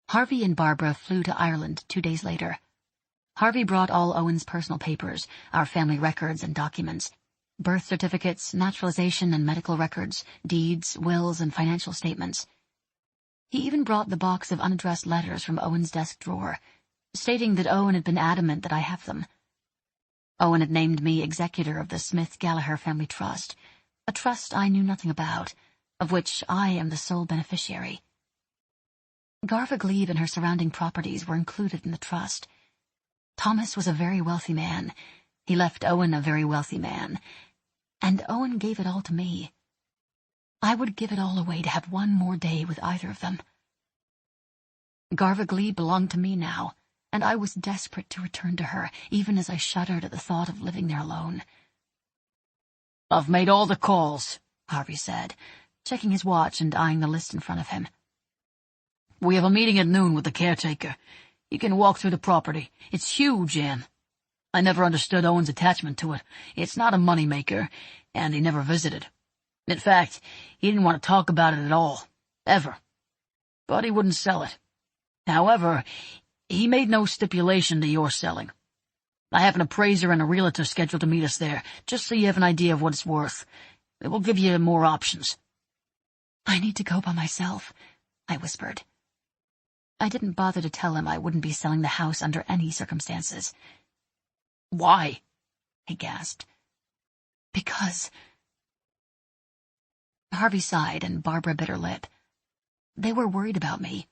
Harvey and Barbara flew to Ireland 2 days later. Harvey brought all Owen's personal papers, our family records and documents, birth certificates, naturalization and medical records, deeds, wills, and financial statements. He even brought the box of unaddressed letters from Owen's desk drawer, stating that Owen had been adamant that I have them. Owen had named me executor of the Smith-Gallagher Family Trust, a trust I knew nothing about, of which I am the sole beneficiary. Garva Glebe and her surrounding properties were included in the trust. Thomas was a very wealthy man. He left Owen a very wealthy man. And Owen gave it all to me. I would give it all away to have one more day with either of them. Garvaglee belonged to me now, and I was desperate to return to her, even as I shuddered at the thought of living there alone. "I've made all the calls," Harvey said, checking his watch and eyeing the list in front of him. "We have a meeting at noon with the caretaker. You can walk through the property. It's huge, Anne. I never understood Owen's attachment to it. It's not a money-maker, and he never visited. In fact, he didn't want to talk about it at all, ever. But he wouldn't sell it. However, he made no stipulation to your selling. I have an appraiser and a realtor scheduled to meet us there, just so you have an idea of what it's worth. It will give you more options." "I need to go by myself," I whispered. I didn't bother to tell him I wouldn't be selling the house under any circumstances. "Why?" he gasped. "Because—" Harvey sighed and Barbara bit her lip. They were worried about me.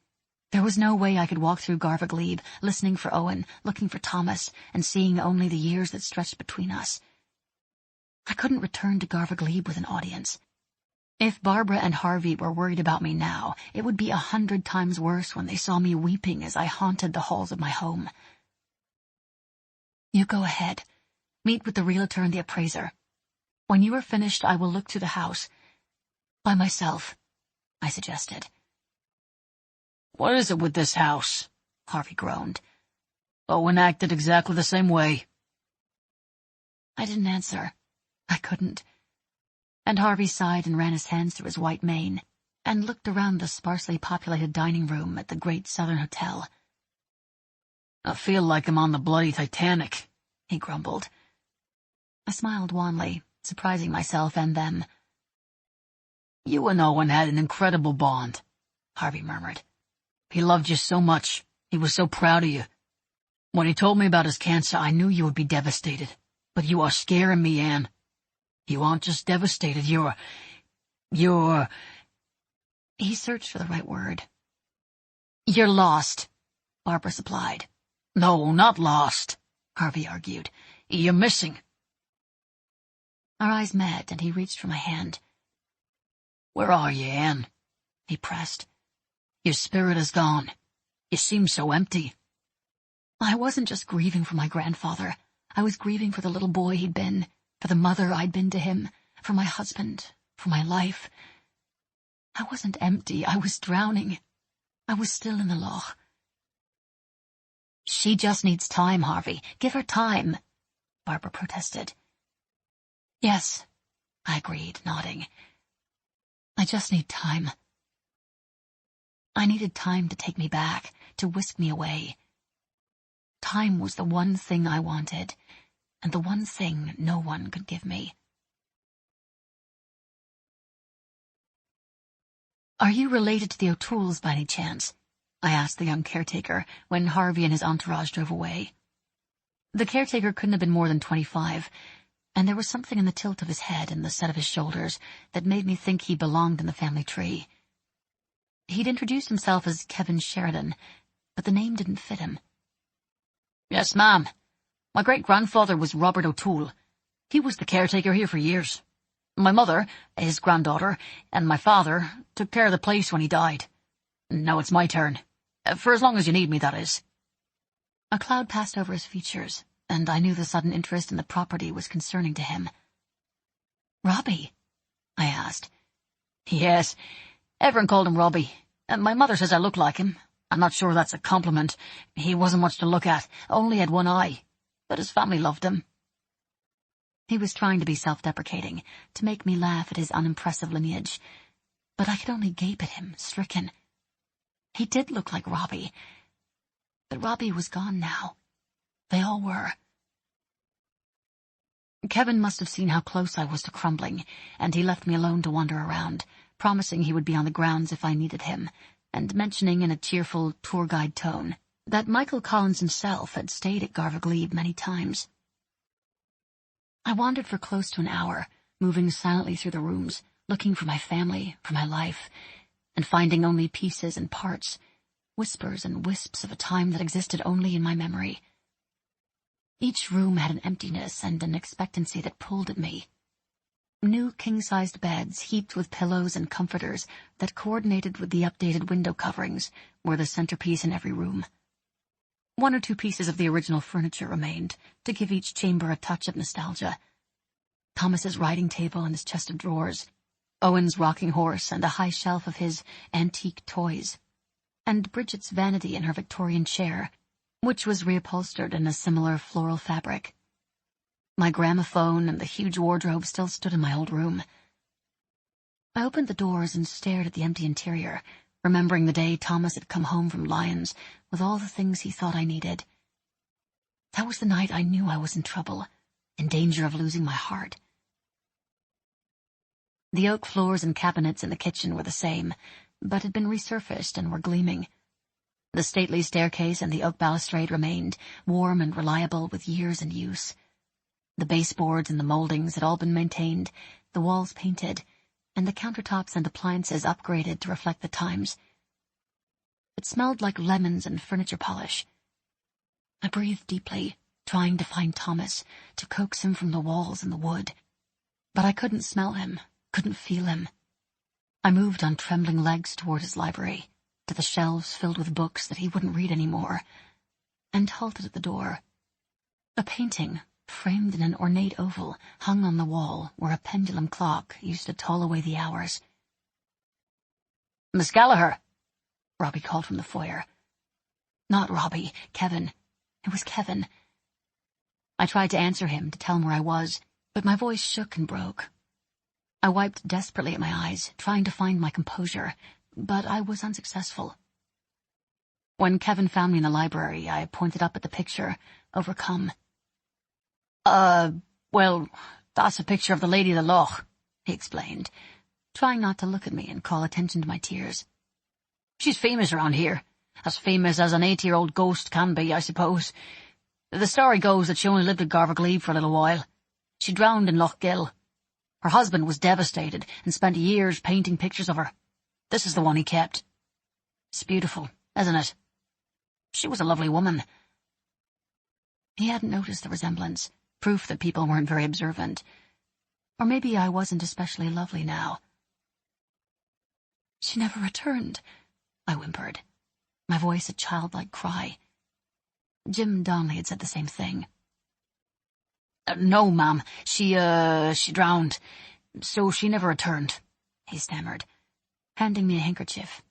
There was no way I could walk through Garvaglee, listening for Owen, looking for Thomas, and seeing only the years that stretched between us. I couldn't return to Garvaglee with an audience. If Barbara and Harvey were worried about me now, it would be 100 times worse when they saw me weeping as I haunted the halls of my home. "You go ahead. Meet with the realtor and the appraiser. When you are finished, I will look through the house. By myself," I suggested. "What is it with this house?" Harvey groaned. "Owen acted exactly the same way." I didn't answer. I couldn't. And Harvey sighed and ran his hands through his white mane, and looked around the sparsely populated dining room at the Great Southern Hotel. "I feel like I'm on the bloody Titanic," he grumbled. I smiled wanly, surprising myself and them. "You and Owen had an incredible bond," Harvey murmured. "He loved you so much. He was so proud of you. When he told me about his cancer, I knew you would be devastated. But you are scaring me, Anne. You aren't just devastated, you're... He searched for the right word. "You're lost," Barbara supplied. "No, not lost," Harvey argued. "You're missing." Our eyes met, and he reached for my hand. "Where are you, Anne?" he pressed. "Your spirit is gone. You seem so empty." I wasn't just grieving for my grandfather. I was grieving for the little boy he'd been, for the mother I'd been to him, for my husband, for my life. I wasn't empty. I was drowning. I was still in the loch. "She just needs time, Harvey. Give her time," Barbara protested. "Yes," I agreed, nodding. "I just need time." I needed time to take me back, to whisk me away. Time was the one thing I wanted, and the one thing no one could give me. "Are you related to the O'Tooles by any chance?" I asked the young caretaker when Harvey and his entourage drove away. The caretaker couldn't have been more than 25, and there was something in the tilt of his head and the set of his shoulders that made me think he belonged in the family tree. He'd introduced himself as Kevin Sheridan, but the name didn't fit him. "Yes, ma'am. My great-grandfather was Robert O'Toole. He was the caretaker here for years. My mother, his granddaughter, and my father took care of the place when he died. Now it's my turn. For as long as you need me, that is." A cloud passed over his features, and I knew the sudden interest in the property was concerning to him. "Robbie?" I asked. "Yes, everyone called him Robbie. My mother says I look like him. I'm not sure that's a compliment. He wasn't much to look at, only had one eye, but his family loved him." He was trying to be self-deprecating, to make me laugh at his unimpressive lineage, but I could only gape at him, stricken. He did look like Robbie, but Robbie was gone now. They all were. Kevin must have seen how close I was to crumbling, and he left me alone to wander around, promising he would be on the grounds if I needed him, and mentioning in a cheerful tour guide tone that Michael Collins himself had stayed at Garvaglee many times. I wandered for close to an hour, moving silently through the rooms, looking for my family, for my life, and finding only pieces and parts, whispers and wisps of a time that existed only in my memory. Each room had an emptiness and an expectancy that pulled at me. New king-sized beds heaped with pillows and comforters that coordinated with the updated window coverings were the centerpiece in every room. 1 or 2 pieces of the original furniture remained, to give each chamber a touch of nostalgia. Thomas's writing table and his chest of drawers, Owen's rocking horse and a high shelf of his antique toys, and Bridget's vanity in her Victorian chair, which was reupholstered in a similar floral fabric. My gramophone and the huge wardrobe still stood in my old room. I opened the doors and stared at the empty interior, remembering the day Thomas had come home from Lyons with all the things he thought I needed. That was the night I knew I was in trouble, in danger of losing my heart. The oak floors and cabinets in the kitchen were the same, but had been resurfaced and were gleaming. The stately staircase and the oak balustrade remained, warm and reliable with years in use. The baseboards and the moldings had all been maintained, the walls painted, and the countertops and appliances upgraded to reflect the times. It smelled like lemons and furniture polish. I breathed deeply, trying to find Thomas, to coax him from the walls and the wood. But I couldn't smell him, couldn't feel him. I moved on trembling legs toward his library, to the shelves filled with books that he wouldn't read anymore, and halted at the door. A painting, framed in an ornate oval, hung on the wall where a pendulum clock used to toll away the hours. "Miss Gallagher," Robbie called from the foyer. Not Robbie, Kevin. It was Kevin. I tried to answer him, to tell him where I was, but my voice shook and broke. I wiped desperately at my eyes, trying to find my composure, but I was unsuccessful. When Kevin found me in the library, I pointed up at the picture, overcome. Well, that's a picture of the Lady of the Loch," he explained, trying not to look at me and call attention to my tears. "She's famous around here. As famous as an 80-year-old ghost can be, I suppose. The story goes that she only lived at Garvaglebe for a little while. She drowned in Loch Gill. Her husband was devastated and spent years painting pictures of her. This is the one he kept. It's beautiful, isn't it? She was a lovely woman." He hadn't noticed the resemblance, proof that people weren't very observant. Or maybe I wasn't especially lovely now. "She never returned," I whimpered, my voice a childlike cry. Jim Donnelly had said the same thing. "No, ma'am. She drowned. So she never returned," he stammered, handing me a handkerchief.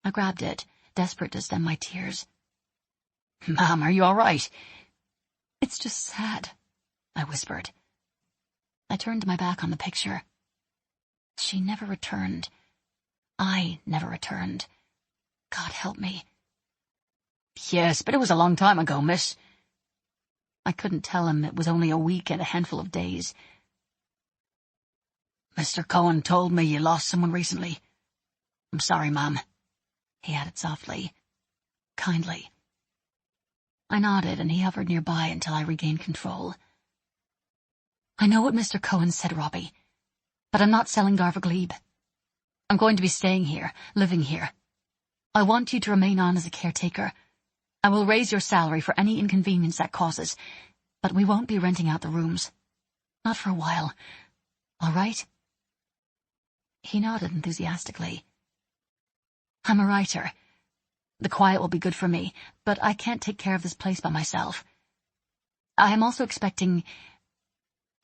I grabbed it, desperate to stem my tears. "Ma'am, are you all right?" "It's just sad," I whispered. I turned my back on the picture. She never returned. I never returned. God help me. "Yes, but it was a long time ago, miss." I couldn't tell him it was only a week and a handful of days. "Mr. Cohen told me you lost someone recently. I'm sorry, ma'am," he added softly, kindly. I nodded, and he hovered nearby until I regained control. "I know what Mr. Cohen said, Robbie, but I'm not selling Garvaglebe. I'm going to be staying here, living here. I want you to remain on as a caretaker. I will raise your salary for any inconvenience that causes, but we won't be renting out the rooms. Not for a while. All right?" He nodded enthusiastically. "I'm a writer. The quiet will be good for me, but I can't take care of this place by myself. I am also expecting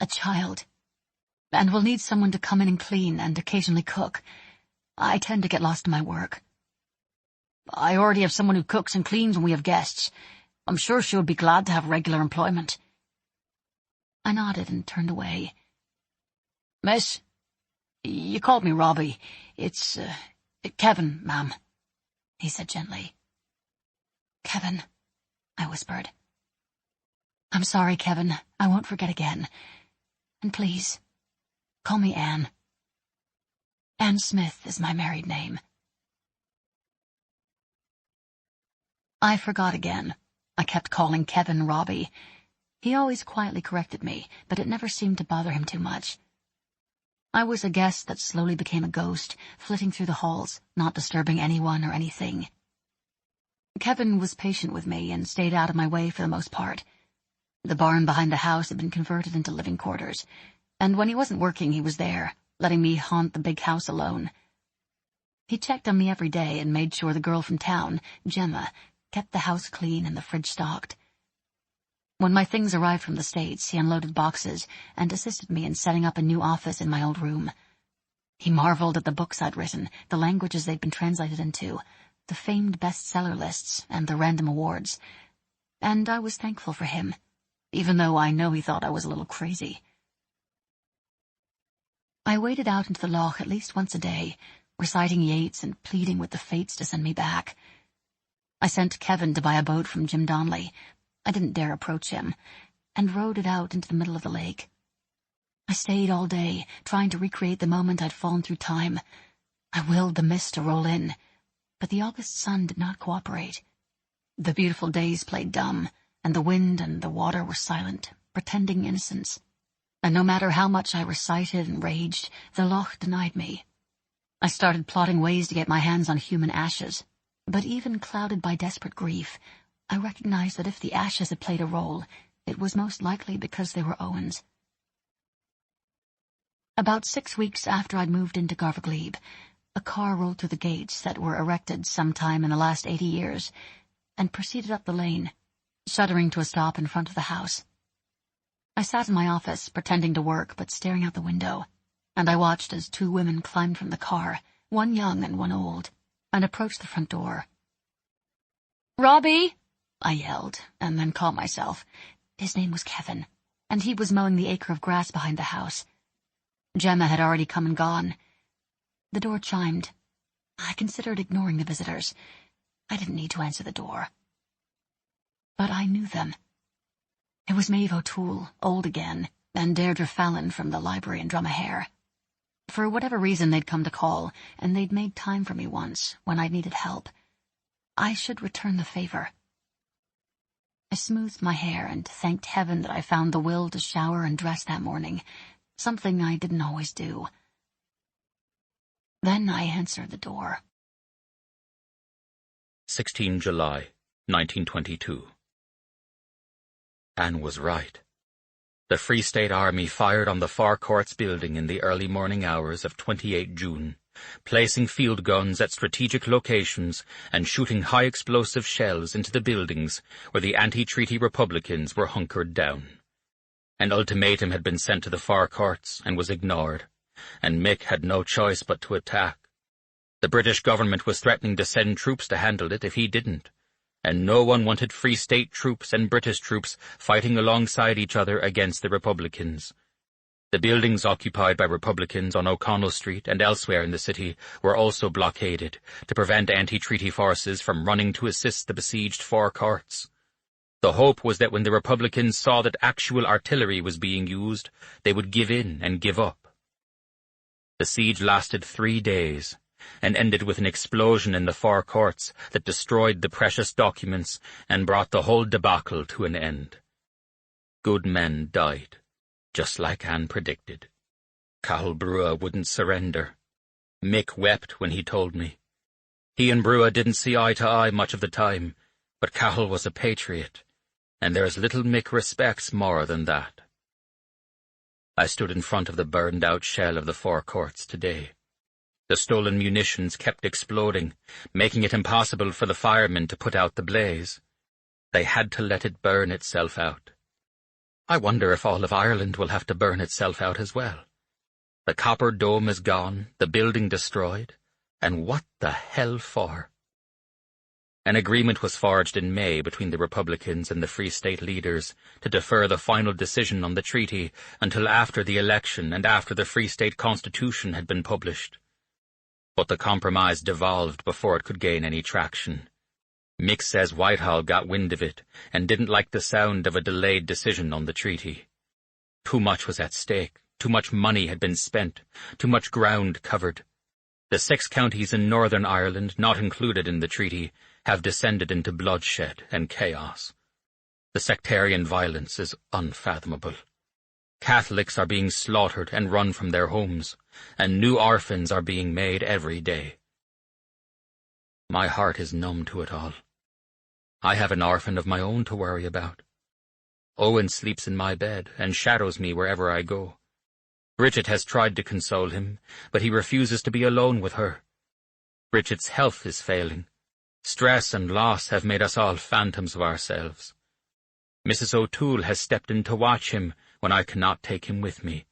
a child, and will need someone to come in and clean and occasionally cook. I tend to get lost in my work." "I already have someone who cooks and cleans when we have guests. I'm sure she would be glad to have regular employment." I nodded and turned away. "Miss, you called me Robbie. It's Kevin, ma'am," he said gently. "Kevin," I whispered. "I'm sorry, Kevin. I won't forget again. And please, call me Anne. Anne Smith is my married name." I forgot again. I kept calling Kevin Robbie. He always quietly corrected me, but it never seemed to bother him too much. I was a guest that slowly became a ghost, flitting through the halls, not disturbing anyone or anything. Kevin was patient with me and stayed out of my way for the most part. The barn behind the house had been converted into living quarters. and when he wasn't working he was there, letting me haunt the big house alone. He checked on me every day and made sure the girl from town, Gemma, kept the house clean and the fridge stocked. When my things arrived from the States, he unloaded boxes and assisted me in setting up a new office in my old room. He marveled at the books I'd written, the languages they'd been translated into, the famed bestseller lists, and the random awards. And I was thankful for him, even though I know he thought I was a little crazy. I waded out into the loch at least once a day, reciting Yeats and pleading with the fates to send me back. I sent Kevin to buy a boat from Jim Donnelly. I didn't dare approach him, and rowed it out into the middle of the lake. I stayed all day, trying to recreate the moment I'd fallen through time. I willed the mist to roll in, but the August sun did not cooperate. The beautiful days played dumb, and the wind and the water were silent, pretending innocence. And no matter how much I recited and raged, the loch denied me. I started plotting ways to get my hands on human ashes, but even clouded by desperate grief, I recognized that if the ashes had played a role, it was most likely because they were Owen's. About 6 weeks after I'd moved into Garvaglebe, a car rolled through the gates that were erected sometime in the last 80 years, and proceeded up the lane, shuddering to a stop in front of the house. I sat in my office, pretending to work but staring out the window, and I watched as 2 women climbed from the car, one young and one old, and approached the front door. "Robbie!" I yelled, and then caught myself. His name was Kevin, and he was mowing the acre of grass behind the house. Gemma had already come and gone. The door chimed. I considered ignoring the visitors. I didn't need to answer the door. But I knew them. It was Maeve O'Toole, old again, and Deirdre Fallon from the library in Drumahair. For whatever reason they'd come to call, and they'd made time for me once, when I needed help. I should return the favor. I smoothed my hair and thanked heaven that I found the will to shower and dress that morning, something I didn't always do. Then I answered the door. 16 July, 1922. Anne was right. The Free State Army fired on the Far Courts building in the early morning hours of 28 June, placing field guns at strategic locations and shooting high-explosive shells into the buildings where the anti-treaty Republicans were hunkered down. An ultimatum had been sent to the Far Courts and was ignored, and Mick had no choice but to attack. The British government was threatening to send troops to handle it if he didn't, and no one wanted Free State troops and British troops fighting alongside each other against the Republicans. The buildings occupied by Republicans on O'Connell Street and elsewhere in the city were also blockaded to prevent anti-treaty forces from running to assist the besieged Four Courts. The hope was that when the Republicans saw that actual artillery was being used, they would give in and give up. The siege lasted 3 days, and ended with an explosion in the Four Courts that destroyed the precious documents and brought the whole debacle to an end. Good men died, just like Anne predicted. Cathal Brugha wouldn't surrender. Mick wept when he told me. He and Brugha didn't see eye to eye much of the time, but Cathal was a patriot, and there's little Mick respects more than that. I stood in front of the burned-out shell of the Four Courts today. The stolen munitions kept exploding, making it impossible for the firemen to put out the blaze. They had to let it burn itself out. I wonder if all of Ireland will have to burn itself out as well. The copper dome is gone, the building destroyed, and what the hell for? An agreement was forged in May between the Republicans and the Free State leaders to defer the final decision on the treaty until after the election and after the Free State Constitution had been published. But the compromise devolved before it could gain any traction. Mick says Whitehall got wind of it and didn't like the sound of a delayed decision on the treaty. Too much was at stake, too much money had been spent, too much ground covered. The 6 counties in Northern Ireland, not included in the treaty, have descended into bloodshed and chaos. The sectarian violence is unfathomable. Catholics are being slaughtered and run from their homes, and new orphans are being made every day. My heart is numb to it all. I have an orphan of my own to worry about. Owen sleeps in my bed and shadows me wherever I go. Bridget has tried to console him, but he refuses to be alone with her. Bridget's health is failing. Stress and loss have made us all phantoms of ourselves. Mrs. O'Toole has stepped in to watch him when I cannot take him with me.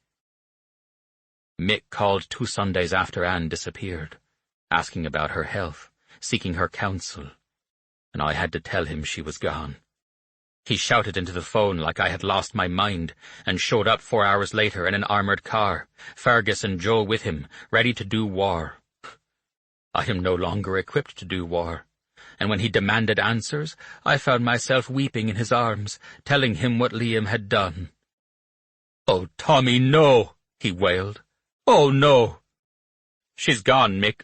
Mick called 2 Sundays after Anne disappeared, asking about her health, seeking her counsel, and I had to tell him she was gone. He shouted into the phone like I had lost my mind, and showed up 4 hours later in an armoured car, Fergus and Joe with him, ready to do war. I am no longer equipped to do war, and when he demanded answers, I found myself weeping in his arms, telling him what Liam had done. "Oh, Tommy, no!" he wailed. "Oh, no!" "She's gone, Mick.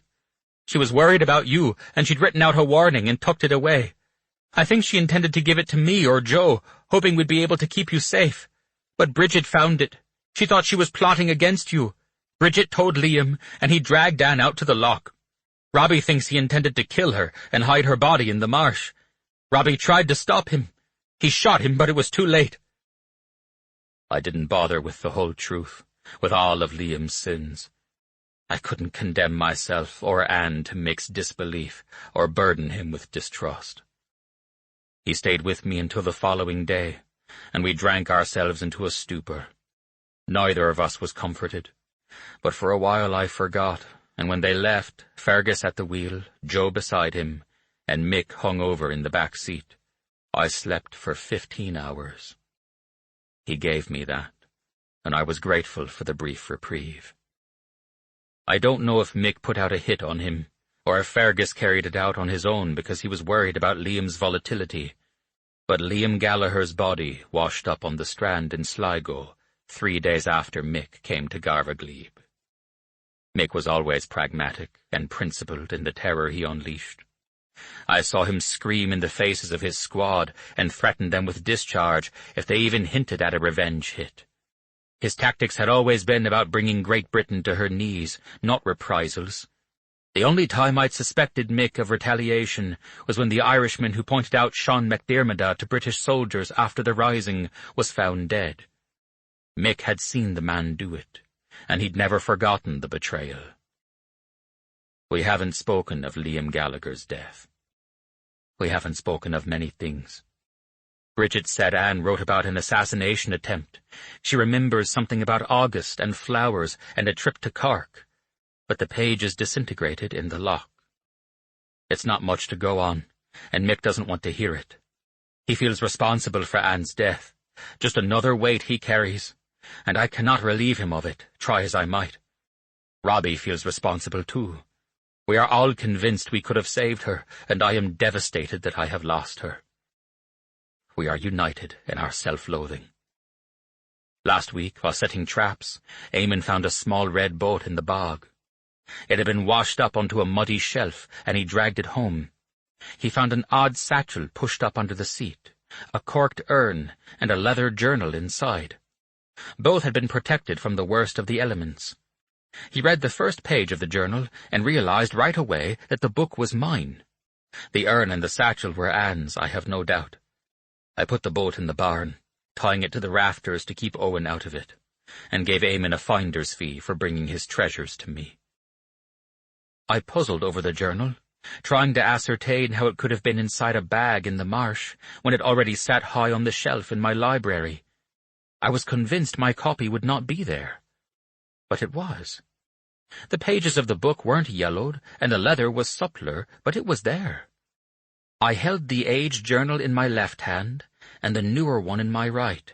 She was worried about you, and she'd written out a warning and tucked it away. I think she intended to give it to me or Joe, hoping we'd be able to keep you safe. But Bridget found it. She thought she was plotting against you. Bridget told Liam, and he dragged Anne out to the loch. Robbie thinks he intended to kill her and hide her body in the marsh. Robbie tried to stop him. He shot him, but it was too late." I didn't bother with the whole truth, with all of Liam's sins. I couldn't condemn myself or Anne to Mick's disbelief or burden him with distrust. He stayed with me until the following day, and we drank ourselves into a stupor. Neither of us was comforted, but for a while I forgot, and when they left, Fergus at the wheel, Joe beside him, and Mick hung over in the back seat, I slept for 15 hours. He gave me that, and I was grateful for the brief reprieve. I don't know if Mick put out a hit on him, or if Fergus carried it out on his own because he was worried about Liam's volatility, but Liam Gallagher's body washed up on the strand in Sligo 3 days after Mick came to Garvaglebe. Mick was always pragmatic and principled in the terror he unleashed. I saw him scream in the faces of his squad and threaten them with discharge if they even hinted at a revenge hit. His tactics had always been about bringing Great Britain to her knees, not reprisals. The only time I'd suspected Mick of retaliation was when the Irishman who pointed out Sean McDermott to British soldiers after the Rising was found dead. Mick had seen the man do it, and he'd never forgotten the betrayal. We haven't spoken of Liam Gallagher's death. We haven't spoken of many things. Bridget said Anne wrote about an assassination attempt. She remembers something about August and flowers and a trip to Cork, but the page is disintegrated in the loch. It's not much to go on, and Mick doesn't want to hear it. He feels responsible for Anne's death, just another weight he carries, and I cannot relieve him of it, try as I might. Robbie feels responsible too. We are all convinced we could have saved her, and I am devastated that I have lost her. We are united in our self-loathing. Last week, while setting traps, Eamon found a small red boat in the bog. It had been washed up onto a muddy shelf, and he dragged it home. He found an odd satchel pushed up under the seat, a corked urn, and a leather journal inside. Both had been protected from the worst of the elements. He read the first page of the journal and realized right away that the book was mine. The urn and the satchel were Anne's, I have no doubt. I put the boat in the barn, tying it to the rafters to keep Owen out of it, and gave Eamon a finder's fee for bringing his treasures to me. I puzzled over the journal, trying to ascertain how it could have been inside a bag in the marsh when it already sat high on the shelf in my library. I was convinced my copy would not be there. But it was. The pages of the book weren't yellowed, and the leather was suppler, but it was there. I held the aged journal in my left hand, and the newer one in my right.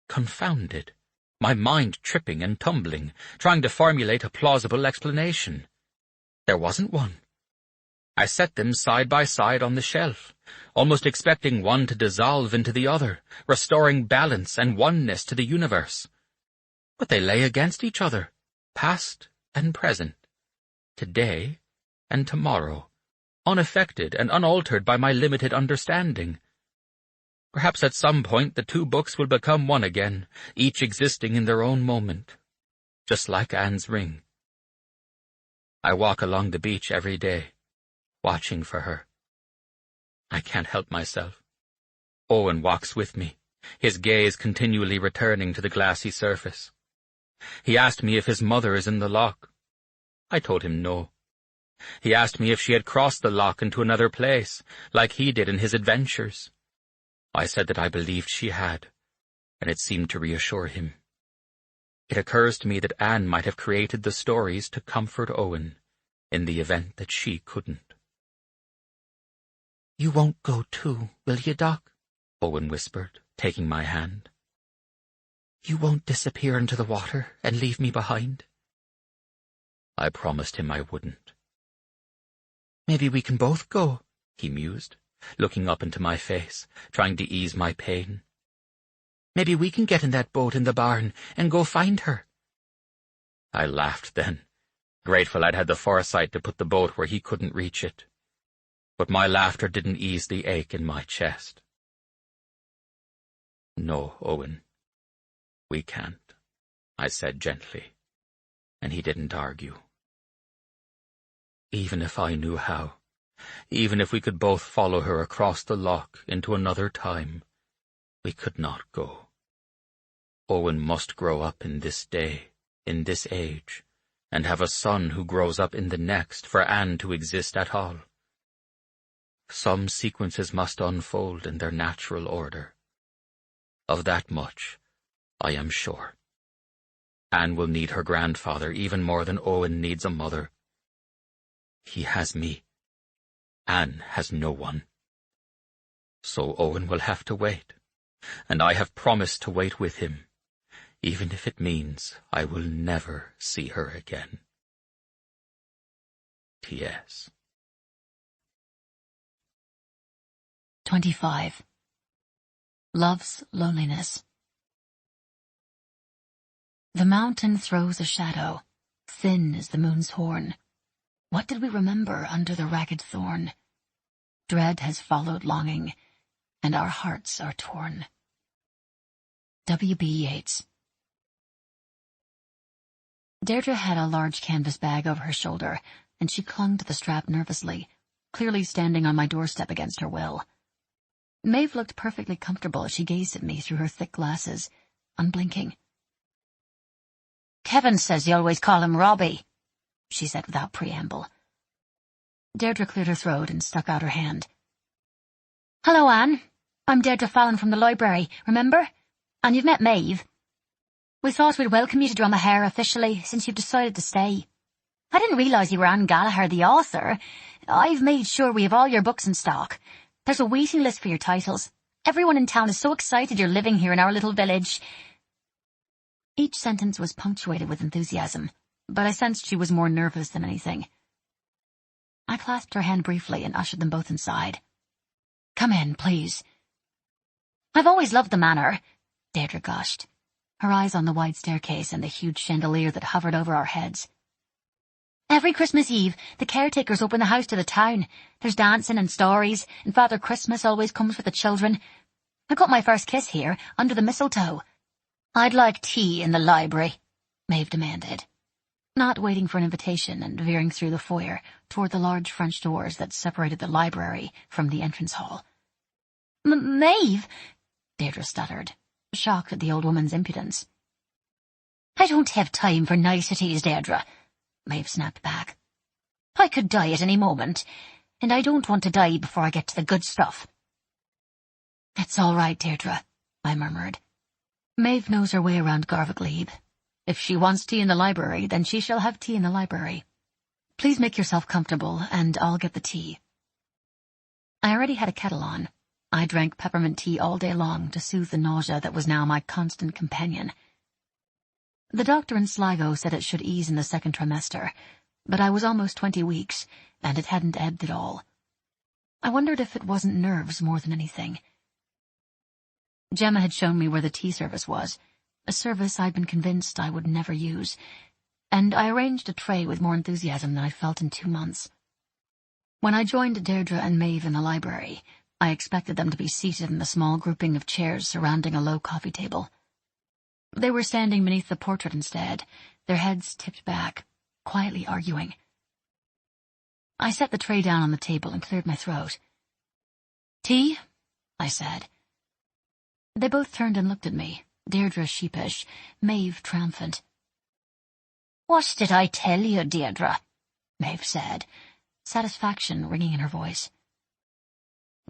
Confounded, my mind tripping and tumbling, trying to formulate a plausible explanation. There wasn't one. I set them side by side on the shelf, almost expecting one to dissolve into the other, restoring balance and oneness to the universe. But they lay against each other, past and present, today and tomorrow, unaffected and unaltered by my limited understanding. Perhaps at some point the two books will become one again, each existing in their own moment, just like Anne's ring. I walk along the beach every day, watching for her. I can't help myself. Owen walks with me, his gaze continually returning to the glassy surface. He asked me if his mother is in the loch. I told him no. He asked me if she had crossed the loch into another place, like he did in his adventures. I said that I believed she had, and it seemed to reassure him. It occurs to me that Anne might have created the stories to comfort Owen, in the event that she couldn't. "You won't go too, will you, Doc?" Owen whispered, taking my hand. "You won't disappear into the water and leave me behind?" I promised him I wouldn't. "Maybe we can both go," he mused, looking up into my face, trying to ease my pain. "Maybe we can get in that boat in the barn and go find her." I laughed then, grateful I'd had the foresight to put the boat where he couldn't reach it. But my laughter didn't ease the ache in my chest. "No, Owen, we can't," I said gently, and he didn't argue. Even if I knew how, even if we could both follow her across the loch into another time, we could not go. Owen must grow up in this day, in this age, and have a son who grows up in the next for Anne to exist at all. Some sequences must unfold in their natural order. Of that much, I am sure. Anne will need her grandfather even more than Owen needs a mother. He has me. Anne has no one. So Owen will have to wait, and I have promised to wait with him, even if it means I will never see her again. T.S. 25. Love's Loneliness. The mountain throws a shadow, thin as the moon's horn. What did we remember under the ragged thorn? Dread has followed longing, and our hearts are torn. W.B. Yeats. Deirdre had a large canvas bag over her shoulder, and she clung to the strap nervously, clearly standing on my doorstep against her will. Maeve looked perfectly comfortable as she gazed at me through her thick glasses, unblinking. "Kevin says you always call him Robbie," she said without preamble. Deirdre cleared her throat and stuck out her hand. "Hello, Anne. I'm Deirdre Fallon from the library, remember? And you've met Maeve. We thought we'd welcome you to Dromahair officially, since you've decided to stay. I didn't realise you were Anne Gallagher, the author. I've made sure we have all your books in stock. There's a waiting list for your titles. Everyone in town is so excited you're living here in our little village." Each sentence was punctuated with enthusiasm, but I sensed she was more nervous than anything. I clasped her hand briefly and ushered them both inside. "Come in, please." "I've always loved the manor," Deirdre gushed, her eyes on the wide staircase and the huge chandelier that hovered over our heads. "Every Christmas Eve, the caretakers open the house to the town. There's dancing and stories, and Father Christmas always comes for the children. I got my first kiss here, under the mistletoe." "I'd like tea in the library," Maeve demanded, not waiting for an invitation and veering through the foyer toward the large French doors that separated the library from the entrance hall. "Maeve," Deirdre stuttered, shocked at the old woman's impudence. "I don't have time for niceties, Deirdre," Maeve snapped back. "I could die at any moment, and I don't want to die before I get to the good stuff." "It's all right, Deirdre," I murmured. "Maeve knows her way around Garvaglebe. If she wants tea in the library, then she shall have tea in the library. Please make yourself comfortable, and I'll get the tea." I already had a kettle on. I drank peppermint tea all day long to soothe the nausea that was now my constant companion. The doctor in Sligo said it should ease in the second trimester, but I was almost 20 weeks, and it hadn't ebbed at all. I wondered if it wasn't nerves more than anything. Gemma had shown me where the tea service was, a service I'd been convinced I would never use, and I arranged a tray with more enthusiasm than I felt in 2 months. When I joined Deirdre and Maeve in the library, I expected them to be seated in the small grouping of chairs surrounding a low coffee table. They were standing beneath the portrait instead, their heads tipped back, quietly arguing. I set the tray down on the table and cleared my throat. "Tea?" I said. They both turned and looked at me, Deirdre sheepish, Maeve triumphant. "What did I tell you, Deirdre?" Maeve said, satisfaction ringing in her voice.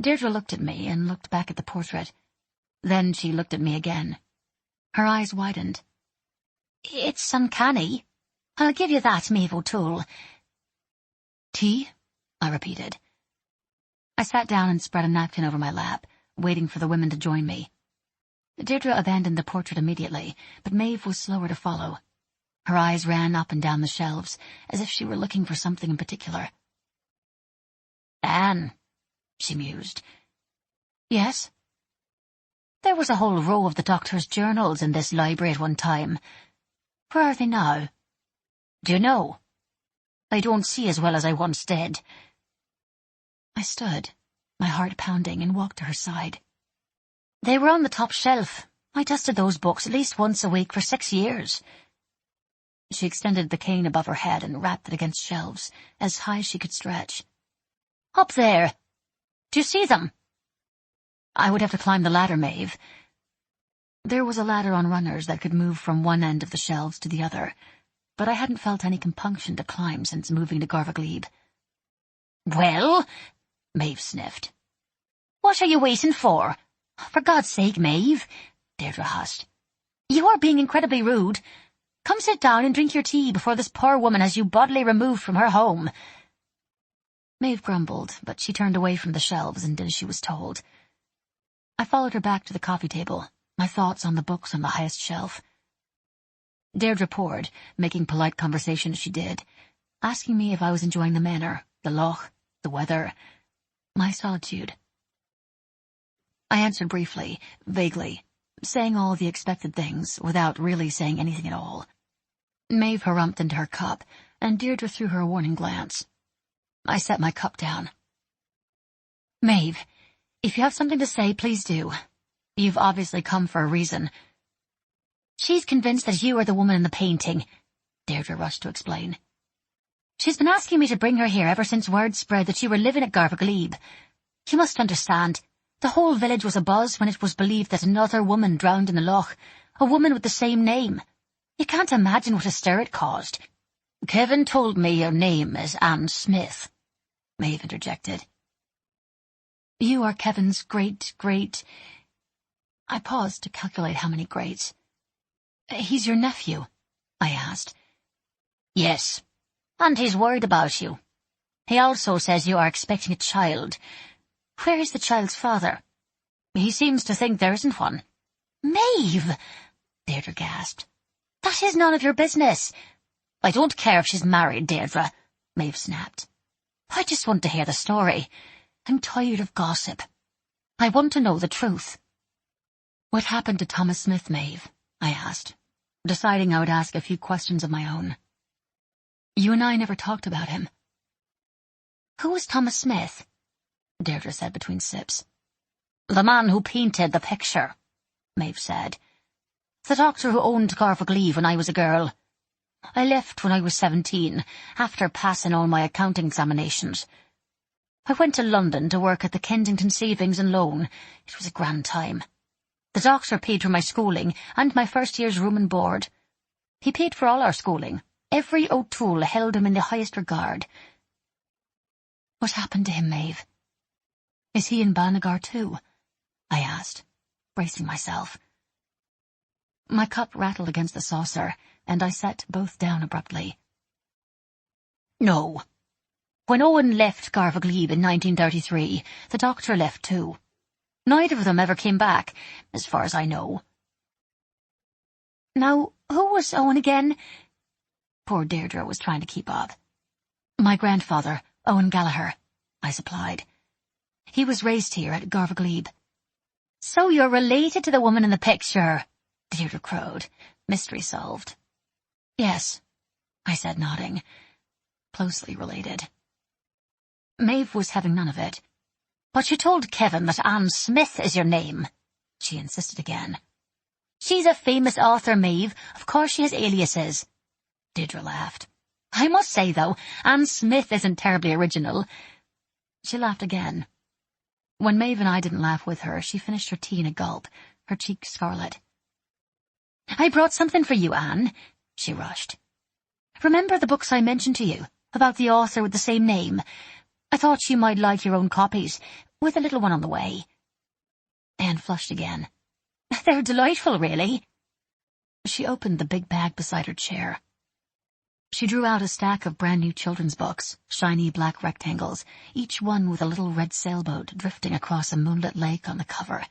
Deirdre looked at me and looked back at the portrait. Then she looked at me again. Her eyes widened. "It's uncanny. I'll give you that, Maeve O'Toole." "Tea?" I repeated. I sat down and spread a napkin over my lap, waiting for the women to join me. Deirdre abandoned the portrait immediately, but Maeve was slower to follow. Her eyes ran up and down the shelves, as if she were looking for something in particular. "Anne," she mused. "Yes?" "There was a whole row of the doctor's journals in this library at one time. Where are they now? Do you know? I don't see as well as I once did." I stood, my heart pounding, and walked to her side. "They were on the top shelf. I dusted those books at least once a week for 6 years. She extended the cane above her head and rapped it against shelves, as high as she could stretch. "Up there. Do you see them?" "I would have to climb the ladder, Maeve." There was a ladder on runners that could move from one end of the shelves to the other, but I hadn't felt any compunction to climb since moving to Garvaglebe. "Well," Maeve sniffed. "What are you waiting for? For God's sake, Maeve," Deirdre husked. "You are being incredibly rude. Come sit down and drink your tea before this poor woman has you bodily removed from her home." Maeve grumbled, but she turned away from the shelves and did as she was told. I followed her back to the coffee table, my thoughts on the books on the highest shelf. Deirdre poured, making polite conversation as she did, asking me if I was enjoying the manor, the loch, the weather, my solitude. I answered briefly, vaguely, saying all the expected things without really saying anything at all. Maeve harumphed into her cup, and Deirdre threw her a warning glance. I set my cup down. "Maeve, if you have something to say, please do. You've obviously come for a reason." "She's convinced that you are the woman in the painting," Deirdre rushed to explain. "She's been asking me to bring her here ever since word spread that you were living at Garvaglebe. You must understand, the whole village was abuzz when it was believed that another woman drowned in the loch, a woman with the same name. You can't imagine what a stir it caused." "Kevin told me your name is Anne Smith," Maeve interjected. "You are Kevin's great... I paused to calculate how many greats. "He's your nephew?" I asked. "Yes, and he's worried about you. He also says you are expecting a child. Where is the child's father?" "He seems to think there isn't one." "Maeve!" Deirdre gasped. "That is none of your business." "I don't care if she's married, Deirdre," Maeve snapped. "I just want to hear the story. I'm tired of gossip. I want to know the truth." "What happened to Thomas Smith, Maeve?" I asked, deciding I would ask a few questions of my own. "You and I never talked about him." "Who was Thomas Smith?" Deirdre said between sips. "The man who painted the picture," Maeve said. "The doctor who owned Garvaglebe when I was a girl. I left when I was 17, after passing all my accounting examinations. I went to London to work at the Kensington Savings and Loan. It was a grand time. The doctor paid for my schooling and my first year's room and board. He paid for all our schooling. Every O'Toole held him in the highest regard." "What happened to him, Maeve? Is he in Balnagar too?" I asked, bracing myself. My cup rattled against the saucer, and I set both down abruptly. "No. When Owen left Garvaglebe in 1933, the doctor left too. Neither of them ever came back, as far as I know." "Now, who was Owen again?" Poor Deirdre was trying to keep up. "My grandfather, Owen Gallagher," I supplied. "He was raised here at Garvaglebe." "So you're related to the woman in the picture," Deirdre crowed. Mystery solved. "Yes," I said, nodding. "Closely related." Maeve was having none of it. "But you told Kevin that Anne Smith is your name," she insisted again. "She's a famous author, Maeve. Of course she has aliases." Deirdre laughed. "I must say, though, Anne Smith isn't terribly original." She laughed again. When Maeve and I didn't laugh with her, she finished her tea in a gulp, her cheeks scarlet. "I brought something for you, Anne," she rushed. Remember the books I mentioned to you, about the author with the same name? I thought you might like your own copies, with a little one on the way. Anne flushed again. They're delightful, really. She opened the big bag beside her chair. She drew out a stack of brand-new children's books, shiny black rectangles, each one with a little red sailboat drifting across a moonlit lake on the cover.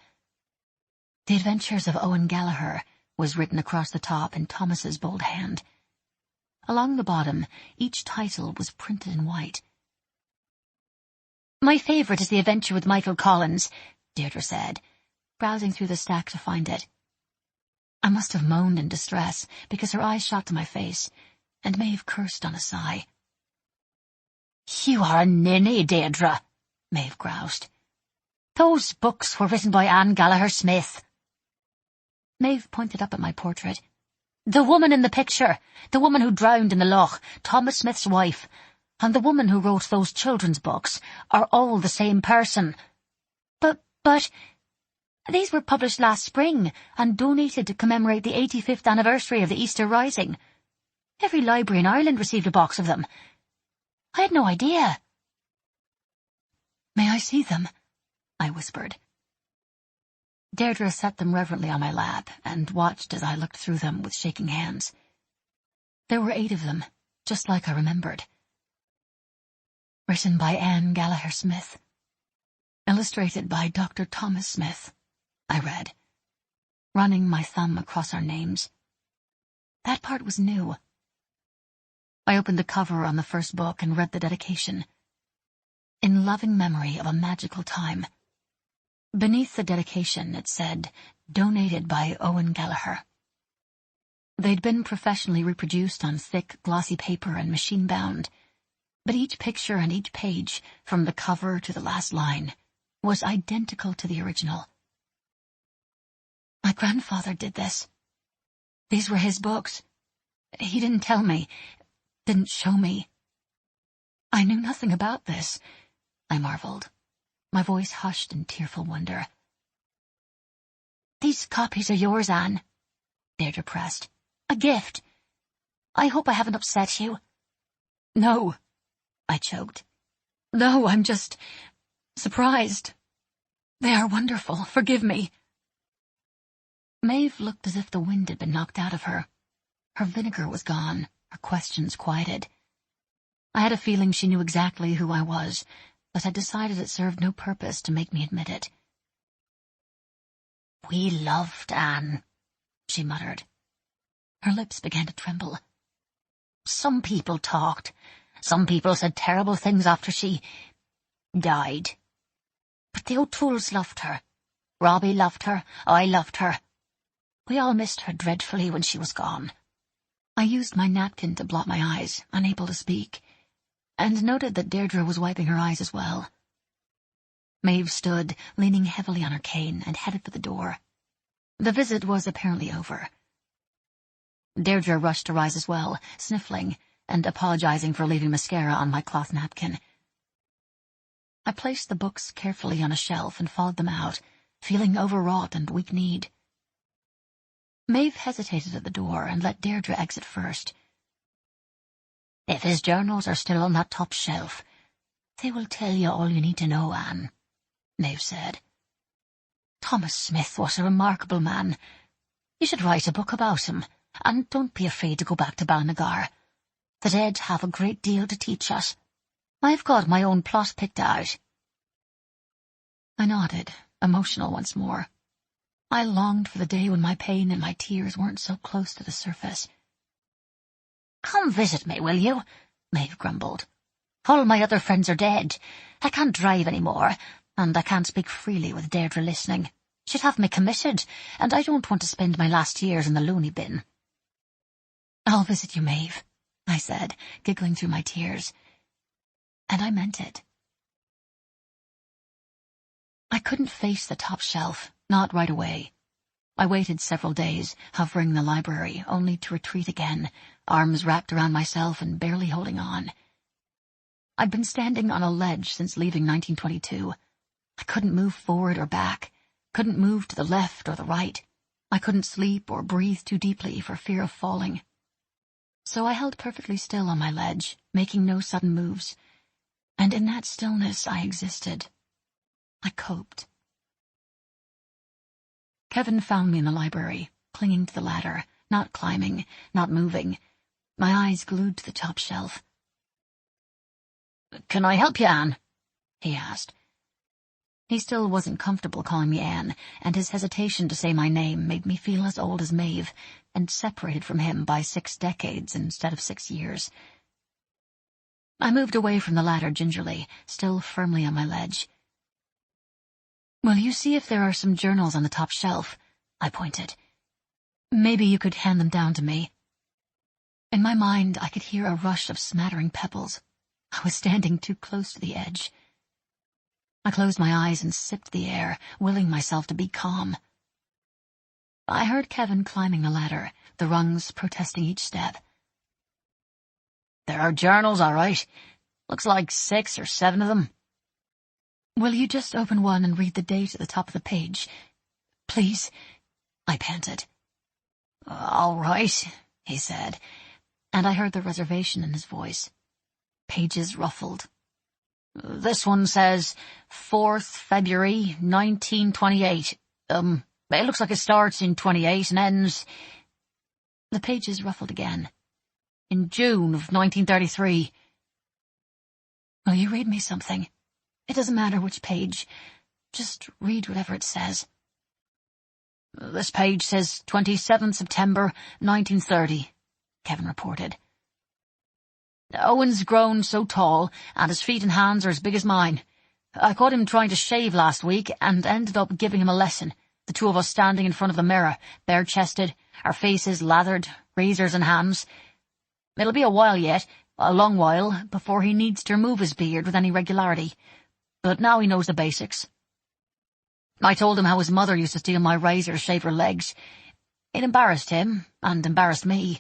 The Adventures of Owen Gallagher was written across the top in Thomas's bold hand. Along the bottom, each title was printed in white. My favourite is The Adventure with Michael Collins, Deirdre said, browsing through the stack to find it. I must have moaned in distress, because her eyes shot to my face, and Maeve cursed on a sigh. You are a ninny, Deirdre, Maeve groused. Those books were written by Anne Gallagher Smith. Maeve pointed up at my portrait. The woman in the picture, the woman who drowned in the loch, Thomas Smith's wife, and the woman who wrote those children's books are all the same person. But, these were published last spring and donated to commemorate the 85th anniversary of the Easter Rising. Every library in Ireland received a box of them. I had no idea. May I see them? I whispered. Deirdre set them reverently on my lap and watched as I looked through them with shaking hands. There were 8 of them, just like I remembered. Written by Anne Gallagher Smith. Illustrated by Dr. Thomas Smith, I read, running my thumb across our names. That part was new. I opened the cover on the first book and read the dedication. In loving memory of a magical time. Beneath the dedication it said, donated by Owen Gallagher. They'd been professionally reproduced on thick, glossy paper and machine-bound, but each picture and each page, from the cover to the last line, was identical to the original. My grandfather did this. These were his books. He didn't tell me, didn't show me. I knew nothing about this, I marveled, my voice hushed in tearful wonder. These copies are yours, Anne, Deirdre pressed. A gift. I hope I haven't upset you. No, I choked. No, I'm just surprised. They are wonderful. Forgive me. Maeve looked as if the wind had been knocked out of her. Her vinegar was gone, her questions quieted. I had a feeling she knew exactly who I was, but had decided it served no purpose to make me admit it. We loved Anne, she muttered. Her lips began to tremble. Some people talked. Some people said terrible things after she died. But the O'Tooles loved her. Robbie loved her. I loved her. We all missed her dreadfully when she was gone. I used my napkin to blot my eyes, unable to speak, and noted that Deirdre was wiping her eyes as well. Maeve stood, leaning heavily on her cane, and headed for the door. The visit was apparently over. Deirdre rushed to rise as well, sniffling, and apologizing for leaving mascara on my cloth napkin. I placed the books carefully on a shelf and followed them out, feeling overwrought and weak-kneed. Maeve hesitated at the door and let Deirdre exit first. If his journals are still on that top shelf, they will tell you all you need to know, Anne, Maeve said. Thomas Smith was a remarkable man. You should write a book about him, and don't be afraid to go back to Balnagar. The dead have a great deal to teach us. I've got my own plot picked out. I nodded, emotional once more. I longed for the day when my pain and my tears weren't so close to the surface. Come visit me, will you? Maeve grumbled. All my other friends are dead. I can't drive any more, and I can't speak freely with Deirdre listening. She'd have me committed, and I don't want to spend my last years in the loony bin. I'll visit you, Maeve, I said, giggling through my tears. And I meant it. I couldn't face the top shelf, not right away. I waited several days, hovering in the library, only to retreat again, arms wrapped around myself and barely holding on. I'd been standing on a ledge since leaving 1922. I couldn't move forward or back, couldn't move to the left or the right. I couldn't sleep or breathe too deeply for fear of falling. So I held perfectly still on my ledge, making no sudden moves. And in that stillness I existed. I coped. Kevin found me in the library, clinging to the ladder, not climbing, not moving, my eyes glued to the top shelf. "Can I help you, Anne?" he asked. He still wasn't comfortable calling me Anne, and his hesitation to say my name made me feel as old as Maeve, and separated from him by 6 decades instead of 6 years. I moved away from the ladder gingerly, still firmly on my ledge. "Will you see if there are some journals on the top shelf?" I pointed. "Maybe you could hand them down to me." In my mind, I could hear a rush of smattering pebbles. I was standing too close to the edge. I closed my eyes and sipped the air, willing myself to be calm. I heard Kevin climbing the ladder, the rungs protesting each step. "There are journals, all right. Looks like 6 or 7 of them." "Will you just open one and read the date at the top of the page? Please," I panted. "All right," he said, and I heard the reservation in his voice. Pages ruffled. "This one says 4th February 1928. It looks like it starts in 28 and ends—" The pages ruffled again. "In June of 1933. "Will you read me something? It doesn't matter which page. Just read whatever it says." "This page says 27th September 1930, Kevin reported. "Owen's grown so tall, and his feet and hands are as big as mine. I caught him trying to shave last week, and ended up giving him a lesson, the two of us standing in front of the mirror, bare-chested, our faces lathered, razors in hands. It'll be a while yet, a long while, before he needs to remove his beard with any regularity, but now he knows the basics. I told him how his mother used to steal my razor to shave her legs. It embarrassed him, and embarrassed me.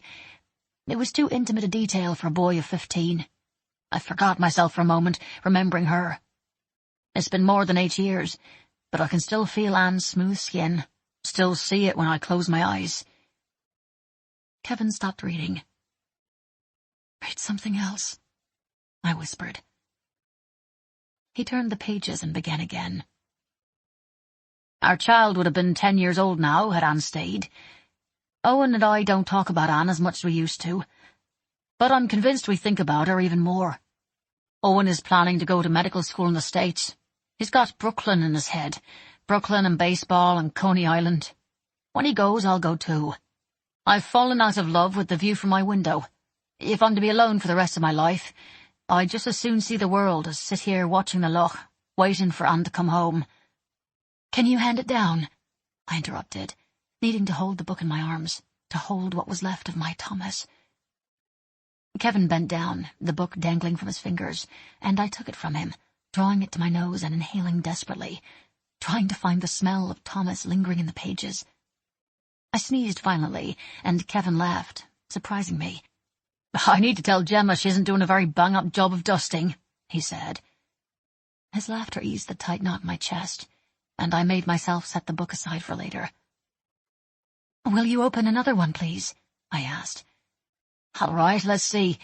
It was too intimate a detail for a boy of 15. I forgot myself for a moment, remembering her. It's been more than 8 years, but I can still feel Anne's smooth skin, still see it when I close my eyes." Kevin stopped reading. "Read something else," I whispered. He turned the pages and began again. "Our child would have been 10 years old now had Anne stayed. Owen and I don't talk about Anne as much as we used to, but I'm convinced we think about her even more. Owen is planning to go to medical school in the States. He's got Brooklyn in his head, Brooklyn and baseball and Coney Island. When he goes, I'll go too. I've fallen out of love with the view from my window. If I'm to be alone for the rest of my life, I'd just as soon see the world as sit here watching the loch, waiting for Anne to come home." "Can you hand it down?" I interrupted, needing to hold the book in my arms, to hold what was left of my Thomas. Kevin bent down, the book dangling from his fingers, and I took it from him, drawing it to my nose and inhaling desperately, trying to find the smell of Thomas lingering in the pages. I sneezed violently, and Kevin laughed, surprising me. "I need to tell Gemma she isn't doing a very bang-up job of dusting," he said. His laughter eased the tight knot in my chest, and I made myself set the book aside for later. "Will you open another one, please?" I asked. "All right, let's see.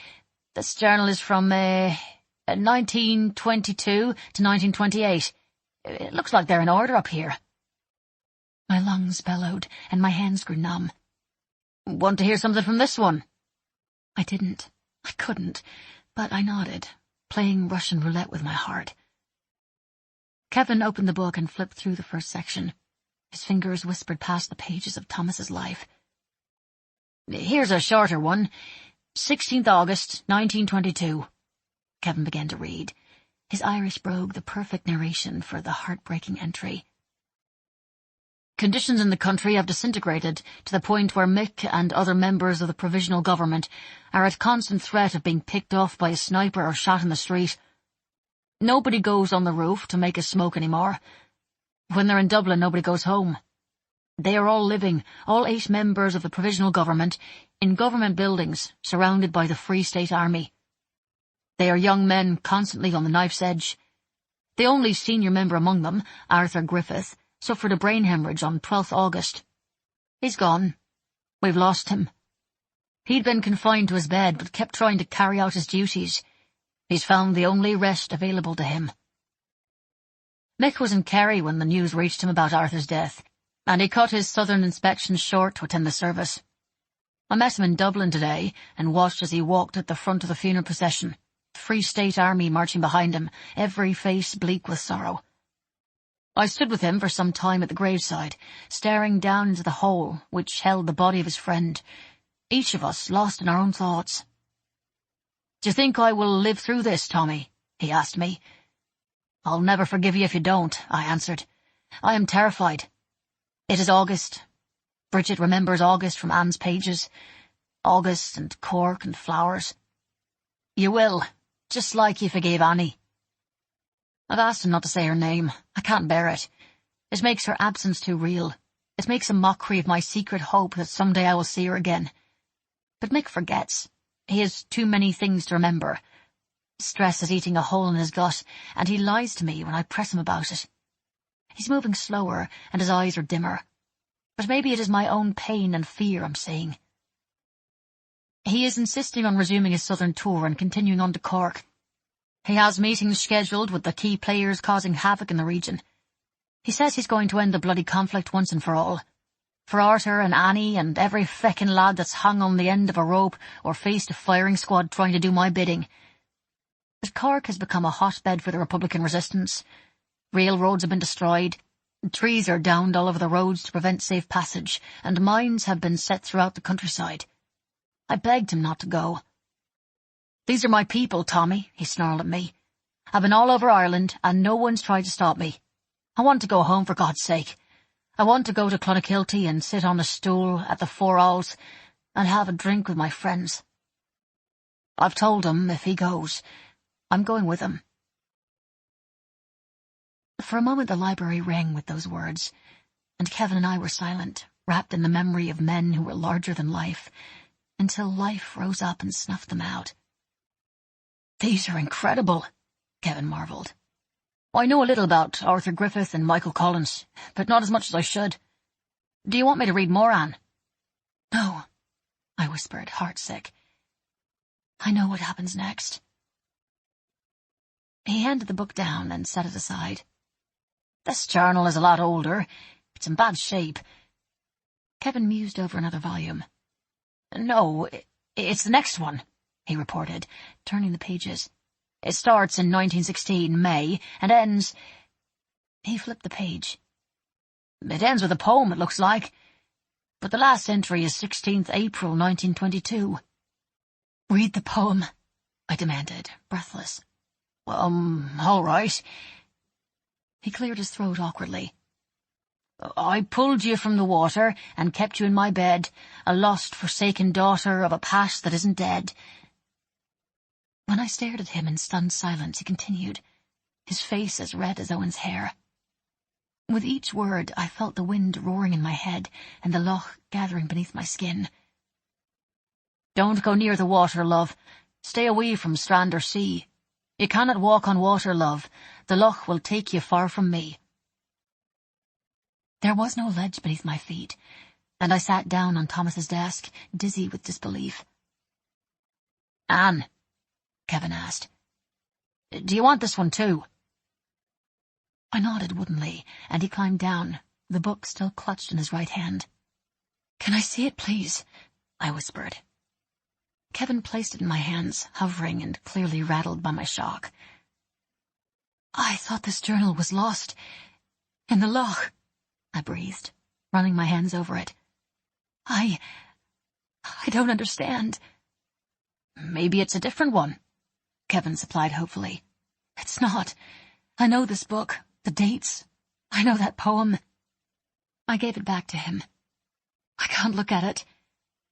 This journal is from 1922 to 1928. It looks like they're in order up here." My lungs bellowed, and my hands grew numb. "Want to hear something from this one?" I didn't. I couldn't, but I nodded, playing Russian roulette with my heart. Kevin opened the book and flipped through the first section. His fingers whispered past the pages of Thomas's life. "Here's a shorter one. 16th August, 1922. Kevin began to read, his Irish brogue the perfect narration for the heartbreaking entry. "Conditions in the country have disintegrated to the point where Mick and other members of the provisional government are at constant threat of being picked off by a sniper or shot in the street. Nobody goes on the roof to make a smoke anymore. When they're in Dublin, nobody goes home. They are all living, all 8 members of the provisional government, in government buildings surrounded by the Free State Army. They are young men constantly on the knife's edge. The only senior member among them, Arthur Griffith, suffered a brain hemorrhage on 12th August. He's gone. We've lost him. He'd been confined to his bed, but kept trying to carry out his duties. He's found the only rest available to him. Mick was in Kerry when the news reached him about Arthur's death, and he cut his southern inspection short to attend the service. I met him in Dublin today and watched as he walked at the front of the funeral procession, the Free State Army marching behind him, every face bleak with sorrow. I stood with him for some time at the graveside, staring down into the hole which held the body of his friend, each of us lost in our own thoughts. "Do you think I will live through this, Tommy?" he asked me. "I'll never forgive you if you don't," I answered. "I am terrified. It is August. Bridget remembers August from Anne's pages. August and cork and flowers. You will, just like you forgave Annie." I've asked him not to say her name. I can't bear it. It makes her absence too real. It makes a mockery of my secret hope that someday I will see her again. But Mick forgets. He has too many things to remember. Stress is eating a hole in his gut, and he lies to me when I press him about it. He's moving slower, and his eyes are dimmer. But maybe it is my own pain and fear I'm seeing. He is insisting on resuming his southern tour and continuing on to Cork. He has meetings scheduled with the key players causing havoc in the region. He says he's going to end the bloody conflict once and for all. For Arthur and Annie and every feckin' lad that's hung on the end of a rope or faced a firing squad trying to do my bidding. But Cork has become a hotbed for the Republican resistance. Railroads have been destroyed. Trees are downed all over the roads to prevent safe passage, and mines have been set throughout the countryside. I begged him not to go. "These are my people, Tommy," he snarled at me. "I've been all over Ireland, and no one's tried to stop me. I want to go home, for God's sake. I want to go to Clonakilty and sit on a stool at the Four Owls and have a drink with my friends." I've told him if he goes, I'm going with him. For a moment the library rang with those words, and Kevin and I were silent, wrapped in the memory of men who were larger than life, until life rose up and snuffed them out. "These are incredible," Kevin marvelled. "I know a little about Arthur Griffith and Michael Collins, but not as much as I should. Do you want me to read more, Anne?" "No," I whispered, heartsick. "I know what happens next." He handed the book down and set it aside. "This journal is a lot older. It's in bad shape." Kevin mused over another volume. "No, it's the next one," he reported, turning the pages. "It starts in 1916, May, and ends—" He flipped the page. "It ends with a poem, it looks like. But the last entry is 16th April 1922. "Read the poem," I demanded, breathless. All right." He cleared his throat awkwardly. "I pulled you from the water and kept you in my bed, a lost, forsaken daughter of a past that isn't dead." When I stared at him in stunned silence, he continued, his face as red as Owen's hair. With each word, I felt the wind roaring in my head and the loch gathering beneath my skin. "Don't go near the water, love. Stay away from strand or sea. You cannot walk on water, love. The loch will take you far from me." There was no ledge beneath my feet, and I sat down on Thomas's desk, dizzy with disbelief. "Anne," Kevin asked, "do you want this one too?" I nodded woodenly, and he climbed down, the book still clutched in his right hand. "Can I see it, please?" I whispered. Kevin placed it in my hands, hovering and clearly rattled by my shock. "I thought this journal was lost in the loch," I breathed, running my hands over it. I don't understand." "Maybe it's a different one," Kevin supplied hopefully. "It's not. I know this book, the dates. I know that poem." I gave it back to him. "I can't look at it.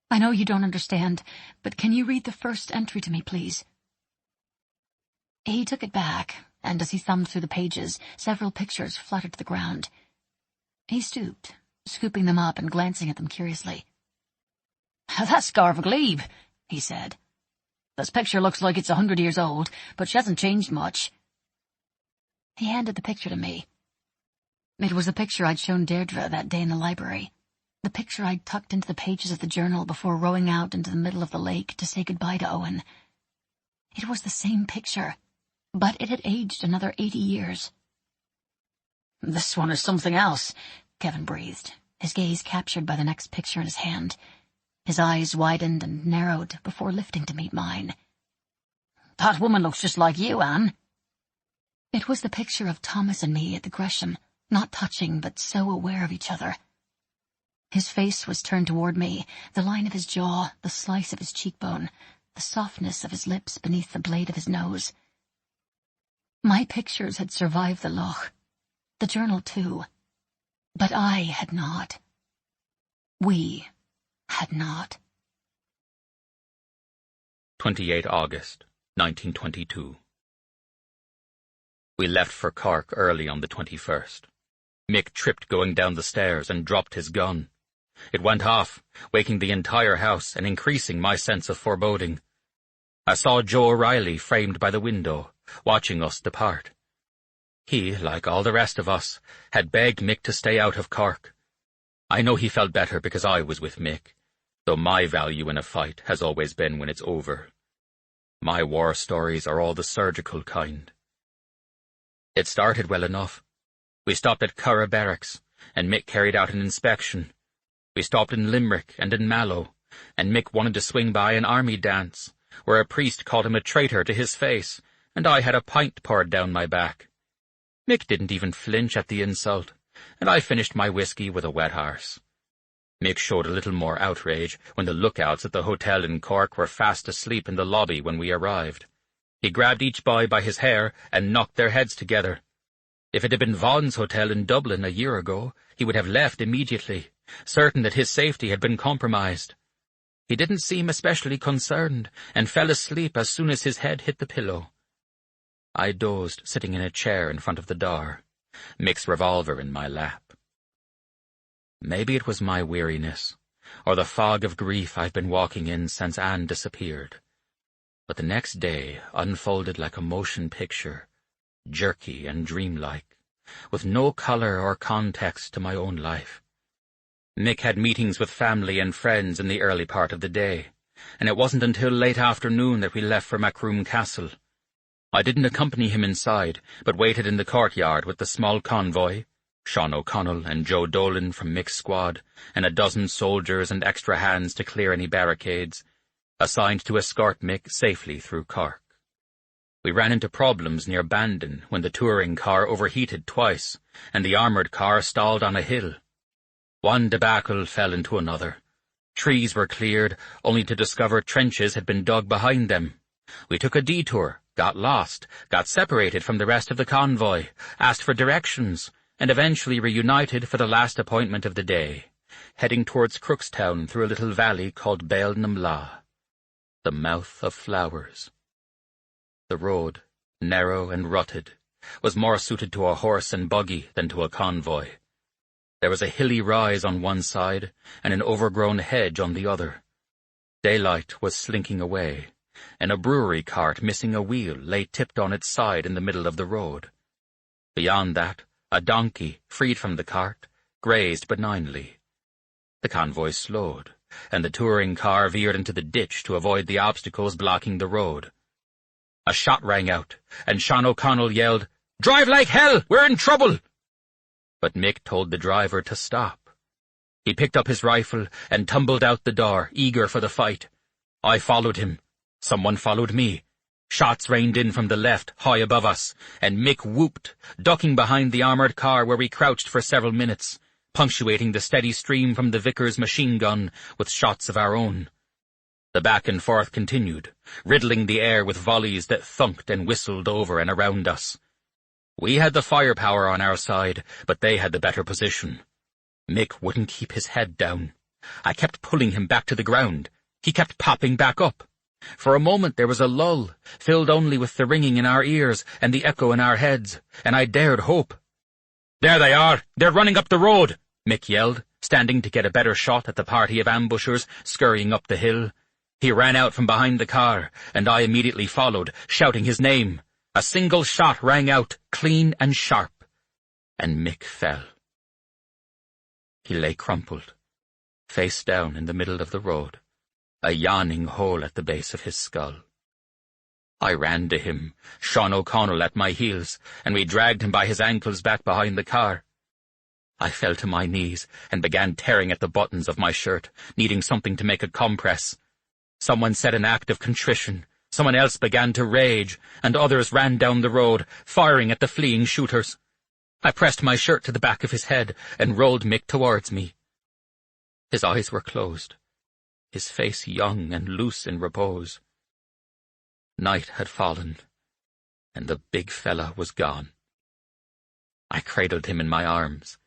I know you don't understand, but can you read the first entry to me, please?" He took it back, and as he thumbed through the pages, several pictures fluttered to the ground. He stooped, scooping them up and glancing at them curiously. "That's Garva Glebe," he said. "This picture looks like it's 100 years old, but she hasn't changed much." He handed the picture to me. It was the picture I'd shown Deirdre that day in the library. The picture I'd tucked into the pages of the journal before rowing out into the middle of the lake to say goodbye to Owen. It was the same picture, but it had aged another 80 years. "This one is something else," Kevin breathed, his gaze captured by the next picture in his hand. His eyes widened and narrowed before lifting to meet mine. "That woman looks just like you, Anne." It was the picture of Thomas and me at the Gresham, not touching but so aware of each other. His face was turned toward me, the line of his jaw, the slice of his cheekbone, the softness of his lips beneath the blade of his nose. My pictures had survived the loch, the journal too, but I had not. We had not. 28 August, 1922. We left for Cork early on the 21st. Mick tripped going down the stairs and dropped his gun. It went off, waking the entire house and increasing my sense of foreboding. I saw Joe O'Reilly framed by the window, watching us depart. He, like all the rest of us, had begged Mick to stay out of Cork. I know he felt better because I was with Mick, though my value in a fight has always been when it's over. My war stories are all the surgical kind. It started well enough. We stopped at Curra Barracks, and Mick carried out an inspection. We stopped in Limerick and in Mallow, and Mick wanted to swing by an army dance, where a priest called him a traitor to his face, and I had a pint poured down my back. Mick didn't even flinch at the insult, and I finished my whiskey with a wet arse. Mick showed a little more outrage when the lookouts at the hotel in Cork were fast asleep in the lobby when we arrived. He grabbed each boy by his hair and knocked their heads together. If it had been Vaughan's hotel in Dublin a year ago, he would have left immediately, certain that his safety had been compromised. He didn't seem especially concerned, and fell asleep as soon as his head hit the pillow. I dozed, sitting in a chair in front of the door, Mick's revolver in my lap. Maybe it was my weariness, or the fog of grief I've been walking in since Anne disappeared. But the next day unfolded like a motion picture, jerky and dreamlike, with no colour or context to my own life. Mick had meetings with family and friends in the early part of the day, and it wasn't until late afternoon that we left for Macroom Castle. I didn't accompany him inside, but waited in the courtyard with the small convoy, Sean O'Connell and Joe Dolan from Mick's squad, and a dozen soldiers and extra hands to clear any barricades, assigned to escort Mick safely through Cork. We ran into problems near Bandon when the touring car overheated twice, and the armoured car stalled on a hill. One debacle fell into another. Trees were cleared, only to discover trenches had been dug behind them. We took a detour, got lost, got separated from the rest of the convoy, asked for directions, and eventually reunited for the last appointment of the day, heading towards Crookstown through a little valley called Bail Namla, the mouth of flowers. The road, narrow and rutted, was more suited to a horse and buggy than to a convoy. There was a hilly rise on one side, and an overgrown hedge on the other. Daylight was slinking away, and a brewery cart missing a wheel lay tipped on its side in the middle of the road. Beyond that, a donkey, freed from the cart, grazed benignly. The convoy slowed, and the touring car veered into the ditch to avoid the obstacles blocking the road. A shot rang out, and Sean O'Connell yelled, "Drive like hell! We're in trouble!" But Mick told the driver to stop. He picked up his rifle and tumbled out the door, eager for the fight. I followed him. Someone followed me. Shots rained in from the left, high above us, and Mick whooped, ducking behind the armoured car where we crouched for several minutes, punctuating the steady stream from the vicar's machine gun with shots of our own. The back and forth continued, riddling the air with volleys that thunked and whistled over and around us. We had the firepower on our side, but they had the better position. Mick wouldn't keep his head down. I kept pulling him back to the ground. He kept popping back up. For a moment there was a lull, filled only with the ringing in our ears and the echo in our heads, and I dared hope. "There they are! They're running up the road!" Mick yelled, standing to get a better shot at the party of ambushers scurrying up the hill. He ran out from behind the car, and I immediately followed, shouting his name. A single shot rang out, clean and sharp, and Mick fell. He lay crumpled, face down in the middle of the road, a yawning hole at the base of his skull. I ran to him, Sean O'Connell at my heels, and we dragged him by his ankles back behind the car. I fell to my knees and began tearing at the buttons of my shirt, needing something to make a compress. Someone said an act of contrition, someone else began to rage, and others ran down the road, firing at the fleeing shooters. I pressed my shirt to the back of his head and rolled Mick towards me. His eyes were closed, his face young and loose in repose. Night had fallen, and the big fella was gone. I cradled him in my arms,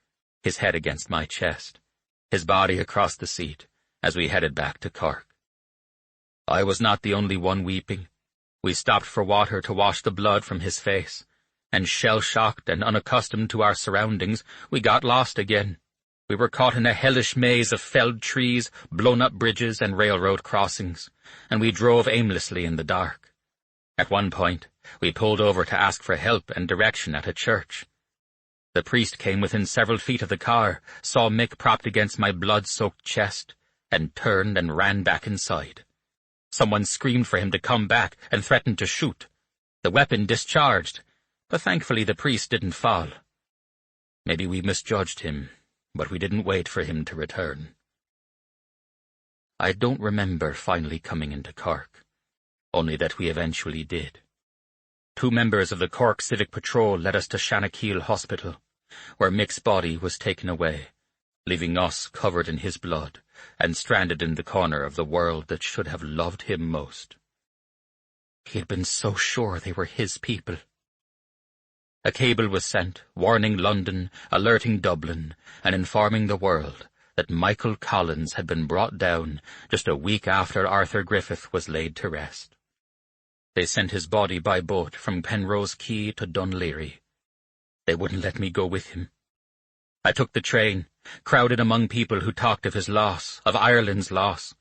his head against my chest, his body across the seat, as we headed back to Cork. I was not the only one weeping. We stopped for water to wash the blood from his face, and shell-shocked and unaccustomed to our surroundings, we got lost again. We were caught in a hellish maze of felled trees, blown-up bridges, and railroad crossings, and we drove aimlessly in the dark. At one point, we pulled over to ask for help and direction at a church. The priest came within several feet of the car, saw Mick propped against my blood-soaked chest, and turned and ran back inside. Someone screamed for him to come back and threatened to shoot. The weapon discharged, but thankfully the priest didn't fall. Maybe we misjudged him, but we didn't wait for him to return. I don't remember finally coming into Cork, only that we eventually did. 2 members of the Cork Civic Patrol led us to Shanakeel Hospital, where Mick's body was taken away, leaving us covered in his blood and stranded in the corner of the world that should have loved him most. He had been so sure they were his people. A cable was sent, warning London, alerting Dublin, and informing the world that Michael Collins had been brought down just a week after Arthur Griffith was laid to rest. They sent his body by boat from Penrose Quay to Dunleary. They wouldn't let me go with him. I took the train, crowded among people who talked of his loss, of Ireland's loss,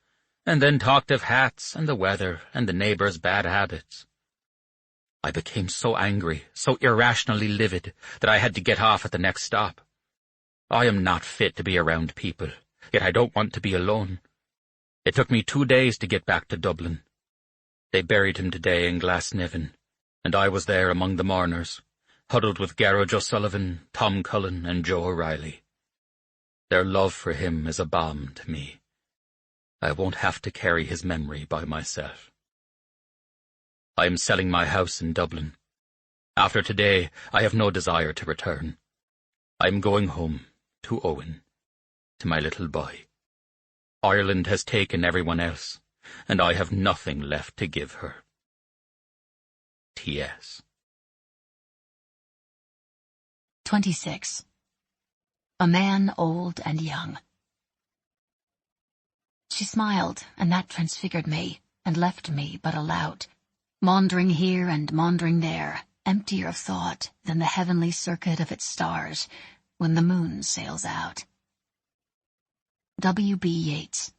and then talked of hats and the weather and the neighbours' bad habits. I became so angry, so irrationally livid, that I had to get off at the next stop. I am not fit to be around people, yet I don't want to be alone. It took me 2 days to get back to Dublin. They buried him today in Glasnevin, and I was there among the mourners, huddled with Garage O'Sullivan, Tom Cullen, and Joe O'Reilly. Their love for him is a balm to me. I won't have to carry his memory by myself. I am selling my house in Dublin. After today, I have no desire to return. I am going home, to Owen, to my little boy. Ireland has taken everyone else, and I have nothing left to give her. T.S. 26. A man old and young. She smiled, and that transfigured me, and left me but alout, maundering here and maundering there, emptier of thought than the heavenly circuit of its stars when the moon sails out. W. B. Yeats.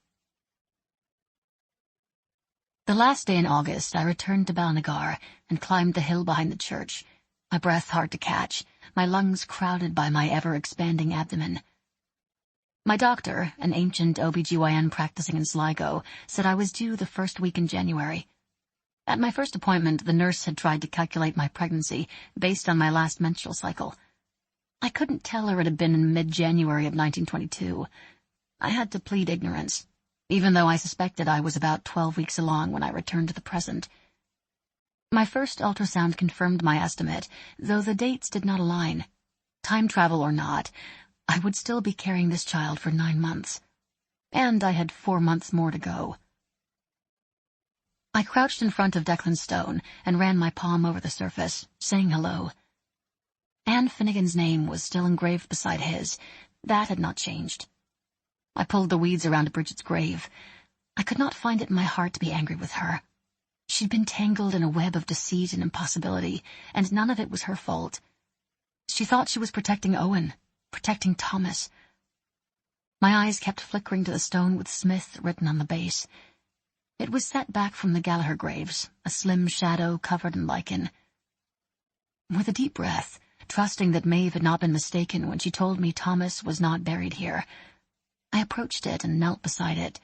The last day in August, I returned to Balnagar and climbed the hill behind the church, my breath hard to catch, my lungs crowded by my ever-expanding abdomen. My doctor, an ancient OB-GYN practicing in Sligo, said I was due the first week in January. At my first appointment, the nurse had tried to calculate my pregnancy based on my last menstrual cycle. I couldn't tell her it had been in mid-January of 1922. I had to plead ignorance, even though I suspected I was about 12 weeks along when I returned to the present. My first ultrasound confirmed my estimate, though the dates did not align. Time travel or not, I would still be carrying this child for 9 months, and I had 4 months more to go. I crouched in front of Declan's stone and ran my palm over the surface, saying hello. Anne Finnegan's name was still engraved beside his. That had not changed. I pulled the weeds around Bridget's grave. I could not find it in my heart to be angry with her. She'd been tangled in a web of deceit and impossibility, and none of it was her fault. She thought she was protecting Owen, protecting Thomas. My eyes kept flickering to the stone with Smith written on the base. It was set back from the Gallagher graves, a slim shadow covered in lichen. With a deep breath, trusting that Maeve had not been mistaken when she told me Thomas was not buried here, I approached it and knelt beside it,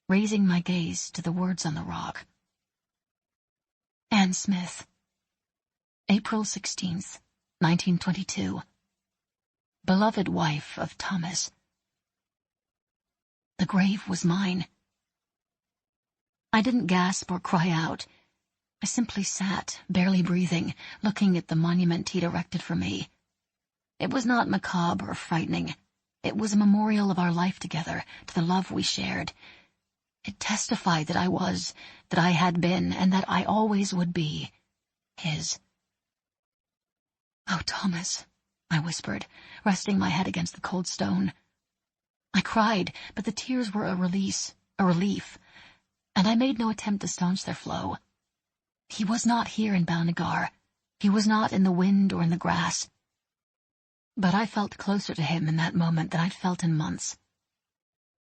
raising my gaze to the words on the rock. Anne Smith, April 16th, 1922. Beloved wife of Thomas. The grave was mine. I didn't gasp or cry out. I simply sat, barely breathing, looking at the monument he'd erected for me. It was not macabre or frightening. It was a memorial of our life together, to the love we shared. It testified that I was, that I had been, and that I always would be his. "Oh, Thomas," I whispered, resting my head against the cold stone. I cried, but the tears were a release, a relief, and I made no attempt to staunch their flow. He was not here in Balnagar. He was not in the wind or in the grass. But I felt closer to him in that moment than I'd felt in months.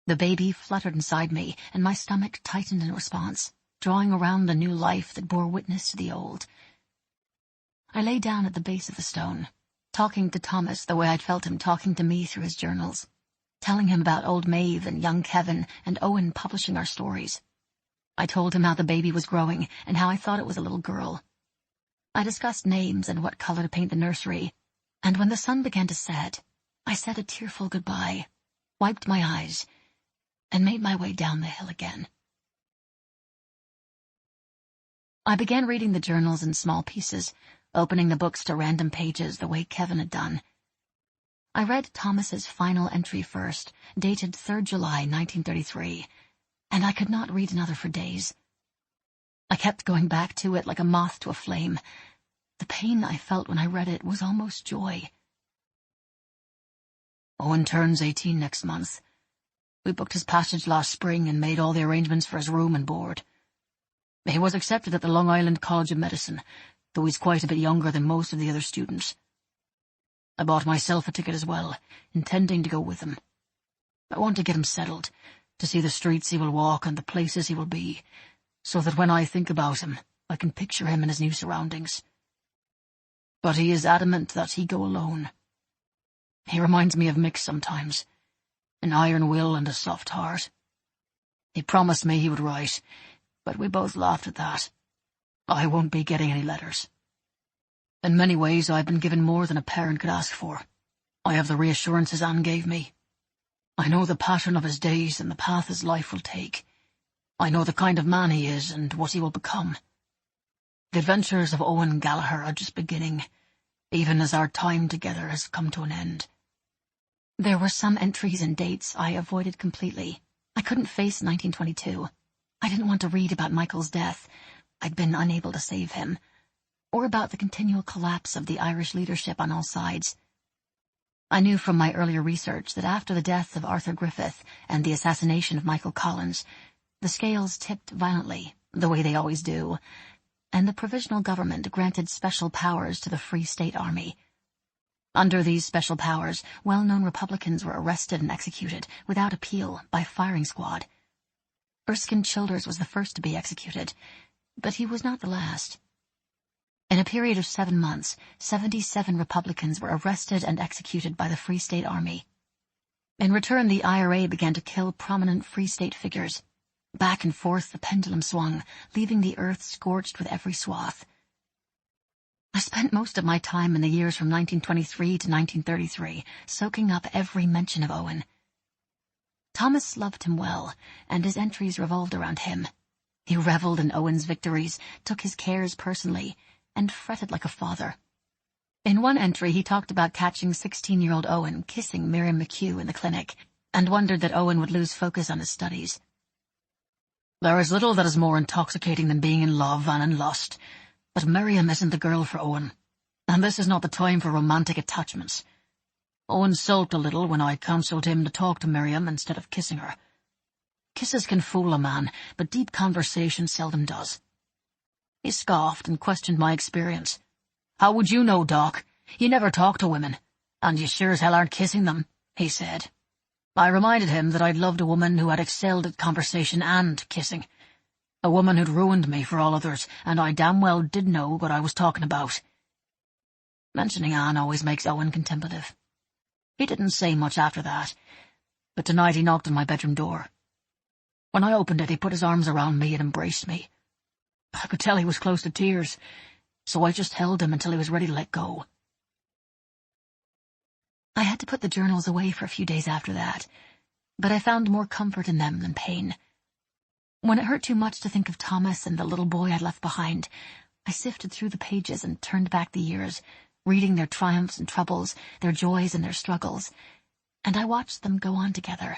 The baby fluttered inside me, and my stomach tightened in response, drawing around the new life that bore witness to the old. I lay down at the base of the stone, talking to Thomas the way I'd felt him talking to me through his journals, telling him about old Maeve and young Kevin and Owen publishing our stories. I told him how the baby was growing and how I thought it was a little girl. I discussed names and what color to paint the nursery, and when the sun began to set, I said a tearful goodbye, wiped my eyes, and made my way down the hill again. I began reading the journals in small pieces, opening the books to random pages the way Kevin had done. I read Thomas's final entry first, dated 3rd July 1933, and I could not read another for days. I kept going back to it like a moth to a flame. The pain I felt when I read it was almost joy. "Owen turns 18 next month. We booked his passage last spring and made all the arrangements for his room and board. He was accepted at the Long Island College of Medicine, though he's quite a bit younger than most of the other students. I bought myself a ticket as well, intending to go with him. I want to get him settled, to see the streets he will walk and the places he will be, so that when I think about him, I can picture him in his new surroundings. But he is adamant that he go alone. He reminds me of Mick sometimes, an iron will and a soft heart. He promised me he would write, but we both laughed at that. I won't be getting any letters. In many ways, I've been given more than a parent could ask for. I have the reassurances Anne gave me. I know the pattern of his days and the path his life will take. I know the kind of man he is and what he will become. The adventures of Owen Gallagher are just beginning, even as our time together has come to an end." There were some entries and dates I avoided completely. I couldn't face 1922. I didn't want to read about Michael's death. I'd been unable to save him. Or about the continual collapse of the Irish leadership on all sides. I knew from my earlier research that after the death of Arthur Griffith and the assassination of Michael Collins, the scales tipped violently, the way they always do, and the provisional government granted special powers to the Free State Army. Under these special powers, well-known Republicans were arrested and executed, without appeal, by firing squad. Erskine Childers was the first to be executed, but he was not the last. In a period of 7 months, 77 Republicans were arrested and executed by the Free State Army. In return, the IRA began to kill prominent Free State figures. Back and forth the pendulum swung, leaving the earth scorched with every swath. I spent most of my time in the years from 1923 to 1933, soaking up every mention of Owen. Thomas loved him well, and his entries revolved around him. He reveled in Owen's victories, took his cares personally, and fretted like a father. In one entry he talked about catching 16-year-old Owen kissing Miriam McHugh in the clinic, and wondered that Owen would lose focus on his studies. "There is little that is more intoxicating than being in love and in lust, but Miriam isn't the girl for Owen, and this is not the time for romantic attachments. Owen sulked a little when I counselled him to talk to Miriam instead of kissing her. Kisses can fool a man, but deep conversation seldom does. He scoffed and questioned my experience. 'How would you know, Doc? You never talk to women, and you sure as hell aren't kissing them,' he said. I reminded him that I'd loved a woman who had excelled at conversation and kissing. A woman who'd ruined me for all others, and I damn well did know what I was talking about." Mentioning Anne always makes Owen contemplative. He didn't say much after that, but tonight he knocked on my bedroom door. When I opened it, he put his arms around me and embraced me. I could tell he was close to tears, so I just held him until he was ready to let go. I had to put the journals away for a few days after that, but I found more comfort in them than pain. When it hurt too much to think of Thomas and the little boy I'd left behind, I sifted through the pages and turned back the years, reading their triumphs and troubles, their joys and their struggles, and I watched them go on together.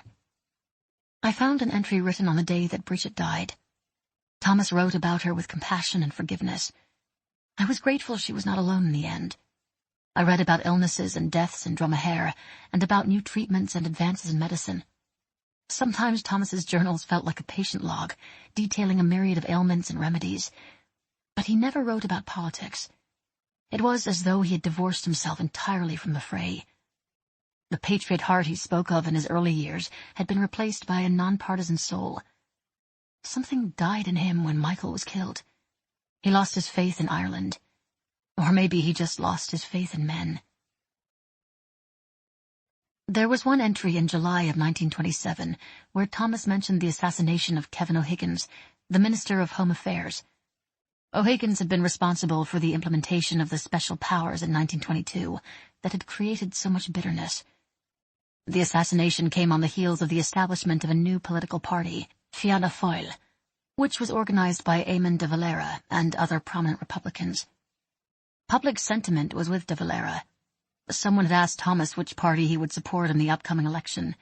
I found an entry written on the day that Bridget died. Thomas wrote about her with compassion and forgiveness. I was grateful she was not alone in the end. I read about illnesses and deaths in Dromahair, and about new treatments and advances in medicine. Sometimes Thomas's journals felt like a patient log, detailing a myriad of ailments and remedies. But he never wrote about politics. It was as though he had divorced himself entirely from the fray. The patriot heart he spoke of in his early years had been replaced by a nonpartisan soul. Something died in him when Michael was killed. He lost his faith in Ireland. Or maybe he just lost his faith in men. There was one entry in July of 1927 where Thomas mentioned the assassination of Kevin O'Higgins, the Minister of Home Affairs. O'Higgins had been responsible for the implementation of the special powers in 1922 that had created so much bitterness. The assassination came on the heels of the establishment of a new political party, Fianna Fáil, which was organized by Eamon de Valera and other prominent Republicans. Public sentiment was with de Valera. Someone had asked Thomas which party he would support in the upcoming election.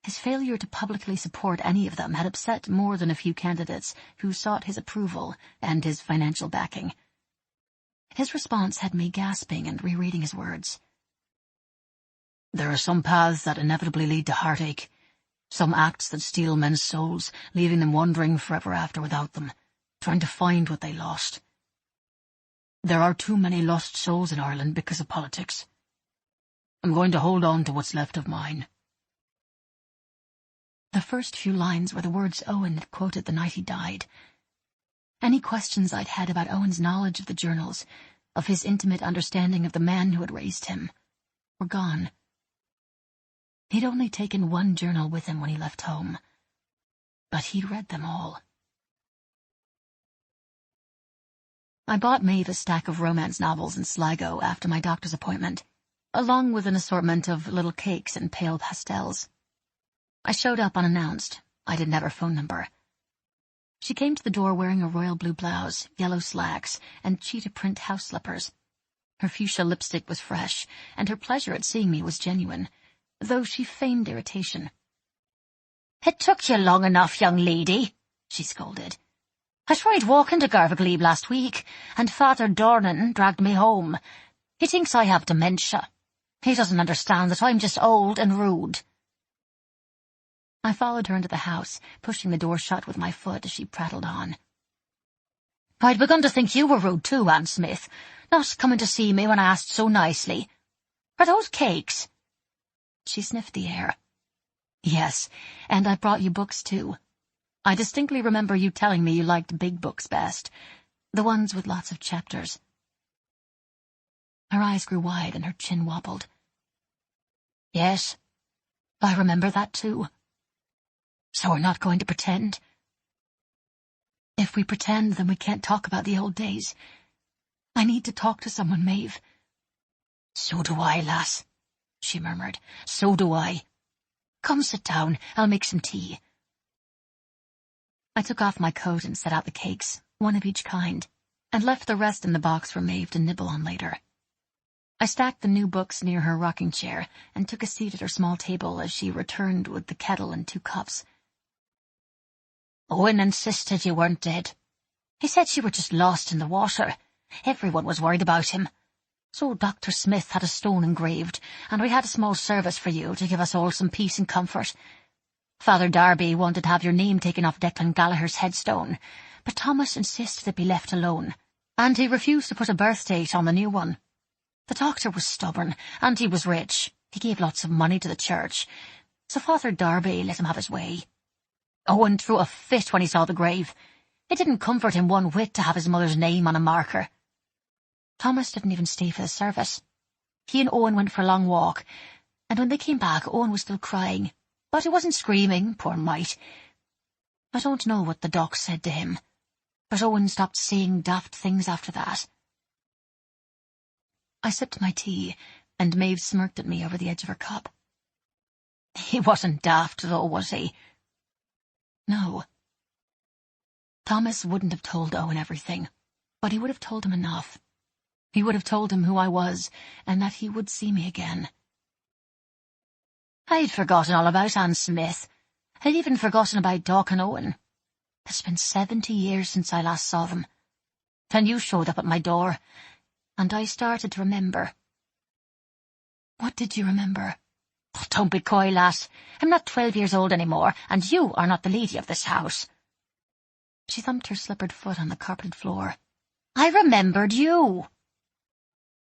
His failure to publicly support any of them had upset more than a few candidates who sought his approval and his financial backing. His response had me gasping and rereading his words. There are some paths that inevitably lead to heartache, some acts that steal men's souls, leaving them wandering forever after without them, trying to find what they lost. There are too many lost souls in Ireland because of politics. I'm going to hold on to what's left of mine. The first few lines were the words Owen had quoted the night he died. Any questions I'd had about Owen's knowledge of the journals, of his intimate understanding of the man who had raised him, were gone. He'd only taken one journal with him when he left home, but he'd read them all. I bought Maeve a stack of romance novels in Sligo after my doctor's appointment, along with an assortment of little cakes and pale pastels. I showed up unannounced. I didn't have her phone number. She came to the door wearing a royal blue blouse, yellow slacks, and cheetah print house slippers. Her fuchsia lipstick was fresh, and her pleasure at seeing me was genuine, though she feigned irritation. "It took you long enough, young lady," she scolded. "I tried walking to Garvaglebe last week, and Father Dornan dragged me home. He thinks I have dementia. He doesn't understand that I'm just old and rude." I followed her into the house, pushing the door shut with my foot as she prattled on. "I'd begun to think you were rude too, Aunt Smith, not coming to see me when I asked so nicely. Are those cakes?" She sniffed the air. "Yes, and I brought you books too. I distinctly remember you telling me you liked big books best, the ones with lots of chapters." Her eyes grew wide and her chin wobbled. "Yes, I remember that too. So we're not going to pretend?" "If we pretend, then we can't talk about the old days. I need to talk to someone, Maeve." "So do I, lass," she murmured. "So do I. Come sit down, I'll make some tea." I took off my coat and set out the cakes, one of each kind, and left the rest in the box for Maeve to nibble on later. I stacked the new books near her rocking chair and took a seat at her small table as she returned with the kettle and 2 cups. "Owen insisted you weren't dead. He said you were just lost in the water. Everyone was worried about him. So Dr. Smith had a stone engraved, and we had a small service for you to give us all some peace and comfort. Father Darby wanted to have your name taken off Declan Gallagher's headstone, but Thomas insisted it be left alone, and he refused to put a birth date on the new one. The doctor was stubborn, and he was rich. He gave lots of money to the church, so Father Darby let him have his way. Owen threw a fit when he saw the grave. It didn't comfort him one whit to have his mother's name on a marker. Thomas didn't even stay for the service. He and Owen went for a long walk, and when they came back, Owen was still crying. But he wasn't screaming, poor mite. I don't know what the doc said to him, but Owen stopped saying daft things after that. I sipped my tea, and Maeve smirked at me over the edge of her cup. He wasn't daft, though, was he? No. Thomas wouldn't have told Owen everything, but he would have told him enough. He would have told him who I was, and that he would see me again. I'd forgotten all about Anne Smith. I'd even forgotten about Doc and Owen. It's been 70 years since I last saw them. Then you showed up at my door, and I started to remember. What did you remember? Oh, don't be coy, lass. I'm not 12 years old anymore, and you are not the lady of this house. She thumped her slippered foot on the carpeted floor. I remembered you.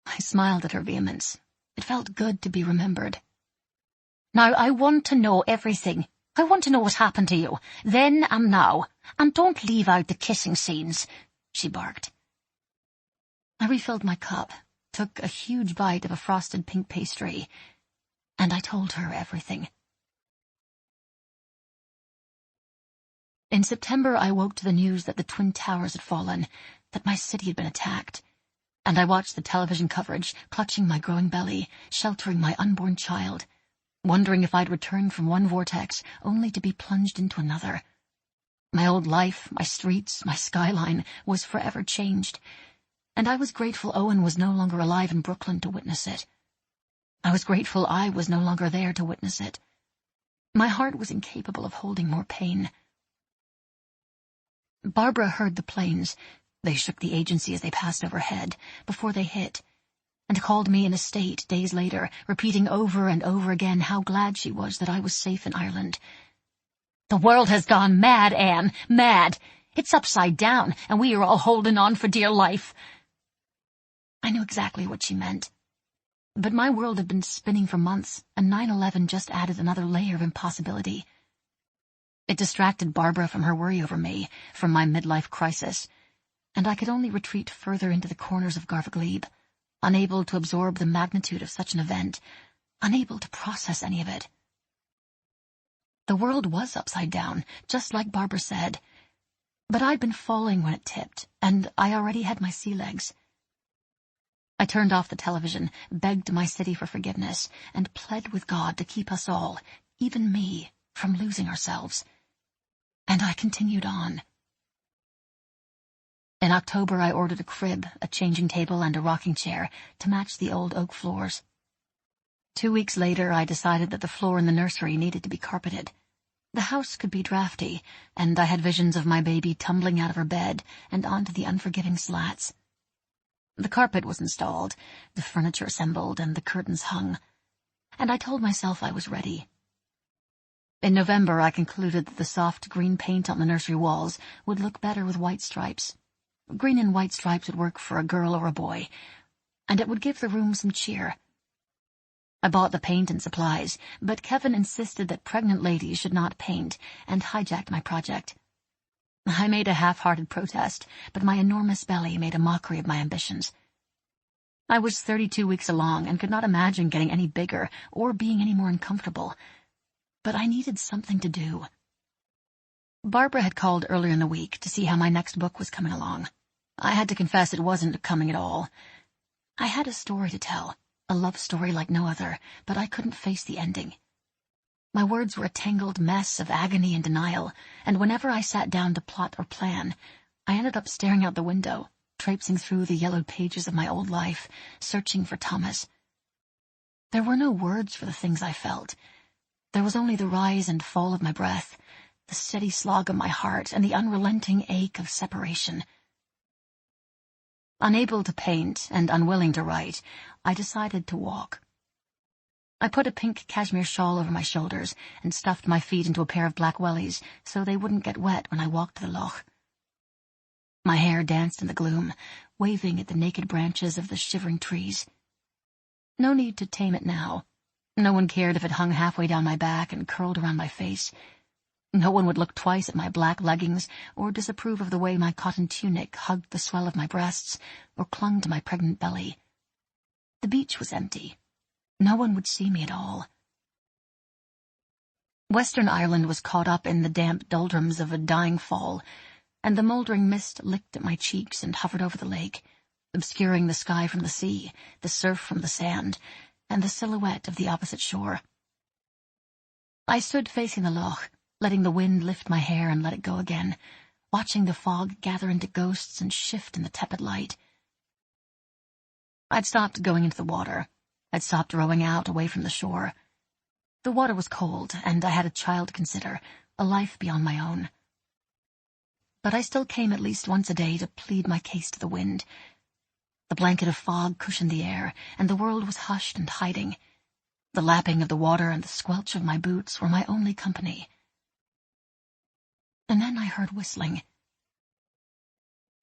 I smiled at her vehemence. It felt good to be remembered. Now, I want to know everything. I want to know what happened to you, then and now, and don't leave out the kissing scenes, she barked. I refilled my cup, took a huge bite of a frosted pink pastry, and I told her everything. In September, I woke to the news that the Twin Towers had fallen, that my city had been attacked, and I watched the television coverage, clutching my growing belly, sheltering my unborn child, wondering if I'd returned from one vortex only to be plunged into another. My old life, my streets, my skyline was forever changed, and I was grateful Owen was no longer alive in Brooklyn to witness it. I was grateful I was no longer there to witness it. My heart was incapable of holding more pain. Barbara heard the planes. They shook the agency as they passed overhead, before they hit, and called me in a state days later, repeating over and over again how glad she was that I was safe in Ireland. The world has gone mad, Anne, mad. It's upside down, and we are all holding on for dear life. I knew exactly what she meant. But my world had been spinning for months, and 9/11 just added another layer of impossibility. It distracted Barbara from her worry over me, from my midlife crisis, and I could only retreat further into the corners of Garvaglebe, unable to absorb the magnitude of such an event, unable to process any of it. The world was upside down, just like Barbara said, but I'd been falling when it tipped, and I already had my sea legs. I turned off the television, begged my city for forgiveness, and pled with God to keep us all, even me, from losing ourselves. And I continued on. In October, I ordered a crib, a changing table, and a rocking chair to match the old oak floors. 2 weeks later, I decided that the floor in the nursery needed to be carpeted. The house could be drafty, and I had visions of my baby tumbling out of her bed and onto the unforgiving slats. The carpet was installed, the furniture assembled, and the curtains hung, and I told myself I was ready. In November, I concluded that the soft green paint on the nursery walls would look better with white stripes. Green and white stripes would work for a girl or a boy, and it would give the room some cheer. I bought the paint and supplies, but Kevin insisted that pregnant ladies should not paint, and hijacked my project. I made a half-hearted protest, but my enormous belly made a mockery of my ambitions. I was 32 weeks along and could not imagine getting any bigger or being any more uncomfortable, but I needed something to do. Barbara had called earlier in the week to see how my next book was coming along. I had to confess it wasn't coming at all. I had a story to tell, a love story like no other, but I couldn't face the ending. My words were a tangled mess of agony and denial, and whenever I sat down to plot or plan, I ended up staring out the window, traipsing through the yellowed pages of my old life, searching for Thomas. There were no words for the things I felt. There was only the rise and fall of my breath, the steady slog of my heart, and the unrelenting ache of separation. Unable to paint and unwilling to write, I decided to walk. I put a pink cashmere shawl over my shoulders and stuffed my feet into a pair of black wellies so they wouldn't get wet when I walked to the loch. My hair danced in the gloom, waving at the naked branches of the shivering trees. No need to tame it now. No one cared if it hung halfway down my back and curled around my face. No one would look twice at my black leggings or disapprove of the way my cotton tunic hugged the swell of my breasts or clung to my pregnant belly. The beach was empty. No one would see me at all. Western Ireland was caught up in the damp doldrums of a dying fall, and the mouldering mist licked at my cheeks and hovered over the lake, obscuring the sky from the sea, the surf from the sand, and the silhouette of the opposite shore. I stood facing the loch, letting the wind lift my hair and let it go again, watching the fog gather into ghosts and shift in the tepid light. I'd stopped going into the water. I'd stopped rowing out away from the shore. The water was cold, and I had a child to consider, a life beyond my own. But I still came at least once a day to plead my case to the wind. The blanket of fog cushioned the air, and the world was hushed and hiding. The lapping of the water and the squelch of my boots were my only company. And then I heard whistling.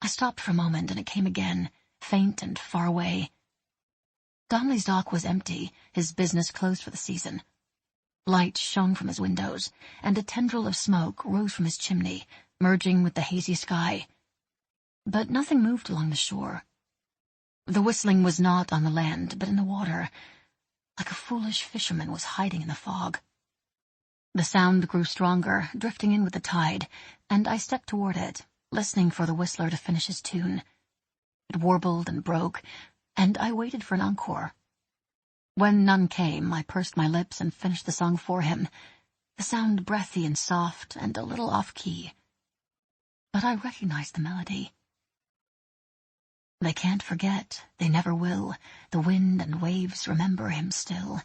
I stopped for a moment, and it came again, faint and far away. Donnelly's dock was empty, his business closed for the season. Light shone from his windows, and a tendril of smoke rose from his chimney, merging with the hazy sky. But nothing moved along the shore. The whistling was not on the land, but in the water, like a foolish fisherman was hiding in the fog. The sound grew stronger, drifting in with the tide, and I stepped toward it, listening for the whistler to finish his tune. It warbled and broke, and I waited for an encore. When none came, I pursed my lips and finished the song for him, the sound breathy and soft and a little off-key. But I recognized the melody. They can't forget, they never will, the wind and waves remember him still.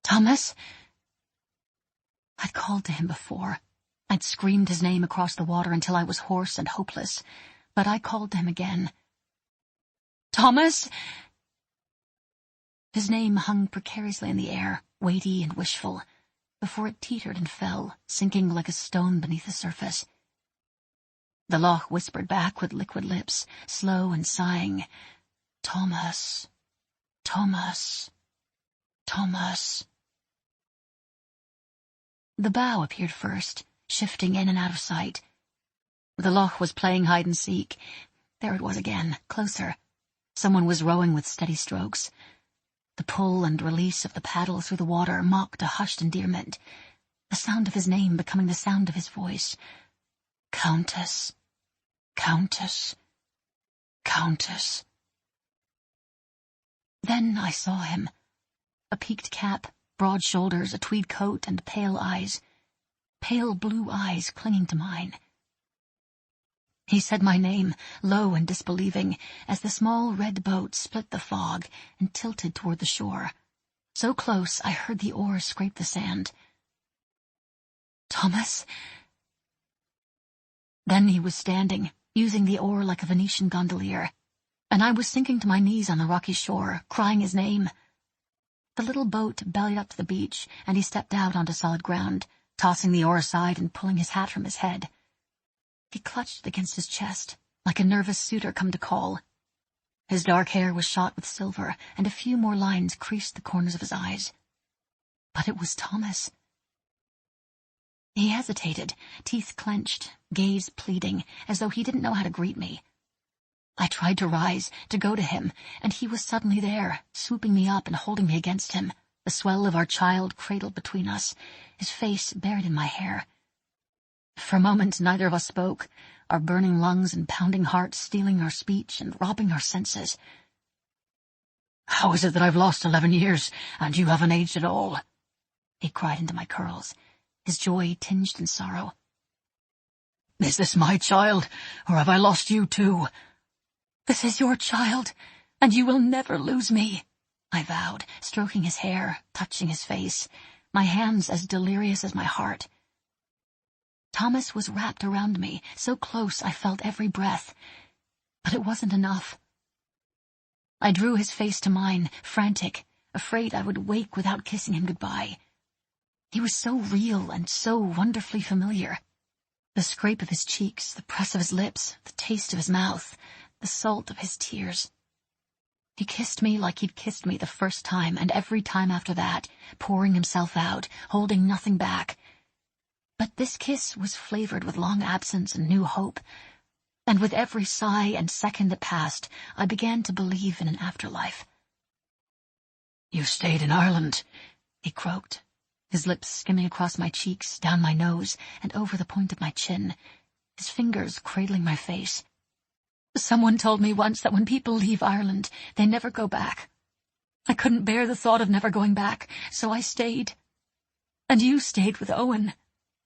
Thomas! I'd called to him before. I'd screamed his name across the water until I was hoarse and hopeless, but I called to him again. Thomas! His name hung precariously in the air, weighty and wishful, before it teetered and fell, sinking like a stone beneath the surface. The loch whispered back with liquid lips, slow and sighing, Thomas, Thomas, Thomas. The bow appeared first, shifting in and out of sight. The loch was playing hide-and-seek. There it was again, closer. Someone was rowing with steady strokes. The pull and release of the paddle through the water mocked a hushed endearment, the sound of his name becoming the sound of his voice. Countess, Countess, Countess. Then I saw him. A peaked cap, broad shoulders, a tweed coat, and pale eyes. Pale blue eyes clinging to mine. He said my name, low and disbelieving, as the small red boat split the fog and tilted toward the shore. So close I heard the oars scrape the sand. Thomas? Then he was standing, using the oar like a Venetian gondolier, and I was sinking to my knees on the rocky shore, crying his name. The little boat bellied up to the beach, and he stepped out onto solid ground, tossing the oar aside and pulling his hat from his head. He clutched it against his chest, like a nervous suitor come to call. His dark hair was shot with silver, and a few more lines creased the corners of his eyes. But it was Thomas. He hesitated, teeth clenched, gaze pleading, as though he didn't know how to greet me. I tried to rise, to go to him, and he was suddenly there, swooping me up and holding me against him, the swell of our child cradled between us, his face buried in my hair. For a moment neither of us spoke, our burning lungs and pounding hearts stealing our speech and robbing our senses. "How is it that I've lost 11 years, and you haven't aged at all?" he cried into my curls, his joy tinged in sorrow. "Is this my child, or have I lost you too?" "This is your child, and you will never lose me," I vowed, stroking his hair, touching his face, my hands as delirious as my heart. Thomas was wrapped around me, so close I felt every breath. But it wasn't enough. I drew his face to mine, frantic, afraid I would wake without kissing him goodbye. He was so real and so wonderfully familiar. The scrape of his cheeks, the press of his lips, the taste of his mouth, the salt of his tears. He kissed me like he'd kissed me the first time, and every time after that, pouring himself out, holding nothing back. But this kiss was flavored with long absence and new hope, and with every sigh and second that passed, I began to believe in an afterlife. "You stayed in Ireland," he croaked, his lips skimming across my cheeks, down my nose, and over the point of my chin, his fingers cradling my face. Someone told me once that when people leave Ireland, they never go back. I couldn't bear the thought of never going back, so I stayed. And you stayed with Owen,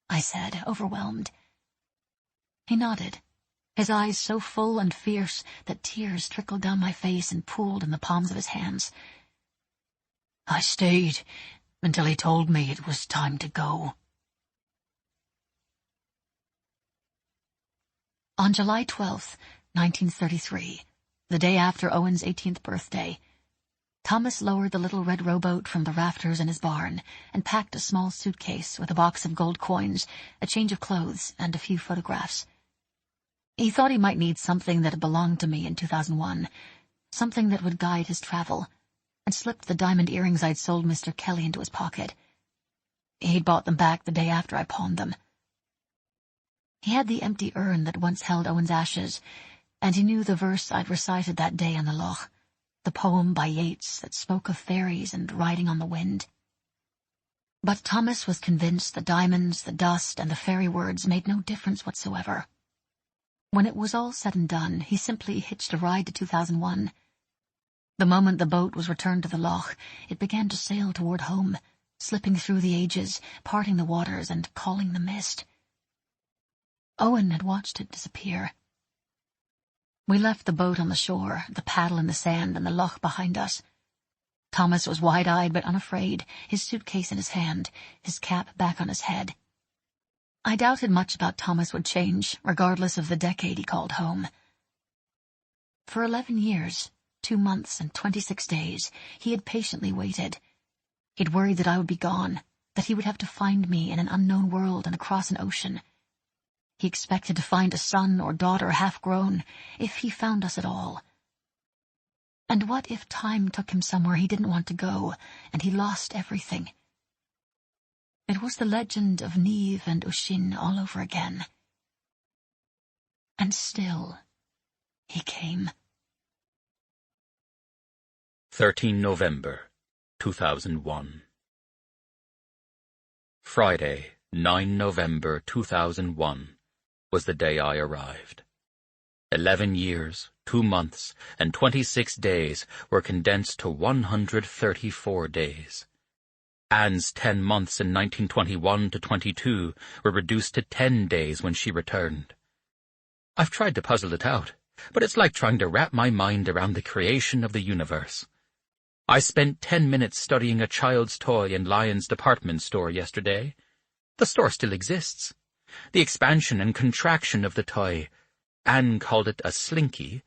I said, overwhelmed. He nodded, his eyes so full and fierce that tears trickled down my face and pooled in the palms of his hands. I stayed until he told me it was time to go. On July 12th, 1933, the day after Owen's 18th birthday, Thomas lowered the little red rowboat from the rafters in his barn and packed a small suitcase with a box of gold coins, a change of clothes, and a few photographs. He thought he might need something that had belonged to me in 2001, something that would guide his travel, and slipped the diamond earrings I'd sold Mr. Kelly into his pocket. He'd bought them back the day after I pawned them. He had the empty urn that once held Owen's ashes, and he knew the verse I'd recited that day on the loch, the poem by Yeats that spoke of fairies and riding on the wind. But Thomas was convinced the diamonds, the dust, and the fairy words made no difference whatsoever. When it was all said and done, he simply hitched a ride to 2001. The moment the boat was returned to the loch, it began to sail toward home, slipping through the ages, parting the waters, and calling the mist. Owen had watched it disappear. We left the boat on the shore, the paddle in the sand, and the loch behind us. Thomas was wide-eyed but unafraid, his suitcase in his hand, his cap back on his head. I doubted much about Thomas would change, regardless of the decade he called home. For 11 years, 2 months and 26 days, he had patiently waited. He'd worried that I would be gone, that he would have to find me in an unknown world and across an ocean. He expected to find a son or daughter half-grown, if he found us at all. And what if time took him somewhere he didn't want to go, and he lost everything? It was the legend of Niamh and Uiscin all over again. And still, he came. 13 November, 2001. Friday, 9 November 2001, was the day I arrived. 11 years, 2 months, and 26 days were condensed to 134 days. Anne's 10 months in 1921 to 22 were reduced to 10 days when she returned. I've tried to puzzle it out, but it's like trying to wrap my mind around the creation of the universe. I spent 10 minutes studying a child's toy in Lyon's department store yesterday. The store still exists. The expansion and contraction of the toy, Anne called it a slinky,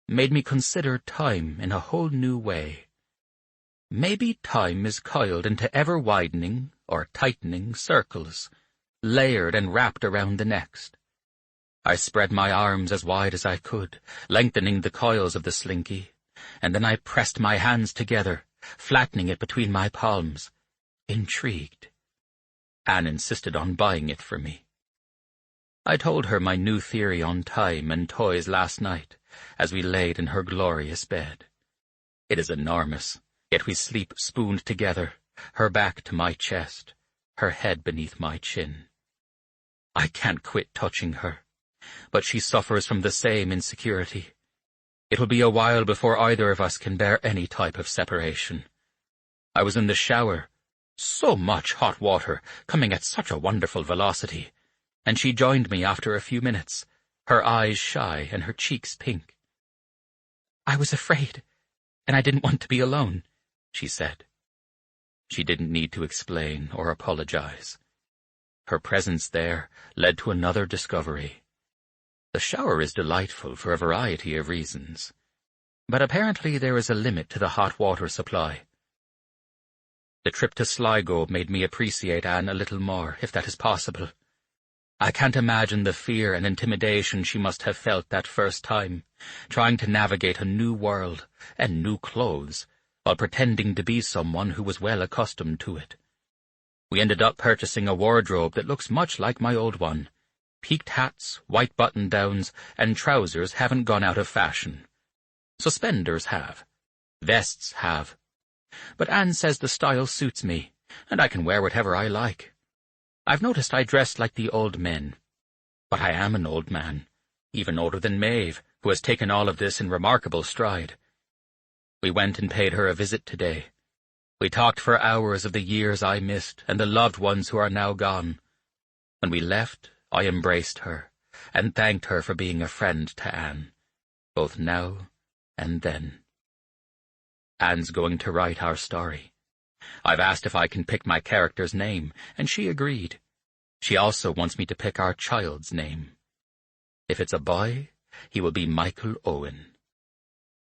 made me consider time in a whole new way. Maybe time is coiled into ever-widening or tightening circles, layered and wrapped around the next. I spread my arms as wide as I could, lengthening the coils of the slinky, and then I pressed my hands together, flattening it between my palms, intrigued. Anne insisted on buying it for me. I told her my new theory on time and toys last night, as we laid in her glorious bed. It is enormous, yet we sleep spooned together, her back to my chest, her head beneath my chin. I can't quit touching her, but she suffers from the same insecurity. It will be a while before either of us can bear any type of separation. I was in the shower, so much hot water, coming at such a wonderful velocity, and she joined me after a few minutes, her eyes shy and her cheeks pink. I was afraid, and I didn't want to be alone, she said. She didn't need to explain or apologize. Her presence there led to another discovery. The shower is delightful for a variety of reasons, but apparently there is a limit to the hot water supply. The trip to Sligo made me appreciate Anne a little more, if that is possible. I can't imagine the fear and intimidation she must have felt that first time, trying to navigate a new world and new clothes, while pretending to be someone who was well accustomed to it. We ended up purchasing a wardrobe that looks much like my old one. Peaked hats, white button-downs, and trousers haven't gone out of fashion. Suspenders have. Vests have. But Anne says the style suits me, and I can wear whatever I like. I've noticed I dress like the old men. But I am an old man, even older than Maeve, who has taken all of this in remarkable stride. We went and paid her a visit today. We talked for hours of the years I missed and the loved ones who are now gone. When we left, I embraced her and thanked her for being a friend to Anne, both now and then. Anne's going to write our story. I've asked if I can pick my character's name, and she agreed. She also wants me to pick our child's name. If it's a boy, he will be Michael Owen.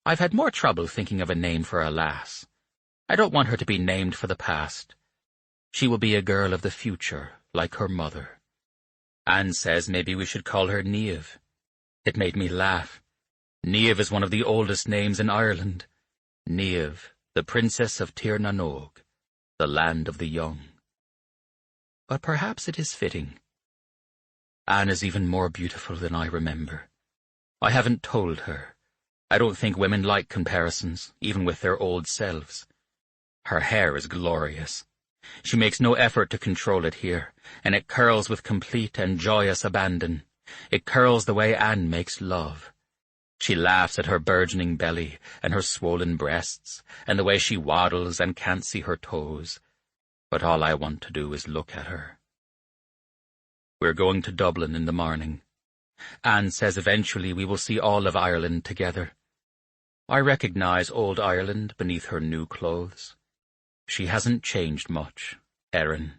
I've had more trouble thinking of a name for a lass. I don't want her to be named for the past. She will be a girl of the future, like her mother. Anne says maybe we should call her Niamh. It made me laugh. Niamh is one of the oldest names in Ireland. Niamh, the Princess of Tir na Nog, the land of the young. But perhaps it is fitting. Anne is even more beautiful than I remember. I haven't told her. I don't think women like comparisons, even with their old selves. Her hair is glorious. She makes no effort to control it here, and it curls with complete and joyous abandon. It curls the way Anne makes love. She laughs at her burgeoning belly and her swollen breasts, and the way she waddles and can't see her toes. But all I want to do is look at her. We're going to Dublin in the morning. Anne says eventually we will see all of Ireland together. I recognize old Ireland beneath her new clothes. She hasn't changed much, Erin.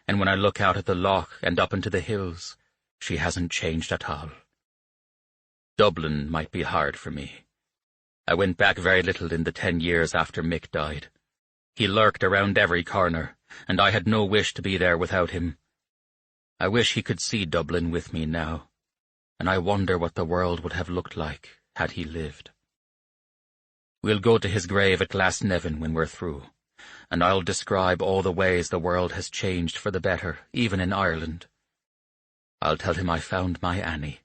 And when I look out at the loch and up into the hills, she hasn't changed at all. Dublin might be hard for me. I went back very little in the 10 years after Mick died. He lurked around every corner, and I had no wish to be there without him. I wish he could see Dublin with me now, and I wonder what the world would have looked like had he lived. We'll go to his grave at Glasnevin when we're through, and I'll describe all the ways the world has changed for the better, even in Ireland. I'll tell him I found my Annie.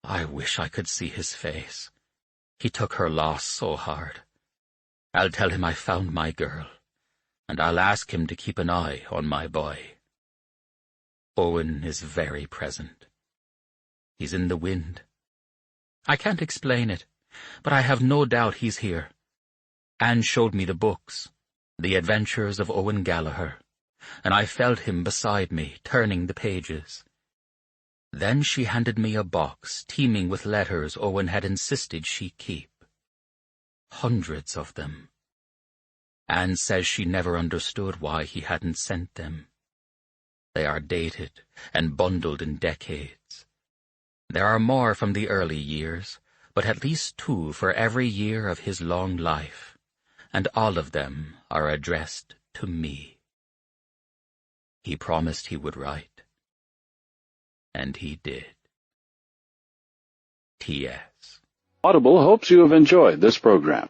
I wish I could see his face. He took her loss so hard. I'll tell him I found my girl, and I'll ask him to keep an eye on my boy. Owen is very present. He's in the wind. I can't explain it, but I have no doubt he's here. Anne showed me the books, The Adventures of Owen Gallagher, and I felt him beside me, turning the pages. Then she handed me a box teeming with letters Owen had insisted she keep. Hundreds of them. Anne says she never understood why he hadn't sent them. They are dated and bundled in decades. There are more from the early years, but at least 2 for every year of his long life, and all of them are addressed to me. He promised he would write. And he did. T.S. Audible hopes you have enjoyed this program.